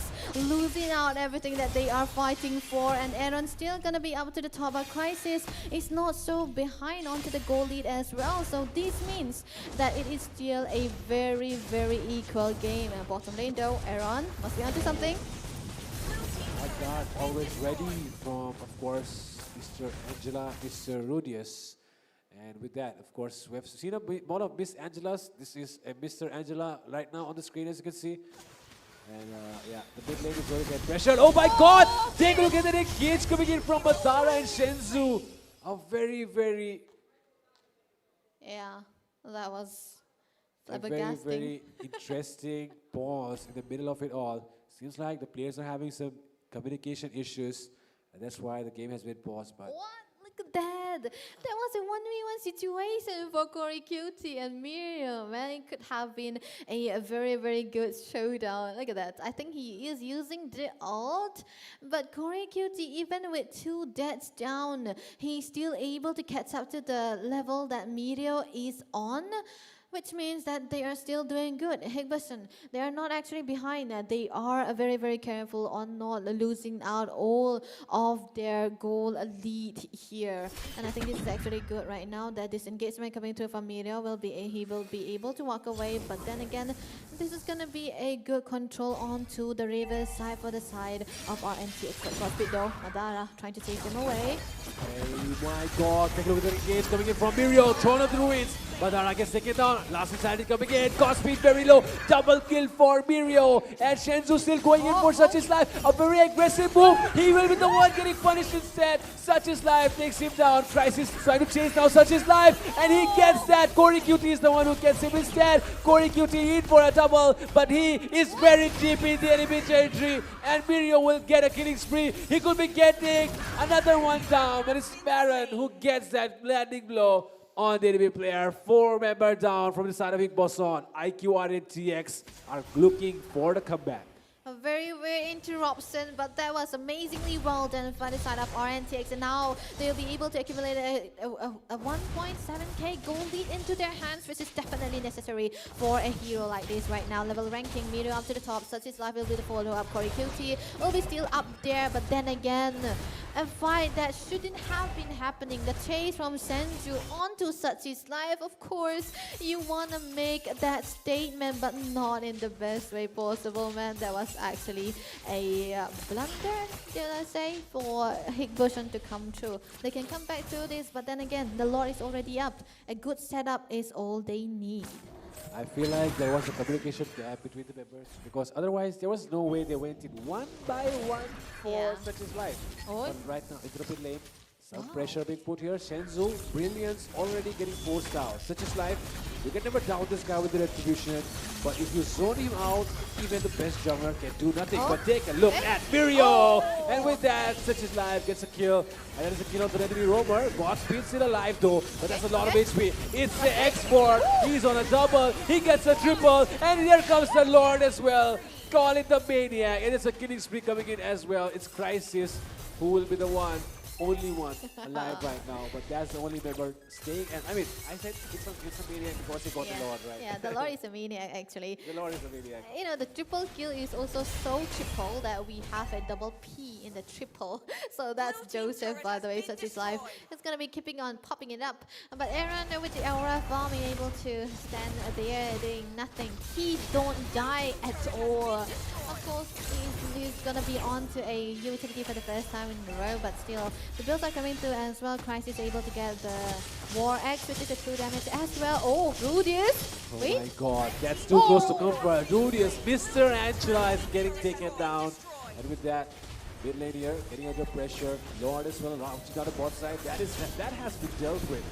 losing out everything that they are fighting for, and Aaron still going to be up to the top, but Crisis is not so behind onto the goal lead as well. So this means that it is still a very equal game. And bottom lane though, Aaron must be onto something. My god, always ready from, of course, Mr. Angela, Mr. Rudius. And with that, of course, we have seen a lot of Miss Angelas. This is a Mr. Angela right now on the screen, as you can see. And yeah, the mid lane is going to get pressured. Oh my god! Take a look at that engage coming in from Madara and Shenzu. A very yeah, that was flabbergasting. Very interesting pause in the middle of it all. Seems like the players are having some communication issues, and that's why the game has been paused. But what? Look at that! That was a 1v1 situation for Corey Cutie and Miriam. Man, it could have been a very good showdown. Look at that. I think he is using the ult, but Corey Cutie, even with 2 deaths down, he's still able to catch up to the level that Mirio is on, which means that they are still doing good. Higbushon, they are not actually behind that. They are very careful on not losing out all of their goal lead here. And I think this is actually good right now that this engagement coming through from Mirio he will be able to walk away. But then again, this is gonna be a good control onto the river side for the side of RNTX. Godspeed though, Madara trying to take them away. Oh my god, take a look at the engage coming in from Mirio, thrown up the ruins. Badara gets taken down. Last insanity coming in. Cost speed very low. Double kill for Mirio. And Shenzu still going in for Such Is Life. A very aggressive move. He will be the one getting punished instead. Such Is Life takes him down. Crisis trying to chase now Such Is Life. And he gets that. Corey QT is the one who gets him instead. Corey QT in for a double. But he is very deep in the enemy territory. And Mirio will get a killing spree. He could be getting another one down. But it's Baron who gets that landing blow on the enemy player. 4-member down from the side of Higboson. IQR and TX are looking for the comeback. A very weird interruption, but that was amazingly well done by the side of RNTX, and now they'll be able to accumulate a 1.7k gold lead into their hands, which is definitely necessary for a hero like this right now. Level ranking, Mirio up to the top, Such Is Life will be the follow-up. Corey QT will be still up there, but then again, a fight that shouldn't have been happening. The chase from Senju onto Such Is Life, of course, you want to make that statement, but not in the best way possible, man. That was actually a blunder, did I say, for Higboson to come through. They can come back to this, but then again, the Lord is already up. A good setup is all they need. I feel like there was a communication gap between the members because otherwise there was no way they went in one by one for Such Is Life. But right now, it's a bit lame. Some pressure being put here. Shenzu, Brilliance already getting forced out. Such Is Life, you can never doubt this guy with the retribution. But if you zone him out, even the best jungler can do nothing. But take a look at Mirio! And with that, Such Is Life gets a kill. And that is a kill on the enemy roamer. Godspeed still alive though, but that's a lot of HP. It's the export. He's on a double. He gets a triple. And here comes the Lord as well. Call it the Maniac. And it's a killing spree coming in as well. It's Crisis who will be the only one alive right now, but that's the only member staying. And I mean, I said it's a maniac because he got the Lord, right? Yeah, the Lord is a maniac actually. The Lord is a maniac. You know, the triple kill is also so triple that we have a double P in the triple. So that's Joseph, by the way, Such Is Life. It's gonna be keeping on popping it up. But Aaron with the Aura Bomb being able to stand there doing nothing. He don't die at all. Of course, he's gonna be on to a utility for the first time in a row, but still, the builds are coming through as well. Crisis able to get the War X, which is a 2 damage as well. Oh, Rudius! Oh my god, that's too close to comfort. Rudius, Mr. Angela is getting taken down. And with that, mid lane here, getting under pressure. Lord as well, launching down the bot side. That has been dealt with.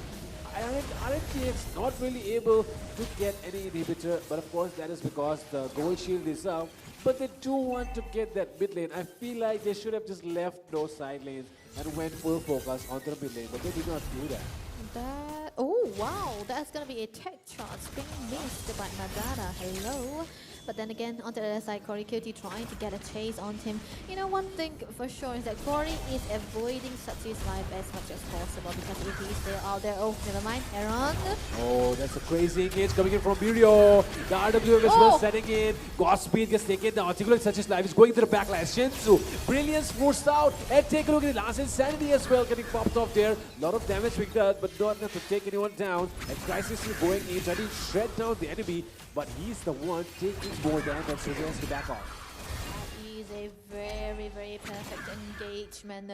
RNTX not really able to get any inhibitor, but of course that is because the gold shield is up. But they do want to get that mid lane. I feel like they should have just left those side lanes and went full focus onto the mid lane, but they did not do that. Oh wow, that's gonna be a tech charge being missed by Madara. Hello. But then again, on the other side, Corey QT trying to get a chase on him. You know, one thing for sure is that Corey is avoiding Such Is Life as much as possible because if he's still out there, oh, never mind, Aaron. Oh, that's a crazy engage coming in from Mirio. The RWM as well setting in. Godspeed gets taken down. Take a look at Such Is Life. He's going to the backline. Shinsu, Brilliance forced out. And take a look at the last Insanity as well, getting popped off there. A lot of damage being done, but not enough to take anyone down. And Crisis is going in, trying to shred down the enemy, but he's the one taking more damage, so he has to back off. That is a very, very perfect engagement.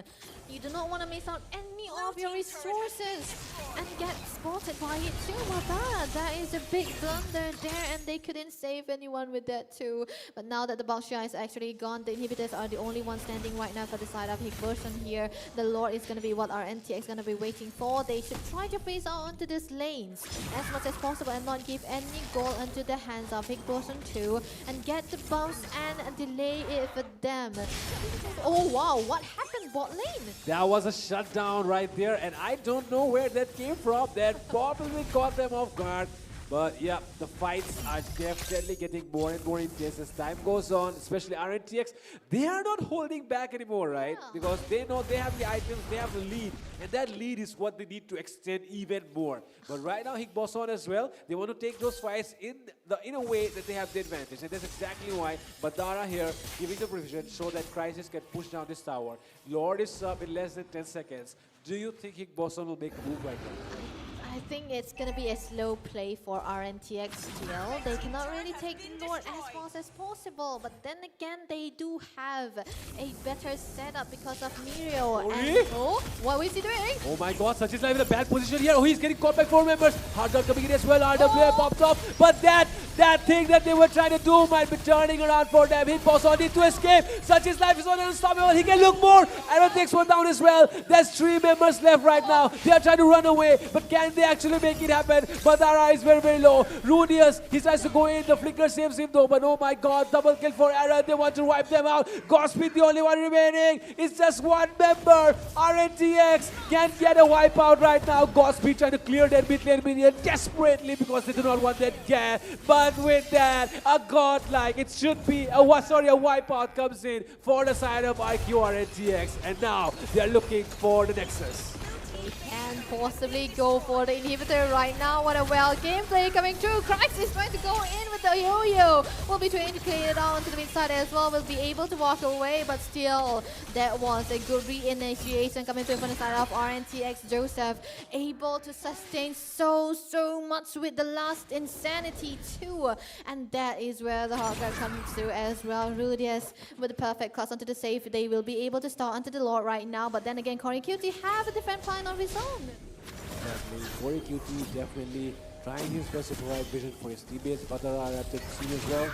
You do not want to miss out any of your resources and get spotted by it too. My bad. That is a big blunder there, and they couldn't save anyone with that too. But now that the Baoxia is actually gone, the inhibitors are the only ones standing right now for the side of Higboson here. The Lord is going to be what our NTX is going to be waiting for. They should try to phase out onto these lanes as much as possible and not give any goal into the hands of Higboson too, and get the bounce and delay it for them. Oh wow, what happened bot lane? That was a shutdown right there, and I don't know where that came from. That probably caught them off guard. But yeah, the fights are definitely getting more and more intense as time goes on, especially RNTX. They are not holding back anymore, right? Yeah. Because they know they have the items, they have the lead, and that lead is what they need to extend even more. But right now, Higboson as well, they want to take those fights in a way that they have the advantage, and that's exactly why Badara here giving the provision so that Crisis can push down this tower. Lord is up in less than 10 seconds. Do you think Higboson will make a move right now? I think it's gonna be a slow play for RNTX still. They cannot really take Lord as fast as possible, but then again, they do have a better setup because of Mirio. Really? Oh, what is he doing? Oh my god, Such is live in a bad position here. Oh, he's getting caught by 4 members. Hard dog coming in as well. RWA pops off. But that thing that they were trying to do might be turning around for them. Hitbox on need to escape. Such is life is on unstoppable. He can look more. Aaron takes one down as well. There's 3 members left right now. They are trying to run away. But can they actually make it happen? Madara is very, very low. Rudius, he tries to go in. The flicker saves him though. But oh my god, double kill for Aaron. They want to wipe them out. Godspeed, the only one remaining. It's just 1 member. RNTX can get a wipeout right now. Godspeed trying to clear that mid lane minion desperately because they do not want that gas. But with that, a godlike, it should be a wipeout comes in for the side of IQ RNTX. And now they are looking for the Nexus. They can possibly go for the inhibitor right now. What a well gameplay coming through. Crisis is going to go in with the yo-yo. Will be trying to clear it out to the mid side as well. Will be able to walk away, but still, that was a good re-initiation coming through from the side of RNTX. Joseph able to sustain so much with the last insanity too. And that is where the hard grab comes through as well. Rudius with the perfect cross onto the safe. They will be able to start onto the Lord right now. But then again, Corey Cutie have a different plan of his own. Exactly. Corey Cutie definitely trying his best to provide vision for his teammates. Madara at the scene as well.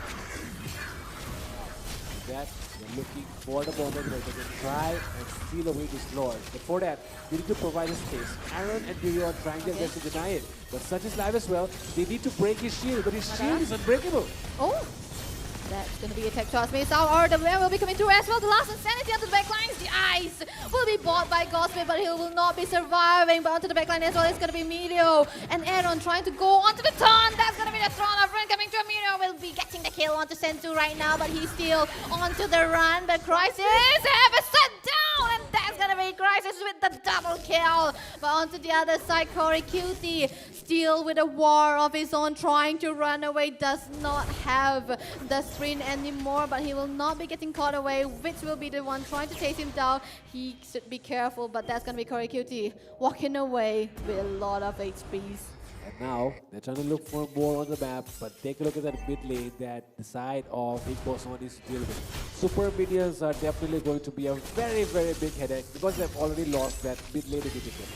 That they're looking for the moment where they can try and steal away this Lord. But for that, they need to provide a space. Aaron and Mirio are trying their best to deny it. But Such is live as well. They need to break his shield, but his shield is unbreakable. Oh! That's going to be a tech toss miss out. RWM will be coming through as well. The last insanity onto the backlines. The ice will be bought by Gospel, but he will not be surviving. But onto the backline as well, it's going to be Mirio and Aaron trying to go onto the turn. That's going to be the Throne of Run coming through. Mirio will be getting the kill onto Sentu right now, but he's still onto the run. But Crisis have a set down, and that's going to be Crisis with the double kill. But onto the other side, Corey Cutie still with a war of his own, trying to run away. Does not have the sprint anymore, but he will not be getting caught away, which will be the one trying to chase him down. He should be careful, but that's going to be Corey Cutie walking away with a lot of HPs. And now, they're trying to look for more on the map, but take a look at that mid lane that the side of Big Boss One needs to deal with. Super minions are definitely going to be a very, very big headache because they've already lost that mid lane inhibitor.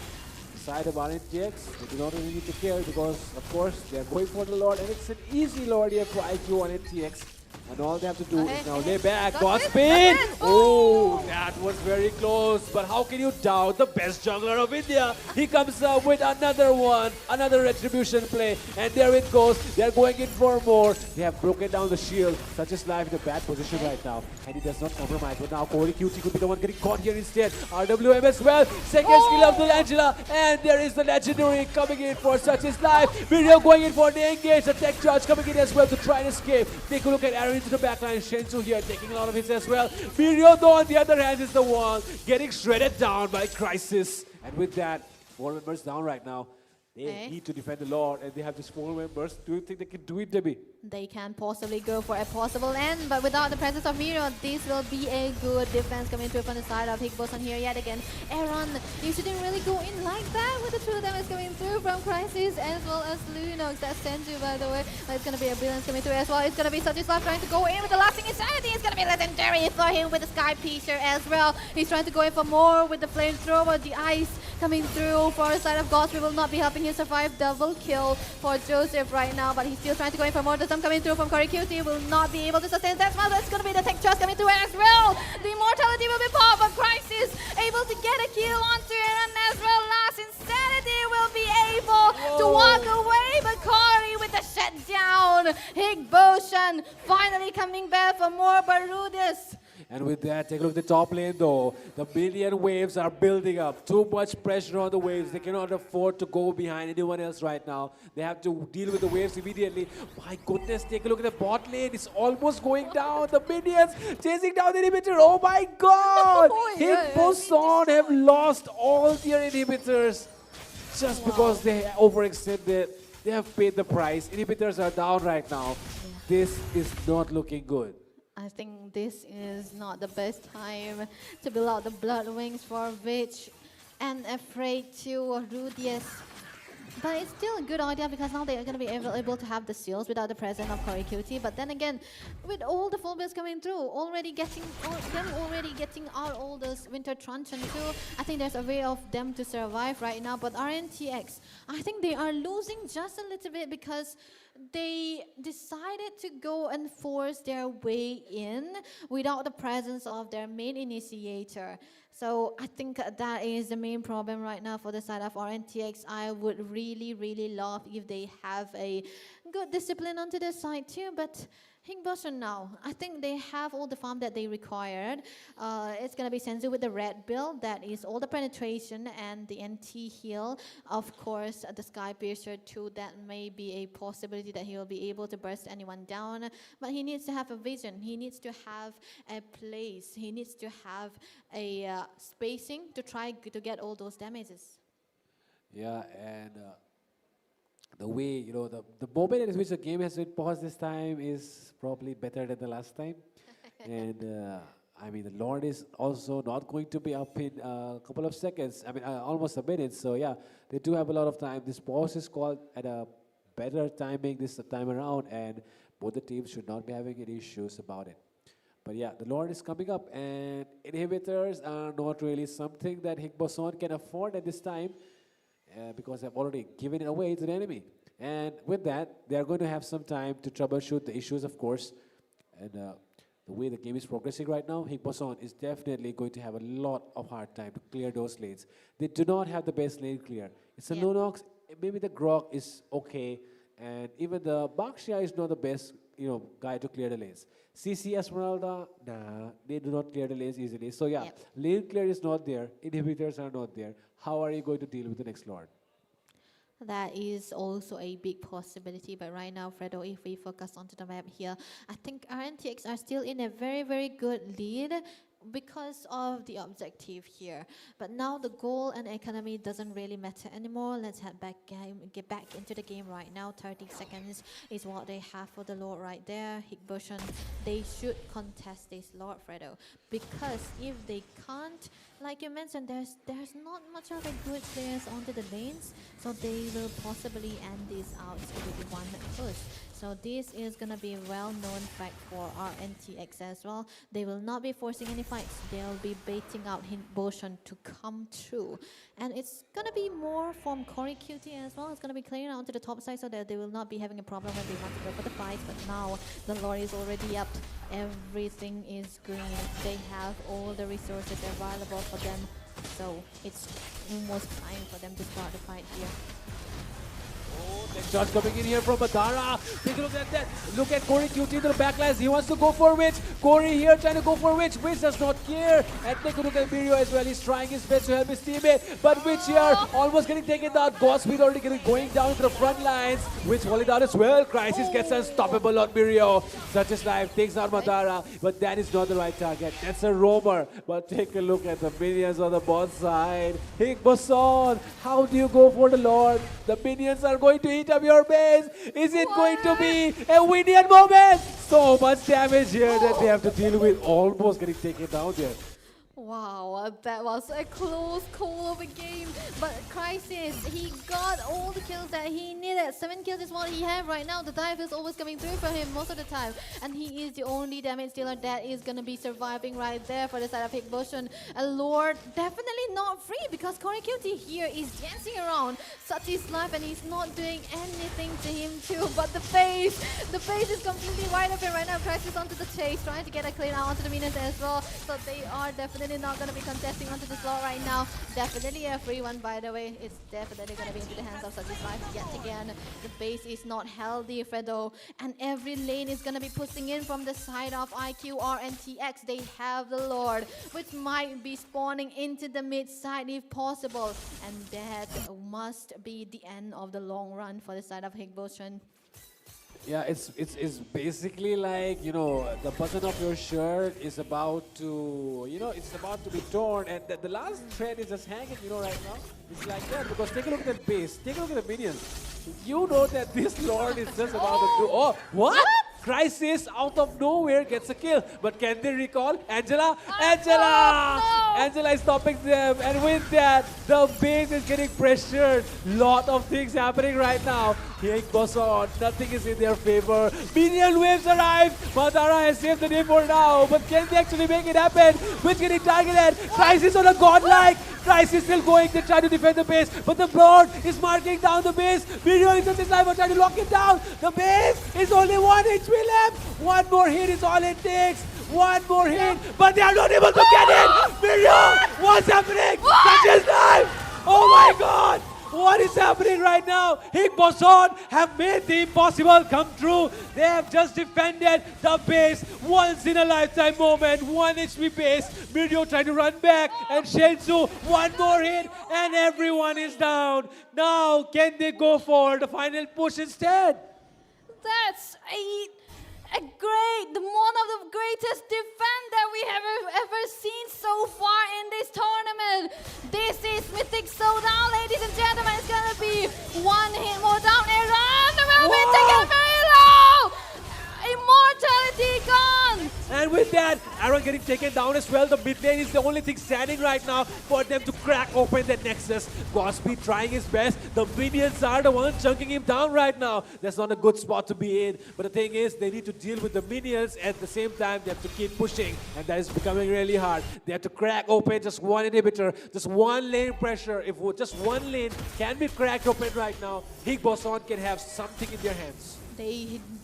The side of RNTX, they do not really need to care because, of course, they're going for the Lord, and it's an easy Lord here for IQ RNTX. And all they have to do is now lay back. Godspeed! Oh, that was very close. But how can you doubt the best jungler of India? He comes up with another one, another retribution play. And there it goes. They're going in for more. They have broken down the shield. Such is live in a bad position right now. And he does not compromise. But now Corey Cutie could be the one getting caught here instead. RWM as well. Second skill of the Angela. And there is the legendary coming in for Such is live. Video going in for the engage. The tech charge coming in as well to try and escape. Take a look at Aaron into the backline. Shensu here taking a lot of hits as well. Mirio though on the other hand is the one getting shredded down by Crisis. And with that, 4 members down right now. They need to defend the Lord and they have just 4 members. Do you think they can do it, Debbie? They can possibly go for a possible end, but without the presence of Mirio, this will be a good defense coming through from the side of Higboson here yet again. Aaron, you shouldn't really go in like that with the 2 damage coming through from Crisis as well as Lunox. That sends you, by the way. But it's going to be a brilliance coming through as well. It's going to be Sajislav trying to go in with the lasting insanity. It's going to be legendary for him with the Sky Piercer as well. He's trying to go in for more with the flamethrower. The ice coming through for the side of Ghost. We will not be helping him survive. Double kill for Joseph right now, but he's still trying to go in for more. The some coming through from Corey Cutie will not be able to sustain that smile. That's going to be the tech trust coming through as well. The immortality will be popped, but Crisis able to get a kill onto Aaron as well. Last Insanity will be able to walk away, but Corey with the shutdown. Higboson finally coming back for more Barudis. And with that, take a look at the top lane though. The minion waves are building up. Too much pressure on the waves. They cannot afford to go behind anyone else right now. They have to deal with the waves immediately. My goodness, take a look at the bot lane. It's almost going down. The minions chasing down the inhibitor. Oh my god! Higboson have lost all their inhibitors just because they overextended. They have paid the price. Inhibitors are down right now. This is not looking good. I think this is not the best time to build out the Blood Wings for Witch and Afraid to Rudius. But it's still a good idea because now they are going to be able to have the seals without the presence of Corey Cutie. But then again, with all the full builds coming through, already getting out all those Winter Truncheon too, I think there's a way of them to survive right now. But RNTX, I think they are losing just a little bit because they decided to go and force their way in without the presence of their main initiator. So I think that is the main problem right now for the side of RNTX. I would really, really love if they have a good discipline onto their side too, but Higboson now, I think they have all the farm that they required. It's going to be Senzu with the red build, that is all the penetration and the NT heal. Of course, the Sky Piercer too, that may be a possibility that he will be able to burst anyone down. But he needs to have a vision. He needs to have a place. He needs to have a spacing to try to get all those damages. Yeah, and the way, the moment at which the game has been paused this time is probably better than the last time. And I mean, the Lord is also not going to be up in a couple of seconds. I mean, almost a minute. So yeah, they do have a lot of time. This pause is called at a better timing this time around, and both the teams should not be having any issues about it. But yeah, the Lord is coming up, and inhibitors are not really something that Higboson can afford at this time. Because they've already given it away to the enemy. And with that, they are going to have some time to troubleshoot the issues, of course. And the way the game is progressing right now, Higboson is definitely going to have a lot of hard time to clear those lanes. They do not have the best lane clear. It's a Lunox, maybe the Grok is okay, and even the Bakshia is not the best, guy to clear the lanes. CC Esmeralda, nah, they do not clear the lanes easily. So yeah, lane clear is not there, inhibitors are not there. How are you going to deal with the next Lord? That is also a big possibility, but right now, Fredo, if we focus onto the map here, I think RNTX are still in a very, very good lead because of the objective here. But now the goal and economy doesn't really matter anymore. Let's get back into the game right now. 30 seconds is what they have for the Lord right there. Higboson, they should contest this Lord, Fredo, because if they can't, like you mentioned, there's not much of a good players onto the lanes, so they will possibly end this out with one push. So this is going to be a well-known fact for RNTX as well. They will not be forcing any fights. They'll be baiting out Higboson to come through. And it's going to be more from Corey Cutie as well. It's going to be clearing out to the top side so that they will not be having a problem when they want to go for the fight. But now the Lord is already up. Everything is green. They have all the resources available for them. So it's almost time for them to start the fight here. Next shot coming in here from Madara. Take a look at that. Look at Corey Cutie to the backlash. He wants to go for Witch. Corey here trying to go for Witch. Witch does not care. And take a look at Mirio as well. He's trying his best to help his teammate. But Witch here almost getting taken down. Godspeed already going down to the front lines. Witch falling down as well. Crisis gets unstoppable on Mirio. Such is life. Takes out Madara. But that is not the right target. That's a roamer. But take a look at the minions on the bot side. Higboson, how do you go for the Lord? The minions are going to eat up your base. Is it going to be a Windian moment? So much damage here that they have to deal with. Almost getting taken down there. Wow, that was a close call of a game. But Crisis, he got all the kills that he needed. 7 kills is what he has right now. The dive is always coming through for him most of the time. And he is the only damage dealer that is going to be surviving right there for the side of Higboson. A Lord definitely not free because Corey Cutie here is dancing around. Such is life and he's not doing anything to him too. But the face is completely wide open right now. Crisis onto the chase, trying to get a clean out onto the minions as well. So they are definitely not going to be contesting onto the slot right now. Definitely a free one, by the way. It's definitely going to be into the hands of Such is Life yet again. The base is not healthy, Fredo. And every lane is going to be pushing in from the side of IQR and TX. They have the Lord, which might be spawning into the mid side if possible. And that must be the end of the long run for the side of Higboson. Yeah, it's basically like, the button of your shirt is about to, it's about to be torn, and the last thread is just hanging, right now. It's like that, because take a look at the base, take a look at the minions. You know that this Lord is just about to do, oh, what? Crisis out of nowhere gets a kill. But can they recall? Angela? Angela! Angela is stopping them. And with that, the base is getting pressured. Lot of things happening right now. Here Boson, nothing is in their favor. Minion waves arrive. Madara has saved the day for now. But can they actually make it happen? Which getting targeted. Crisis on a godlike. Crisis still going. They try to defend the base. But the Lord is marking down the base. Minion is this life trying to lock it down. The base is only 1 HP left. One more hit is all it takes. One more hit. But they are not able to get it. Minion! What's happening? Such is life! Oh my god! What is happening right now? Boson have made the impossible come true. They have just defended the base. Once in a lifetime moment. 1 HP base. Miryo trying to run back. And Shensu, one more hit. And everyone is down. Now, can they go for the final push instead? That's one of the greatest defense that we have ever seen so far in this tournament. This is Mythic Showdown, ladies and gentlemen. It's gonna be one hit more down. Aaron will be taken very low. Immortality gone. And with that, Aaron getting taken down as well. The mid lane is the only thing standing right now for them to crack open the Nexus. Godspeed trying his best. The minions are the ones chunking him down right now. That's not a good spot to be in. But the thing is, they need to deal with the minions. At the same time, they have to keep pushing. And that is becoming really hard. They have to crack open just one inhibitor. Just one lane pressure. If just one lane can be cracked open right now, Boson can have something in their hands.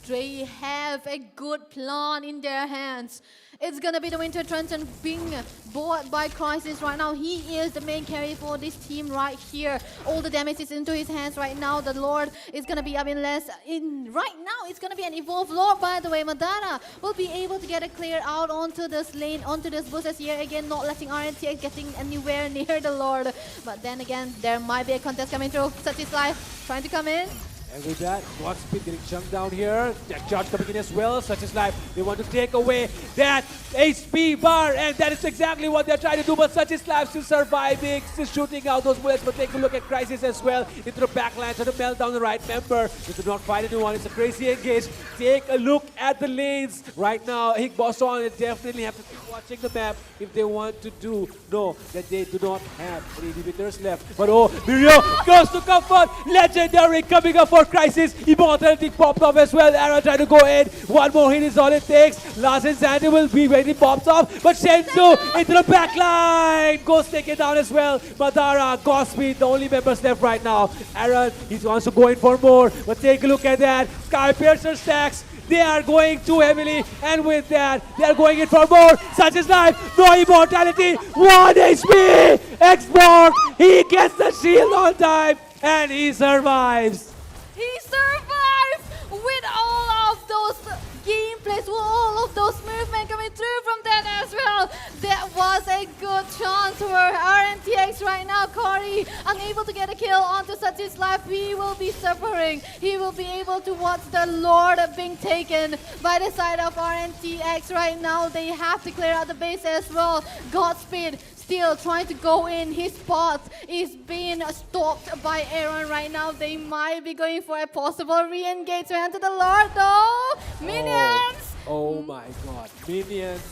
They have a good plan in their hands. It's gonna be the Winter Trenton being bought by Crisis right now. He is the main carry for this team right here. All the damage is into his hands right now. The Lord is gonna be up in less. Right now, it's gonna be an evolved Lord, by the way. Madara will be able to get a clear out onto this lane, onto this bushes here again, not letting RNTX getting anywhere near the Lord. But then again, there might be a contest coming through. Such is life trying to come in. And with that, Godspeed getting chunked down here. Jack charge coming in as well. Such is life. They want to take away that HP bar. And that is exactly what they're trying to do. But Such is life still surviving. Still shooting out those bullets. But take a look at Crisis as well. Into the backline. Trying to melt down the right member. They do not fight anyone. It's a crazy engage. Take a look at the lanes. Right now, Boson definitely have to keep watching the map if they want to know that they do not have any inhibitors left. But oh, Miryo goes to comfort. Legendary coming up for Crisis. Immortality popped off as well. Arrow trying to go in. One more hit is all it takes. Last and Sandy will be when he pops off. But Shensu into the back line. Goes taken down as well. Madara, Godspeed, the only members left right now. Aaron, he wants to go in for more. But take a look at that. Sky Piercer stacks. They are going too heavily, and with that, they are going in for more. Such is life, no immortality, 1 HP! Xborg, he gets the shield on time, and he survives. He survives with all of those gameplays, with all of those movement coming through from that as well. That was a good chance for RNTX right now. Corey unable to get a kill onto Such is life. He will be suffering. He will be able to watch the Lord being taken by the side of RNTX right now. They have to clear out the base as well. Godspeed still trying to go in. His spot is being stopped by Aaron right now. They might be going for a possible re-engagement to the Lord though. Minions! Oh my god. Minions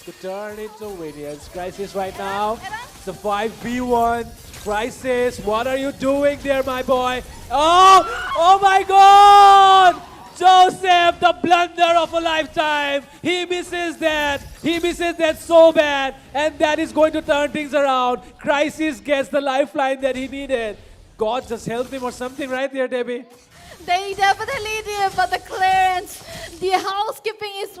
could turn into minions. Crisis right now. It's a 5v1. Crisis, what are you doing there, my boy? Oh my god! Joseph, the blunder of a lifetime. He misses that. He misses that so bad. And that is going to turn things around. Crisis gets the lifeline that he needed. God just helped him or something right there, Debbie. They definitely did, but the clearance, the housekeeping is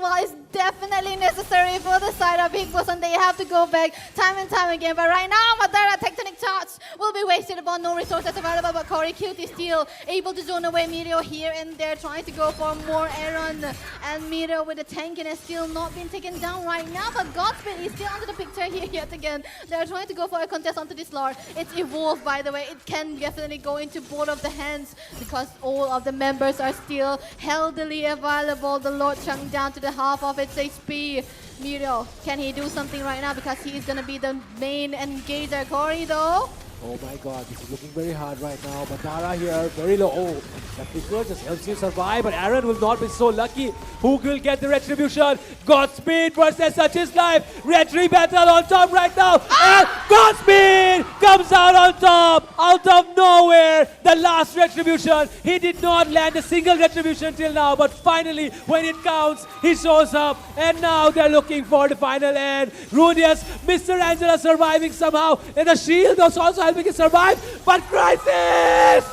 definitely necessary for the side of Boson. They have to go back time and time again. But right now, Madara tectonic charge will be wasted upon no resources available. But Corey Cute is still able to zone away Miryo here and there, trying to go for more Aaron. And Miryo with the tank and has still not been taken down right now. But Godspeed is still under the picture here yet again. They're trying to go for a contest onto this Lord. It's evolved, by the way. It can definitely go into both of the hands because all of the members are still healthily available. The Lord chunked down to the half of its HP. Miryo, can he do something right now? Because he is going to be the main engager. Corey, though, Oh my god, this is looking very hard right now. But Dara here, very low. Oh, the flicker just helps him survive. But Aaron will not be so lucky. Who will get the retribution? Godspeed versus Such Is Life. Retri battle on top right now. And Godspeed comes out on top. Out of nowhere. The last retribution. He did not land a single retribution till now. But finally, when it counts, he shows up. And now they're looking for the final end. Rudius, Mr. Angela surviving somehow. And the shield was also helping him survive. But Crisis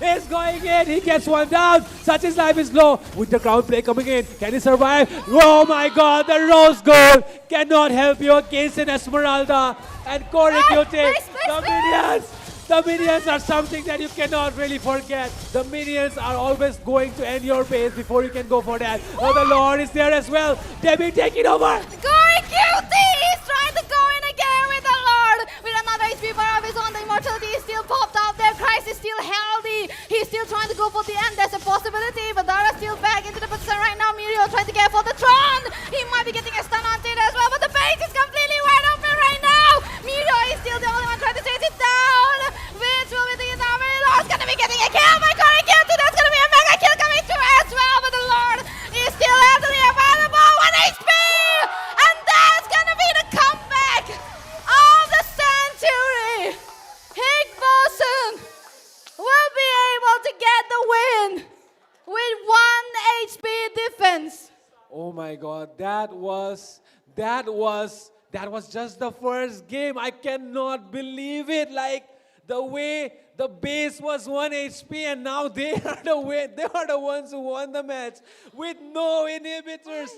is going in. He gets one down. Such His Life is low. With the ground play coming in. Can he survive? Oh my god, the Rose Gold cannot help you against an Esmeralda. And Corey Cutie, the minions. The minions are something that you cannot really forget. The minions are always going to end your base before you can go for that. Oh, the Lord is there as well. Debbie taking over. Corey Cutie is trying to go in again with the Lord. With another HP bar of his own, the immortality is still popped out there. Christ is still healthy. He's still trying to go for the end. There's a possibility, but Dara's still back into the position right now. Mirio trying to get for the Tron. He might be getting a stun on it as well, but the base is completely wide open right now. Mirio is still the only one trying to chase it down. Which will be the Armory Lord's gonna be getting a kill by Corey Cutie. That's gonna be a mega kill coming through as well, but the Lord is still heavily available. 1 HP! And that's gonna be the comeback of the Century. Higboson will be able to get the win with 1 HP defense. Oh my god, that was just the first game. I cannot believe it. Like the way the base was 1 HP and now they are the ones who won the match with no inhibitors.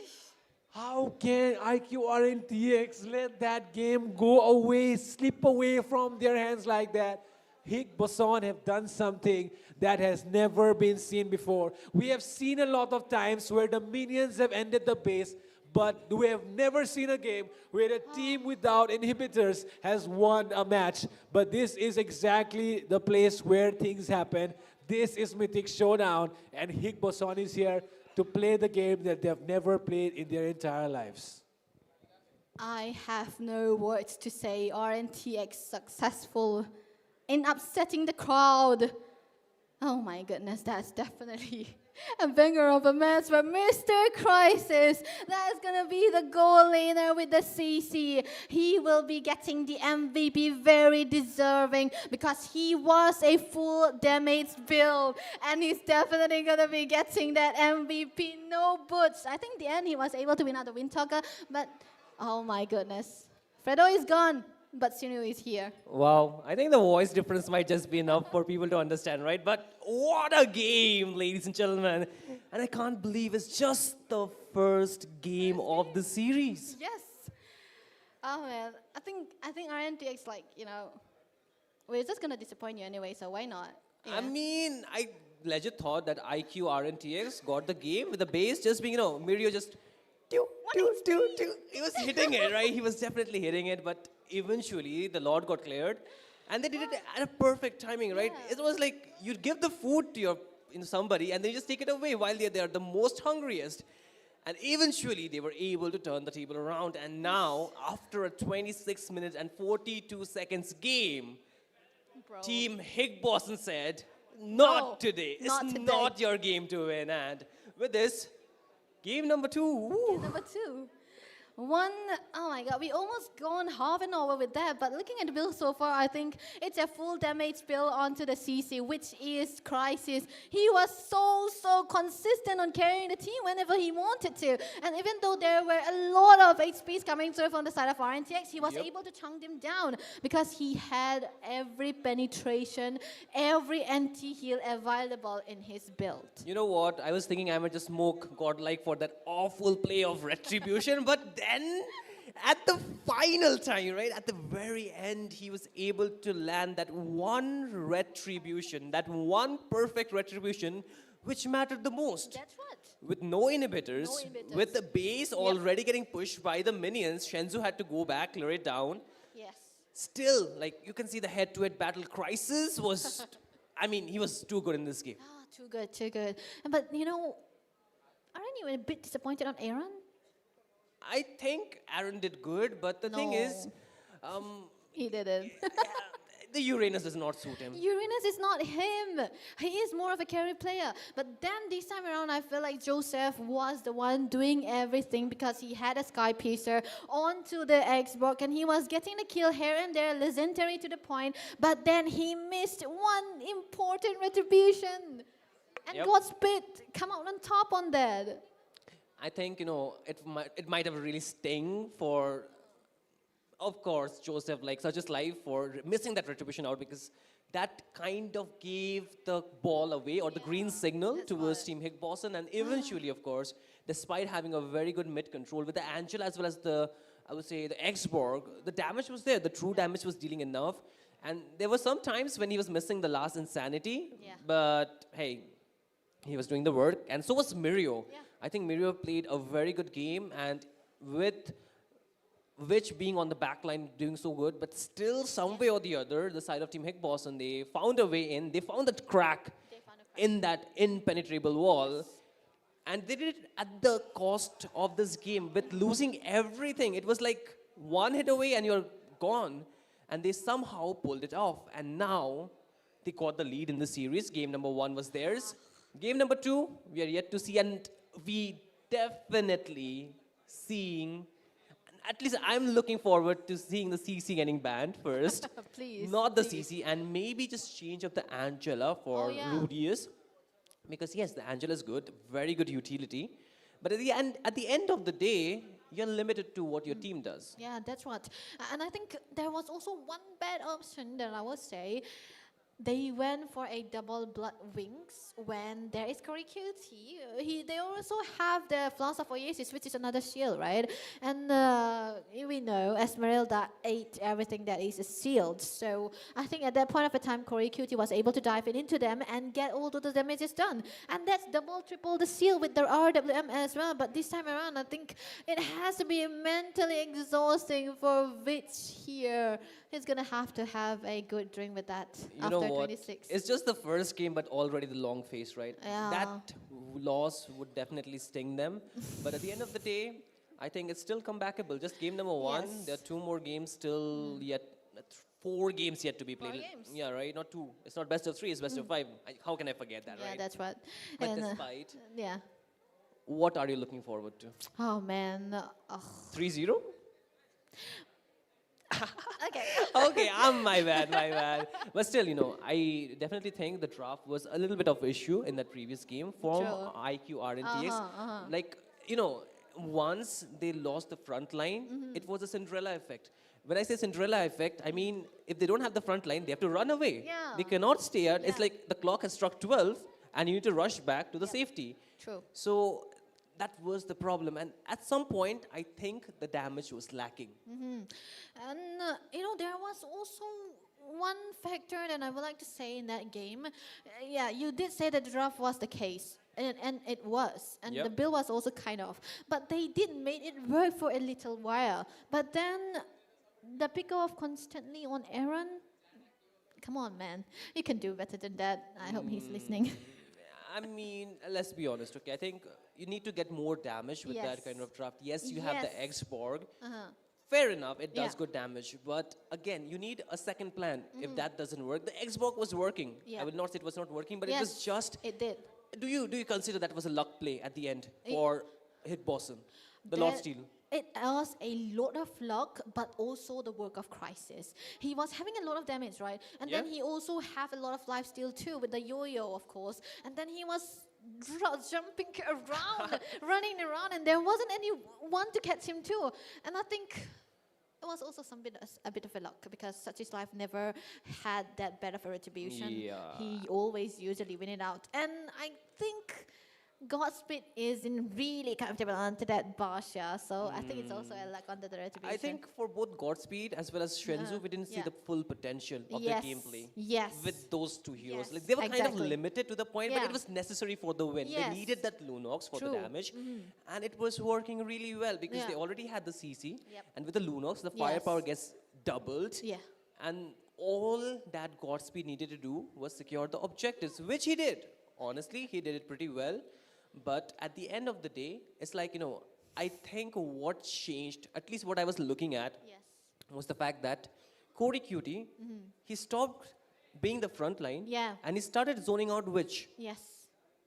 How can IQR and TX let that game go away, slip away from their hands like that? Higboson have done something that has never been seen before. We have seen a lot of times where the minions have ended the base, but we have never seen a game where a team without inhibitors has won a match. But this is exactly the place where things happen. This is Mythic Showdown, and Higboson is here to play the game that they have never played in their entire lives. I have no words to say. RNTX successful in upsetting the crowd. Oh my goodness, that's definitely a banger of a match. But Mr. Crisis, that's gonna be the goal laner with the CC. He will be getting the MVP, very deserving, because he was a full damage build, and he's definitely gonna be getting that MVP. No boots. I think in the end he was able to win out the Windtalker, but oh my goodness, Fredo is gone. But Sinu is here. Wow, I think the voice difference might just be enough for people to understand, right? But what a game, ladies and gentlemen. And I can't believe it's just the first game of the series. Yes. Oh man, I think RNTX, like, you know, we're just gonna disappoint you anyway, so why not? Yeah. I mean, I legit thought that IQ RNTX got the game with the base just being, Mirio just he was hitting it, right? He was definitely hitting it, but eventually the Lord got cleared, and they did it at a perfect timing, right? Yeah. It was like you'd give the food to your somebody, and they just take it away while they're the most hungriest. And eventually they were able to turn the table around, and now after a 26 minutes and 42 seconds game, Team Higboson said, "Not today. It's not your game to win." And with this, game number 2. Game number 2. Oh my god, we almost gone half an hour with that, but looking at the build so far, I think it's a full damage build onto the CC, which is Crisis. He was so consistent on carrying the team whenever he wanted to, and even though there were a lot of HPs coming through from the side of RNTX, he was able to chunk them down because he had every penetration, every anti-heal available in his build. You know what, I was thinking I might just smoke Godlike for that awful play of Retribution, but then, at the final time, right, at the very end, he was able to land that one retribution, that one perfect retribution, which mattered the most. That's what. With no inhibitors, with the base already getting pushed by the minions, Shenzhou had to go back, clear it down. Yes. Still, like, you can see the head-to-head battle. Crisis was, I mean, he was too good in this game. Ah, too good. But, you know, aren't you a bit disappointed on Aaron? I think Aaron did good, but the thing is, he didn't. the Uranus does not suit him. Uranus is not him. He is more of a carry player. But then this time around, I feel like Joseph was the one doing everything because he had a Sky Piercer onto the Xbox and he was getting the kill here and there, legendary to the point. But then he missed one important retribution. And Yep. Godspeed come out on top on that. I think, it might have really sting for, of course, Joseph, like such as life for missing that retribution out because that kind of gave the ball away or the green signal towards Team Higbossen. And eventually, of course, despite having a very good mid control with the Angela as well as the, I would say, the X-Borg, the damage was there. The true damage was dealing enough. And there were some times when he was missing the last Insanity. Yeah. But, hey, he was doing the work. And so was Mirio. Yeah. I think Mirio played a very good game. And with Witch being on the back line doing so good, but still some way or the other, the side of Team Higbossen, they found a way in. They found that crack in that impenetrable wall. And they did it at the cost of this game with losing everything. It was like one hit away and you're gone. And they somehow pulled it off. And now they got the lead in the series. Game number 1 was theirs. Game number 2, we are yet to see. And we definitely seeing, at least I'm looking forward to seeing the CC getting banned first. Please. Not the CC. And maybe just change up the Angela for Rudius. Because yes, the Angela is good. Very good utility. But at the end of the day, you're limited to what your team does. Yeah, that's what. And I think there was also one bad option that I would say. They went for a double blood wings when there is QT. They also have the Flask of Oasis, which is another shield, right? And we know Esmeralda ate everything that is a shield. So I think at that point of the time, QT was able to dive into them and get all of the damages done. And that's double, triple the shield with their RWM as well. But this time around, I think it has to be mentally exhausting for Witch here. He's going to have a good drink with that after 26. It's just the first game, but already the long face, right? Yeah. That loss would definitely sting them. But at the end of the day, I think it's still comebackable. Just game number 1. Yes. There are 2 more games still yet. 4 games yet to be played. 4 games. Yeah, right? Not 2. It's not best of 3, it's best of 5. How can I forget that, Yeah, right? that's what. But And, despite, yeah. what are you looking forward to? Oh, man. 3-0? Okay. Okay, my bad. But still, I definitely think the draft was a little bit of issue in that previous game from True. IQ RNTX. Like, once they lost the front line, it was a Cinderella effect. When I say Cinderella effect, I mean, if they don't have the front line, they have to run away. Yeah. They cannot stay out. It's like the clock has struck 12 and you need to rush back to the safety. True. So that was the problem. And at some point, I think the damage was lacking. And, there was also one factor that I would like to say in that game. Yeah, you did say that the draft was the case. And it was. And Yep. the build was also kind of. But they did make it work for a little while. But then the pick off constantly on Aaron. Come on, man. You can do better than that. I hope he's listening. I mean, let's be honest, okay? I think you need to get more damage with that Yes. kind of draft. Yes, you have the Yes. X-Borg. Uh-huh. Fair enough, it does Yeah. good damage. But again, you need a second plan if that doesn't work. The X-Borg was working. Yeah. I will not say it was not working, but Yes, it was just... It did. Do you consider that was a luck play at the end It- for Higbossen, the Lord Steel? It was a lot of luck, but also the work of Crisis. He was having a lot of damage, right? And then Yeah. he also have a lot of life steal too with the yo-yo, of course. And then he was jumping around, running around, and there wasn't anyone to catch him too. And I think it was also a bit of a luck because such his life never had that bad of a retribution. Yeah. He always usually win it out. And I think Godspeed is in really comfortable onto that Basha, so I think it's also a luck under the retribution. I think for both Godspeed as well as Shenzhou, we didn't see yeah. the full potential of Yes, the gameplay yes. with those 2 heroes. Yes, Like they were kind of exactly. limited to the point, but Yeah. it was necessary for the win. They Yes. needed that Lunox for True. the damage, Mhm. and it was working really well because Yeah. they already had the CC, Yep. and with the Lunox, the Yes. firepower gets doubled. Yeah. And all that Godspeed needed to do was secure the objectives, which he did. Honestly, he did it pretty well. But at the end of the day, it's like, I think what changed, at least what I was looking at, Yes. was the fact that Cody Cutie, he stopped being the front line Yeah. and he started zoning out Witch. Yes.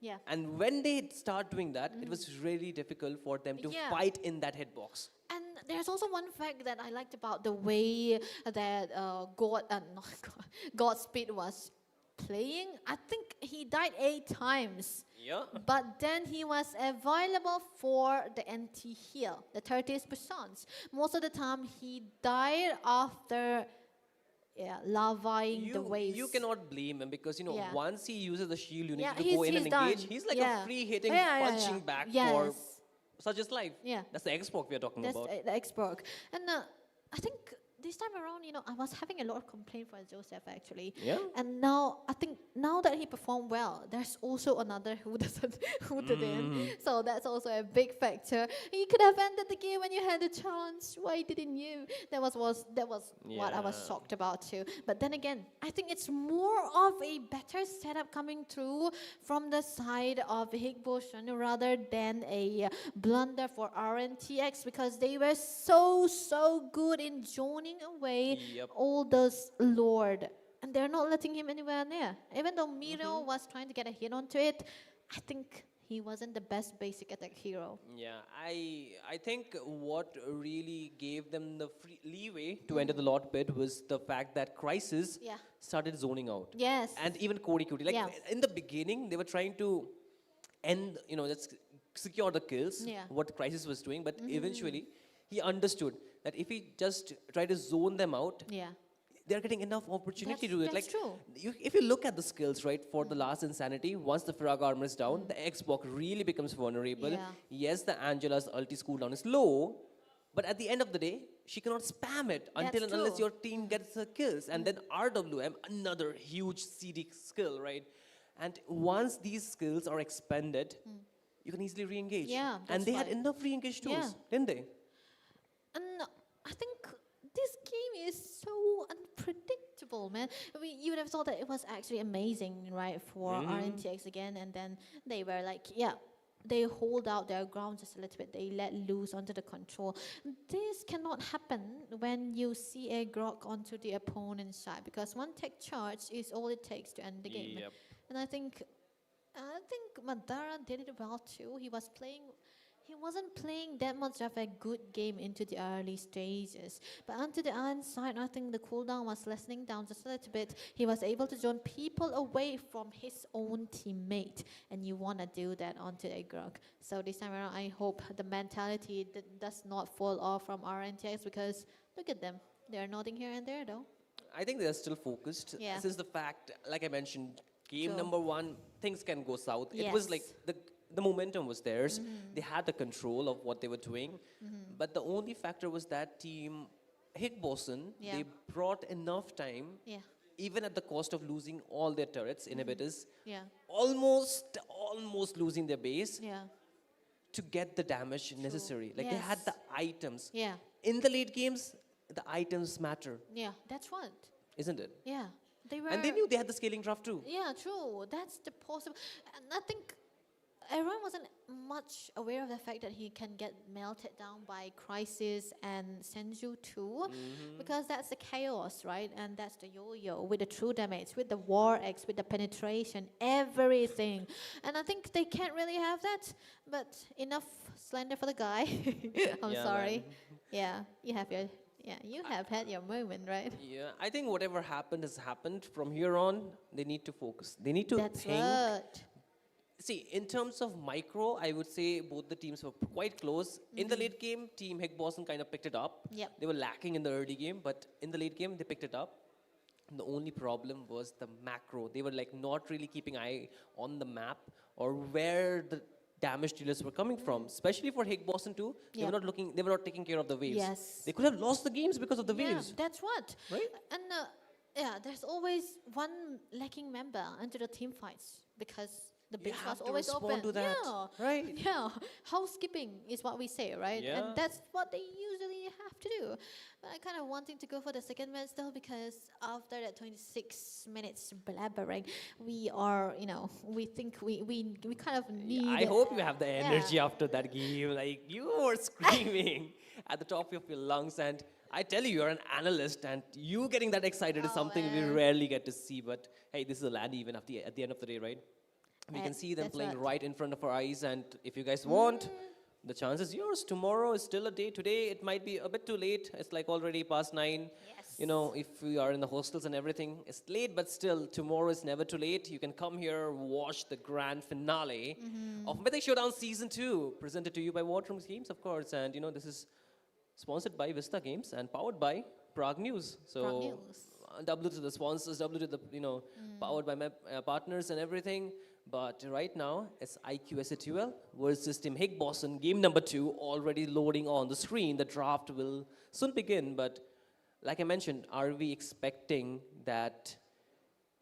Yeah. And when they start doing that, it was really difficult for them to Yeah. fight in that hitbox. And there's also one fact that I liked about the way that not Godspeed was playing. I think he died 8 times. Yeah. But then he was available for the anti-heal, the 30%. Most of the time he died after lavaing the waves. You cannot blame him because, Yeah. once he uses the shield, you need Yeah, to go in and he's engage. done. He's like Yeah. a free hitting, punching back Yes. for such as life. Yeah. That's the Xbox we are talking That's about. the Xbox. And I think this time around, I was having a lot of complaint for Joseph actually. Yeah. And now I think now that he performed well, there's also another who didn't. So that's also a big factor. You could have ended the game when you had a chance. Why didn't you? That was what I was Yeah. shocked about too. But then again, I think it's more of a better setup coming through from the side of Higboson rather than a blunder for RNTX because they were so good in zoning away Yep. all those Lord. And they're not letting him anywhere near. Even though Miro was trying to get a hit onto it, I think he wasn't the best basic attack hero. Yeah, I think what really gave them the free leeway to enter the lot bid was the fact that Crisis Yeah. started zoning out. Yes. And even Cody Cutie. Like Yeah. in the beginning, they were trying to end, let's secure the kills, Yeah. what Crisis was doing. But eventually, he understood that if he just try to zone them out, Yeah. they're getting enough opportunity to do it. That's Like, true. if you look at the skills, right, for the last Insanity, once the Frag armor is down, the Xbox really becomes vulnerable. Yeah. Yes, the Angela's ulti cooldown is low, but at the end of the day, she cannot spam it until and unless true. your team gets the kills. And then RWM, another huge CD skill, right? And once these skills are expended, you can easily re-engage. Yeah, and that's they had right. enough re-engage tools, Yeah. didn't they? And I think this game is so unpredictable, man. You would have thought that it was actually amazing, right, for RNTX again, and then they were like, they hold out their ground just a little bit. They let loose onto the control. This cannot happen when you see a Grok onto the opponent's side because one tech charge is all it takes to end the game. Yep. And I think Madara did it well too. He wasn't playing that much of a good game into the early stages. But onto the other side, I think the cooldown was lessening down just a little bit. He was able to zone people away from his own teammate. And you want to do that onto a Grok. So this time around, I hope the mentality does not fall off from RNTX because look at them. They're nodding here and there though. I think they're still focused. Yeah. Since the fact, like I mentioned, game True. number 1, things can go south. It was like Yes. the momentum was theirs. They had the control of what they were doing. But the only factor was that team Higboson, Yeah. they brought enough time, Yeah. even at the cost of losing all their turrets, inhibitors, Yeah. almost losing their base Yeah. to get the damage necessary. Like they had Yes. the items. Yeah. In the late games, the items matter, Yeah. That's what. isn't it? Yeah. They were. And they knew they had the scaling draft too. Yeah, true. That's the possible. And I think everyone wasn't much aware of the fact that he can get melted down by Crisis and Senju too, because that's the chaos, right? And that's the yo-yo with the true damage, with the War X, with the penetration, everything. And I think they can't really have that. But enough slander for the guy. I'm Yeah, sorry. man. Yeah, you have had your moment, right? Yeah, I think whatever happened has happened. From here on, they need to focus. They need to That's think. what. See, in terms of micro, I would say both the teams were quite close. In the late game, Team Higboson kind of picked it up. Yep. They were lacking in the early game, but in the late game, they picked it up. The only problem was the macro. They were like not really keeping eye on the map or where the damage dealers were coming from, especially for Higboson too. They Yep. were not looking. They were not taking care of the waves. Yes. They could have lost the games because of the waves. Yeah, that's what. Right? And there's always one lacking member into the team fights because the base have was to always respond open. to that, Yeah. right? Yeah. Housekeeping is what we say, right? Yeah. And that's what they usually have to do. But I kind of wanting to go for the second match though because after that 26 minutes blabbering, we are, we think we kind of need. I hope you have the energy after that game. Like you were screaming at the top of your lungs, and I tell you, you're an analyst, and you getting that excited is something we rarely get to see. But hey, this is a land even at the end of the day, right? We can see them playing right in front of our eyes, and if you guys want, the chance is yours. Tomorrow is still a day. Today, it might be a bit too late. It's like already past 9. Yes. You know, if we are in the hostels and everything, it's late, but still, tomorrow is never too late. You can come here, watch the grand finale of Mythic Showdown Season 2, presented to you by War Drum Games, of course. And, you know, this is sponsored by Vizta Games and powered by Prague News. So, Prague News. W to the sponsors, W to the, you know, powered by my partners and everything. But right now, it's IQSATUL versus Team Higbossen. Game number 2 already loading on the screen. The draft will soon begin. But like I mentioned, are we expecting that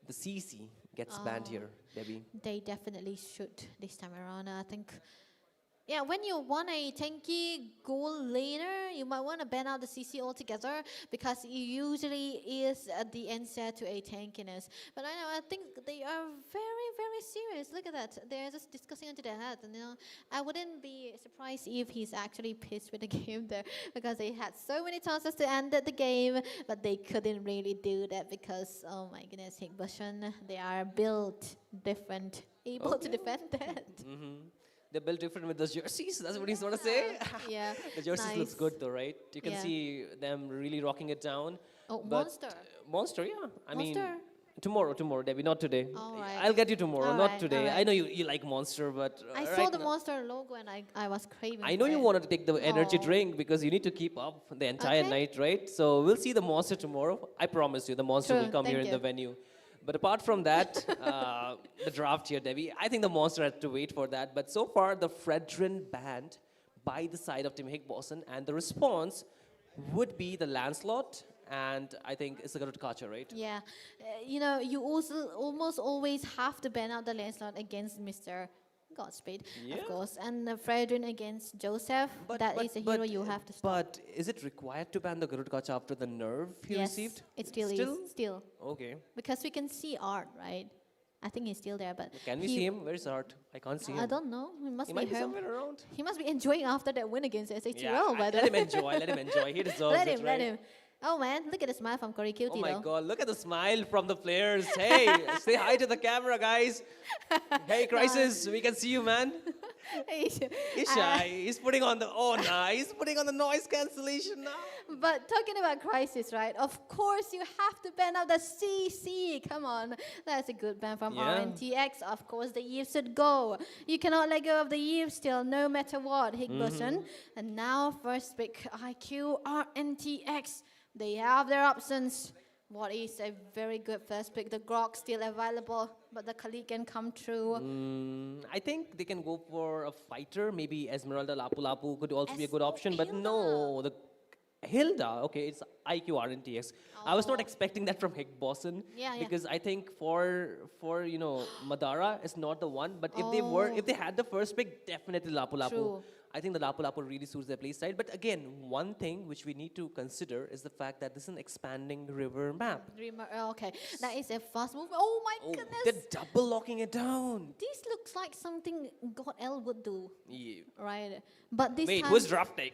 the CC gets banned here, Debbie? They definitely should this time around. I think, yeah, when you want a tanky goal laner, you might want to ban out the CC altogether because it usually is the answer to a tankiness. But I think they are very, very serious. Look at that. They're just discussing into their head. And, you know, I wouldn't be surprised if he's actually pissed with the game there because they had so many chances to end the game, but they couldn't really do that because, oh my goodness, Higbossen, they are built different, able to defend that. They're built different with those jerseys. That's what he's want to say. Yeah. The jerseys looks good though, right? You can see them really rocking it down. Oh, But Monster. Monster, yeah. I mean, Monster. tomorrow, Debbie, not today. All right. I'll get you tomorrow, All not right, today. all right. I know you like Monster, but I right saw the now- Monster logo and I was craving I know for you it. wanted to take the energy Oh. drink because you need to keep up the entire Okay. night, right? So we'll see the Monster tomorrow. I promise you, the Monster will True, come here thank in the you. venue. But apart from that, the draft here, Debbie, I think the Monster had to wait for that. But so far, the Fredrin banned by the side of Team Higbossen, and the response would be the Lancelot, and I think it's a Garutkacha, right? Yeah, you know, you also almost always have to ban out the Lancelot against Mr. Godspeed, Yeah. of course, and Fredrin against Joseph. That is a hero you have to stop. But is it required to ban the Garutkacha after the nerf he Yes, received? it still is. Still. Okay. Because we can see Art, right? I think he's still there, but Can we see him? Where's Art? I can't see him. I don't know. He must He be might be home. somewhere around. He must be enjoying after that win against SATL. Yeah, by the let him way. enjoy. Let him enjoy. He deserves let it, him, right? let him. Oh man, look at the smile from Corey Cutie Oh my though. God! Look at the smile from the players. Hey, say hi to the camera, guys. Hey, Crisis, we can see you, man. He's shy. He's putting on the he's putting on the noise cancellation now. But talking about Crisis, right? Of course, you have to ban out the CC. Come on, that's a good ban from Yeah. RNTX. Of course, the Eve should go. You cannot let go of the Eve still, no matter what. Higbossen. And now, first pick IQ RNTX. They have their options. What is a very good first pick? The Grok still available, but the Khalid can come through. I think they can go for a fighter. Maybe Esmeralda Lapu Lapu could also be a good option. But no, the Hilda. Okay, it's IQ RNTX. I was not expecting that from Higbossen. Yeah, yeah. Because I think for you know Madara is not the one. But if they had the first pick, definitely Lapu Lapu. True. I think the Lapu Lapu really suits their play style. But again, one thing which we need to consider is the fact that this is an expanding river map. Okay, that is a fast move. Oh my goodness! They're double locking it down. This looks like something God L would do, Yeah. right? But this Wait, time, who's drafting?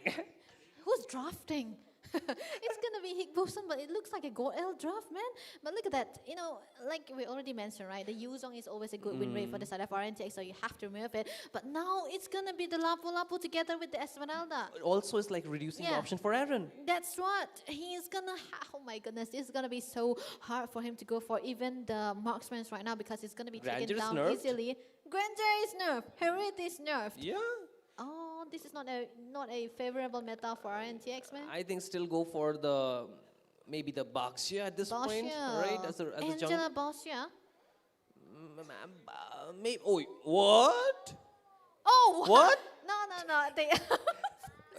who's drafting? It's gonna be Higbossen, but it looks like a God L draft, man. But look at that. You know, like we already mentioned, right? The Yuzong is always a good win rate for the side of RNTX, so you have to remove it. But now it's gonna be the Lapu Lapu together with the Esmeralda. Also, it's like reducing the Yeah. option for Aaron. That's what he's gonna. Oh my goodness, it's gonna be so hard for him to go for even the marksmans right now because it's gonna be taken Granger's down nerfed. easily. Granger is nerfed. Herit is nerfed. Yeah. Oh, this is not a favorable meta for RNTX, man. I think still go for the maybe the Baxia at this point, right? As a Angela junk. Bosia. Maybe. Oh, what? Oh, What? no. They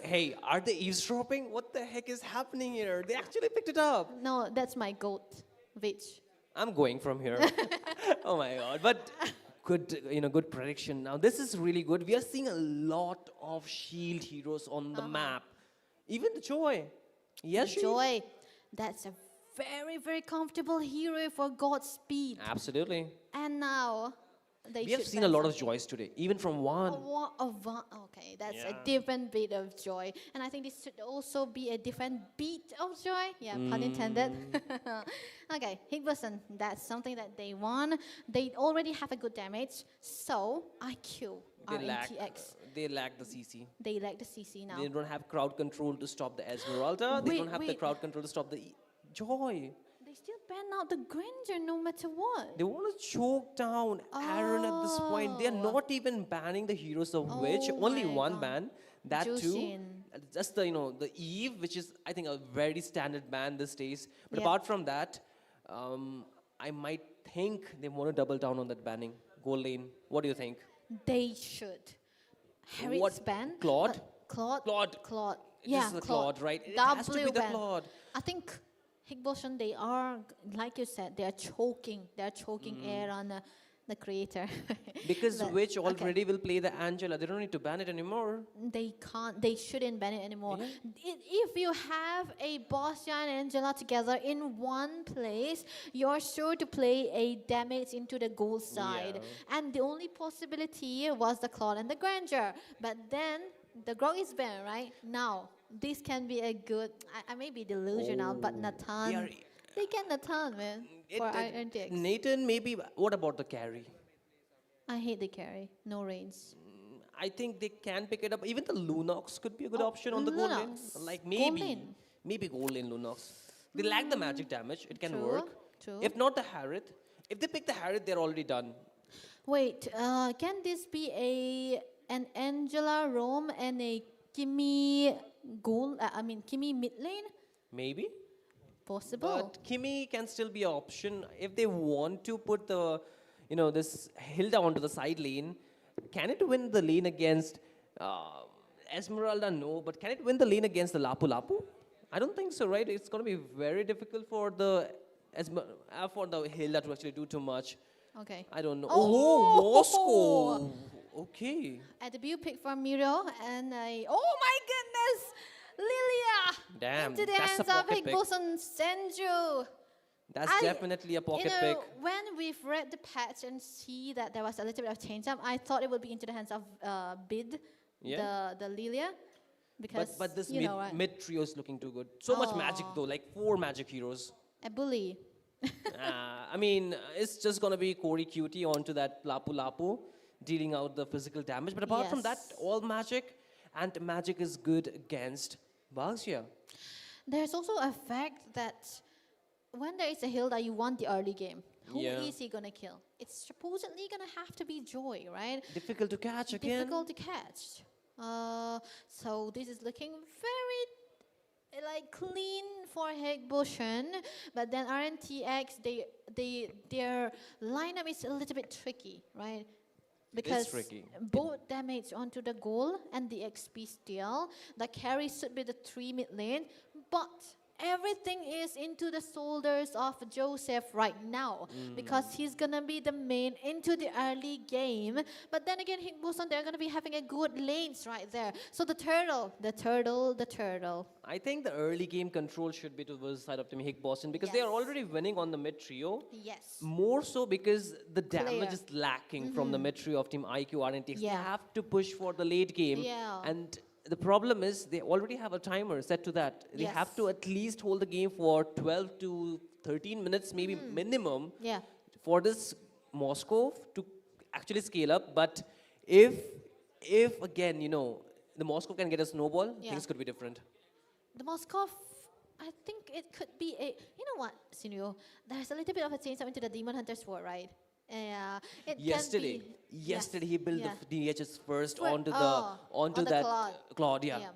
Hey, are they eavesdropping? What the heck is happening here? They actually picked it up. no, that's my goat, Vitch. I'm going from here. Oh my God! But good, good prediction. Now this is really good. We are seeing a lot of shield heroes on the map. Even the Joy. Yes, Joy. That's a very, very comfortable hero for Godspeed. Absolutely. And now, They We have should seen a ban lot of something. joys today, even from one. Okay, that's a Yeah. different bit of joy. And I think this should also be a different beat of joy. Yeah, pun intended. Okay, Higberson, that's something that they want. They already have a good damage. So, IQ, RNTX, They lack the CC. they lack the CC now. They don't have crowd control to stop the Esmeralda. They don't have the Wait. crowd control to stop the Joy. They still ban out the Granger no matter what. They want to choke down Aaron at this point. They are not even banning the Heroes of Witch. Oh Only my one God. ban. That too. Jushin. Just the the Eve, which is I think a very standard ban these days. But Yep. apart from that, I might think they want to double down on that banning. Gold lane. What do you think? They should. Harriet's What? ban. Claude? Claude. This is a Claude, right? It has to be W the ban. Claude. I think Higboson, they are, like you said, they are choking. They are choking air on the creator. Because But- Witch okay. already will play the Angela. They don't need to ban it anymore. They can't, they shouldn't ban it anymore. If you have a Bostia and Angela together in one place, you're sure to play a damage into the gold side. And the only possibility was the Claude and the Granger. But then the Grog is banned, right? Now, this can be a good, I may be delusional, but Nathan, they get Nathan, man, for RNTX. Nathan, maybe. What about the carry? I hate the carry, no reigns. I think they can pick it up. Even the Lunox could be a good option on the gold lane. Lunox. Like Gold maybe, lane. maybe gold lane Lunox. They lack the magic damage. It can True, work. true. If not the Harriet, if they pick the Harriet, they're already done. Wait, can this be an Angela roam and a Kimmy gold? Kimmy mid lane? Maybe. Possible. But Kimmy can still be an option if they want to put the, this Hilda onto the side lane. Can it win the lane against Esmeralda? No, but can it win the lane against the Lapu Lapu? I don't think so, right? It's going to be very difficult for the Hilda to actually do too much. Okay. I don't know. Oh! Moscow. Okay. At the view pick from Miro and oh my goodness, Lilia Damn, into the that's a hands of pocket pick. Higboson Senju. That's definitely a pocket pick. When we've read the patch and see that there was a little bit of change up, I thought it would be into the hands of Bid, the Lilia. Because, But this right? mid trio is looking too good. So much magic though, like 4 magic heroes. A bully. It's just gonna be Corey Cutie onto that Lapu Lapu, dealing out the physical damage. But apart from that, all magic, and magic is good against Baxia. There's also a fact that when there is a Hilda, you want the early game. Who is he gonna kill? It's supposedly gonna have to be Joy, right? Difficult to catch again. Difficult to catch. So this is looking very clean for Higboson, but then RNTX their lineup is a little bit tricky, right? Because tricky. both damage onto the goal and the XP steal. The carry should be the 3 mid lane, but everything is into the shoulders of Joseph right now because he's gonna be the main into the early game. But then again, Higboson, they're gonna be having a good lanes right there. So the turtle. I think the early game control should be towards the side of Team Higboson because they are already winning on the mid trio. Yes. More so because the damage is lacking from the mid trio of Team IQ RNTX. They have to push for the late game. Yeah. And the problem is they already have a timer set to that. They have to at least hold the game for 12 to 13 minutes, maybe minimum, for this Moscow to actually scale up. But if again, the Moscow can get a snowball, things could be different. The Moskov, I think it could be a... You know what, Sinyo? There's a little bit of a change up into the Demon Hunter Sword, right? Yeah. Yesterday he built the DHS first onto onto that Claude. Claude, yeah.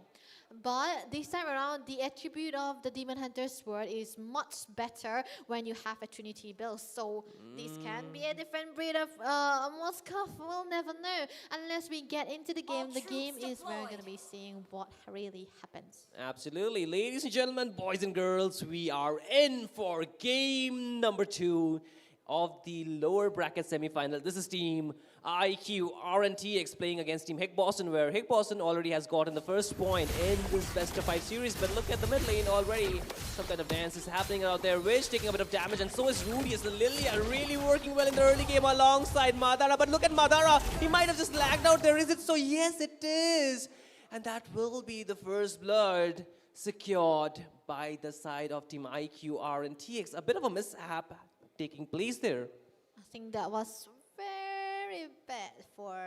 But this time around, the attribute of the Demon Hunter Sword is much better when you have a Trinity build. So this can be a different breed of Moskov. We'll never know. Unless we get into the game, the game is where we're going to be seeing what really happens. Absolutely. Ladies and gentlemen, boys and girls, we are in for game number 2. of the lower bracket semi-final. This is Team IQ RNTX playing against Team Hick Boston, where Hick Boston already has gotten the first point in this best of 5 series. But look at the mid lane already. Some kind of dance is happening out there. Wish taking a bit of damage, and so is Rudius. The Lily are really working well in the early game alongside Madara. But look at Madara. He might have just lagged out there. Is it so? Yes, it is. And that will be the first blood secured by the side of Team IQ RNTX. A bit of a mishap taking place there. I think that was very bad for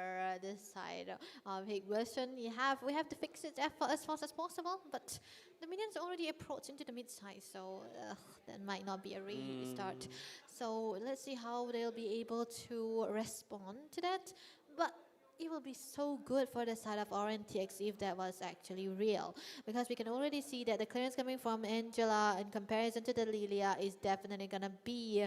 this side of Hick Boston. We have to fix it as fast as possible, but the minions already approached into the mid side, so that might not be a restart. So let's see how they'll be able to respond to that. But it will be so good for the side of RNTX if that was actually real, because we can already see that the clearance coming from Angela in comparison to the Lilia is definitely gonna be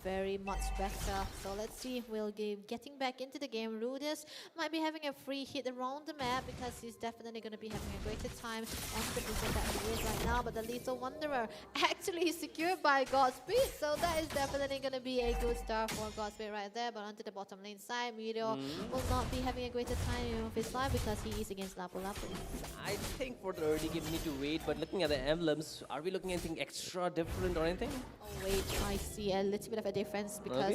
very much better. So let's see, we'll be getting back into the game. Rudius might be having a free hit around the map because he's definitely gonna be having a greater time on the position that he is right now. But the Lethal Wanderer actually is secured by Godspeed, so that is definitely gonna be a good start for Godspeed right there. But onto the bottom lane side, Meteor will not be having a greater time of his life because he is against Lapu Lapu. I think for the early game we need to wait, but looking at the emblems, are we looking at anything extra different or anything? Oh wait, I see a little bit of a difference because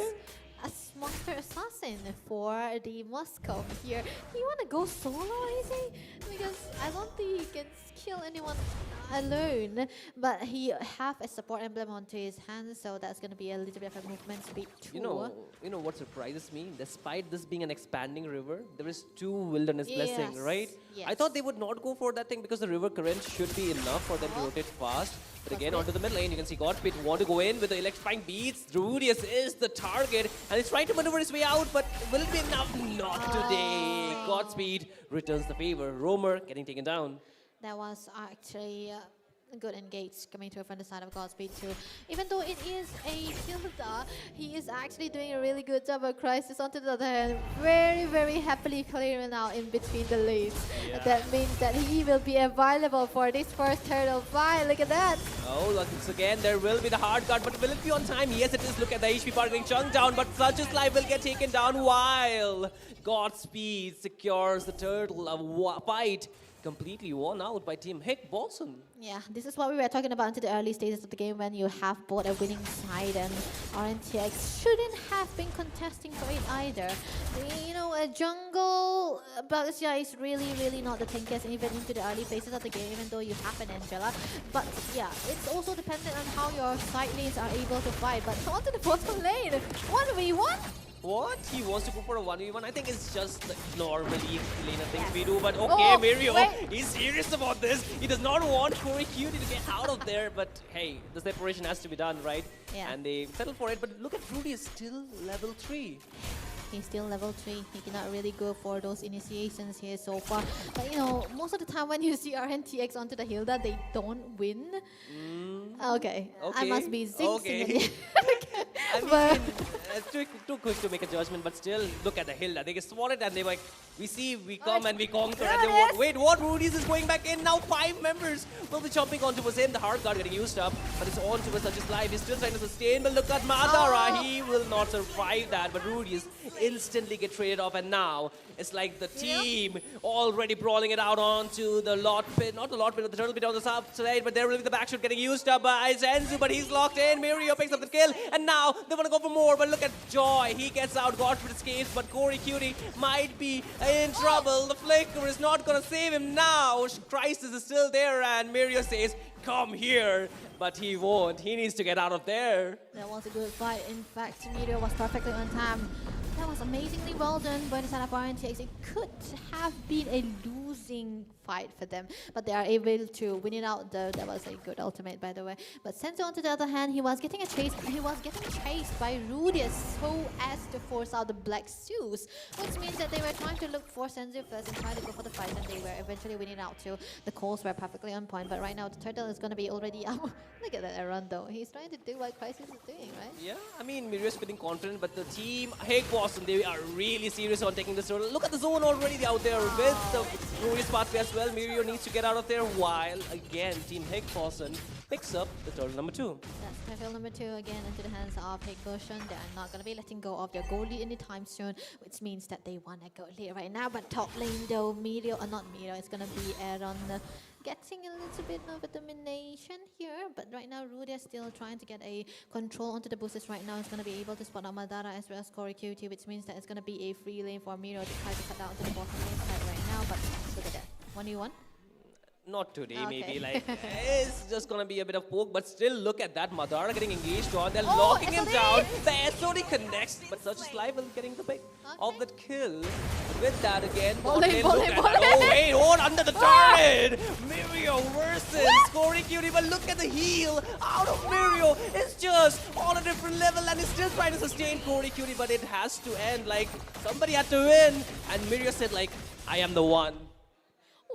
a Monster Assassin for the Moscow here. He wanna go solo, is he? Because I don't think he can kill anyone alone, but he have a support emblem onto his hand, so that's gonna be a little bit of a movement speed too. You know what surprises me? Despite this being an expanding river, there is 2 wilderness blessing, right? Yes. I thought they would not go for that thing because the river current should be enough for them to rotate fast. But again, onto the mid lane, you can see Godspeed want to go in with the electrifying beats. Rudius is the target, and he's trying to maneuver his way out, but will it be enough? Not today. Godspeed returns the favor. Roamer getting taken down. That was actually a good engage coming through from the side of Godspeed too. Even though it is a Hilda, he is actually doing a really good job of Crisis onto the other hand. Very, very happily clearing out in between the lanes. That means that he will be available for this first turtle fight. Look at that. Oh, look, again, there will be the hard guard, but will it be on time? Yes, it is. Look at the HP bar getting chunked down, but Such's life will get taken down while Godspeed secures the turtle. A fight completely won out by Team Hick Boston. Yeah, this is what we were talking about into the early stages of the game when you have both a winning side, and RNTX shouldn't have been contesting for it either. You know, a jungle, but yeah, is really not the tankiest even into the early phases of the game, even though you have an Angela. But yeah, it's also dependent on how your side lanes are able to fight. But onto the bottom lane, 1v1? What? He wants to go for a 1v1? I think it's just the normally laner things we do, but okay, Mirio, he's serious about this. He does not want Corey Cutie to get out of there, but hey, the separation has to be done, right? Yeah. And they settle for it, but look at Rudy is still level 3. He's still level 3. He cannot really go for those initiations here so far. But you know, most of the time when you see RNTX onto the Hilda, they don't win. Okay. I must be jinxing it. I mean, it's too quick to make a judgment, but still, look at the Hilda. They get swatted and they're like, we see, we come and we conquer. And they wait, what? Rudy's is going back in. Now 5 members will be jumping onto him. The hard guard getting used up, but it's on to Such's life. He's still trying to sustain, but look at Madara. He will not survive that, but Rudy's instantly get traded off, and now it's like the team already brawling it out onto the lot pit, not the lot pit, but the turtle pit on the south side, but there will be the backshoot getting used up by Zenzu, but he's locked in. Mirio picks up the kill, and now they want to go for more, but look at Joy. He gets out, Godfrey escapes, but Corey Cutie might be in trouble. The flicker is not going to save him now. Crisis is still there, and Mirio says, come here. But he won't. He needs to get out of there. That was a good fight. In fact, Meteor was perfectly on time. That was amazingly well done by the side of RNTX. It could have been a losing fight for them, but they are able to win it out though. That was a good ultimate, by the way. But Senzo, on the other hand, he was getting chased by Rudius so as to force out the black shoes, which means that they were trying to look for Senzu first and try to go for the fight, and they were eventually winning out too. The calls were perfectly on point, but right now the turtle is going to be already out. Look at that Aaron though. He's trying to do what Crisis is doing, right? Yeah, I mean, Mirio's feeling confident, but the team, Hick Boston, they are really serious on taking this turtle. Look at the zone already out there with the Rudius pathway as well. Mirio needs to get out of there, while again, Team Hick Boston picks up the turtle number 2. That's Battlefield number 2 again into the hands of Higboshun. They are not going to be letting go of their goal lead anytime soon, which means that they want a goal lead right now. But top lane though, not Miro, it's going to be Aaron getting a little bit of a domination here. But right now, Rudy is still trying to get a control onto the boosters right now. It's going to be able to spot out Madara as well as Corey QT, which means that it's going to be a free lane for Miro to try to cut down to the bottom lane side right now. But look at that. 1v1. Not today, Okay. maybe. Like, it's just gonna be a bit of poke, but still look at that. Madara getting engaged on. They're locking him down. The SOD connects, but Such is live and getting the pick of that kill. With that again, look at that. Oh, wait, hold under the turret. Mirio versus Corey Cutie, but look at the heal out of Mirio. It's just on a different level, and he's still trying to sustain Corey Cutie, but it has to end. Like, somebody had to win, and Mirio said, like, I am the one.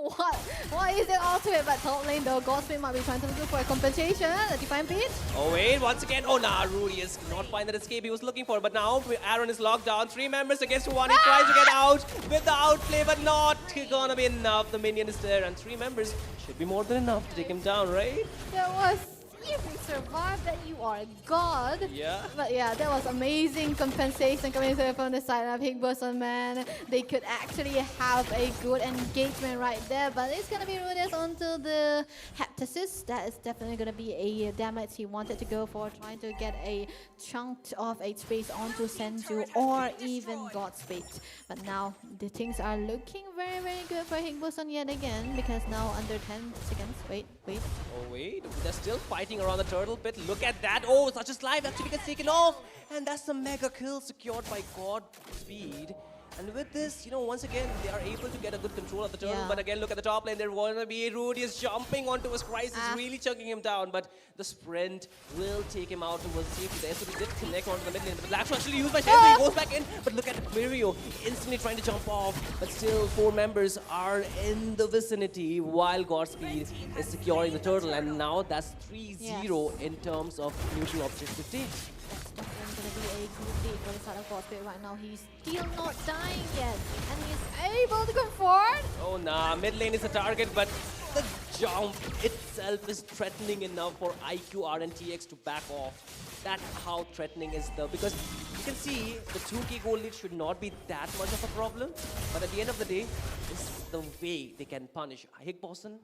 What? What is it all to it? But top lane though, Godspeed might be trying to look for a compensation. A define beat. Oh wait, once again, oh nah, Rudy is not find that escape he was looking for, but now Aaron is locked down. 3 members against 1, he tries to get out with the outplay, but not gonna be enough. The minion is there, and 3 members should be more than enough to take him down, right? That was, if you survive that, you are a god. Yeah. But yeah, that was amazing compensation coming through from the side of Higboshun, man. They could actually have a good engagement right there, but it's gonna be Rudes onto the Heptasis. That is definitely gonna be a damage he wanted to go for, trying to get a chunk of HP onto Senju or even Godspeed. But now the things are looking very, very good for Higboshun yet again, because now under 10 seconds. Wait. Oh wait, they're still fighting around the turtle pit. Look at that. Oh, Such is live actually gets taken off. And that's the mega kill secured by Godspeed. And with this, you know, once again, they are able to get a good control of the turtle. But again, look at the top lane. They're going to be Rudy is jumping onto his Christ, is really chugging him down. But the sprint will take him out towards safety there. So he did connect onto the mid lane. But Laxo actually used by Shenzi. He goes back in. But look at Mirio instantly trying to jump off. But still, 4 members are in the vicinity while Godspeed is securing the turtle. And now that's 3-0 in terms of neutral objective takes. Definitely going to be a good lead for the side of Godspeed right now. He's still not dying yet, and he's able to come forward. Oh nah, mid lane is a target, but the jump itself is threatening enough for IQR and TX to back off. That's how threatening is though, because you can see the 2k goal lead should not be that much of a problem, but at the end of the day, it's the way they can punish Higboshun.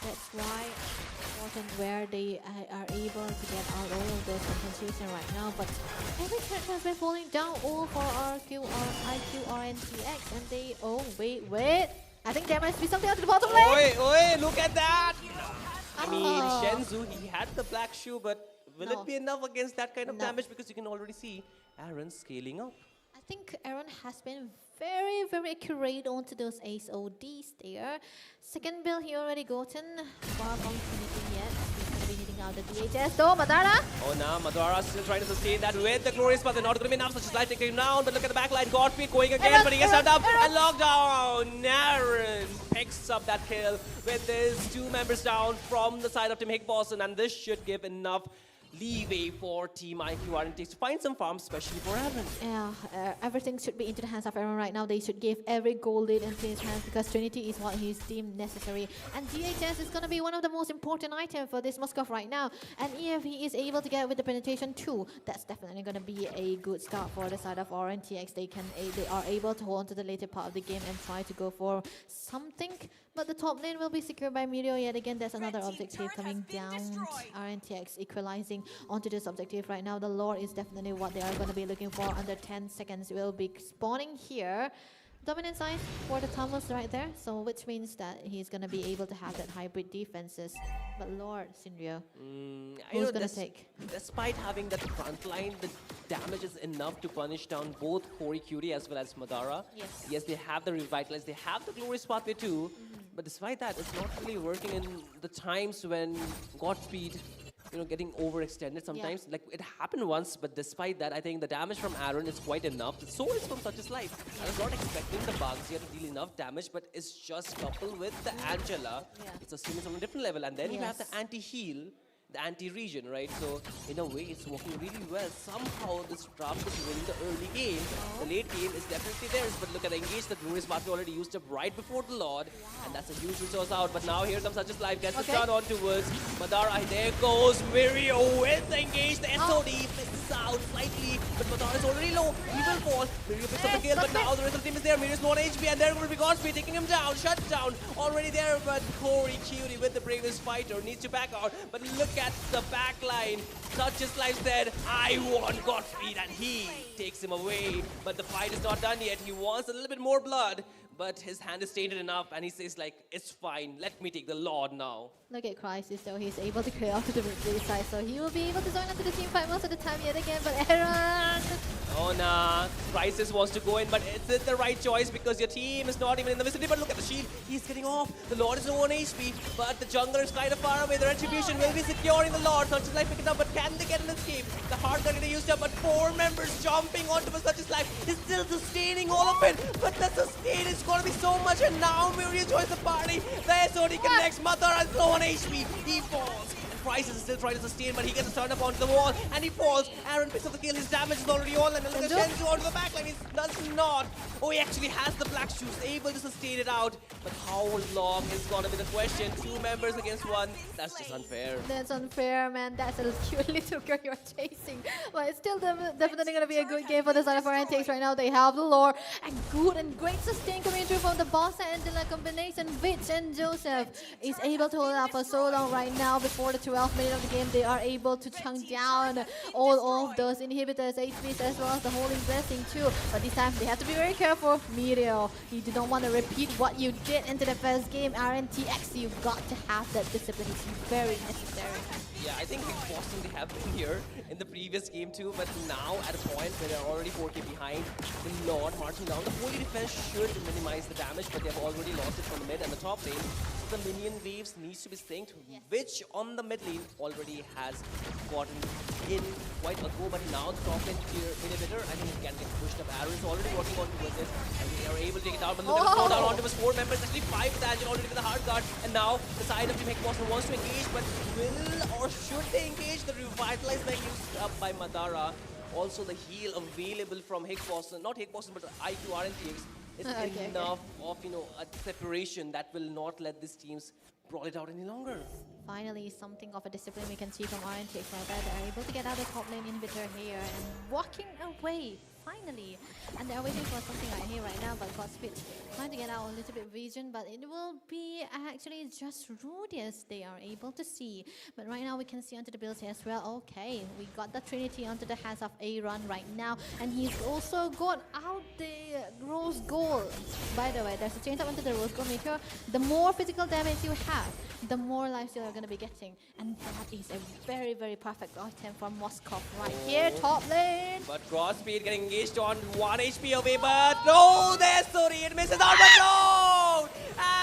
That's why important where they are able to get out all of those compensation right now. But every character has been falling down all for IQR and TX, and they wait. I think there must be something at the bottom lane. Oi, look at that! I mean, Shenzu, he had the black shoe, but will it be enough against that kind of damage? Because you can already see Aaron scaling up. I think Aaron has been very, very accurate onto those SODs there. Second build he already gotten. Far from finishing yet. He's going to be hitting out the DHS though. Madara. Oh no, Madara still trying to sustain that with the glorious, but they're not going to be enough. Such as life taking him down. But look at the backline. Godspeed going again, but he gets shut up and locked down. Aaron picks up that kill with his 2 members down from the side of Team Higboshun, and this should give enough leeway for Team IQR and to find some farms, especially for Aaron. Yeah, everything should be into the hands of Aaron right now. They should give every gold lead into his hands, because Trinity is what he's deemed necessary. And DHS is going to be one of the most important items for this Moskov right now. And if he is able to get with the penetration too, that's definitely going to be a good start for the side of RNTX. They are able to hold on to the later part of the game and try to go for something. But the top lane will be secured by Mirio yet again. There's another objective coming down. RNTX equalizing onto this objective right now. The lore is definitely what they are going to be looking for. Under 10 seconds will be spawning here. Dominant size for the Tamus right there. So which means that he's going to be able to have that hybrid defenses. But Lord, Sinrio, who's going to take? Despite having that front line, the damage is enough to punish down both Corey Cutie as well as Madara. Yes, they have the Revitalize, they have the Glorious Pathway too. But despite that, it's not really working in the times when Godspeed, you know, getting overextended sometimes. Like, it happened once, but despite that, I think the damage from Aaron is quite enough. So is from Such as Life. I was not expecting the bugs here to deal enough damage, but it's just coupled with the Angela. It's a series on a different level. And then you have the anti-heal the anti-region, right? So in a way, it's working really well. Somehow this draft is winning the early game. The late game is definitely theirs, but look at the engage that Glorious Master already used up right before the Lord, and that's a huge resource out. But now here comes Such Life, gets the stun on towards Madara. There goes Mirio with the engage. The SOD misses out slightly, but Madara is already low. He will fall. Mirio picks up the kill, but now the rest of the team is there. Mirio's 1 HP, and there will be Godspeed taking him down. Shut down already there, but Corey Cutie with the bravest fighter needs to back out. But look at the back line. Such Life said, I want Godspeed, and he takes him away. But the fight is not done yet. He wants a little bit more blood, but his hand is tainted enough, and he says like, it's fine, let me take the Lord now. Look at Crisis, though. He's able to clear off to the victory side, so he will be able to join onto the team fight most of the time yet again. But Aaron! Oh nah, Crisis wants to go in, but is it the right choice because your team is not even in the vicinity? But look at the shield, he's getting off. The Lord is on 1 HP, but the jungler is kind of far away. The retribution will be securing the Lord. Such Life pick it up, but can they get an escape? The hard gun is used up, but 4 members jumping onto Such Life is still sustaining all of it. But the sustain is going to be so much, and now Mirio joins the party. The SOD connects, Madara is low on HP. He falls. Crisis is still trying to sustain, but he gets turned up onto the wall, and he falls. Aaron picks up the kill, his damage is already on, and look at Shenzu onto the backline. He does not. Oh, he actually has the black shoes, able to sustain it out. But how long is gonna be the question? 2 members against 1. That's just unfair. That's unfair, man. That's a cute little girl you're chasing. But it's still definitely going to be a good game for the side of Orientex right now. They have the lore, and good and great sustain coming through from the boss and the combination. Vitch and Joseph is able to hold it up for so long right now. Before the 12th minute of the game, they are able to chunk down all of those inhibitors, HPs, as well as the holding blessing too. But this time they have to be very careful. Mirio, you do not want to repeat what you did into the first game. RNTX, you got to have that discipline. It's very necessary. Yeah, I think Big Boston, they have been here in the previous game too, but now at a point where they're already 4k behind, the Lord marching down. The holy defense should minimize the damage, but they've already lost it from the mid and the top lane. So the minion waves needs to be synced, which on the mid lane already has gotten in quite a go, but now the top lane tier inhibitor, I think it can get pushed up. Arrow is already working on towards it, and they are able to take it down, but look at the slowdown onto his 4 members, actually 5 with Angel already with the hard guard, and now the side of Team Boston wants to engage, but will or should they engage? The revitalize being used up by Madara. Also the heal available from Boston, not Boston, but IQ RNTX is enough of, you know, a separation that will not let these teams brawl it out any longer. Finally, something of a discipline we can see from RNTX right there. They're able to get out the top lane inhibitor here and walking away. Finally, and they're waiting for something right here right now, but Godspeed trying to get out a little bit vision, but it will be actually just Rudius they are able to see. But right now we can see onto the builds as well. Okay, we got the Trinity onto the hands of Aaron right now, and he's also got out the Rose Gold. By the way, there's a change up onto the Rose Gold meter. The more physical damage you have, the more lives you're going to be getting, and that is a very, very perfect item for Moskov right here, top lane. But Godspeed getting engaged on 1 HP away, but no, there's Suri, it misses out, but no!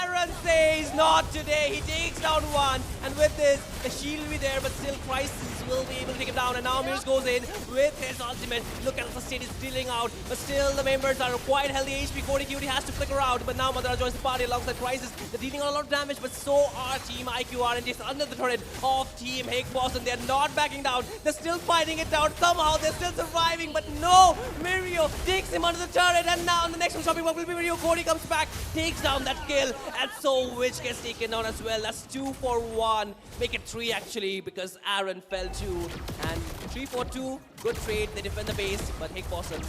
Aaron says not today, he takes down 1, and with this, the shield will be there, but still Crisis will be able to take him down, and now Mirs goes in with his ultimate. Look at the sustain is dealing out, but still the members are quite healthy. HP 40 Cutie has to flicker out, but now Madara joins the party alongside Crisis. They're dealing a lot of damage, but so are Team IQR, and just under the turret of Team Boston. They're not backing down, they're still fighting it out. Somehow they're still surviving, but no! Mirio takes him under the turret, and now the next one shopping block will be Mirio. Cody comes back, takes down that kill, and so Witch gets taken down as well. That's 2 for 1. Make it 3 actually, because Aaron fell too. And 3 for 2, good trade. They defend the base, but Boston,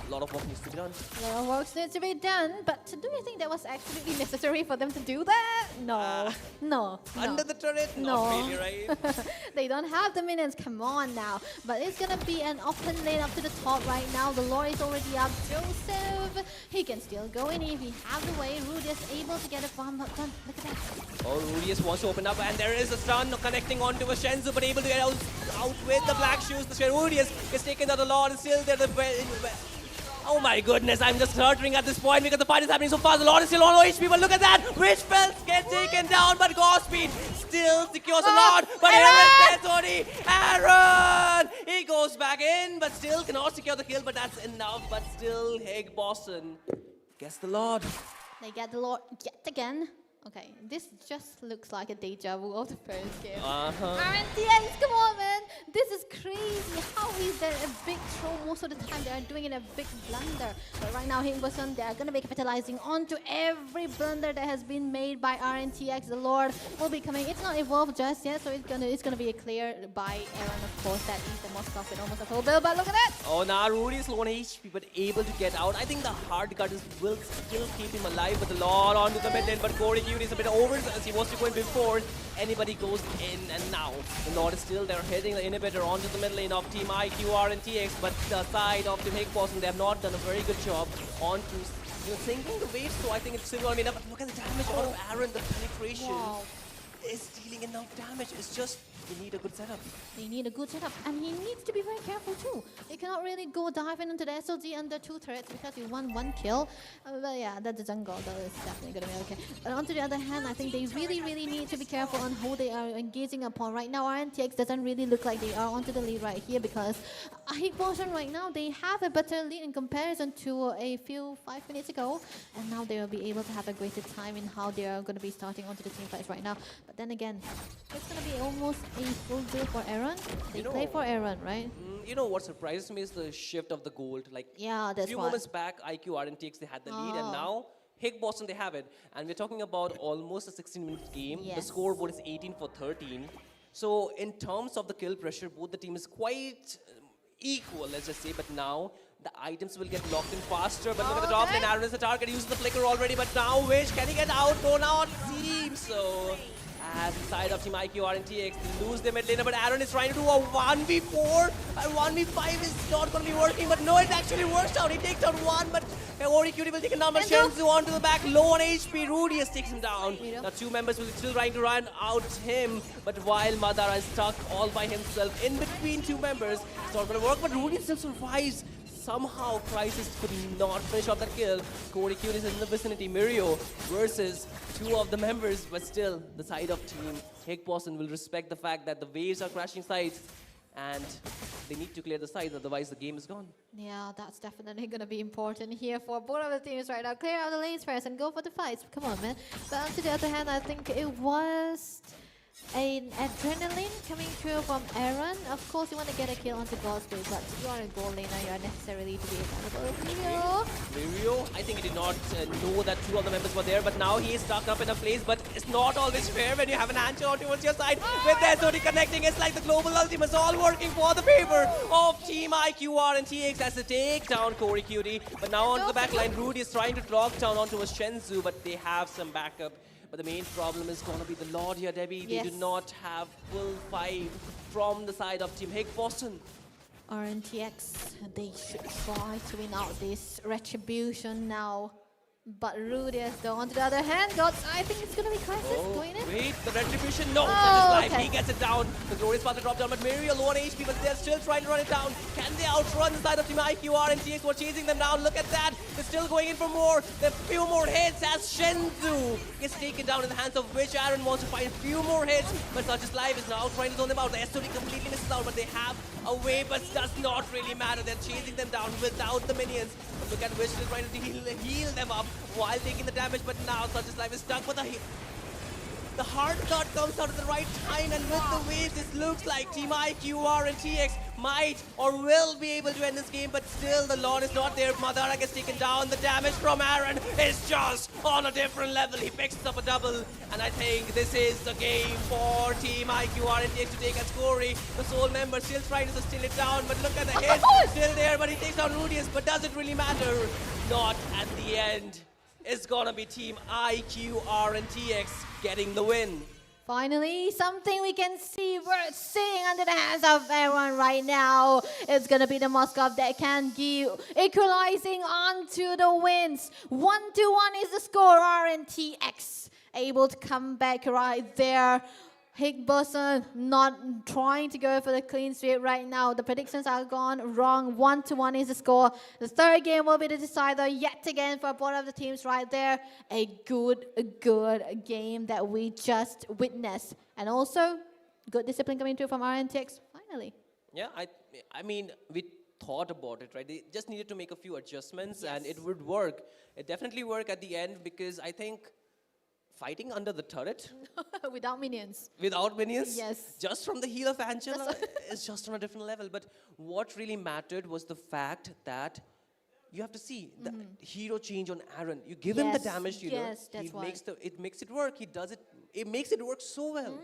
a lot of work needs to be done. A lot of work needs to be done, but do you think that was actually necessary for them to do that? No, no. Under the turret? No. Not really, right? They don't have the minions, come on now. But it's gonna be an open lane up to the top right now. The lore is already up. Joseph, he can still go in if he has the way. Rudius able to get a bomb, but look at that. Oh, Rudius wants to open up, and there is a stun connecting onto a Shenzu, but able to get out with the black shoes. The Rudius gets taken down the Lord, and still there. Oh my goodness, I'm just stuttering at this point because the fight is happening so fast. The Lord is still on low HP, but look at that! Witch Fells get taken down, but Godspeed still secures the Lord. But Aaron says only Aaron! He goes back in, but still cannot secure the kill, but that's enough. But still, Boston gets the Lord. They get the Lord yet again. Okay, this just looks like a deja vu of the first game. Uh-huh. RNTX, come on, man. This is crazy. How is there a big throw? Most of the time they are doing it a big blunder. But right now, Hingboson, they are going to be capitalizing onto every blunder that has been made by RNTX. The Lord will be coming. It's not evolved just yet, so it's gonna be a clear by Aaron, of course. That is the Moskov with almost a full build. But look at that. Oh, now Rudy is low on HP, but able to get out. I think the hard cut will still keep him alive, but the Lord onto the mid lane. But Corey Q is a bit over as he was going before anybody goes in, and now the Lord is still there, hitting the inhibitor onto the mid lane of Team IQR and TX, but the side of Team Higboson, they have not done a very good job onto sinking the waves, so I think it's still going to be enough. But look at the damage out of Aaron, the penetration is dealing enough damage. It's just, you need a good setup. They need a good setup, and he needs to be very careful too. He cannot really go diving into the SLG under 2 turrets because he won 1 kill. But yeah, that's the jungle, though. It's definitely going to be okay. But on the other hand, I think they really need to be careful on who they are engaging upon. Right now, RNTX doesn't really look like they are onto the lead right here because Higboson right now, they have a better lead in comparison to a few 5 minutes ago. And now they will be able to have a greater time in how they are going to be starting onto the team fights right now. But then again, it's going to be almost a full deal for Aaron. They play for Aaron, right? You know what surprises me is the shift of the gold. Like, yeah, that's a few why. moments back, IQ RNTX, they had the lead, and now Higboson, they have it. And we're talking about almost a 16-minute game. The scoreboard is 18 for 13. So in terms of the kill pressure, both the team is quite equal, let's just say. But now the items will get locked in faster. But look at the top lane. Aaron is the target, uses the flicker already. But now, Wish, can he get out? No, not seems so. As inside of Team IQ RNTX, they lose their mid laner, but Aaron is trying to do a 1v4, and 1v5 is not going to be working, but no, it actually works out. He takes out one, but Ori Cutie will take a number. Shenzu onto the back, low on HP. Rudius takes him down. Now 2 members will still trying to run out him, but while Madara is stuck all by himself in between 2 members, it's not going to work, but Rudius still survives. Somehow, Crisis could not finish off that kill. Corey Kuhn is in the vicinity. Mirio versus 2 of the members, but still, the side of Team Higboson will respect the fact that the waves are crashing sides, and they need to clear the sides, otherwise the game is gone. Yeah, that's definitely going to be important here for both of the teams right now. Clear out the lanes first and go for the fights. Come on, man. But on the other hand, I think it was an adrenaline coming through from Aaron. Of course, you want to get a kill onto God's Blade, but you are a goal laner, you are necessarily to be available. Mirio, I think he did not know that 2 of the members were there, but now he is stuck up in a place, but it's not always fair when you have an Ancho towards your side. With the SOD connecting, it's like the global ultimates all working for the favor of Team IQR and TX as they take down Corey Cutie. But now onto the back line, Rudy is trying to lock down onto a Shenzu, but they have some backup. But the main problem is going to be the Lord here, Debbie. They do not have full 5 from the side of Team Higboson. RNTX, they should try to win out this retribution now. But Rudius, though, on the other hand, I think it's going to be Crisis going in. Wait, the retribution, no, such is life. He gets it down. The glorious path to drop down, but Mirio low on HP, but they're still trying to run it down. Can they outrun the side of Team IQR and TX who are chasing them down? Look at that. They're still going in for more. There are few more hits as Shenzu gets taken down in the hands of which Aaron wants to find a few more hits, but such is life is now trying to zone them out. The SOD completely misses out, but they have a way, but does not really matter. They're chasing them down without the minions. But look at Wish is trying to heal them up while taking the damage, but now such is life is stuck with the hard cut comes out at the right time, and with the waves, this looks like Team IQR and TX might or will be able to end this game, but still the Lord is not there. Madara gets taken down. The damage from Aaron is just on a different level. He picks up a double, and I think this is the game for Team IQR and TX to take as Corey, the sole member, still trying to sustain it down, but look at the hit, still there, but he takes down Rudius, but does it really matter? Not at the end. It's gonna be Team IQR and TX getting the win. Finally, something we can see worth seeing under the hands of everyone right now. It's gonna be the Moskov that can give equalizing onto the wins. 1-1 is the score. RNTX able to come back right there. Higboson not trying to go for the clean sweep right now. The predictions are gone wrong. 1-1 is the score. The third game will be the decider yet again for both of the teams right there. A good game that we just witnessed. And also, good discipline coming through from RNTX, finally. Yeah, I mean, we thought about it, right? They just needed to make a few adjustments and it would work. It definitely worked at the end because I think fighting under the turret Without minions. without minions, Yes. just from the heel of Angela, is just on a different level. But what really mattered was the fact that you have to see the hero change on Aaron. You give him the Yes, damage dealer, yes, that's why. it makes it work. He does it. It makes it work so well.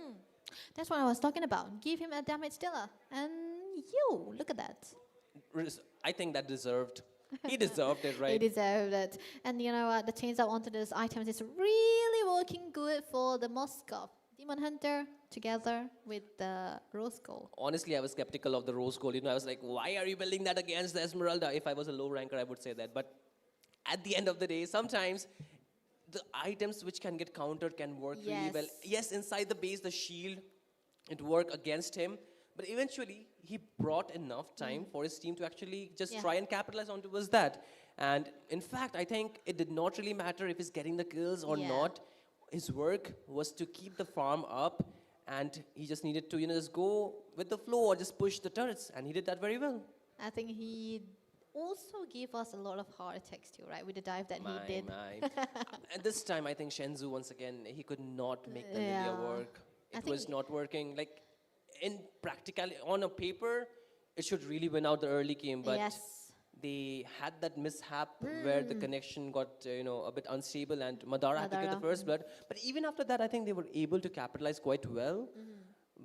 That's what I was talking about. Give him a damage dealer. And you, look at that. I think that deserved. He deserved it, right? He deserved it. And you know what? The change up onto those items is really working good for the Moskov Demon Hunter together with the Rose Gold. Honestly, I was skeptical of the Rose Gold. You know, I was like, why are you building that against the Esmeralda? If I was a low ranker, I would say that. But at the end of the day, sometimes the items which can get countered can work really well. Yes, inside the base, the shield, it worked against him. But eventually, he brought enough time for his team to actually just try and capitalize on towards that. And in fact, I think it did not really matter if he's getting the kills or not. His work was to keep the farm up, and he just needed to, just go with the flow or just push the turrets, and he did that very well. I think he also gave us a lot of heart attacks too, right? With the dive that he did. And this time, I think Shenzhou, once again, he could not make the Lilia work. It was not working. Like, in practicality, on a paper, it should really win out the early game, but they had that mishap where the connection got, a bit unstable, and Madara had to get the first blood. But even after that, I think they were able to capitalize quite well.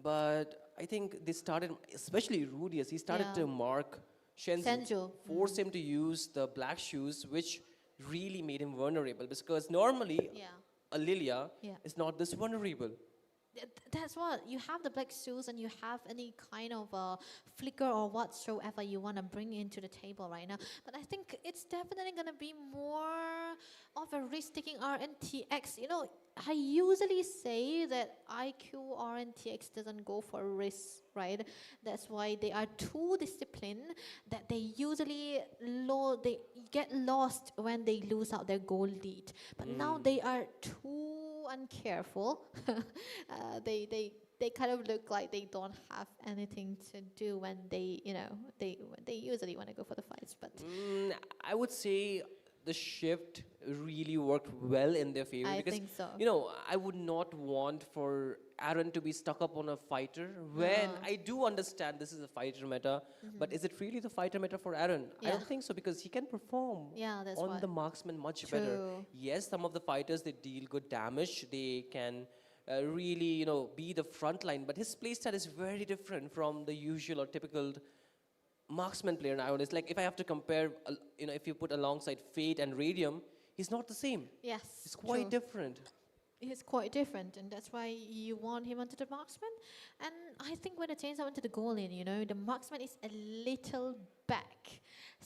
But I think they started, especially Rudius, he started to mark Shenzhou, force him to use the black shoes, which really made him vulnerable, because normally a Lilia is not this vulnerable. That's what, you have the black shoes and you have any kind of flicker or whatsoever you want to bring into the table right now. But I think it's definitely going to be more of a risk-taking RNTX. You know, I usually say that IQ RNTX doesn't go for risk, right? That's why they are too disciplined that they usually they get lost when they lose out their goal lead. But now they are too uncareful. They kind of look like they don't have anything to do when they usually want to go for the fights. But I would say the shift really worked well in their favor. I because, think so. I would not want for Aaron to be stuck up on a fighter when I do understand this is a fighter meta, but is it really the fighter meta for Aaron? I don't think so, because he can perform on the marksman much better. Yes, some of the fighters, they deal good damage. They can really, be the front line, but his playstyle is very different from the usual or typical marksman player now. It's like if I have to compare, if you put alongside Fate and Radium, he's not the same. Yes, it's quite different. He's quite different, and that's why you want him onto the marksman. And I think when the change onto the goal in, the marksman is a little back.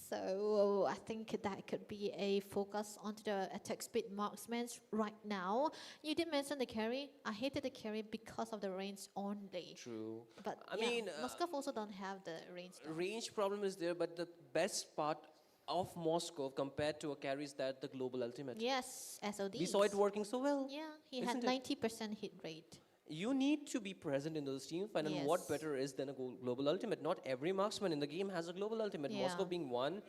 So I think that could be a focus onto the attack speed marksmen right now. You did mention the carry. I hated the carry because of the range only. True. But I mean, Moscow also don't have the range. Range problem is there, but the best part of Moscow compared to a carry is that the global ultimate. Yes, SOD. We saw it working so well. Yeah, he had 90% hit rate. You need to be present in those team fight, and what better is than a global ultimate? Not every marksman in the game has a global ultimate, Moscow being one.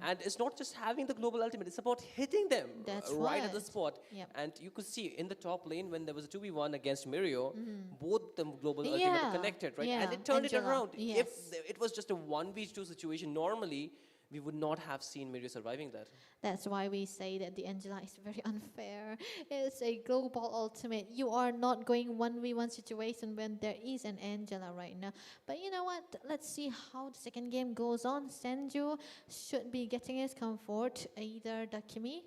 And it's not just having the global ultimate, it's about hitting them right at the spot. And you could see in the top lane when there was a 2v1 against Mirio, both the global ultimate connected, right? And it turned it around. If it was just a 1v2 situation, normally we would not have seen Mirio surviving that. That's why we say that the Angela is very unfair. It's a global ultimate. You are not going 1v1 situation when there is an Angela right now. But you know what? Let's see how the second game goes on. Senju should be getting his comfort. Either the Kimi.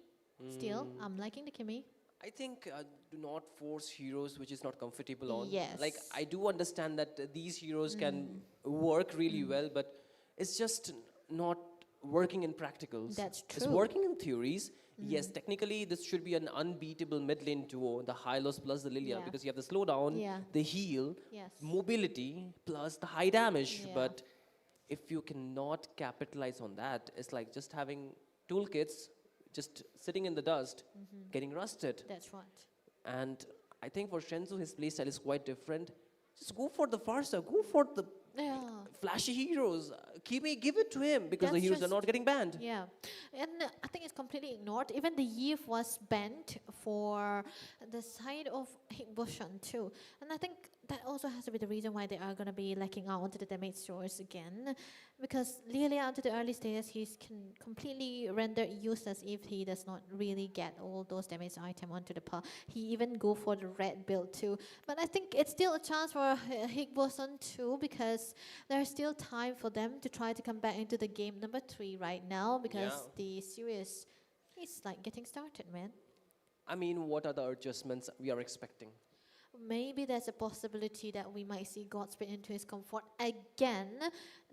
Still, I'm liking the Kimi. I think do not force heroes which is not comfortable on. Yes. Like, I do understand that these heroes can work really well, but it's just not working in practicals. That's true. It's working in theories. Yes, technically this should be an unbeatable mid lane duo, the Hylos plus the Lilia, because you have the slowdown, the heal, mobility, plus the high damage. But if you cannot capitalize on that, it's like just having toolkits just sitting in the dust, getting rusted. That's right. And I think for Shenzhou, his playstyle is quite different. Just go for the Farsa, go for the flashy heroes. give it to him because the That's heroes are just- not getting banned. Yeah, and I think it's completely ignored. Even the Eve was banned for the side of Hikboshan too, and I think that also has to be the reason why they are going to be lacking out onto the damage source again, because Lilia onto the early stages he's completely rendered useless if he does not really get all those damage item onto the path. He even go for the red build too, but I think it's still a chance for Hikboson too, because there's still time for them to try to come back into the game number 3 right now, because the series is like getting started, man. I mean, what are the adjustments we are expecting? Maybe there's a possibility that we might see Godspeed into his comfort again.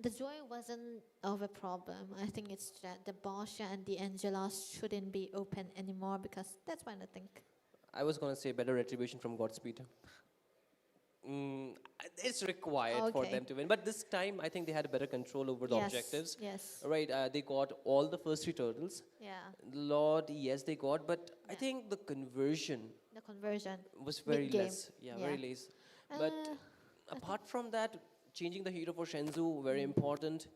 The Joy wasn't of a problem. I think it's that the Basha and the Angela shouldn't be open anymore, because that's what I think. I was going to say better retribution from Godspeed. It's required for them to win. But this time, I think they had better control over the objectives. Yes. Right, they got all the first 3 turtles. Yeah. Lord, yes, they got. But I think the conversion was very mid-game. less. Yeah, very less. But apart from that, changing the hero for Shenzhou, very important.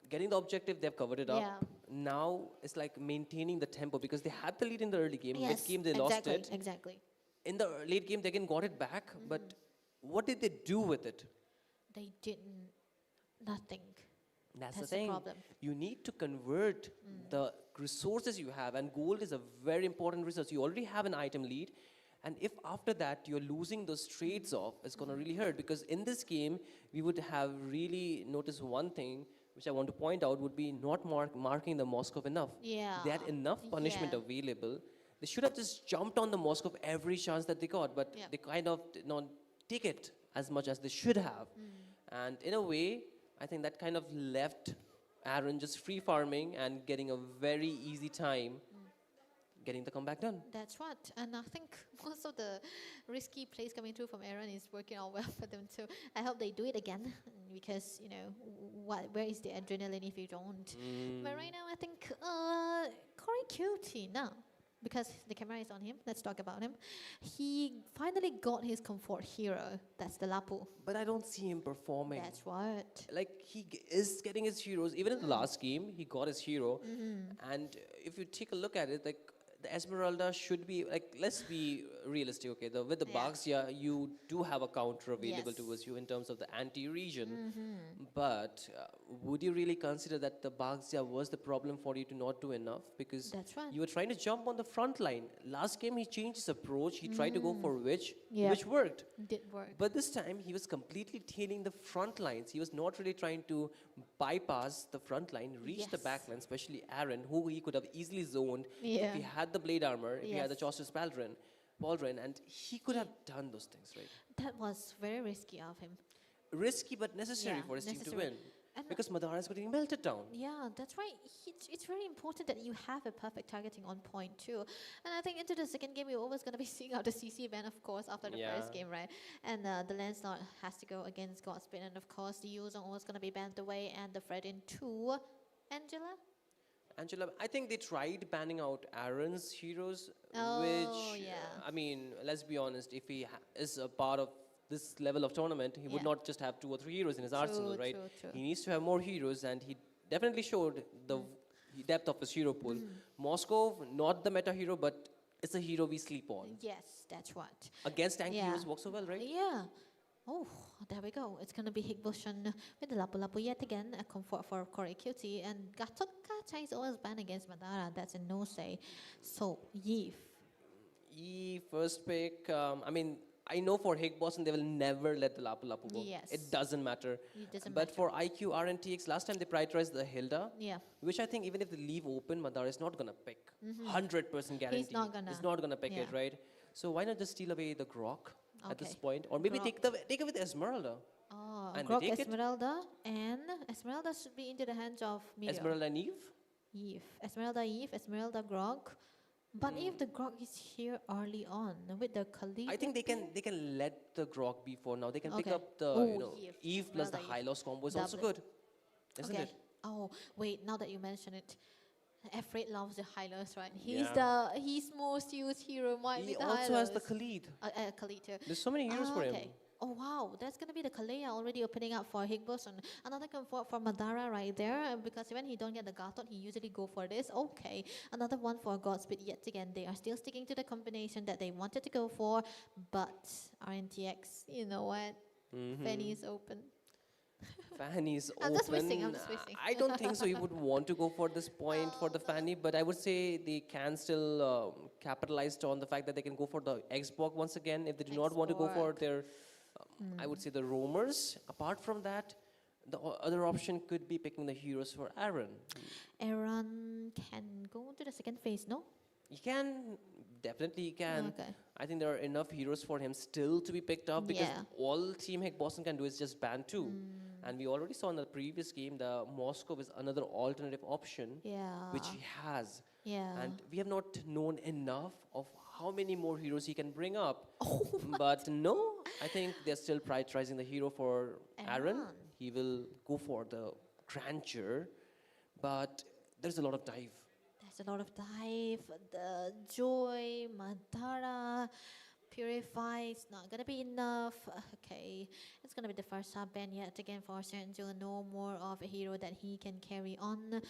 Getting the objective, they've covered it up. Yeah. Now, it's like maintaining the tempo, because they had the lead in the early game. Yes, Mid-game, they lost it. Exactly. In the late game, they again got it back. But what did they do with it? They didn't. Nothing. That's the the thing. problem. You need to convert the resources you have, and gold is a very important resource. You already have an item lead, and if after that you're losing those trades off, it's going to really hurt, because in this game, we would have really noticed one thing, which I want to point out, would be not marking the Moskov enough. Yeah. They had enough punishment available. They should have just jumped on the Moskov every chance that they got, but they kind of did not take it as much as they should have. And in a way, I think that kind of left Aaron just free farming and getting a very easy time getting the comeback done. That's what. And I think most of the risky plays coming through from Aaron is working out well for them too. I hope they do it again, because, you know, where is the adrenaline if you don't? But right now, I think Corey Cutie now, because the camera is on him, let's talk about him. He finally got his comfort hero. That's the Lapu. But I don't see him performing. That's what. Like, he is getting his heroes. Even in the last game, he got his hero. And if you take a look at it, like, the Esmeralda should be, like, let's be realistic, okay? With the Baxia, you do have a counter available towards you in terms of the anti-region. But would you really consider that the Baxia was the problem for you to not do enough? Because you were trying to jump on the front line. Last game, he changed his approach. He tried to go for which worked. Did work. But this time, he was completely tailing the front lines. He was not really trying to bypass the front line, reach the back line, especially Aaron, who he could have easily zoned if he had the blade armor, if he had the Chaucer's Pauldron, and he could have done those things, right? That was very risky of him. Risky, but necessary for his team to win. And because Madara is getting melted down. Yeah, that's why it's very important that you have a perfect targeting on point too. And I think into the second game, we're always going to be seeing out the CC ban, of course, after the first game, right? And the Lancelot has to go against Godspeed, and of course, the Yuzong was going to be banned away, and the Fredin too. Angela, I think they tried banning out Aaron's heroes, which, I mean, let's be honest, if he is a part of this level of tournament, he would not just have 2 or 3 heroes in his arsenal, right? True. He needs to have more heroes, and he definitely showed the depth of his hero pool. Moskov, not the meta hero, but it's a hero we sleep on. Yes, that's what. Against tank heroes works so well, right? Yeah. Oh, there we go. It's going to be Hikboshan with the Lapu yet again, a comfort for Corey Cutie. And Gatot Kacha is always banned against Madara. That's a no-say. So, Yves. Yves, first pick. I mean, I know for Hikbossan, they will never let the Lapu go. Yes. It doesn't matter. It doesn't but matter. for IQ, RNTX, last time they prioritized the Hilda. Yeah. Which I think even if they leave open, Madara is not going to pick. 100% guarantee. He's not gonna pick it, right? So why not just steal away the Grok at this Okay. point? Or maybe Grok. take it with Esmeralda. Oh, And Grok they take it. Esmeralda, and Esmeralda should be into the hands of Miriam. Esmeralda and Eve? Eve. Esmeralda Grok. But if the Grok is here early on with the Khalid, I think they can let the Grok be for now. They can pick Okay. up the Oh, Eve plus the Esmeralda high Eve. loss combo is also Double. good, isn't okay. it? Oh wait, now that you mention it, Efraid loves the Hylos, right? Yeah. He's most used hero. Might He be the also has the Hylos. Khalid. Khalid too. There's so many heroes for him. Okay. Oh wow, that's gonna be the Kalea already opening up for Higboson. Another comfort for Madara right there, because when he don't get the Gatot, he usually go for this. Okay, another one for Godspeed yet again. They are still sticking to the combination that they wanted to go for, but RNTX, you know what? Fanny is open. Fanny's I'm open. just twisting, I'm just twisting. I don't think so. You would want to go for this point for the Fanny, but I would say they can still capitalize on the fact that they can go for the Xbox once again if they do not want to go for their, I would say, the roamers. Apart from that, the other option could be picking the heroes for Aaron. Aaron can go to the second phase, no? He can, definitely he can. Okay. I think there are enough heroes for him still to be picked up because all Team Heck Boston can do is just ban 2. And we already saw in the previous game, the Moscow is another alternative option, which he has. And we have not known enough of how many more heroes he can bring up. But no, I think they're still prioritizing the hero for Aaron. He will go for the grandeur, but there's a lot of dive. There's a lot of dive, the Joy, Madara, Purify, it's not gonna be enough. Okay, it's gonna be the first sub ban yet again for Senju. No more of a hero that he can carry on.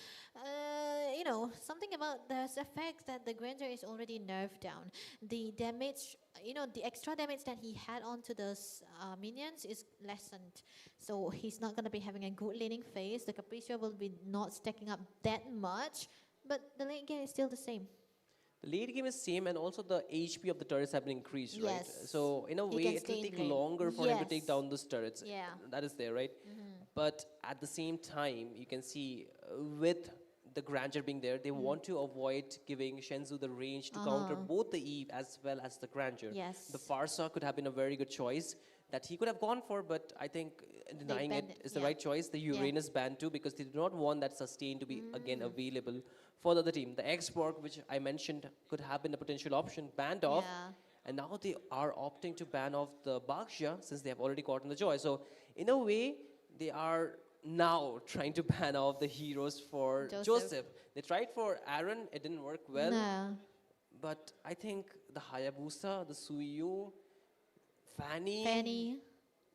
You know, something about the effect that the Grandeur is already nerfed down. The damage, you know, the extra damage that he had onto those minions is lessened. So he's not gonna be having a good laning phase. The Capriccio will be not stacking up that much, but the late game is still the same. The late game is same, and also the HP of the turrets have been increased, right? Yes. So in a He way, can it will stay in take lane. longer for him to take Yes. down those turrets. Yeah. That is there, right? But at the same time, you can see with the grandeur being there, they want to avoid giving Shenzhou the range to counter both the Eve as well as the grandeur. Yes. The Farsa could have been a very good choice that he could have gone for, but I think denying banned it it, is the right choice. The Uranus ban too, because they do not want that sustain to be again available for the other team. The X-Borg, which I mentioned, could have been a potential option, banned off. And now they are opting to ban off the Baksha since they have already gotten the Joy. So in a way, they are now trying to ban off the heroes for Joseph. They tried for Aaron, it didn't work well. No. But I think the Hayabusa, the Suiyu, Fanny,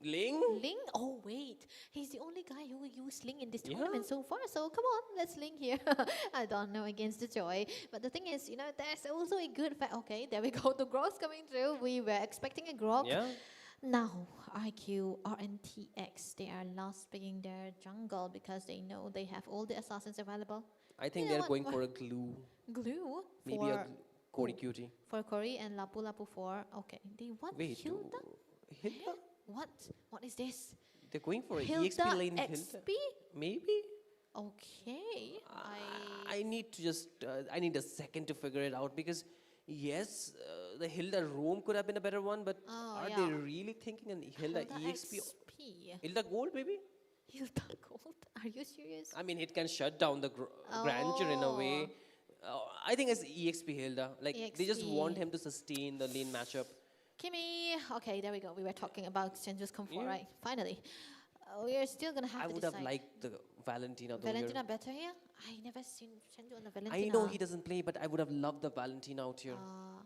Ling? Ling? Oh, wait. He's the only guy who used Ling in this tournament so far. So come on, let's Ling here. I don't know against the Joy. But the thing is, you know, there's also a good fact. Okay, there we go. The Grog's coming through. We were expecting a Grog. Now, IQ, RNTX, they are last picking their jungle because they know they have all the assassins available. I think they're going for a glue. Glue? Maybe a Cory Cutie. For Cory and Lapu Lapu for, okay. They want Hilda? Hilda? What? What is this? They're going for an Hilda EXP lane XP? Hilda. Maybe? Okay. I need to just, I need a second to figure it out because yes, the Hilda roam could have been a better one, but are they really thinking an Hilda EXP? Hilda Gold maybe? Hilda Gold? Are you serious? I mean, it can shut down the grandeur in a way. I think it's EXP Hilda. Like, they just want him to sustain the lane matchup. Kimmy. Okay, there we go. We were talking about Senju's comfort, right? Finally. We are still going to have to decide. I would have liked the Valentina though. Valentina better here? I never seen Senju on the Valentina. I know he doesn't play, but I would have loved the Valentina out here.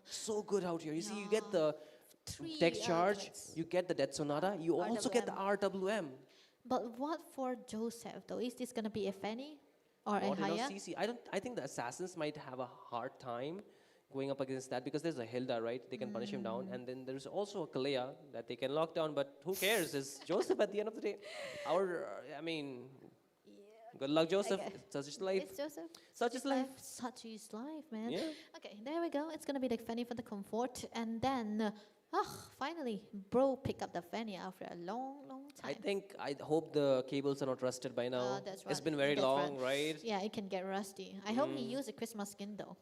So good out here. You see, you get the Dex Charge, you get the Death Sonata, you also get the RWM. But what for Joseph though? Is this going to be a Fanny or a Haya? CC. I think the Assassins might have a hard time going up against that because there's a Hilda, right? They can punish him down. And then there's also a Kalea that they can lock down, but who cares? It's Joseph at the end of the day. I mean, good luck, Joseph. Such is life. It's Joseph. Such is life. Such is life, man. Yeah. Okay, there we go. It's going to be the Fanny for the comfort. And then, finally, bro pick up the Fanny after a long time. I hope the cables are not rusted by now. That's right. It's been very long, right? Yeah, it can get rusty. I hope he used a Christmas skin though.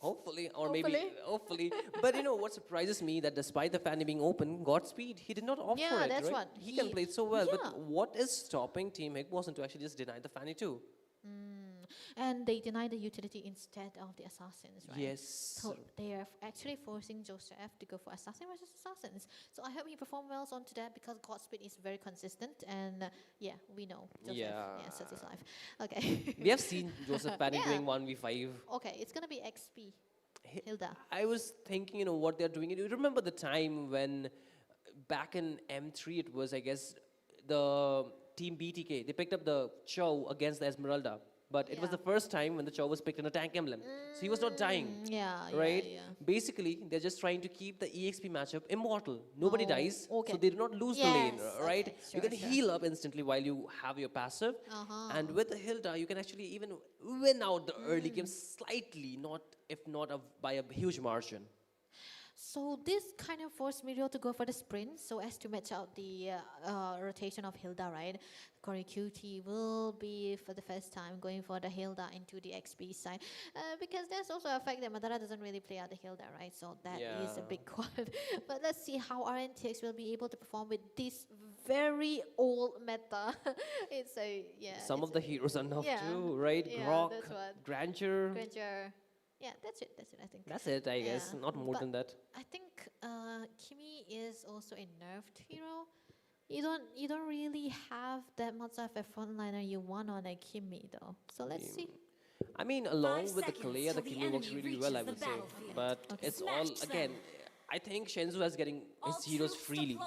Hopefully, or maybe, hopefully. But you know what surprises me that despite the Fanny being open, Godspeed, he did not opt for it, that's right? what. He can play it so well, but what is stopping Team Higboson to actually just deny the Fanny too? And they deny the utility instead of the assassins, right? Yes. So they are actually forcing Joseph to go for assassin versus assassins. So I hope he performs well onto that because Godspeed is very consistent. And we know Joseph. Yeah, such is life. Okay. We have seen Joseph Fanny doing 1v5. Okay, it's going to be XP. Hilda. I was thinking, what they're doing. You remember the time when back in M3, it was, I guess, the team BTK. They picked up the Chow against the Esmeralda. But it was the first time when the Chow was picked in a tank emblem. So he was not dying. Right? Basically, they're just trying to keep the EXP matchup immortal. Nobody dies, so they do not lose the lane, right? You can heal up instantly while you have your passive. And with the Hilda, you can actually even win out the early game slightly, if not by a huge margin. So this kind of forced Mirio to go for the sprint so as to match out the rotation of Hilda, right? Corey QT will be for the first time going for the Hilda into the XP side because there's also a fact that Madara doesn't really play out the Hilda, right? So that is a big quad. But let's see how RNTX will be able to perform with this very old meta. It's a, Some of the heroes are nerfed too, right? Grok, Grandeur. Yeah, that's it, I think. That's it, I guess. Not more than that. I think Kimi is also a nerfed hero. You don't really have that much of a frontliner you want on a Kimi though. So let's see. I mean, along with the Kalea, the Kimi works really well, I would say. But it's all, again, I think Shenzu is getting his heroes freely.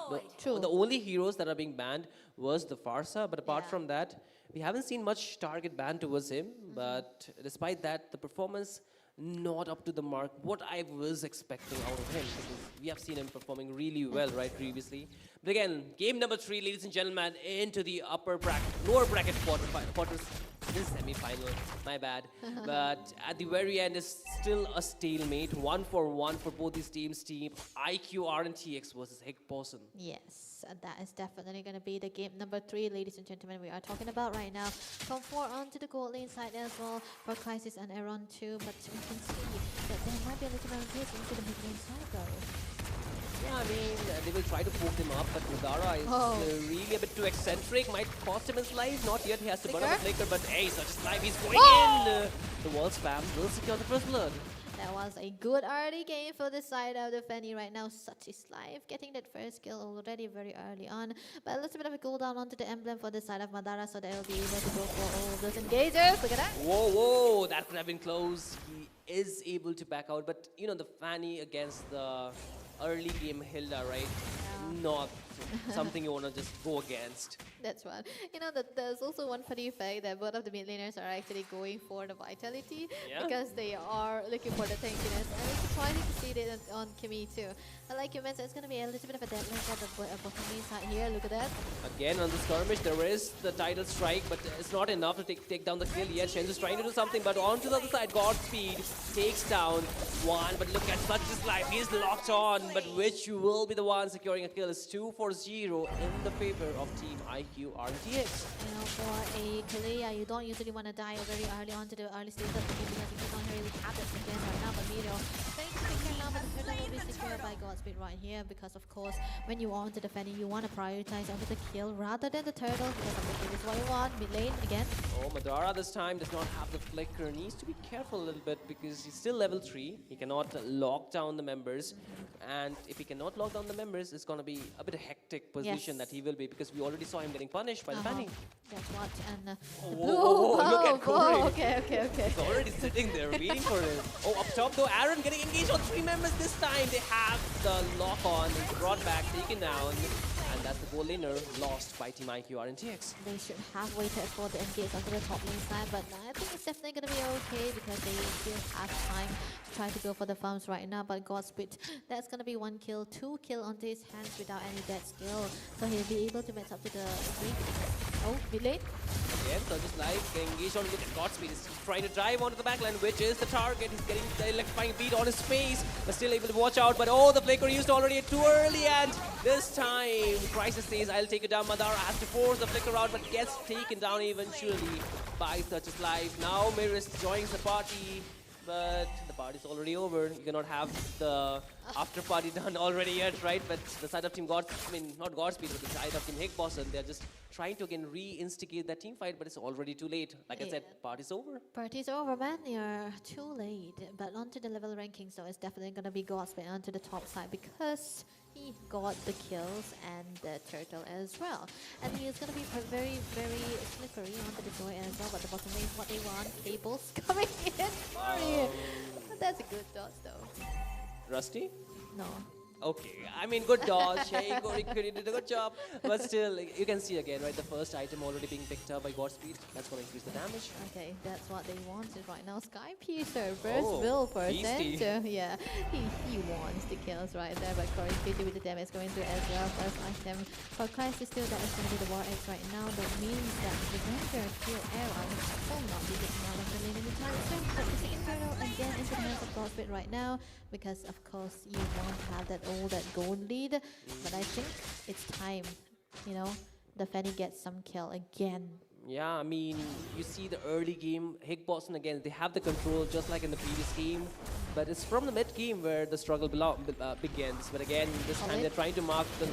The only heroes that are being banned was the Farsa, but apart from that, we haven't seen much target ban towards him. But despite that, the performance not up to the mark what I was expecting out of him, because we have seen him performing really well right previously. But again, game number 3, ladies and gentlemen, into the lower bracket quarters. This semi-final, my bad. But at the very end, is still a stalemate, 1-for-1 for both these teams. Team IQR and TX versus Higbossen. Yes, that is definitely going to be the game number 3, ladies and gentlemen, we are talking about right now. From 4 on to the gold lane side as well for Crisis and Aaron too. But we can see that there might be a little bit of this into the mid lane side though. Yeah, I mean, they will try to poke him up, but Madara is really a bit too eccentric. Might cost him his life. Not yet, he has to burn up a flicker, but hey, such a life, he's going in! The wall spam will secure the first blood. That was a good early game for the side of the Fanny right now. Such is life, getting that first kill already very early on. But a little bit of a cooldown onto the emblem for the side of Madara, so they'll be able to go for all of those engagers. Look at that. Whoa, that could have been close. He is able to back out, but you know, the Fanny against the early game Hilda, right? Not something you want to just go against. That's one. You know, that there's also one funny fact that both of the mid laners are actually going for the vitality because they are looking for the tankiness. And it's surprising to see that on Kimi too. But like you mentioned, it's going to be a little bit of a deadlift at the bottom lane side here. Look at that. Again, on the skirmish, there is the tidal strike, but it's not enough to take down the kill yet. Shenzu's trying to do something, but onto the other side, Godspeed takes down one. But look at such his life. He's locked on, but which will be the one securing a kill is 2-4-0 in the favor of Team IQ RTX. You know, for a Kalea, you don't usually want to die very early on to the early stage of the game because you don't really have that again right now. But Miro trying to take care now, but the turtle will be secured by Godspeed right here because, of course, when you are onto the Fanny, you want to prioritize onto the kill rather than the turtle because of the kill is what you want. Mid lane again. Oh, Madara this time does not have the flicker. Needs to be careful a little bit because he's still level 3. He cannot lock down the members. And if he cannot lock down the members, it's going to be a bit of hectic position that he will be because we already saw him getting punished by the Fanny. That's what. And the blue. Look at Corey. Okay. He's already sitting there waiting for him. Oh, up top though, Aaron getting engaged on 3 members this time. They have the lock on. It's brought back, taken down. And that's the gold laner lost by Team IQ RNTX. They should have waited for the engage onto the top lane side, but I think it's definitely going to be okay because they still have time to try to go for the farms right now. But Godspeed, that's going to be 1 kill, 2 kill onto his hands without any death skill. So he'll be able to match up to the Oh, mid lane. Again, so just like engaged on, look at Godspeed. He's trying to drive onto the backline, which is the target. He's getting the electrifying beat on his face, but still able to watch out. But oh, the flicker used already too early, and this time Crisis says, I'll take it down. Madara has to force the flicker out, but gets taken down eventually by Such Is Life. Now Miris joins the party, but the party's already over. You cannot have the after party done already yet, right? But the side of Team not Godspeed, but the side of Team Higbossen, they're just trying to again re-instigate that team fight, but it's already too late. Like I said, party's over. Party's over, man. You're too late. But onto the level ranking, so it's definitely going to be Godspeed onto the top side because he got the kills and the turtle as well. And he is going to be very, very slippery onto the joy as well, but the bottom lane is what they want. Cables coming in for you. That's a good dodge though. Rusty? No. Okay, I mean, good dodge. Hey, Corey, you did a good job. But still, like, you can see again, right? The first item already being picked up by Godspeed. That's going to increase the damage. Okay, that's what they wanted right now. Sky Piercer first Oh, will for beastie. center. Yeah, he wants the kills right there, but Corey Kitty with the damage going through as well. First item for Crisis still, that is going to be the War X right now. That means that the Ranger still Aaron will not be getting out of the lane anytime soon. But the second turtle again into the hands of Godspeed right now, because of course you want to have that all that gold lead. But I think it's time, you know, the Fanny gets some kill again. Yeah, I mean, you see the early game, Higboson again, they have the control just like in the previous game. But it's from the mid game where the struggle begins. But again, this time they're trying to mark the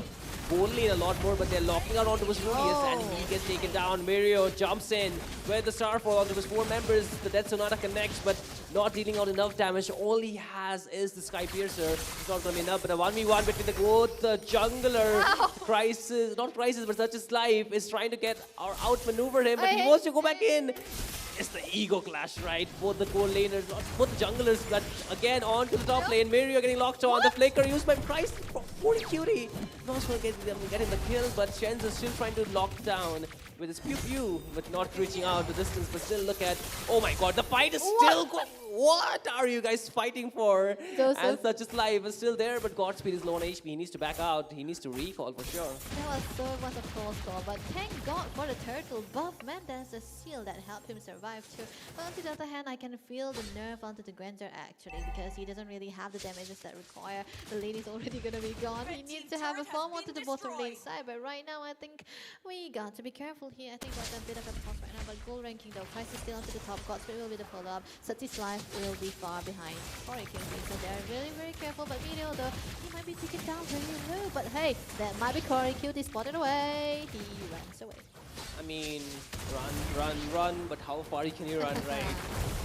goal lane a lot more, but they're locking out onto his Rudius and he gets taken down. Mirio jumps in with the Starfall onto his 4 members. The Death Sonata connects, but not dealing out enough damage. All he has is the Sky Piercer. It's not going to be enough, but a 1v1 between the jungler. Crisis, not Crisis, but Such is Life is trying to get or outmaneuver him, but he wants to go back in. It's the ego clash, right? Both the gold laners, both the junglers, but again on to the top lane. Mirio getting locked on. The flicker used by Price. Holy cutie. Not sure getting the kill, but Shenz is still trying to lock down with his pew pew, but not reaching out the distance. But still, look at, oh my god, the fight is still going. What are you guys fighting for? Joseph. And Such is Life is still there, but Godspeed is low on HP. He needs to back out. He needs to recall for sure. That was so much a close call, but thank God for the turtle buff, man. There's a seal that helped him survive too. But on the other hand, I can feel the nerf onto the Granger actually, because he doesn't really have the damages that require. The lane is already gonna be gone. He needs to have a farm onto the bottom lane side, but right now I think we got to be careful here. I think that's a bit of a pause right now, but gold ranking though, Price is still onto the top. Godspeed will be the follow-up. Sati's Life will be far behind. Corey Cutie, so they're really very careful, but Mino though, he might be taken down very low, but hey, that might be Corey Cutie spotted away. He runs away. I mean, run, but how far can you run, right?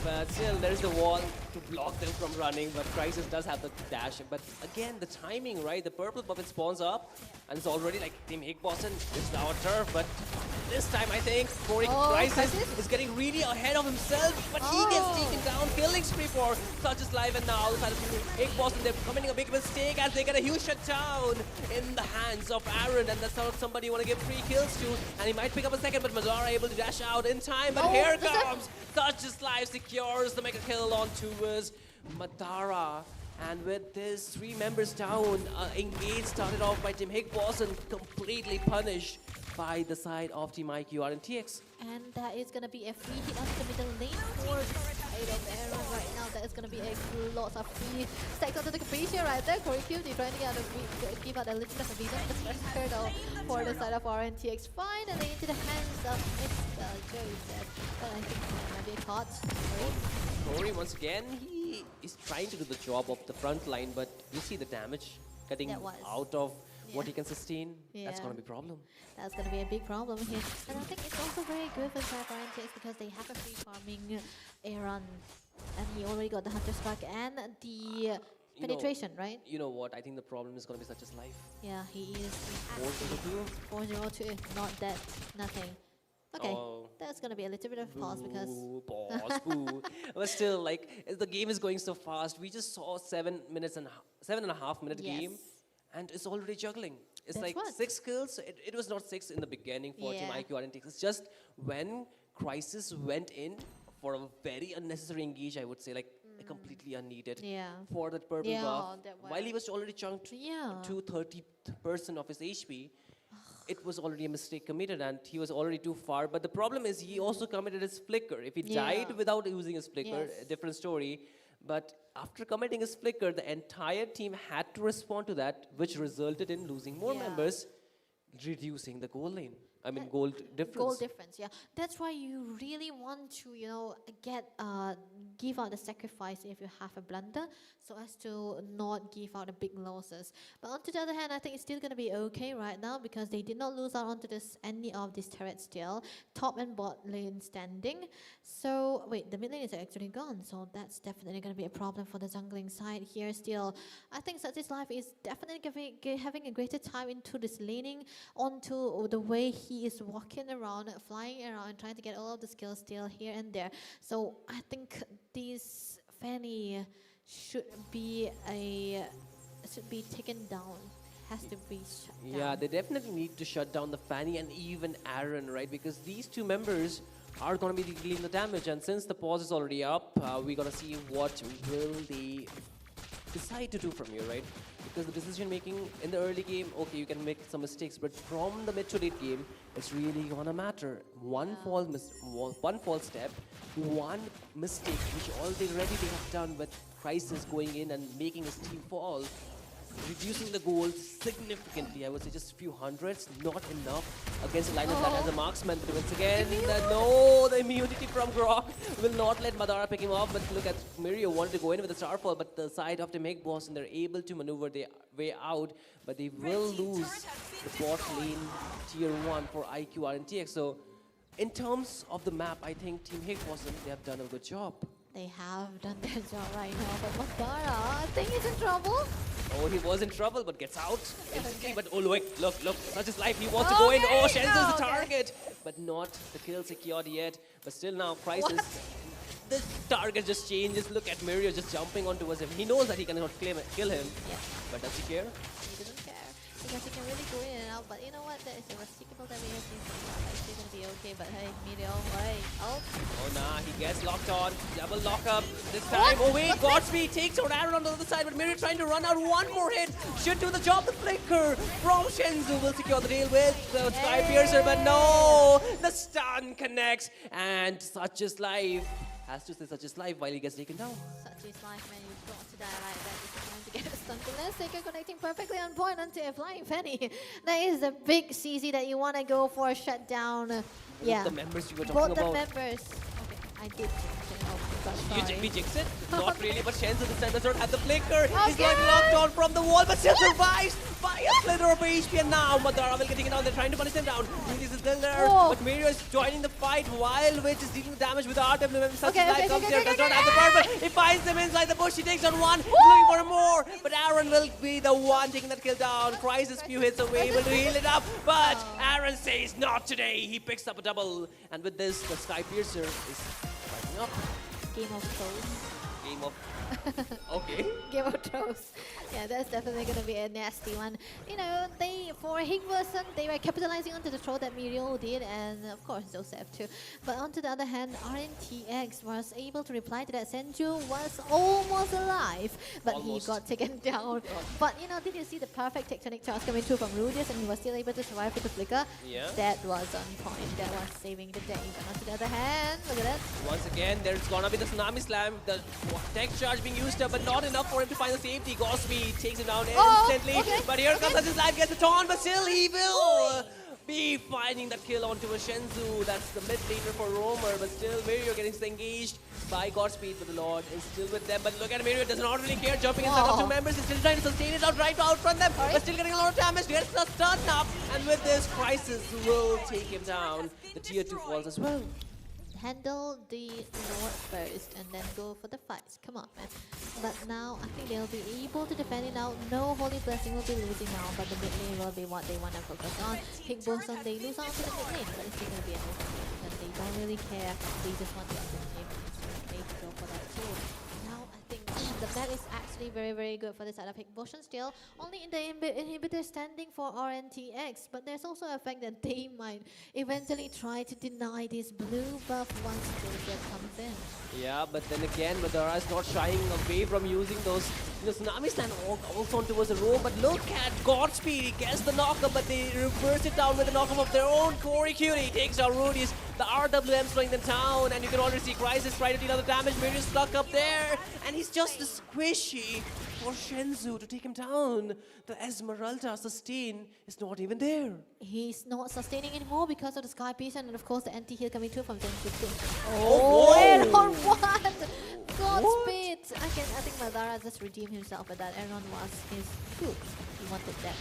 But still, there's the wall to block them from running, but Crisis does have the dash. But again, the timing, right? The purple puppet spawns up, and it's already like Team Higboson, it's our turf, but this time I think Crisis is getting really ahead of himself, but he gets taken down. Killing spree for Such is Life, and now the side of Higboson, they're committing a big mistake as they get a huge shutdown in the hands of Aaron, and that's not somebody you want to give 3 kills to, and he might pick up a second, but Madara able to dash out in time, but here comes Such is Life, secures the mega kill on towards Madara. And with this 3 members down, engage started off by Team Higboson, completely punished by the side of Team IQR and TX. And that is going to be a free hit onto the middle lane for the side of Aaron right now. That is going to be a lot of free stacks onto the Capricious right there. Corey Cutie trying to give out a little bit of a reason. The first turtle for the side of RNTX. Finally into the hands of Mr. Joseph. But I think that might be a caught. Corey, once again, he is trying to do the job of the front line, but you see the damage cutting out of what he can sustain. That's going to be a problem. That's going to be a big problem here. And I think it's also very good for RNTX because they have a free farming Aaron. And he already got the Hunter Spark and the penetration, right? You know what? I think the problem is going to be Such as Life. Yeah, he is. 402. 402, not that, nothing. Okay, that's gonna be a little bit of pause because. But still, like the game is going so fast. We just saw 7.5 minute game, and it's already juggling. It's That's like 6 kills. It was not 6 in the beginning for Team IQ and It's just when Crisis went in for a very unnecessary engage, I would say, like completely unneeded for that purple buff. While he was already chunked to 30% of his HP. It was already a mistake committed and he was already too far. But the problem is he also committed his flicker. If he died without using his flicker, a different story. But after committing his flicker, the entire team had to respond to that, which resulted in losing more members, reducing the goal lane. I mean, gold difference. Goal difference, yeah. That's why you really want to, you know, give out the sacrifice if you have a blunder, so as to not give out the big losses. But on the other hand, I think it's still going to be okay right now because they did not lose out onto any of these turrets still. Top and bot lane standing. So, wait, the mid lane is actually gone, so that's definitely going to be a problem for the jungling side here still. I think Such is Life is definitely having a greater time into this laning, onto the way he is walking around, flying around, trying to get all of the skills still here and there. So I think this Fanny should be a to be taken down. Has to be shut down. Yeah, they definitely need to shut down the Fanny and even Aaron, right? Because these two members are going to be dealing the damage. And since the pause is already up, we're going to see what will they decide to do from here, right? Because the decision making in the early game, okay, you can make some mistakes, but from the mid to late game, it's really gonna matter. One false step, one mistake, which already they have done with Crisis going in and making his team fall, reducing the goals significantly. I would say just a few hundreds, not enough against a lineup that has a marksman. But once again, no, the immunity from Grok will not let Madara pick him up. But look at Mirio wanted to go in with a starfall, but the side of the Meg boss, and they're able to maneuver their way out. But they will lose the bot lane tier 1 for IQR and TX. So in terms of the map, I think Team Hig Boston, they have done a good job. They have done their job right now, but Madara, I think he's in trouble. Oh, he was in trouble, but gets out instantly. But oh, look, such is life. He wants to go in. Oh, Shenzu's the target, but not the kill secured yet. But still now, Crisis. The target just changes. Look at Mirio just jumping onto him. He knows that he cannot kill him. Yeah. But does he care? He doesn't care. Because he can really go in and out, but you know what? There is a reciprocal that we have seen so far. Like, he's gonna be okay, but hey, Mirio, wait. Oh, nah, he gets locked on. Double lockup this time. Oh wait, Godspeed takes out Aaron on the other side, but Mirio trying to run out. One more hit should do the job. The flicker from Shenzu will secure the deal with the Sky Piercer, but no, the stun connects, and Such is life has to say Such is life while he gets taken down. Such is life, man. You've got to die right there. If you're going to get a stun. Let's take a connecting perfectly on point onto a flying Fanny. That is the big CZ that you want to go for a shutdown. Yeah. The members you were talking about. Both the members. Okay, I did. Oh my god, sorry. We jinx it? Not really, but Shenzu this time does not have the flicker. He's getting locked on from the wall, but still survives by a slither of HP. And now Madara will get taken down. They're trying to punish him down. This is still there, but Mirio is joining the fight while Witch is dealing the damage with the RWM. Such life comes there, does not have the purple. He finds them inside the bush. He takes on one. He's looking for more, but Aaron will be the one taking that kill down. Crisis few hits away, able to heal it up, but Aaron says not today. He picks up a double, and with this, the Sky Piercer is fighting up. Game of Thrones. Game of... Okay. Game of Thrones. Yeah, that's definitely going to be a nasty one. You know, for Higberson, they were capitalizing onto the throw that Mirio did, and of course Joseph too. But on to the other hand, RNTX was able to reply to that. Senju was almost alive, but he got taken down. But you know, did you see the perfect tectonic charge coming through from Rudius, and he was still able to survive with the flicker? Yeah. That was on point. That was saving the day. But on to the other hand, look at that. Once again, there's gonna be the Tsunami Slam, the tech charge being used up, but not enough for him to find the safety. Godspeed takes him down instantly, but here comes his life, gets the taunt, but still he will be finding that kill onto a Shenzu. That's the mid laner for Roamer, but still Mirio getting engaged by Godspeed, but the Lord is still with them. But look at Mirio, does not really care, jumping inside of two members. He's still trying to sustain it out, right to outrun them, but still getting a lot of damage. Gets the stun up, and with this, Crisis will take him down. The tier 2 falls as well. Handle the Lord first and then go for the fights. Come on, man. But now I think they'll be able to defend it now. No Holy Blessing will be losing now, but the mid lane will be what they want to focus on. Hig Boson, they lose out to the mid lane, but it's still going to be an open game. And they don't really care. They just want to end the game. They go for that too. Now I think the map is actually very, very good for the side of Hig Boson still. Only in the inhibitor standing for RNTX, but there's also a fact that they might eventually try to deny this blue buff once Joseph comes in. Yeah, but then again, Madara is not shying away from using those Tsunami Slam also on towards the row. But look at Godspeed, he gets the knockup, but they reverse it down with the knockup of their own. Corey Curie takes down Rudy's. The RWM slowing them down, and you can already see Crisis try to deal other damage. Mirio's stuck up there, and he's just squishy for Shenzu to take him down. The Esmeralda sustain is not even there. He's not sustaining anymore because of the Sky Piece and of course the anti-heal coming through from Zenju. Oh, and on what? Godspeed! I think Madara just redeemed himself with that. Aaron was his coup. He wanted that.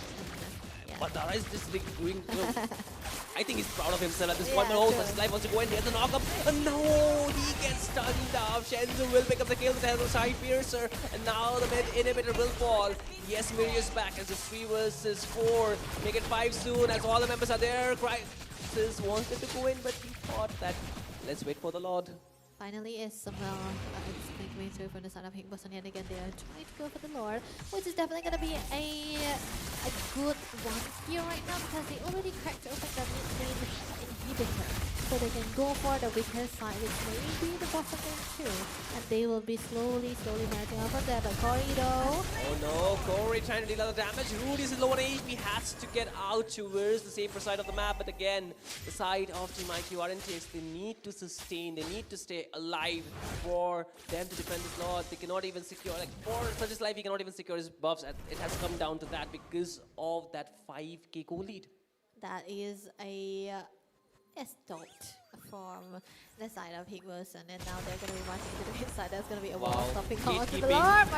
Madara is just like doing I think he's proud of himself at this point. But oh, Such Life wants to go in. He has a knockup. No, he gets stunned up. Shenzu will pick up the kill with the Sky Piercer. And now the mid inhibitor will fall. Yes, Mirio is back as it's 3 versus 4. Make it 5 soon as all the members are there. Crisis wanted to go in, but he thought that let's wait for the Lord. Finally, it's it's making through from the side of Hickbosson yet again. They are trying to go for the Lord, which is definitely going to be a good one here right now because they already cracked open the mid-lane inhibitor. So they can go for the weaker side, which may be the bottom lane too. And they will be slowly marching up from there. But Corey though. Oh no, Corey trying to deal a lot of damage. Rudy is low on HP, has to get out towards the safer side of the map. But again, the side of Team IQ RNTX, they need to sustain, they need to stay alive for them to defend this Lord. They cannot even secure, like for such his life, he cannot even secure his buffs. And it has come down to that because of that 5k goal lead. That is a start from the side of Hickbosson, and now they're going to be marching to the inside. There's going to be a wall stopping onto the Lord.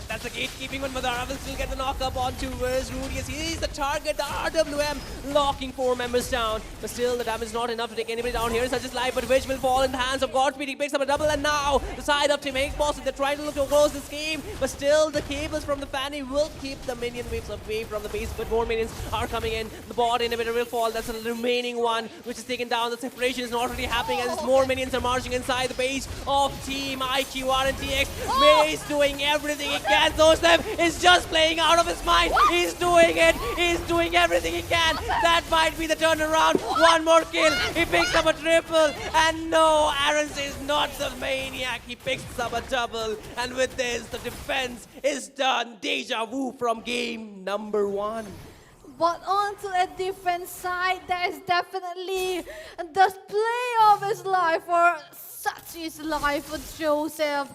That's the gatekeeping when Madara will still get the knock-up onto Rudy as he's the target. The RWM locking 4 members down, but still the damage is not enough to take anybody down here. Such as life, but which will fall in the hands of Godspeed. He picks up a double, and now the side of Team Hickbosson, they're trying to look to close this game, but still the cables from the Fanny will keep the minion waves away from the base, but more minions are coming in. The bot inhibitor will fall. That's the remaining one, which is taken down. The separation is not really happening as more minions are marching inside the base of Team IQ RNTX. Maze doing everything he can. Joseph is just playing out of his mind. He's doing it. He's doing everything he can. That might be the turnaround. One more kill. He picks up a triple. And no, Aaron's is not the maniac. He picks up a double. And with this, the defense is done. Deja vu from game number 1. But onto a different side, there's definitely the play of his life, or such is life for Joseph.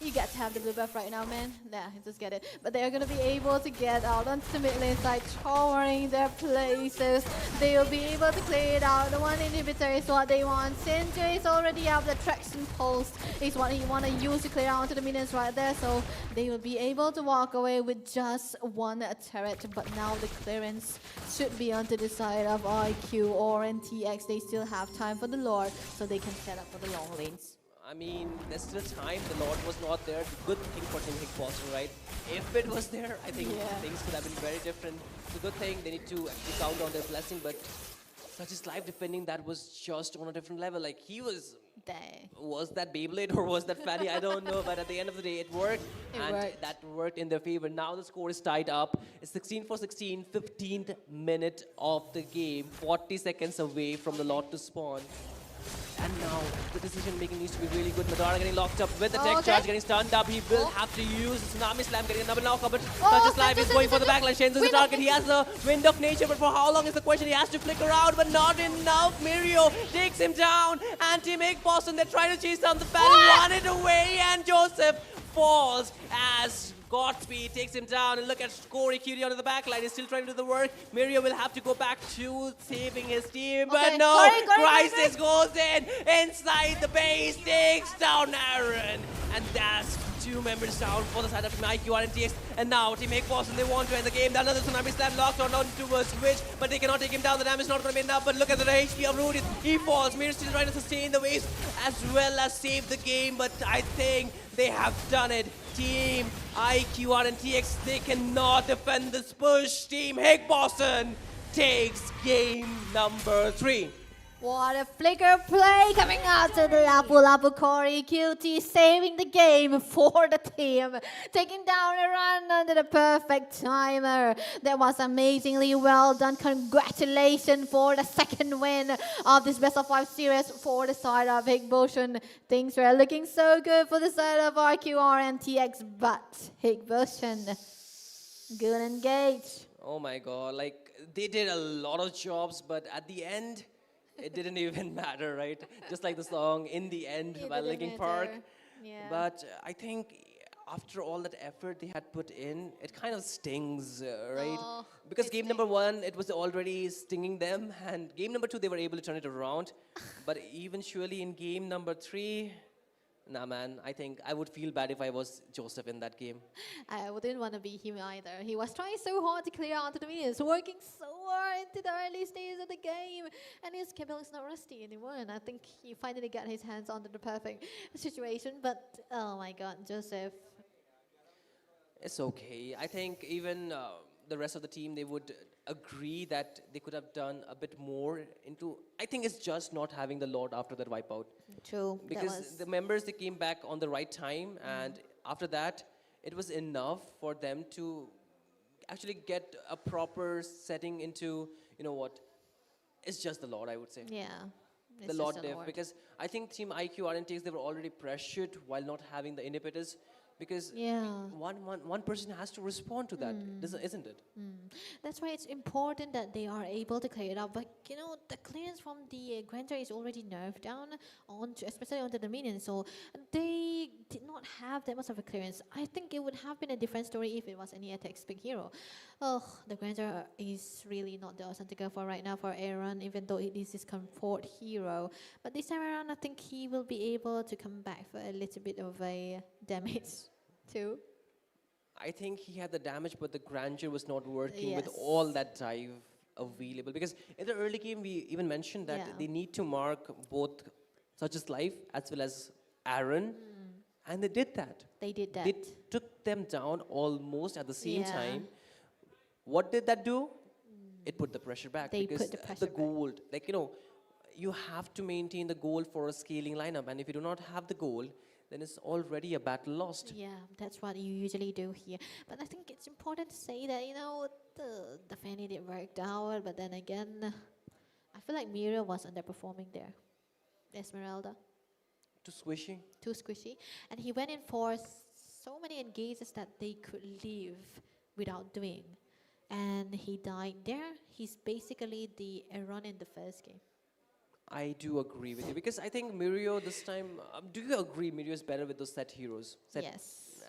You get to have the blue buff right now, man. Nah, just get it. But they're going to be able to get out onto the mid lane side, towering their places. They'll be able to clear it out. The one inhibitor is what they want. Sinjo is already out. The traction pulse is what he want to use to clear out onto the minions right there. So they will be able to walk away with just one turret. But now the clearance should be onto the side of IQ or NTX. They still have time for the Lord, so they can set up for the long lanes. I mean, there's still time. The Lord was not there. Good thing for Team Hickbosson, right? If it was there, I think things could have been very different. It's a good thing. They need to actually count on their blessing, but such is live defending that was just on a different level. Like, he was... Was that Beyblade or was that Fanny? I don't know, but at the end of the day, it worked. That worked in their favor. Now the score is tied up. It's 16 for 16, 15th minute of the game. 40 seconds away from the Lord to spawn. And now the decision making needs to be really good. Madara getting locked up with the tech charge, getting stunned up. He will have to use the Tsunami Slam, getting another knockup. But Such Life is going for the backline. Shen's the target. He has the Wind of Nature, but for how long is the question? He has to flicker out, but not enough. Mirio takes him down. And Team Hickbosson, they're trying to chase down the fan, run it away, and Joseph falls as Godspeed takes him down. And look at Corey Cutie onto the backline. He's still trying to do the work. Mirio will have to go back to saving his team. But no, Crisis goes in inside the base, takes down Aaron. And that's 2 members down for the side of Team IQ RNTX. And now Team Hickbosson, they want to end the game. Another Tsunami Slam locked on towards Switch, but they cannot take him down. The damage is not going to be enough. But look at the HP of Rudy. He falls. Mir's still trying to sustain the waves as well as save the game. But I think they have done it. Team IQ RNTX, they cannot defend this push. Team Hickbosson takes game number 3. What a flicker play coming out to the Lapu Corey Cutie, saving the game for the team. Taking down a run under the perfect timer. That was amazingly well done. Congratulations for the second win of this best of 5 series for the side of Hickbosson. Things were looking so good for the side of RQR and TX, but Hickbosson, good engage. Oh my god, like they did a lot of jobs, but at the end, it didn't even matter, right? Just like the song In the End by Linkin Park. Yeah. But I think after all that effort they had put in, it kind of stings, right? Because game number 1, it was already stinging them, and game number 2, they were able to turn it around. But eventually in game number 3, nah, man, I think I would feel bad if I was Joseph in that game. I wouldn't want to be him either. He was trying so hard to clear out the minions, working so hard into the early stages of the game, and his cable is not rusty anymore, and I think he finally got his hands onto the perfect situation, but oh my god, Joseph. It's okay. I think even the rest of the team, they would agree that they could have done a bit more into, I think it's just not having the Lord after that wipeout. True. that Because was- the members, they came back on the right time, and after that, it was enough for them to actually get a proper setting into, you know what, it's just the Lord, I would say. Yeah. The it's Lord just a Dev, Lord. because I think Team IQ RNTX, they were already pressured while not having the inhibitors, because Yeah. one person has to respond to that, isn't it? That's why it's important that they are able to clear it up. But you know, the clearance from the Granger is already nerfed down onto, especially onto the minions. So they did not have that much of a clearance. I think it would have been a different story if it was any attack speed hero. Oh, the Granger is really not the awesome to go for right now for Aaron, even though it is his comfort hero. But this time around, I think he will be able to come back for a little bit of a damage too. I think he had the damage, but the grandeur was not working with Yes. all that dive available. Because in the early game, we even mentioned that Yeah. they need to mark both such as Life as well as Aaron, and they did that. They did that. They took them down almost at the same Yeah. time. What did that do? It put the pressure back. They because put the pressure back. gold, like, you know, you have to maintain the goal for a scaling lineup, and if you do not have the goal, then it's already a battle lost. Yeah, that's what you usually do here. But I think it's important to say that, you know, the Fanny did work out, but then again, I feel like Mira was underperforming there. Esmeralda, Too squishy. too squishy. And he went in for so many engages that they could leave without doing. And he died there. He's basically the Aaron in the first game. I do agree with you, because I think Mirio this time, do you agree Mirio is better with those set heroes? Yes.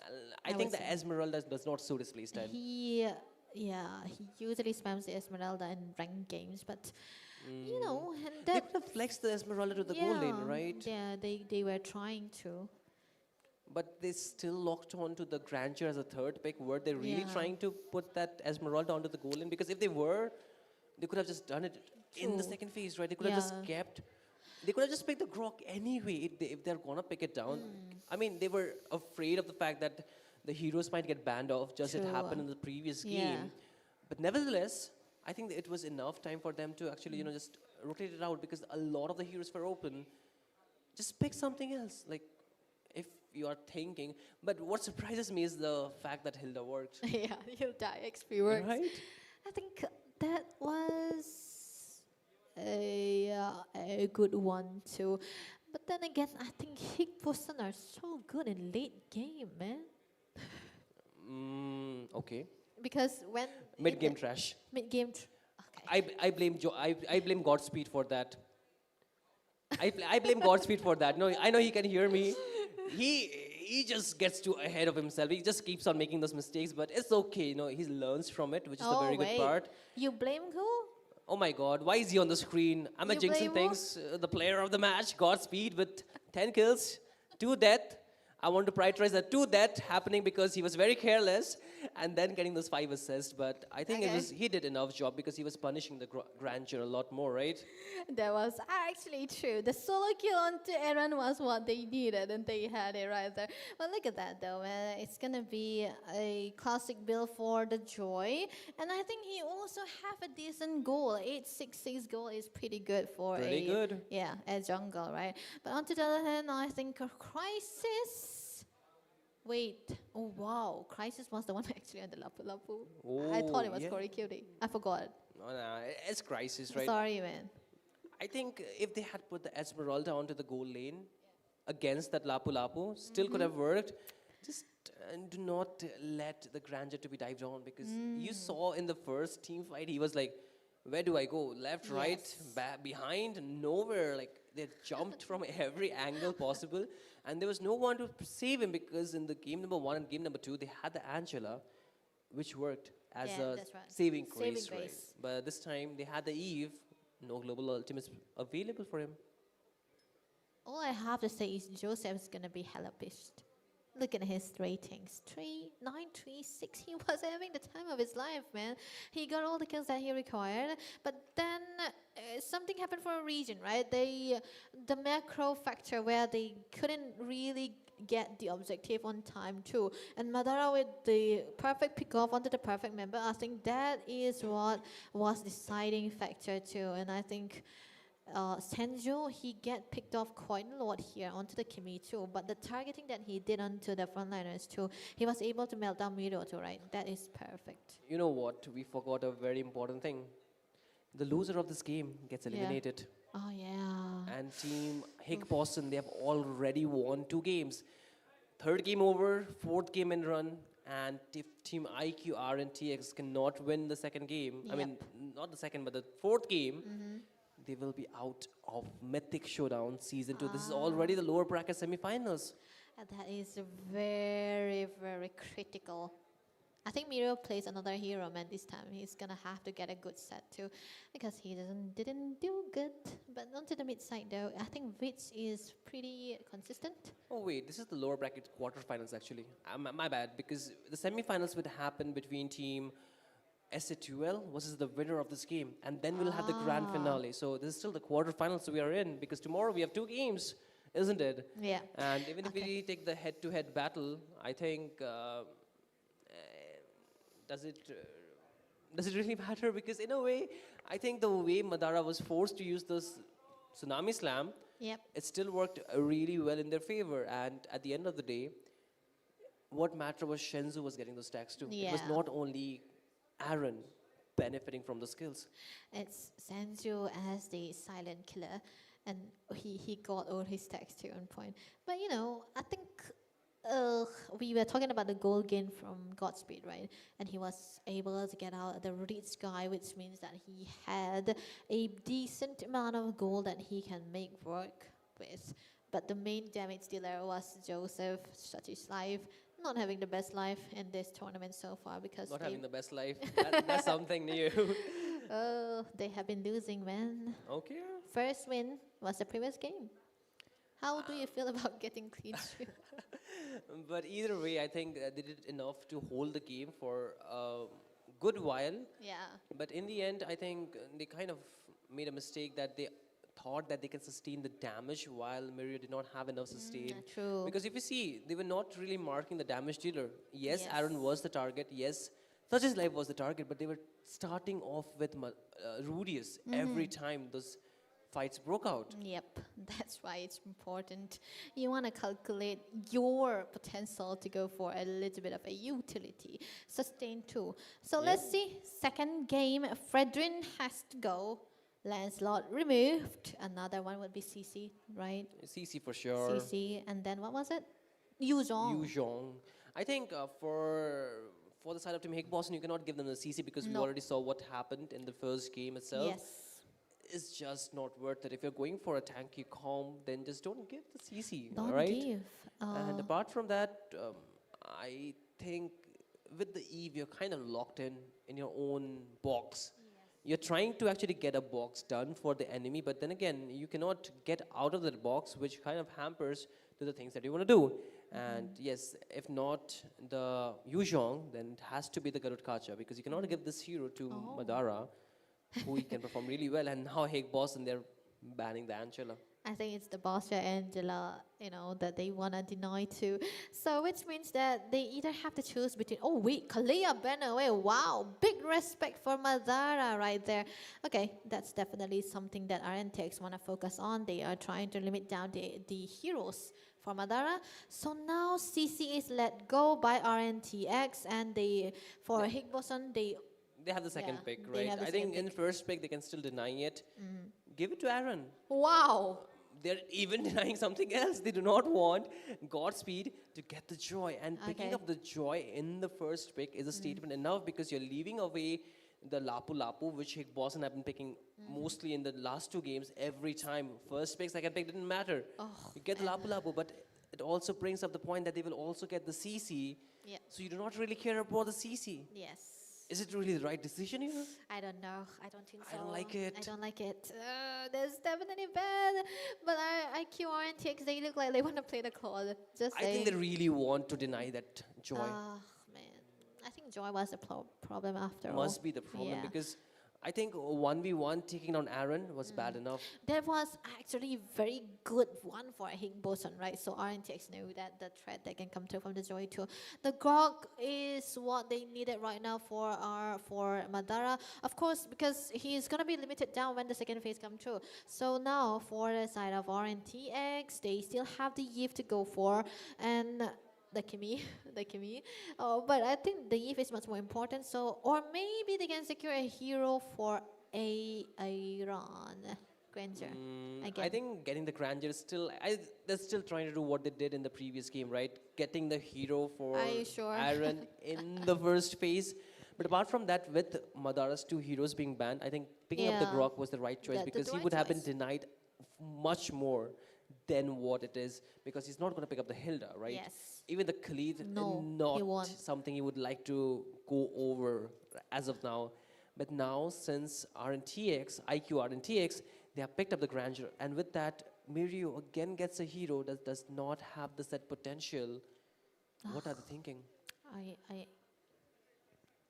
I I think would the say. Esmeralda does not suit his playstyle. He usually spams the Esmeralda in ranked games, but you know, and They that could have flexed the Esmeralda to the goal lane, right? Yeah, they were trying to. But they still locked on to the Grandeur as a third pick. Were they really Yeah. trying to put that Esmeralda onto the goal lane? Because if they were, they could have just done it in the True. second phase, right? They could have just Yeah. kept. They could have just picked the Grok anyway if they're gonna pick it down. I mean, they were afraid of the fact that the heroes might get banned off, just it True. happened in the previous Yeah. game. But nevertheless, I think that it was enough time for them to actually, you know, just rotate it out, because a lot of the heroes were open. Just pick something else, like if you are thinking. But what surprises me is the fact that Hilda worked. Yeah, Hilda XP works. Right? I think that was a good one too. But then again, I think Higboson are so good in late game, man. Okay. Because when Mid game trash. mid game, I blame I blame Godspeed for that. I blame Godspeed for that. No, I know he can hear me. He just gets too ahead of himself. He just keeps on making those mistakes, but it's okay. You know, he learns from it, which is the very good part. You blame who? Oh my God, why is he on the screen? I'm a You jinxing blame things. The player of the match, Godspeed, with 10 kills, 2 death. I want to prioritize that 2 death happening because he was very careless, and then getting those 5 assists. But I think he did enough job because he was punishing the Grandeur a lot more, right? That was actually true. The solo kill onto Aaron was what they needed, and they had it right there. But look at that, though, man. It's gonna be a classic build for the Joy, and I think he also have a decent goal. 866 goal is pretty good for Pretty good. a jungle, right? But on the other hand, I think a Crisis. Wait, oh wow, Crisis was the one actually on the Lapu Lapu. I thought it was yeah. Cory Cutie. I forgot. No, it's Crisis, right? Sorry, man. I think if they had put the Esmeralda onto the goal lane against that Lapu Lapu, still could have worked. Just do not let the Grandeur to be dived on, because you saw in the first team fight, he was like, where do I go? Left, right, behind, nowhere. Like, they jumped from every angle possible, and there was no one to save him, because in the game number 1 and game number 2, they had the Angela, which worked as Yeah, a that's right. saving Saving grace, right? grace. But this time, they had the Eve, no global ultimates available for him. All I have to say is Joseph's gonna be hella pissed. Look at his ratings. 3936. He was having the time of his life, man. He got all the kills that he required. But then something happened for a region, right? The macro factor where they couldn't really get the objective on time too. And Madara with the perfect pick off onto the perfect member, I think that is what was deciding factor too. And I think Senju, he get picked off quite a lot here onto the Kimi too, but the targeting that he did onto the frontliners too, he was able to melt down Miro too, right? That is perfect. You know what? We forgot a very important thing. The loser of this game gets eliminated. Oh yeah. And Team Hick Boston, they have already won 2 games. 3rd game over, 4th game in run, and if Team IQR and TX cannot win the 2nd game, I mean, not the 2nd, but the 4th game, they will be out of Mythic Showdown Season 2. This is already the lower bracket semifinals. And that is very, very critical. I think Miro plays another hero, man, this time. He's gonna have to get a good set too, because he didn't do good. But onto the mid side though, I think Vitz is pretty consistent. Oh wait, this is the lower bracket quarterfinals actually. My bad, because the semifinals would happen between Team SA2L versus the winner of this game, and then we'll have the grand finale. So this is still the quarterfinals we are in, because tomorrow we have 2 games, isn't it? Yeah. And even if we take the head-to-head battle, I think does it really matter? Because in a way, I think the way Madara was forced to use this Tsunami Slam, it still worked really well in their favor. And at the end of the day, what mattered was Shenzu was getting those stacks too. It was not only Aaron benefiting from the skills. It's Senju as the silent killer, and he got all his stacks too on point. But you know, I think we were talking about the gold gain from Godspeed, right? And he was able to get out the rich guy, which means that he had a decent amount of gold that he can make work with. But the main damage dealer was Joseph, such his life, not having the best life in this tournament so far, because not having the best life. That's something new. Oh, they have been losing, man. Okay. First win was the previous game. How do you feel about getting clean sheet? But either way, I think they did enough to hold the game for a good while. Yeah. But in the end, I think they kind of made a mistake that they thought that they can sustain the damage while Mirio did not have enough sustain. True. Because if you see, they were not really marking the damage dealer. Yes, Aaron was the target. Yes, Such as Life was the target, but they were starting off with Rudius every time those fights broke out. Yep, that's why it's important. You want to calculate your potential to go for a little bit of a utility. Sustain too. So let's see. Second game, Fredrin has to go. Lancelot removed. Another one would be CC, right? CC for sure. CC, and then what was it? Yuzhong. Yuzhong. I think for the side of Team Hick Boston, you cannot give them the CC because we already saw what happened in the first game itself. Yes. It's just not worth it. If you're going for a tanky comp, then just don't give the CC, Don't right? give. And apart from that, I think with the Eve, you're kind of locked in your own box. You're trying to actually get a box done for the enemy, but then again, you cannot get out of that box, which kind of hampers to the things that you want to do. And yes, if not the Yuzhong, then it has to be the Garud Kacha, because you cannot give this hero to Madara, who he can perform really well. And now Hick Boston, they're banning the Angela. I think it's the Boss Angela, you know, that they want to deny to. So which means that they either have to choose between, oh wait, Kalia ban away, wow, big respect for Madara right there. Okay, that's definitely something that RNTX want to focus on. They are trying to limit down the heroes for Madara. So now CC is let go by RNTX, and they, for Hick Boston, they have the second pick, right? I think in the first pick, they can still deny it. Give it to Aaron. Wow. They're even denying something else. They do not want Godspeed to get the joy. And picking up the joy in the first pick is a statement enough, because you're leaving away the Lapu Lapu, which Hick Boston have been picking mostly in the last two games every time. First pick, second pick, didn't matter. You get the Lapu Lapu, but it also brings up the point that they will also get the CC. So you do not really care about the CC. Yes. Is it really the right decision here? I don't know. I don't think so. I don't like it. I don't like it. That's definitely bad. But IQ and TX, they look like they want to play the Claude. Just I think they really want to deny that joy. Oh, man. I think joy was the problem after all. Must be the problem, because I think 1v1 taking on Aaron was bad enough. That was actually very good one for Higboson, right? So RNTX knew that the threat that can come through from the Zoe too. The Grog is what they needed right now for Madara. Of course, because he's gonna be limited down when the second phase come through. So now for the side of RNTX, they still have the Yves to go for, and the Kimi, the Kimi. But I think the Eve is much more important. So, or maybe they can secure a hero for a Iron Granger. I think getting the Granger is still, they're still trying to do what they did in the previous game, right? Getting the hero for Are you sure? Aaron in the first phase. But apart from that, with Madara's 2 heroes being banned, I think picking up the Yeah. Grok was the right choice because he right would have been choice. denied much more than what it is because he's not going to pick up the Hilda, right? Yes. Even the Khalid, No, he not won't. something he would like to go over as of now. But now, since RNTX, IQ RNTX, they have picked up the Granger. And with that, Mirio again gets a hero that does not have the set potential. What are they thinking?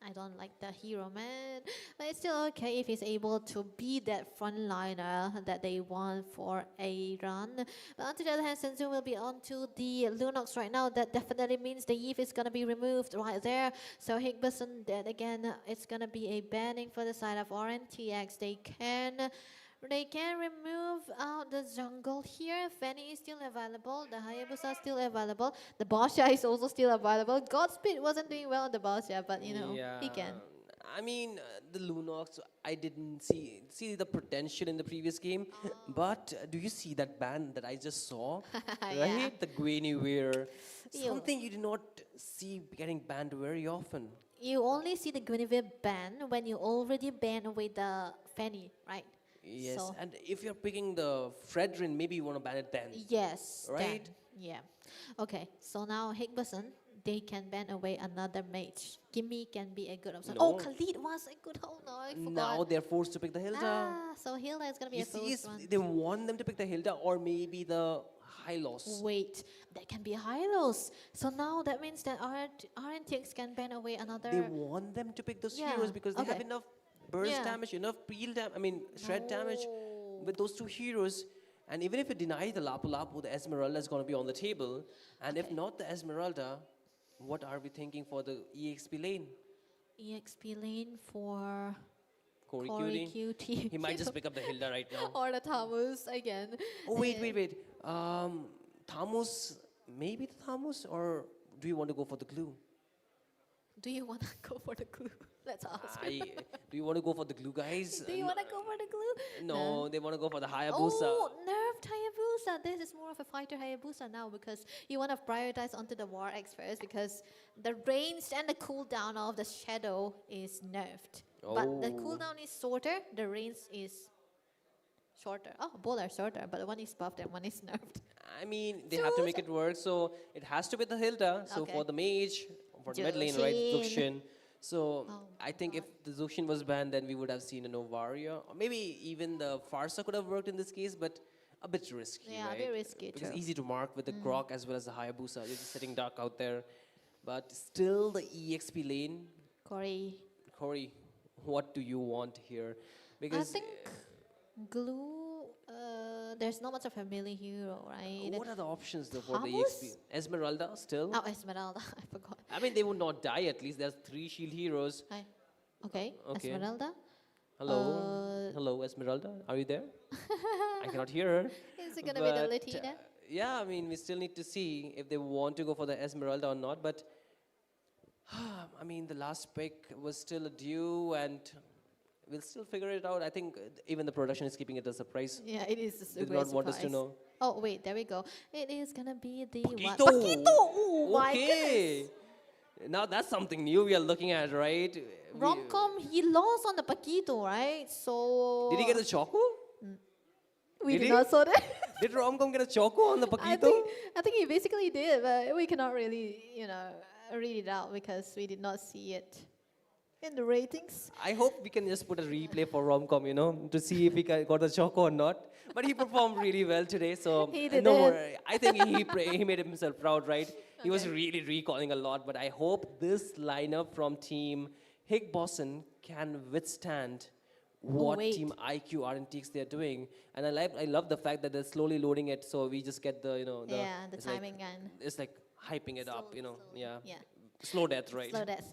I don't like the hero, man. But it's still okay if he's able to be that frontliner that they want for a run. But on the other hand, Senzu will be onto the Lunox right now. That definitely means the Eve is going to be removed right there. So Higbeson, that again, it's going to be a banning for the side of RNTX. They can remove out the jungle here. Fanny is still available. The Hayabusa is still available. The Basha is also still available. Godspeed wasn't doing well on the Basha, but you know, he can. I mean, the Lunox, I didn't see the potential in the previous game. But do you see that ban that I just saw? Right? The Guinevere. Something you do not see getting banned very often. You only see the Guinevere ban when you already ban away the Fanny, right? Yes, So- and if you're picking the Fredrin, maybe you want to ban it then. Yes. Right? then, yeah. Okay. So now Higbeson, they can ban away another mage. Gimme can be a good option. No. Oh, Khalid was a good. Oh no, I forgot. Now they're forced to pick the Hilda. Ah, so Hilda is gonna be You a see, first one. they want them to pick the Hilda or maybe the Hylos. Wait, that can be Hylos. So now that means that RNTX can ban away another. They want them to pick those Yeah, heroes because they have okay. enough burst Yeah. damage, enough peel damage, I mean shred damage with those 2 heroes. And even if you deny the Lapu Lapu, the Esmeralda is going to be on the table. And if not the Esmeralda, what are we thinking for the EXP lane? EXP lane for Corey Corey Cutie? Cutie. He might just pick up the Hilda right now. Or the Tamus again. Oh, wait. Thamus, maybe the Thamus, or do you want to go for the glue? Do you want to go for the glue? Let's ask. Do you want to go for the glue, guys? Do you want to go for the glue? No, they want to go for the Hayabusa. Oh, nerfed Hayabusa. This is more of a fighter Hayabusa now because you want to prioritize onto the War X first because the range and the cooldown of the Shadow is nerfed. But the Oh. cooldown is shorter, the range is shorter. Oh, both are shorter, but one is buffed and one is nerfed. I mean, they have to make it work, so it has to be the Hilda. So Okay. for the mage, for the mid lane, right, Jushin. Zuxian. So Oh I think if the Zuxian was banned, then we would have seen a Novaria. Or maybe even the Farsa could have worked in this case, but a bit risky, Yeah, a right? bit risky, Because true. easy to mark with the Grok as well as the Hayabusa. You're just sitting dark out there. But still the EXP lane. Corey, what do you want here? Because I think glue, there's not much of a melee hero, right? what are the options though for the Thamus? EXP? Esmeralda still? Oh, Esmeralda, I forgot. I mean, they would not die at least. There's 3 shield heroes. Okay, Okay. Esmeralda. Hello? Hello, Esmeralda? Are you there? I cannot hear her. Is it gonna be the But, Latina? Yeah, I mean, we still need to see if they want to go for the Esmeralda or not. But, I mean, the last pick was still a due and we'll still figure it out. I think even the production is keeping it a surprise. Yeah, it is a They do great not want us to surprise. know. Oh, wait, there we go. It is gonna be the what? Paquito! Paquito! Oh, my Okay. goodness. Now that's something new we are looking at, right? Romcom, he lost on the Paquito, right? So. Did he get a choco? We Did did he? not saw that. Did Romcom get a choco on the Paquito? I think he basically did, but we cannot really, read it out because we did not see it in the ratings. I hope we can just put a replay for Romcom, to see if he got the choco or not. But he performed really well today, so He did no it. worry. I think he made himself proud, right? He was really recalling a lot, but I hope this lineup from team Higbossen can withstand what wait. Team IQ RNTX they're doing, and I love the fact that they're slowly loading it, so we just get the Yeah, the it's timing like, and it's like hyping it up, yeah. yeah. Slow death, right? Slow death.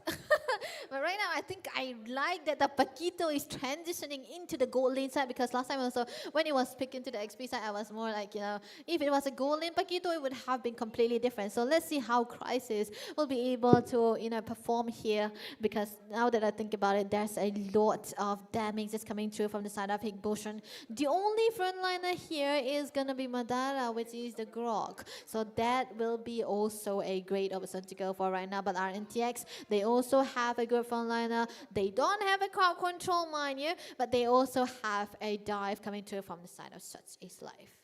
But right now, I think I like that the Paquito is transitioning into the gold lane side, because last time also, when it was picked into the XP side, I was more like, if it was a gold lane Paquito, it would have been completely different. So let's see how Crisis will be able to, perform here, because now that I think about it, there's a lot of damage that's coming through from the side of Higboshun. The only frontliner here is going to be Madara, which is the Grog. So that will be also a great option to go for right now. But RNTX, they also have a good frontliner. They don't have a crowd control, mind you, but they also have a dive coming through from the side of Such Is Life.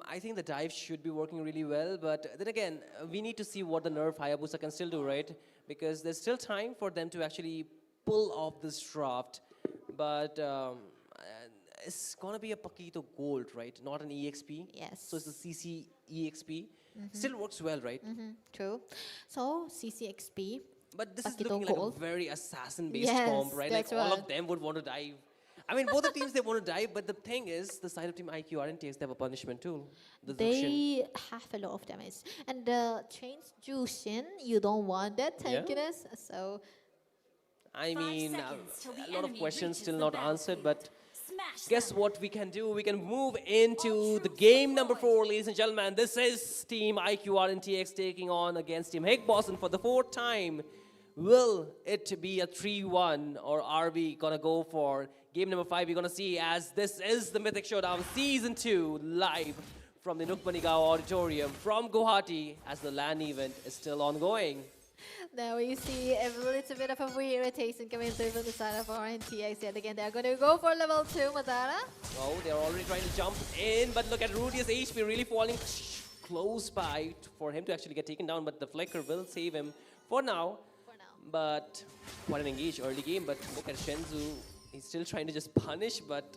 I think the dive should be working really well, but then again, we need to see what the nerf Hayabusa can still do, right? Because there's still time for them to actually pull off this draft, but it's gonna be a Paquito Gold, right? Not an EXP. Yes. So it's a CC EXP. Still works well, right? True. So CCXP. But this is Paquito looking like Gold. a very assassin-based Yes, comp, right? Like that's all right. of them would want to dive. I mean, both the teams, they want to dive, but the thing is, the side of Team IQ RNTX, they have a punishment too. The Zuxian. They have a lot of damage. And the change Jushin, you don't want that Yeah. tankiness. So I mean, seconds till the a lot of enemy questions reaches still the not answered, but Smash guess what we can do? We can move into the game number 4, ladies and gentlemen. This is Team IQ RNTX taking on against Team Higboshun for the 4th time. Will it be a 3-1, or are we gonna go for game number 5? We're gonna see, as this is the Mythic Showdown Season 2 live from the Nukmanigaon Auditorium from Guwahati, as the LAN event is still ongoing. now we see a little bit of a irritation coming through from the side of RNTX. Yet again, they're going to go for level 2, Madara. Oh, they're already trying to jump in, but look at Rudy's HP really falling close by for him to actually get taken down, but the Flicker will save him for now. But what an engaged early game, but look at Shenzhou. He's still trying to just punish, but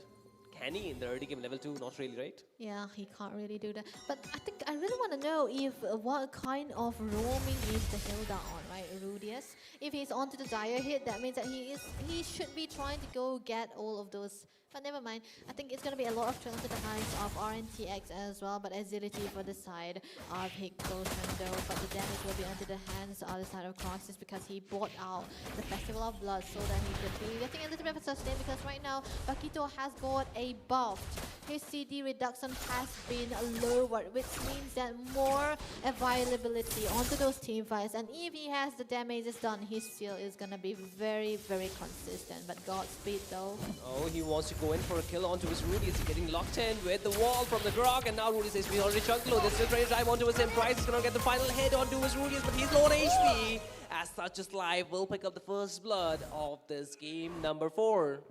can he in the early game level 2? Not really, right? Yeah, he can't really do that. But I think I really want to know if what kind of roaming is the Hilda on, right? Rudius. If he's onto the dire hit, that means that he should be trying to go get all of those. But never mind. I think it's going to be a lot of trail to the hands of RNTX as well, but agility for the side of Higboshun though. But the damage will be onto the hands of the side of Crisis, because he bought out the Festival of Blood so that he could be getting a little bit of a sustain, because right now Paquito has got a buff. His CD reduction has been lowered, which means that more availability onto those team fights. And if he has the damages done, his skill is going to be very, very consistent. But Godspeed though. Oh, he wants to go in for a kill onto his Rudy. He's getting locked in with the wall from the Grog, and now Rudy says we already chunked low. They're still trying to dive onto his him. Price is going to get the final hit onto his Rudy, but he's low on HP. As Such Is Life will pick up the first blood of this game number 4.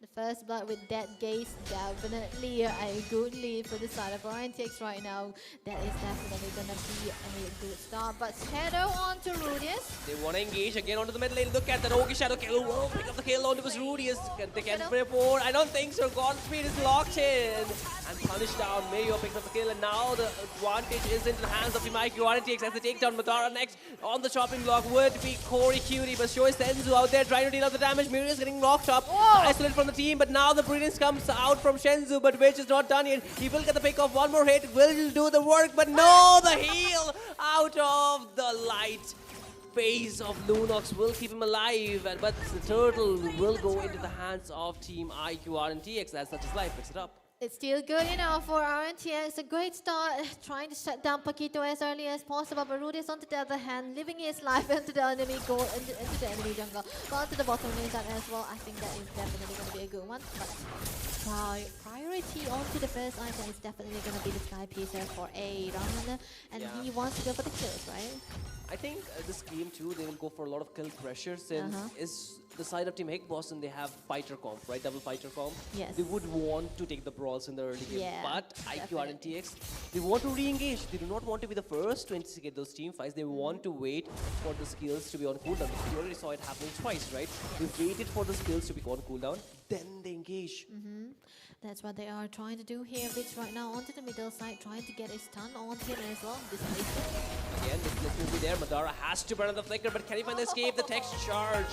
The first blood with that gaze, definitely a good lead for the side of RNTX right now. That is definitely going to be a good start. But Shadow on to Rudius. They want to engage again onto the mid lane. Look at that Ogi Shadow kill. Will pick up the kill onto his Rudius. They can before. I don't think so. Godspeed is locked in and punished down. Mayo picks up the kill, and now the advantage is into the hands of the IQ RNTX as they take down Madara next. On the chopping block would be Corey Cutie, but Shoei Senzu out there trying to deal out the damage. Miri is getting locked up. Isolated from the team, but now the brilliance comes out from Shenzhou, but which is not done yet. He will get the pick off. One more hit will do the work, but no, the heal out of the light phase of Lunox will keep him alive, but the turtle will go into the hands of Team IQ RNTX as Such Is Life picks it up. It's still good enough for RNTX. A great start, trying to shut down Paquito as early as possible. But Rudius, on the other hand, living his life into the enemy goal, into the enemy jungle. But onto the bottom lane side as well. I think that is definitely going to be a good one. But priority onto the first item is definitely going to be the Sky Piercer for a run. And he wants to go for the kills, right? I think this game too, they will go for a lot of kill pressure, since is the side of Team Higboshun, they have fighter comp, right? Double fighter comp. Yes. They would want to take the brawls in the early game. Yeah, but IQ RNTX, they want to re-engage. They do not want to be the first to instigate those team fights. They want to wait for the skills to be on cooldown. You already saw it happening twice, right? They waited for the skills to be on cooldown, then they engage. That's what they are trying to do here. Blitz right now onto the middle side, trying to get a stun on him as well. Again, this will be there. Madara has to burn on the flicker, but can he find the escape? The text charge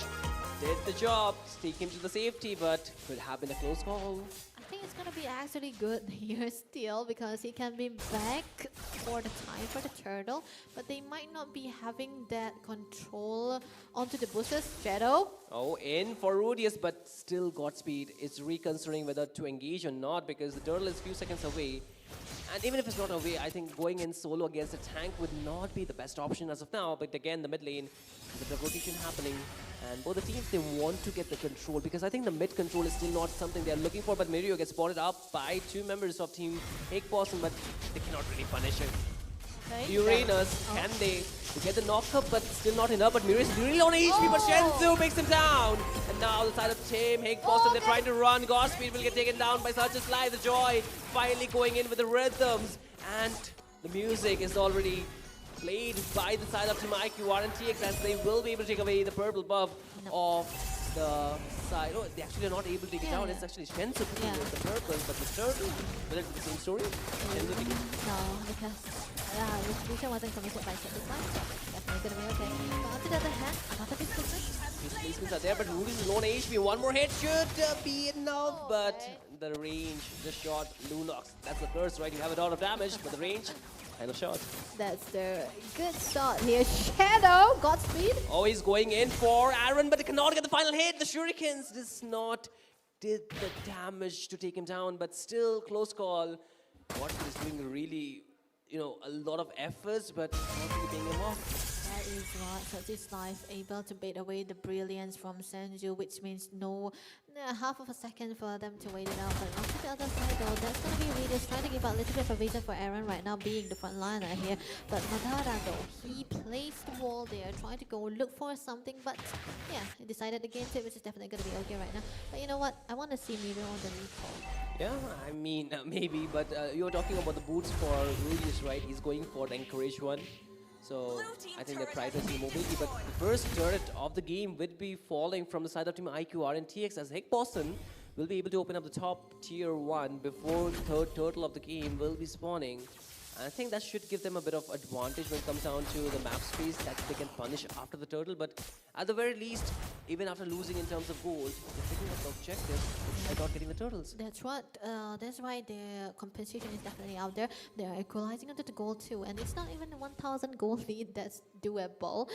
did the job, take him to the safety, but could have been a close call. I think it's gonna be actually good here still because he can be back for the time for the turtle, but they might not be having that control onto the bushes. Shadow. Oh, in for Rudius, but still Godspeed is reconsidering whether to engage or not because the turtle is few seconds away. And even if it's not away, I think going in solo against a tank would not be the best option as of now. But again, the mid lane, there's a rotation happening. And both the teams, they want to get the control because I think the mid control is still not something they're looking for. But Mirio gets spotted up by two members of Team Hakepossen, but they cannot really punish him. Okay. Uranus, can they get the knock-up, but still not enough. But Mirio is really on HP, but Shenzu makes him down. And now the side of Team Hakepossen, they're trying to run. Godspeed will get taken down by such a slide. The Joy finally going in with the rhythms. And the music is already played by the side of Team IQ RNTX as they will be able to take away the purple buff of the side. Oh, they actually are not able to take it down. It's actually Shensu picking with the purple, but the turtle, whether it's the same story? Shensu taking No, because Retribution wasn't committed by set this time. Definitely gonna be okay. But on the other hand, another big placement. his placements are there, but Rudy's is low on HP. One more hit should be enough, but the range, the shot, Lunox. That's the curse, right? You have a lot of damage, but the range, kind of shot. That's the good shot here. Shadow, Godspeed. Oh, he's going in for Aaron, but he cannot get the final hit. The Shurikens did the damage to take him down, but still close call. Godspeed is doing really, a lot of efforts, but not really paying him off. That is right. So this life able to bait away the brilliance from Senju, which means no half of a second for them to wait it out. But onto the other side though, that's going to be Reedus trying to give out a little bit of a reason for Aaron right now being the front liner here. But Madara though, he placed the wall there, trying to go look for something, but yeah, he decided against it, which is definitely going to be okay right now. But you know what? I want to see Miro on the recall. Yeah, I mean, maybe, but you're talking about the boots for Rudius, right? He's going for the encourage one. So I think they prioritizing mobility, but the first turret of the game would be falling from the side of Team IQ RNTX as Hakepossen will be able to open up the top tier 1 before the third turtle of the game will be spawning. I think that should give them a bit of advantage when it comes down to the map space that they can punish after the turtle. But at the very least, even after losing in terms of gold, they're picking up the objective by not getting the turtles. That's what. That's why the compensation is definitely out there. They're equalizing onto the gold too, and it's not even a 1,000 gold lead that's doable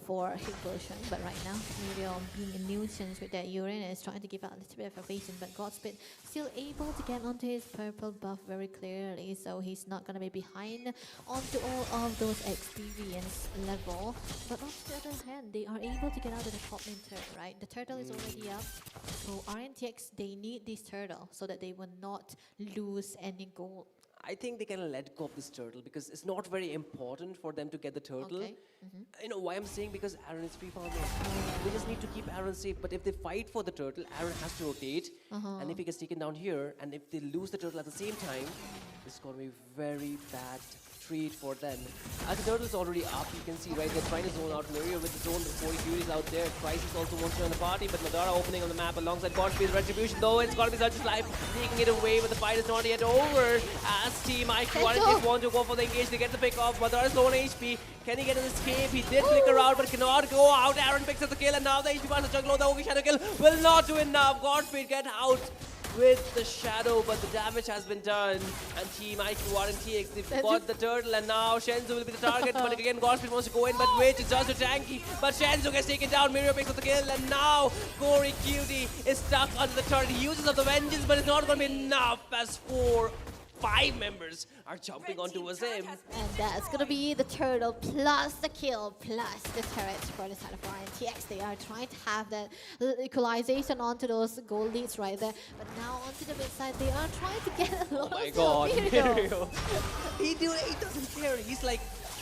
for his version. But right now, Miriam being a nuisance with that Uranus is trying to give out a little bit of a reason, but Godspeed still able to get onto his purple buff very clearly, so he's not gonna be behind onto all of those experience level. But on the other hand, they are able to get out of the top lane turret, right? The turtle is already up, so RNTX, they need this turtle so that they will not lose any gold. I think they can let go of this turtle because it's not very important for them to get the turtle. Okay. You know why I'm saying? Because Aaron is free farming. They just need to keep Aaron safe. But if they fight for the turtle, Aaron has to rotate. And if he gets taken down here, and if they lose the turtle at the same time, it's going to be very bad treat for them. As the turtle is already up, you can see, right, they're trying to zone out Mirio with his own 40 Furies out there. Crisis also wants to join the party, but Madara opening on the map alongside Godspeed's Retribution, though it's going to be such a life, taking it away, but the fight is not yet over. As Team IQ want to go for the engage, they get the pick off. Madara's low on HP. Can he get an escape? He did flicker out, but cannot go out. Aaron picks up the kill, and now the HP bars are juggling. The Ogi Shadow kill will not do enough. Godspeed get out with the shadow, but the damage has been done. And Team IQ RNTX, they've got the turtle, and now Shenzu will be the target. But again, Godspeed wants to go in, but Witch is just too tanky. But Shenzu gets taken down, Mirio picks up the kill, and now Gory Cutie is stuck under the turret. He uses up the vengeance, but it's not going to be enough as 5 members are jumping onto him. And that's gonna be the turtle plus the kill plus the turret for the side of RNTX. They are trying to have that equalization onto those gold leads right there. But now onto the mid side, they are trying to get a lot Oh my of god, Mirio. he doesn't care. He's like,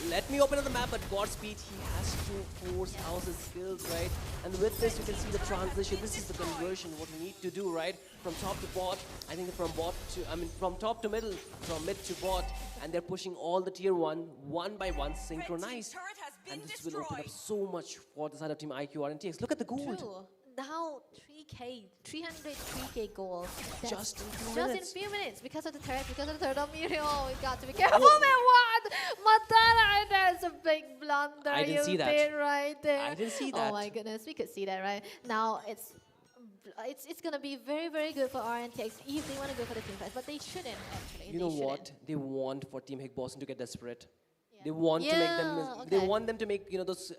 let me open up the map, but Godspeed, he has to force out his skills, right? And with this, you can see the transition. This is the conversion, what we need to do, right? From top to bot, I think from top to middle, from mid to bot, and they're pushing all the tier 1 by one, synchronized. And this will open up so much for the side of Team IQ RNTX. Look at the gold. True. now 303k gold. That's Just in few just minutes. in few minutes because of the turret, because of the third Muriel. Oh, we got to be careful, man. What? Matana, that's a big blunder. I didn't see that. Did right there. I didn't see Oh that. my goodness, we could see that, right? Now it's gonna be very, very good for RNTX if they want to go for the team fight, but they shouldn't actually. You know They what? shouldn't. They want for Team Hickboston to get desperate. They want to make them. Yeah, They okay. want them to make those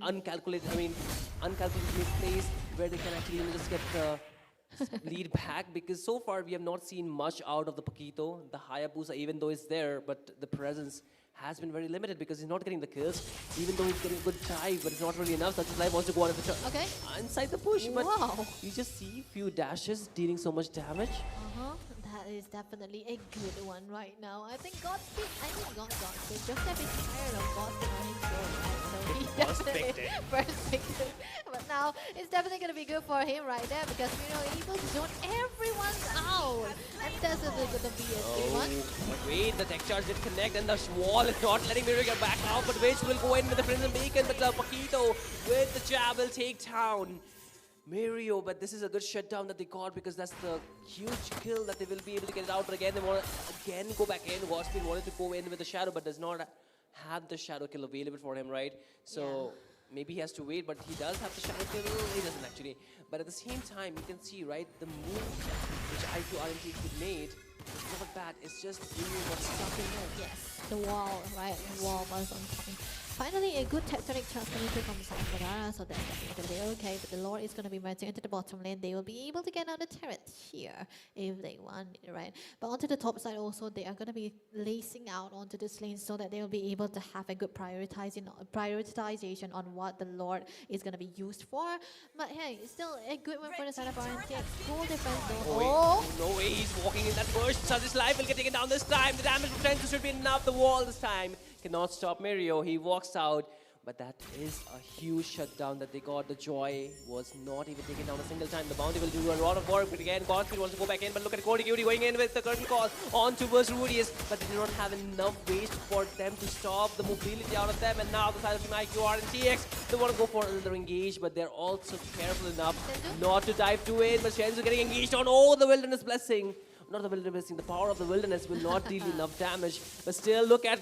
uncalculated. I mean, uncalculated plays where they can actually just get the lead back, because so far we have not seen much out of the Paquito. The Hayabusa, even though it's there, but the presence has been very limited because he's not getting the kills. Even though he's getting a good dive, but it's not really enough. Such as Life wants to go on Okay. inside the push, but Wow. you just see few dashes dealing so much damage. That is definitely a good one right now. I think Godspeed, Joseph is tired of Boston on his sword, right? So he First definitely picked it. first picked it. But now it's definitely going to be good for him right there because, able to zone everyone out. And that's going to be a good one. But wait, the tech charge did connect and the wall is not letting Miro get back out, but Witch will go in with the Crimson Beacon, but Paquito with the jab will take down Mario. But this is a good shutdown that they got because that's the huge kill that they will be able to get it out. But again, they want to again go back in. Godspeed wanted to go in with the shadow, but does not have the shadow kill available for him, right? So maybe he has to wait, but he does have the shadow kill. He doesn't actually. But at the same time, you can see, right, the move which IQ RNT made. It's not bad, it's just really what's stuck in there. Yes, the wall, right? The wall was on point. Finally, a good tectonic transformation from Sakura, so that's definitely going to be okay. But the Lord is going to be merging into the bottom lane. They will be able to get on the turret here if they want it, right? But onto the top side also, they are going to be lacing out onto this lane so that they will be able to have a good prioritization on what the Lord is going to be used for. But hey, it's still a good one for the side of RNTX. Goal defense though. Oh, no way, he's walking in that bush. Such his life will get taken down this time. The damage potential should be enough. The wall this time cannot stop Mario. He walks out. But that is a huge shutdown that they got. The Joy was not even taken down a single time. The Bounty will do a lot of work. But again, Godspeed wants to go back in. But look at Cody Cutie going in with the curtain call on towards Rudius. But they do not have enough waste for them to stop the mobility out of them. And now the side of Team IQR and TX, they want to go for another engage. But they're also careful enough not to dive too in. But Shenzu getting engaged on. Oh, the Wilderness Blessing. Not the Wilderness Blessing. The power of the Wilderness will not deal enough damage. But still, look at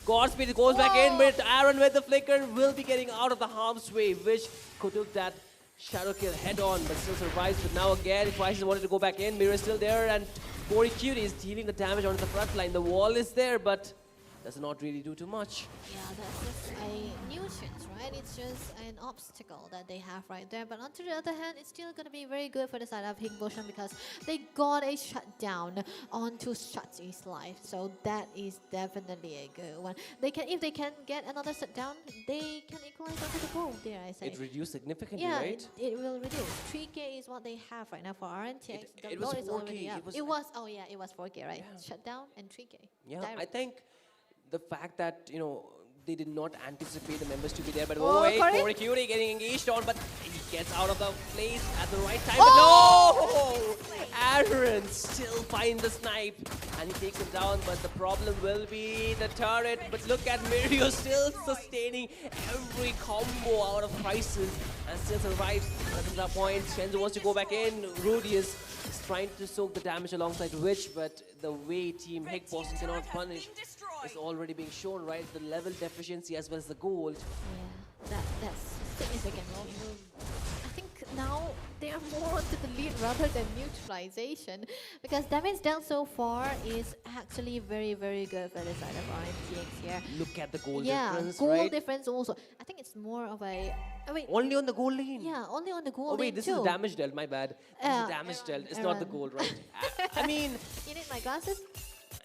Godspeed goes back in with Aaron with the flicker, will be getting out of the harm's way, which could took that shadow kill head on, but still survives. But now again, Crisis wanted to go back in, Mirror is still there, and Cory Cutie is dealing the damage onto the front line. The wall is there, but does not really do too much. Yeah, that's just a nuisance, right? It's just an obstacle that they have right there. But on the other hand, it's still going to be very good for the side of Hickboston because they got a shutdown onto Shutsy's life. So that is definitely a good one. They can, if they can get another shutdown, they can equalize onto the goal, dare I say. It reduced significantly, yeah, right? it will reduce. 3k is what they have right now for RNTX. It was 4K. It was, oh yeah, it was 4k, right? Yeah. Shutdown and 3k. Yeah, Direct. I think the fact that, they did not anticipate the members to be there, but Cory Cutie getting engaged on, but he gets out of the place at the right time. Oh! But no! Aaron still finds the snipe, and he takes him down, but the problem will be the turret. But look at Mirio still sustaining every combo out of Crisis, and still survives. At that point, Shenzu wants to go back in. Rudius is trying to soak the damage alongside Witch, but the way Team Hickboston cannot punish is already being shown, right? The level deficiency as well as the gold. Yeah, that's significant. I think now they are more to the lead rather than neutralization because damage dealt so far is actually very, very good for the side of RNTX here. Look at the gold Yeah, difference, gold right? difference also. I think it's more of a... Oh, wait. Only on the gold lane? Yeah, only on the gold lane Oh wait, this is damage dealt, my bad. This is damage dealt, it's not the gold, right? I mean... You need my glasses?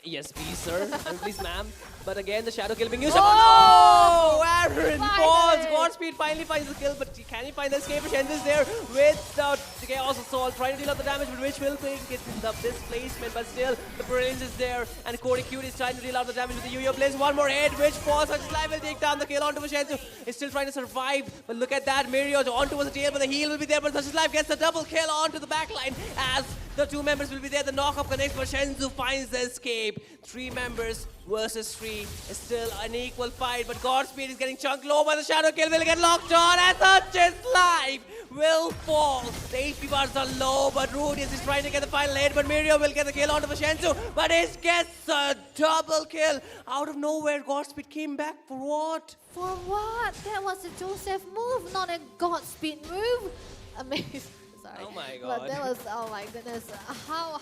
Yes, please, sir. Please, ma'am. But again, the shadow kill being used. Oh, no! Aaron falls. Godspeed finally finds the kill, but can he find the escape? Shenz is there with the Chaos Assault, trying to deal out the damage, but which will get the displacement, but still, the brilliance is there, and Cory Cutie is trying to deal out the damage with the Yo-Yo Blaze. One more hit, which falls, such life will take down the kill onto Shenzu. Is still trying to survive, but look at that. Mirio onto the tail, but the heal will be there, but such life gets the double kill onto the backline as the two members will be there. The knock-up connects, but Shenzu finds the escape. 3 members versus 3 is still an equal fight, but Godspeed is getting chunked low by the shadow kill. Will get locked on, and such is life will fall. The HP bars are low, but Rudius is trying to get the final hit, but Mirio will get the kill onto Shensu, but he gets a double kill. Out of nowhere, Godspeed came back for what? For what? That was a Joseph move, not a Godspeed move. Amazing. Sorry. Oh my But god. that was, oh my goodness, how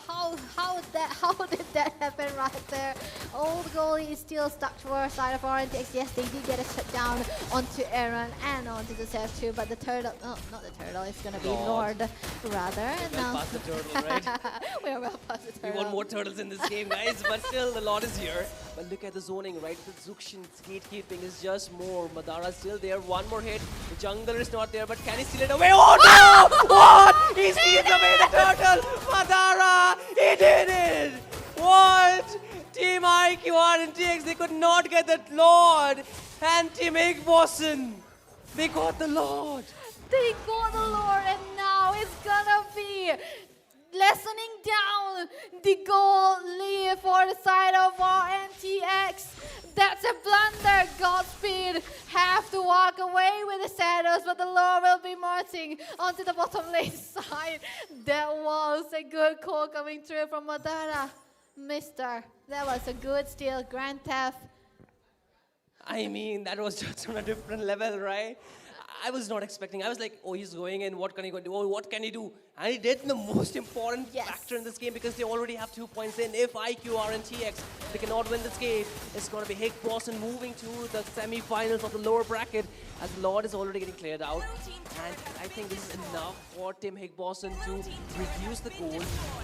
did that happen right there? Old goalie is still stuck for side of RNTX. Yes, they did get a shutdown onto Aaron and onto the Seth too, but the turtle, oh, not the turtle, it's gonna be Lord rather. We're well past the turtle, right? We're well past the turtle. We want more turtles in this game, guys, but still the Lord is here. But look at the zoning, right? The Zuxion's gatekeeping is just more. Madara's still there, one more hit. The jungler is not there, but can he steal it away? Oh no! What? He steals away the turtle! Madara! He did it! What? Team IQ RNTX, they could not get the Lord! And Team Boston, they got the Lord! They got the Lord, and now it's gonna be lessening down the goal lead for the side of RNTX. That's a blunder. Godspeed have to walk away with the shadows, but the Lord will be marching onto the bottom lane side. That was a good call coming through from Madara. Mister, that was a good steal. Grand Theft. I mean, that was just on a different level, right? I was not expecting. I was like, oh, he's going in. What can he do? Oh, what can he do? And he did the most important factor in this game because they already have 2 points in. If IQ RNTX, they cannot win this game, it's going to be Hick Boston moving to the semi-finals of the lower bracket as Lord is already getting cleared out. And I think this is enough for Team Hick Boston to reduce the goal,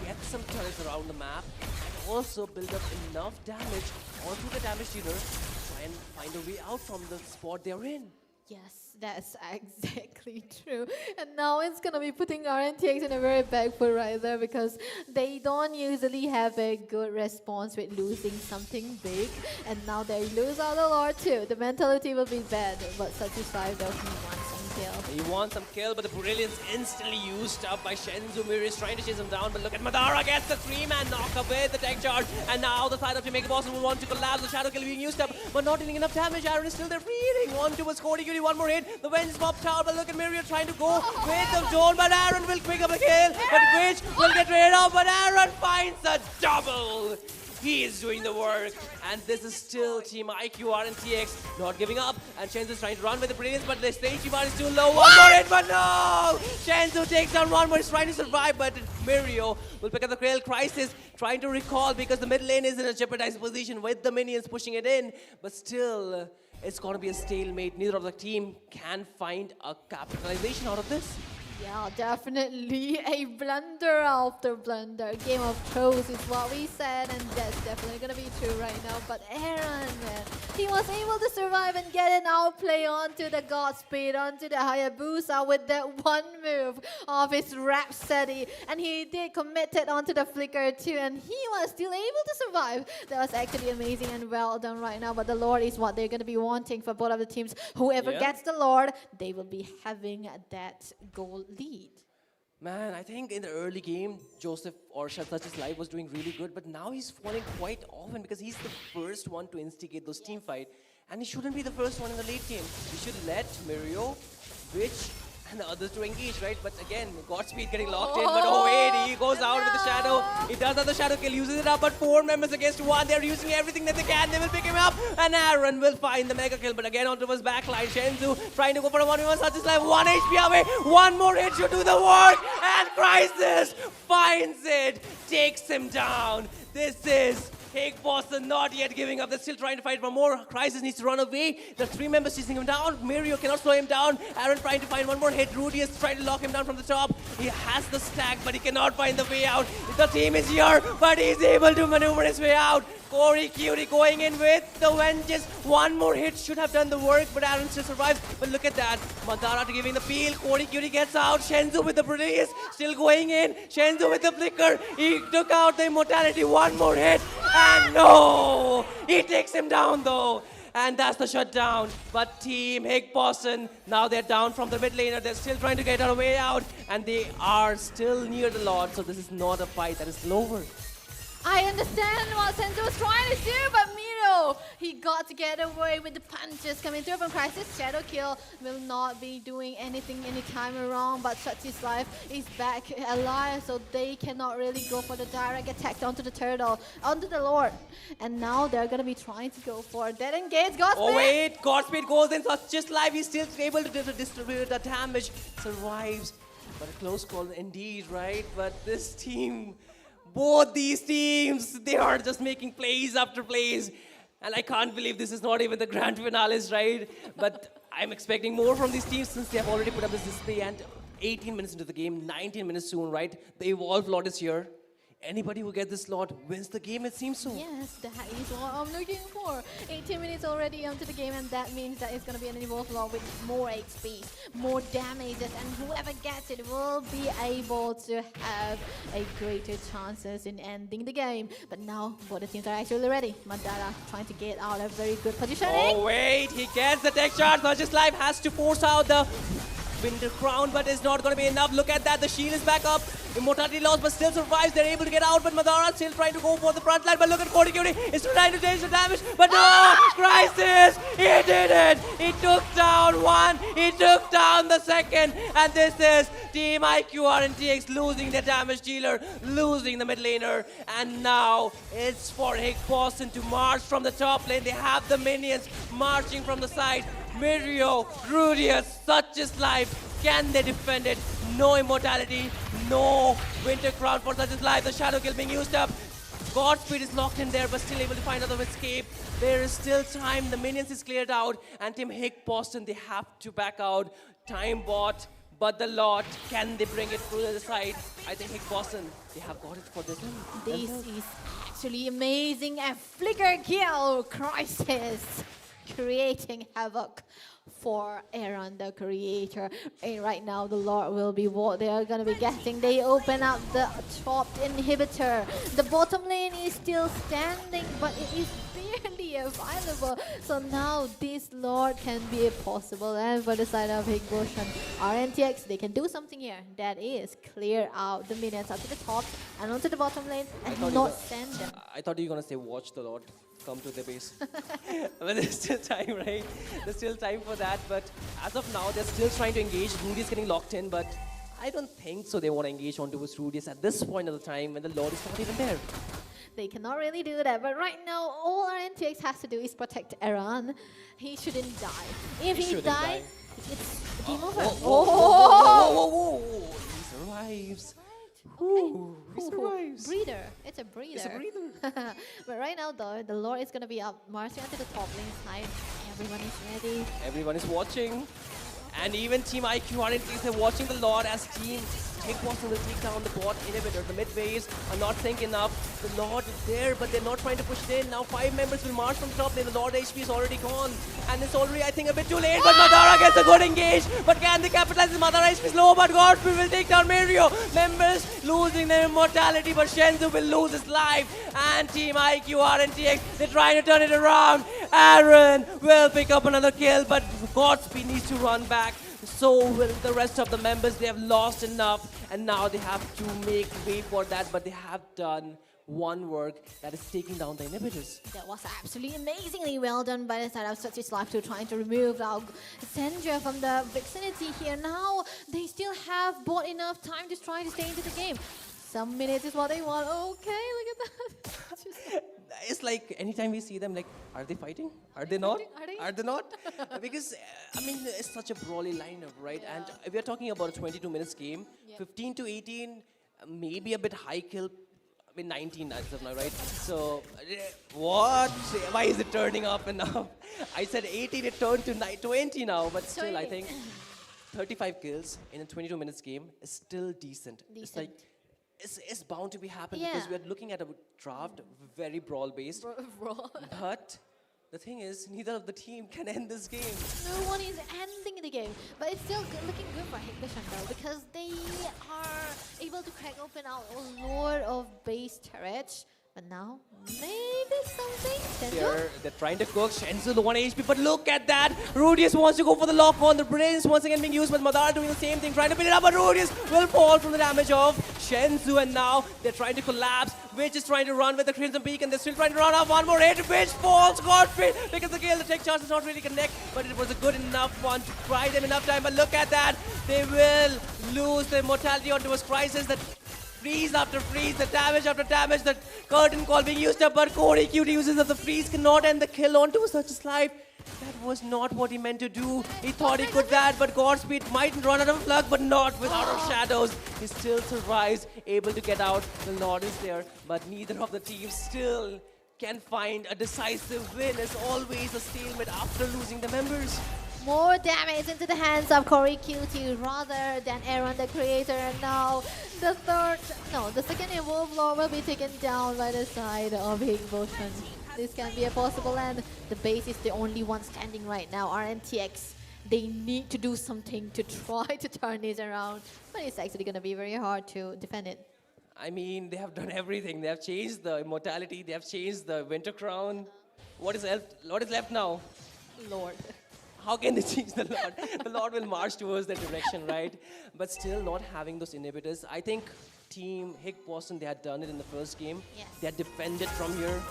get some turrets around the map, and also build up enough damage onto the damage dealer to try and find a way out from the spot they're in. Yes, that's exactly true. And now it's going to be putting RNTX in a very back foot right there because they don't usually have a good response with losing something big. And now they lose out the Lord too. The mentality will be bad, but satisfied though he wants some kill. He wants some kill, but the brilliance instantly used up by Shenzu. Miri is trying to chase him down, but look at Madara gets the 3-man knock away the tech charge. And now the side of Jamaica Boston will want to collapse. The shadow kill being used up, but not dealing enough damage. Aaron is still there, reading on towards Cody. One more hit. The Venge popped out, but look at Mirio trying to go with the zone, but Aaron will pick up the kill. But Witch will get rid of, but Aaron finds a double. He is doing the work, and this is still Team IQ RNTX not giving up. And Shenzu is trying to run with the brilliance, but the stage bar is too low. One more hit, but no! Shenzu takes down one more. He's trying to survive, but Mirio will pick up the Grail Crisis, trying to recall because the mid lane is in a jeopardized position with the minions pushing it in. But still, it's going to be a stalemate. Neither of the team can find a capitalization out of this. Yeah, definitely a blunder after blunder. Game of Thrones is what we said, and that's definitely gonna be true right now. But Aaron, man, he was able to survive and get an outplay onto the Godspeed, onto the Hayabusa with that one move of his Rhapsody. And he did commit it onto the Flicker too, and he was still able to survive. That was actually amazing and well done right now. But the Lord is what they're gonna be wanting for both of the teams. Whoever gets the Lord, they will be having that goal lead. Man, I think in the early game, Joseph or Shatach's life was doing really good, but now he's falling quite often because he's the first one to instigate those team fight, and he shouldn't be the first one in the late game. He should let Mirio, Witch, and the others to engage, right? But again, Godspeed getting locked in, but oh wait, he goes out with the shadow. He does have the shadow kill, uses it up, but 4 members against 1. They're using everything that they can. They will pick him up, and Aaron will find the mega kill, but again onto his backline. Shenzu trying to go for a 1v1, such as life, 1 HP away. One more hit should do the work, and Crisis finds it, takes him down. This is Hick Boston not yet giving up. They're still trying to fight for more. Crisis needs to run away. The 3 members chasing him down. Mirio cannot slow him down. Aaron trying to find one more hit. Rudy is trying to lock him down from the top. He has the stack, but he cannot find the way out. The team is here, but he's able to maneuver his way out. Corey Cutie going in with the Vengeance. One more hit should have done the work, but Aaron still survives. But look at that. Madara giving the peel. Corey Cutie gets out. Shenzu with the Brilliance still going in. Shenzu with the Flicker. He took out the Immortality. One more hit. And no! He takes him down though. And that's the shutdown. But Team Hick Boston, now they're down from the mid laner. They're still trying to get a way out. And they are still near the Lord. So this is not a fight that is over. I understand what Senzo was trying to do, but Miro, he got to get away with the punches coming through from Crisis. Shadow Kill will not be doing anything anytime around, but Chachi's life is back alive, so they cannot really go for the direct attack onto the turtle, onto the Lord. And now they're gonna be trying to go for Dead Engage. Godspeed! Oh wait, Godspeed goes in, just live, he's still able to distribute the damage, survives. But a close call indeed, right? But this team, both these teams, they are just making plays after plays. And I can't believe this is not even the grand finales, right? But I'm expecting more from these teams since they have already put up this display. And 18 minutes into the game, 19 minutes soon, right? The Evolved Lot is here. Anybody who gets this lot wins the game, it seems so. Yes, that is what I'm looking for. 18 minutes already onto the game, and that means that it's going to be an evolved lot with more HP, more damages, and whoever gets it will be able to have a greater chances in ending the game. But now, both the teams are actually ready. Madara trying to get out of very good positioning. Oh wait, he gets the tech charge. Just Life has to force out the Winter Crown, but it's not going to be enough. Look at that, the shield is back up. Immortality lost, but still survives. They're able to get out, but Madara still trying to go for the front line. But look at Fortitude, he's trying to change the damage. But no, Crisis, he did it. He took down one, he took down the second. And this is Team IQR and TX losing the damage dealer, losing the mid laner. And now it's for Hick Boston to march from the top lane. They have the minions marching from the side. Mirio, Rudius, such is life. Can they defend it? No immortality, no Winter Crown for such is life. The Shadow Kill being used up. Godspeed is locked in there, but still able to find another escape. There is still time. The minions is cleared out, and Team Hick Boston, they have to back out. Time bot, but the lot, can they bring it through the side? I think Hick Boston, they have got it for this one. This is actually amazing. A flicker kill, Crisis, creating havoc for Aaron, the creator. And right now, the Lord will be what they are going to be getting. They open up the top inhibitor. The bottom lane is still standing, but it is barely available. So now this Lord can be possible. And for the side of Hick Boston, RNTX, they can do something here. That is clear out the minions up to the top and onto the bottom lane and not send them. I thought you were going to say watch the Lord come to the base. But there's still time, right? There's still time for that. But as of now, they're still trying to engage. Rudy's getting locked in, but I don't think so they want to engage onto his Rudy's at this point of the time when the Lord is not even there. They cannot really do that, but right now, all RNTX has to do is protect Aaron. He shouldn't die. If he dies, it's game over. Whoa. He survives. Ooh, he survives. Breather. It's a breather. It's a breather. But right now, though, the Lord is going to be up marching onto the top lane side. Everyone is ready. Everyone is watching. And even Team IQ are watching the Lord as Team Hick Boston will take down the bot inhibitor. The mid waves are not thinking enough. The Lord is there, but they're not trying to push it in. Now 5 members will march from top lane. The Lord HP is already gone. And it's already, I think, a bit too late. But Madara gets a good engage. But can they capitalize? Madara HP is low, but Godspeed will take down Mirio. Members losing their immortality, but Shenzu will lose his life. And Team IQ, RNTX, they're trying to turn it around. Aaron will pick up another kill, but Godspeed needs to run back. So will the rest of the members. They have lost enough, and now they have to make way for that, but they have done one work, that is taking down the inhibitors. That was absolutely amazingly well done by the side of Such is Life to trying to remove our Sandra from the vicinity here. Now they still have bought enough time to try to stay into the game. Some minutes is what they want. Okay, look at that. It's like anytime we see them, like, are they fighting? Are they not? Are they not? Because, I mean, it's such a brawly lineup, right? Yeah. And if we're talking about a 22 minutes game, 15 to 18, maybe a bit high kill. I mean, 19 as of now, right? So, what? Why is it turning up and now? I said 18, it turned to 20 now, but still, I think 35 kills in a 22 minutes game is still decent. It's like, it's bound to be happening because we're looking at a draft very brawl based. But the thing is, neither of the team can end this game. No one is ending the game, but it's still looking good for Hick Boston though, because they are able to crack open out a lot of base turrets. But now, maybe something. They're trying to cook. Shensu, the 1 HP, but look at that. Rudius wants to go for the lock on. The brains once again being used, but Madara doing the same thing, trying to pin it up, but Rudius will fall from the damage of Shensu, and now they're trying to collapse. Witch is trying to run with the Crimson Peak, and they're still trying to run up. One more hit. Witch falls. Godfrey because the kill. The tech charge does not really connect, but it was a good enough one to try them enough time. But look at that. They will lose their mortality onto a crisis. That freeze after freeze, the damage after damage, the curtain call being used up, but Corey Cutie uses that the freeze cannot end the kill onto such a life. That was not what he meant to do. He thought he could that, but Godspeed might run out of luck, but not with Out of Shadows. He still survives, able to get out. The Lord is there, but neither of the teams still can find a decisive win. As always, a stalemate after losing the members. More damage into the hands of Corey Cutie rather than Aaron the Creator. And now the second Evolve Lord will be taken down by the side of Higbotion. This can be a possible end. The base is the only one standing right now. RNTX, they need to do something to try to turn this around. But it's actually going to be very hard to defend it. I mean, they have done everything. They have changed the immortality. They have changed the Winter Crown. What is left now? Lord. How can they change the Lord? The Lord will march towards that direction, right? But still not having those inhibitors. I think Team Higboson, they had done it in the first game. Yes. They had defended from here.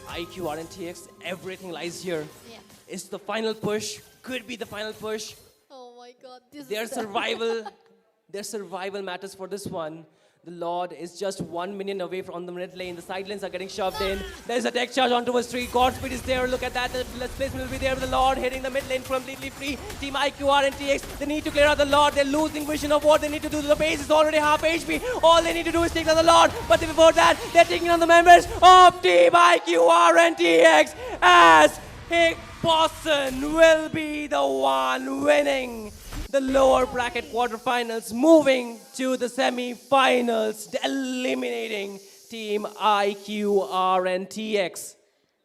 IQ, RNTX, everything lies here. Yeah. It's the final push. Could be the final push. Oh my god. Their survival matters for this one. The Lord is just 1 minion away from the mid lane. The side lanes are getting shoved in. There's a tech charge onto a street. Godspeed is there. Look at that. The placement will be there with the Lord hitting the mid lane completely free. Team IQR and TX, they need to clear out the Lord. They're losing vision of what they need to do. The base is already half HP. All they need to do is take down the Lord. But before that, they're taking on the members of Team IQR and TX as Higboson will be the one winning the lower bracket quarterfinals, moving to the semi-finals, eliminating Team IQR and TX.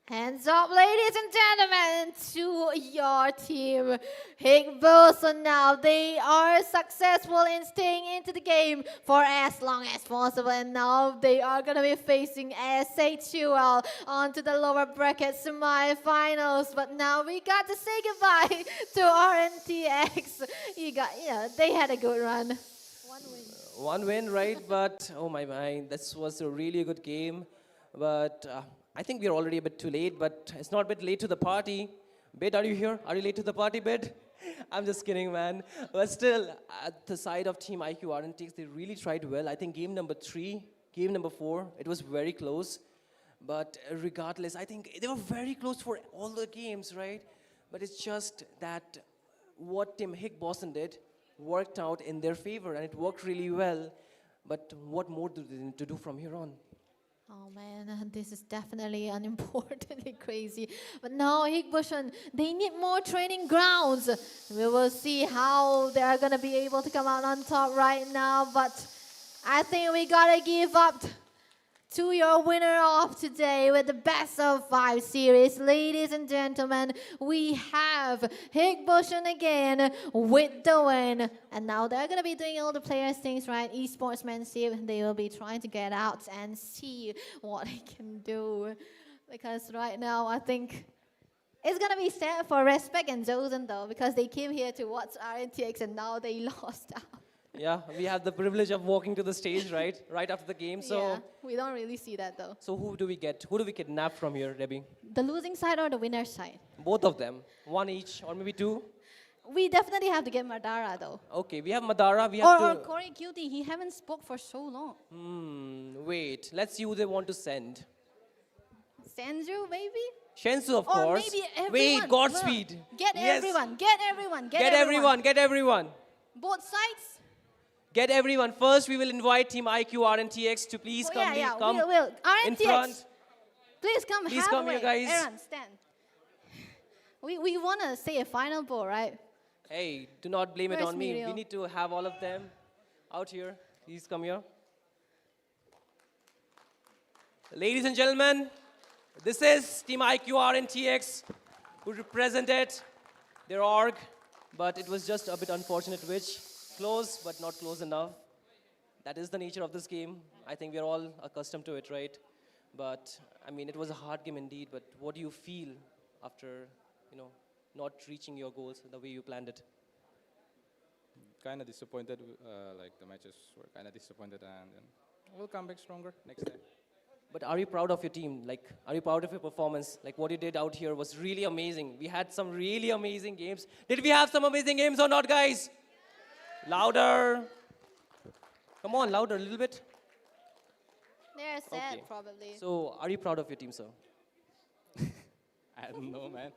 Hands up, ladies and gentlemen, to your team. Higboson now, they are successful in staying into the game for as long as possible. And now they are going to be facing SHUL onto the lower bracket semi-finals. But now we got to say goodbye to RNTX. They had a good run. One win, right? But, oh my, this was a really good game. But I think we're already a bit too late, but it's not a bit late to the party. Bid, are you here? Are you late to the party, Bid? I'm just kidding, man. But still, at the side of Team IQ RNTX, they really tried well. I think game number 3, game number 4, it was very close. But regardless, I think they were very close for all the games, right? But it's just that what Team Higboson did worked out in their favor, and it worked really well. But what more do they need to do from here on? Oh man, this is definitely unimportantly crazy. But now Higboson, they need more training grounds. We will see how they are going to be able to come out on top right now. But I think we got to give up to your winner of today with the best of 5 series. Ladies and gentlemen, we have Higboson again with the win. And now they're going to be doing all the players things, right? Esportsmanship, they will be trying to get out and see what they can do. Because right now, I think it's going to be sad for Respect and Josen though, because they came here to watch RNTX and now they lost out. Yeah, we have the privilege of walking to the stage, right? Right after the game, so... Yeah, we don't really see that though. So who do we get? Who do we kidnap from here, Debbie? The losing side or the winner side? Both of them. 1 each, or maybe 2? We definitely have to get Madara though. Okay, we have Madara, we have Or Corey Cutie, he haven't spoke for so long. Wait, let's see who they want to send. Senju, maybe? Shensu, of or course. Maybe everyone. Wait, Godspeed. Get everyone, get everyone, Get everyone, get everyone. Both sides? Get everyone. First, we will invite Team IQ RNTX to please come we'll. in RNTX, front. please come Please come here, guys. Aaron, stand. We want to say a final ball, right? Hey, do not blame it on me. Muriel? We need to have all of them out here. Please come here. Ladies and gentlemen, this is Team IQ RNTX who represented their org, but it was just a bit unfortunate which. Close, but not close enough. That is the nature of this game. I think we're all accustomed to it, right? But I mean, it was a hard game indeed. But what do you feel after, not reaching your goals the way you planned it? Kind of disappointed. Like the matches were kind of disappointed, and then we'll come back stronger next time. But are you proud of your team? Like, are you proud of your performance? Like, what you did out here was really amazing. We had some really amazing games. Did we have some amazing games or not, guys? Louder. Come on, louder a little bit. They're sad, Okay. probably. So, are you proud of your team, sir? I don't know, man.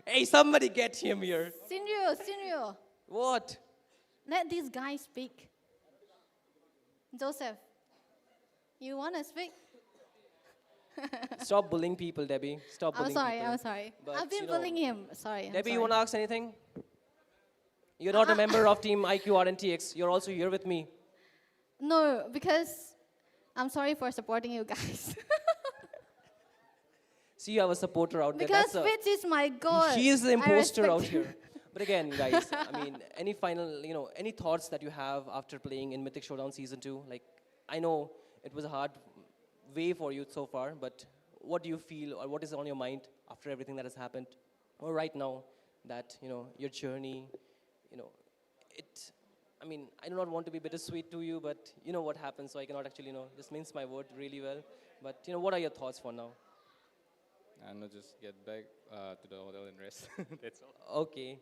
Hey, somebody get him here. Sinryu, What? let these guys speak. Joseph, you want to speak? Stop bullying people, Debbie. Stop I'm bullying sorry, people. I'm sorry. But, I've been bullying him. Sorry. I'm Debbie, you sorry. want to ask anything? You're not a member of Team IQ RNTX. You're also here with me. No, because I'm sorry for supporting you guys. See, you have a supporter out there. Because That's Fitz is my god. She is the I imposter out respect here. But again, guys, I mean, any final, any thoughts that you have after playing in Mythic Showdown Season 2? Like, I know it was a hard way for you so far, but what do you feel or what is on your mind after everything that has happened? Or right now that, your journey, I mean, I do not want to be bittersweet to you, but you know what happens, so I cannot actually, just mince my word really well. But, what are your thoughts for now? And I'll just get back to the hotel and rest. That's all. Okay,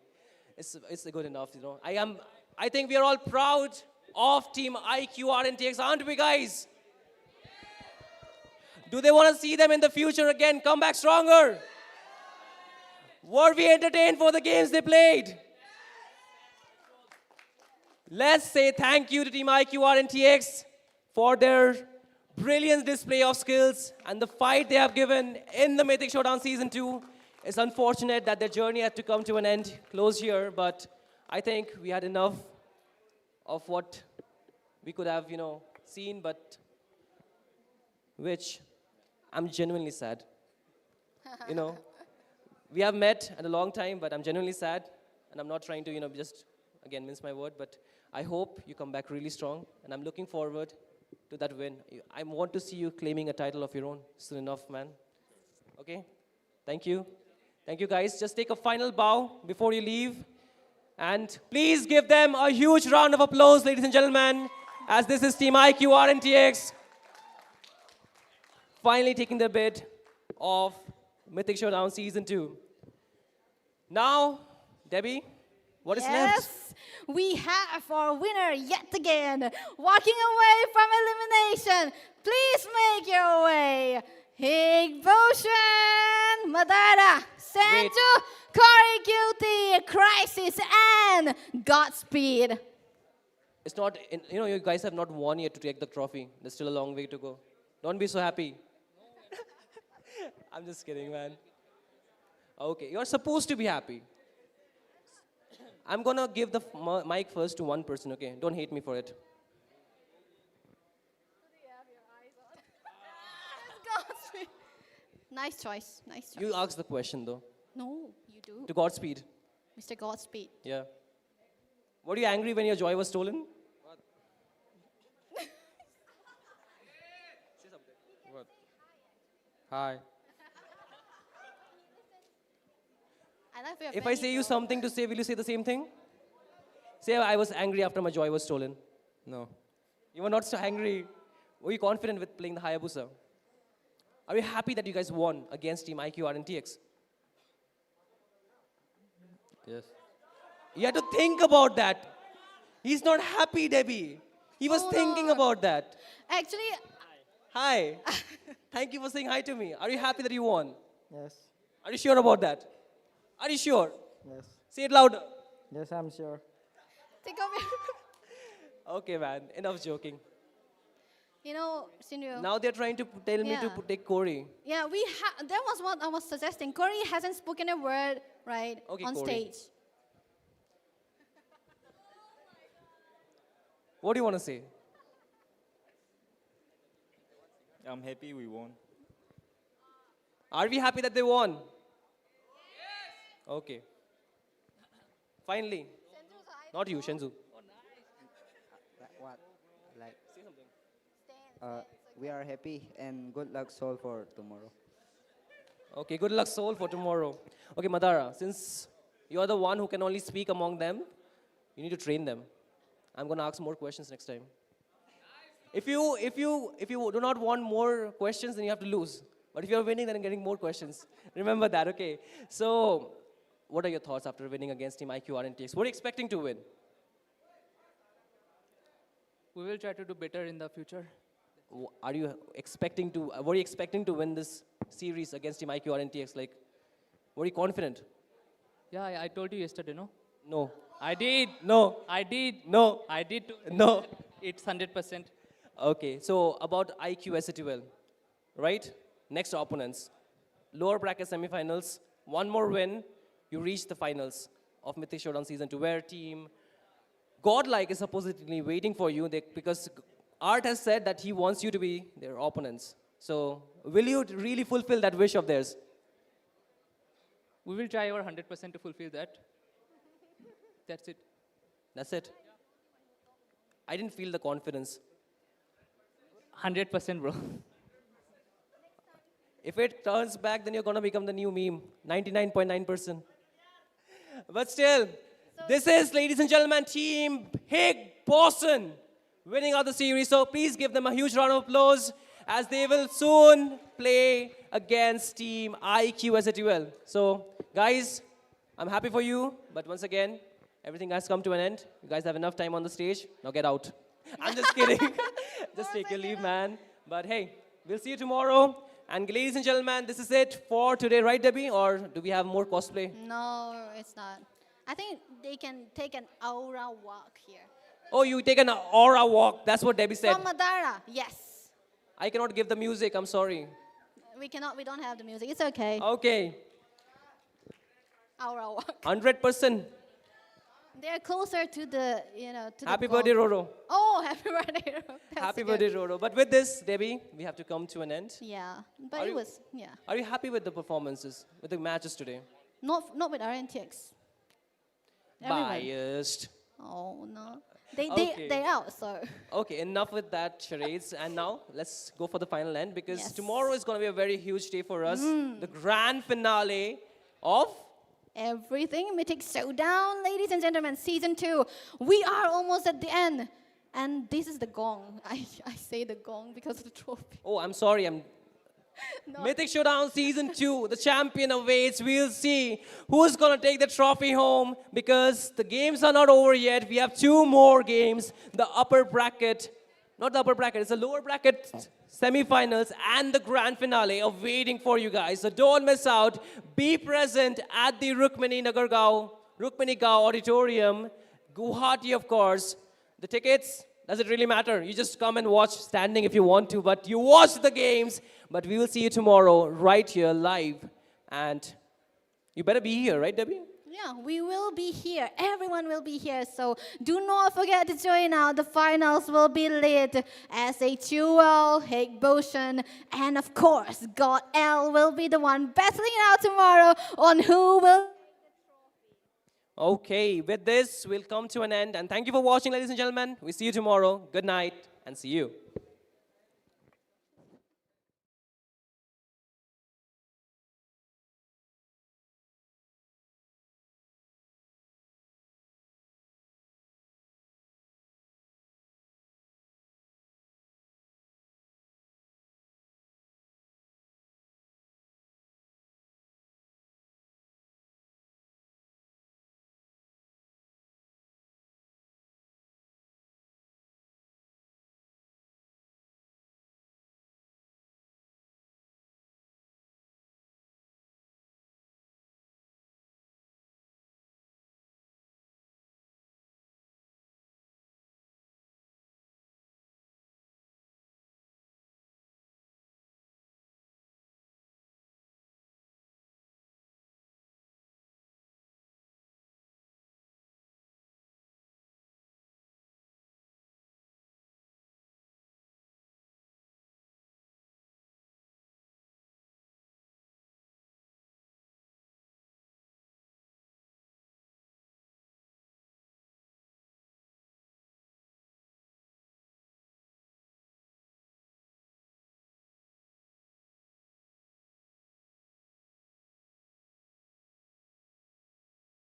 it's good enough, I think we are all proud of Team IQ RNTX, aren't we, guys? Do they want to see them in the future again, come back stronger? Were we entertained for the games they played? Let's say thank you to Team IQ RNTX for their brilliant display of skills and the fight they have given in the Mythic Showdown Season 2. It's unfortunate that their journey had to come to an end, close here, but I think we had enough of what we could have, seen, but which I'm genuinely sad. We have met at a long time, but I'm genuinely sad, and I'm not trying to, just, again, mince my word, but I hope you come back really strong, and I'm looking forward to that win. I want to see you claiming a title of your own soon enough, man. Okay? Thank you. Thank you, guys. Just take a final bow before you leave. And please give them a huge round of applause, ladies and gentlemen, as this is Team IQ RNTX finally taking the bid of Mythic Showdown Season 2. Now, Debbie, what is left? Yes, we have our winner yet again, walking away from elimination. Please make your way. Higbotion, Madara, Sanju, Cory Guilty, Crisis, and Godspeed. It's not, you guys have not won yet to take the trophy. There's still a long way to go. Don't be so happy. I'm just kidding, man. Okay, you're supposed to be happy. I'm gonna give the mic first to one person, okay? Don't hate me for it. Godspeed. Nice choice, nice choice. You asked the question, though. No, you do. To Godspeed. Mr. Godspeed. Yeah. Were you angry when your joy was stolen? What? Hi. If I say you something to say, will you say the same thing? Say, I was angry after my joy was stolen. No. You were not so angry. Were you confident with playing the Hayabusa? Are you happy that you guys won against Team IQ RNTX? Yes. You had to think about that. He's not happy, Debbie. He was thinking about that. Actually, Hi. Thank you for saying hi to me. Are you happy that you won? Yes. Are you sure about that? Are you sure? Yes. Say it louder. Yes, I'm sure. think of it. Okay, man. Enough joking. Sinryu. Now they're trying to tell me to take Cory. Yeah, that was what I was suggesting. Cory hasn't spoken a word, right, Okay, on Cory. stage. What do you want to say? I'm happy we won. Are we happy that they won? Yes. Okay. Finally. Not you, Shenzu. What? Like, we are happy and good luck Seoul for tomorrow. Okay, good luck, Soul, for tomorrow. Okay, Madara, since you're the one who can only speak among them, you need to train them. I'm going to ask more questions next time. If you do not want more questions, then you have to lose. But if you're winning, then I'm getting more questions. Remember that, okay? So, what are your thoughts after winning against Team IQ RNTX? What are you expecting to win? We will try to do better in the future. Are you expecting to? Were you expecting to win this series against Team IQ RNTX? Like, were you confident? Yeah, I told you yesterday, no? No. I did. No. I did. No. I did. No. It's 100%. Okay, so about IQ SATL, right? Next opponents, lower bracket semifinals. One more win, you reach the finals of Mythic Showdown Season 2, where Team Godlike is supposedly waiting for you because Art has said that he wants you to be their opponents. So, will you really fulfill that wish of theirs? We will try our 100% to fulfill that. That's it. That's it? I didn't feel the confidence. 100%, bro. If it turns back, then you're going to become the new meme. 99.9%. But still, this is, ladies and gentlemen, Team Hig Boston winning out the series. So please give them a huge round of applause as they will soon play against Team IQ SATL. So, guys, I'm happy for you. But once again, everything has come to an end. You guys have enough time on the stage. Now get out. I'm just kidding. Just take your leave, man. But hey, we'll see you tomorrow. And ladies and gentlemen, this is it for today, right, Debbie? Or do we have more cosplay? No, it's not. I think they can take an aura walk here. Oh, you take an aura walk. That's what Debbie said. From Madara, yes. I cannot give the music. I'm sorry. We don't have the music. It's okay. Okay. Aura walk. 100%. They're closer to the, to Happy the goal. birthday, Roro. Oh, happy birthday, Roro. That's Happy good. birthday, Roro. But with this, Debbie, we have to come to an end. Yeah, but yeah. Are you happy with the performances, with the matches today? Not with RNTX. Everyone. Biased. Oh, no. Okay. They're out, so. Okay, enough with that charades. And now, let's go for the final end because tomorrow is going to be a very huge day for us. The grand finale of Everything Mythic Showdown, ladies and gentlemen, Season 2. We are almost at the end. And this is the gong. I say the gong because of the trophy. Oh, I'm sorry. Mythic Showdown Season 2. The champion awaits. We'll see who's going to take the trophy home because the games are not over yet. We have 2 more games. The upper bracket, not the upper bracket, it's the lower bracket semi-finals and the grand finale are waiting for you guys. So don't miss out. Be present at the Rukmini Gao Auditorium, Guwahati, of course. The tickets, does it really matter? You just come and watch standing if you want to, but you watch the games. But we will see you tomorrow right here live. And you better be here, right, Debbie? Yeah, we will be here. Everyone will be here. So do not forget to join out. The finals will be lit. SATL, Hig Boston, and of course, God L will be the one battling it out tomorrow on who will. Okay, with this, we'll come to an end. And thank you for watching, ladies and gentlemen. We'll see you tomorrow. Good night, and see you.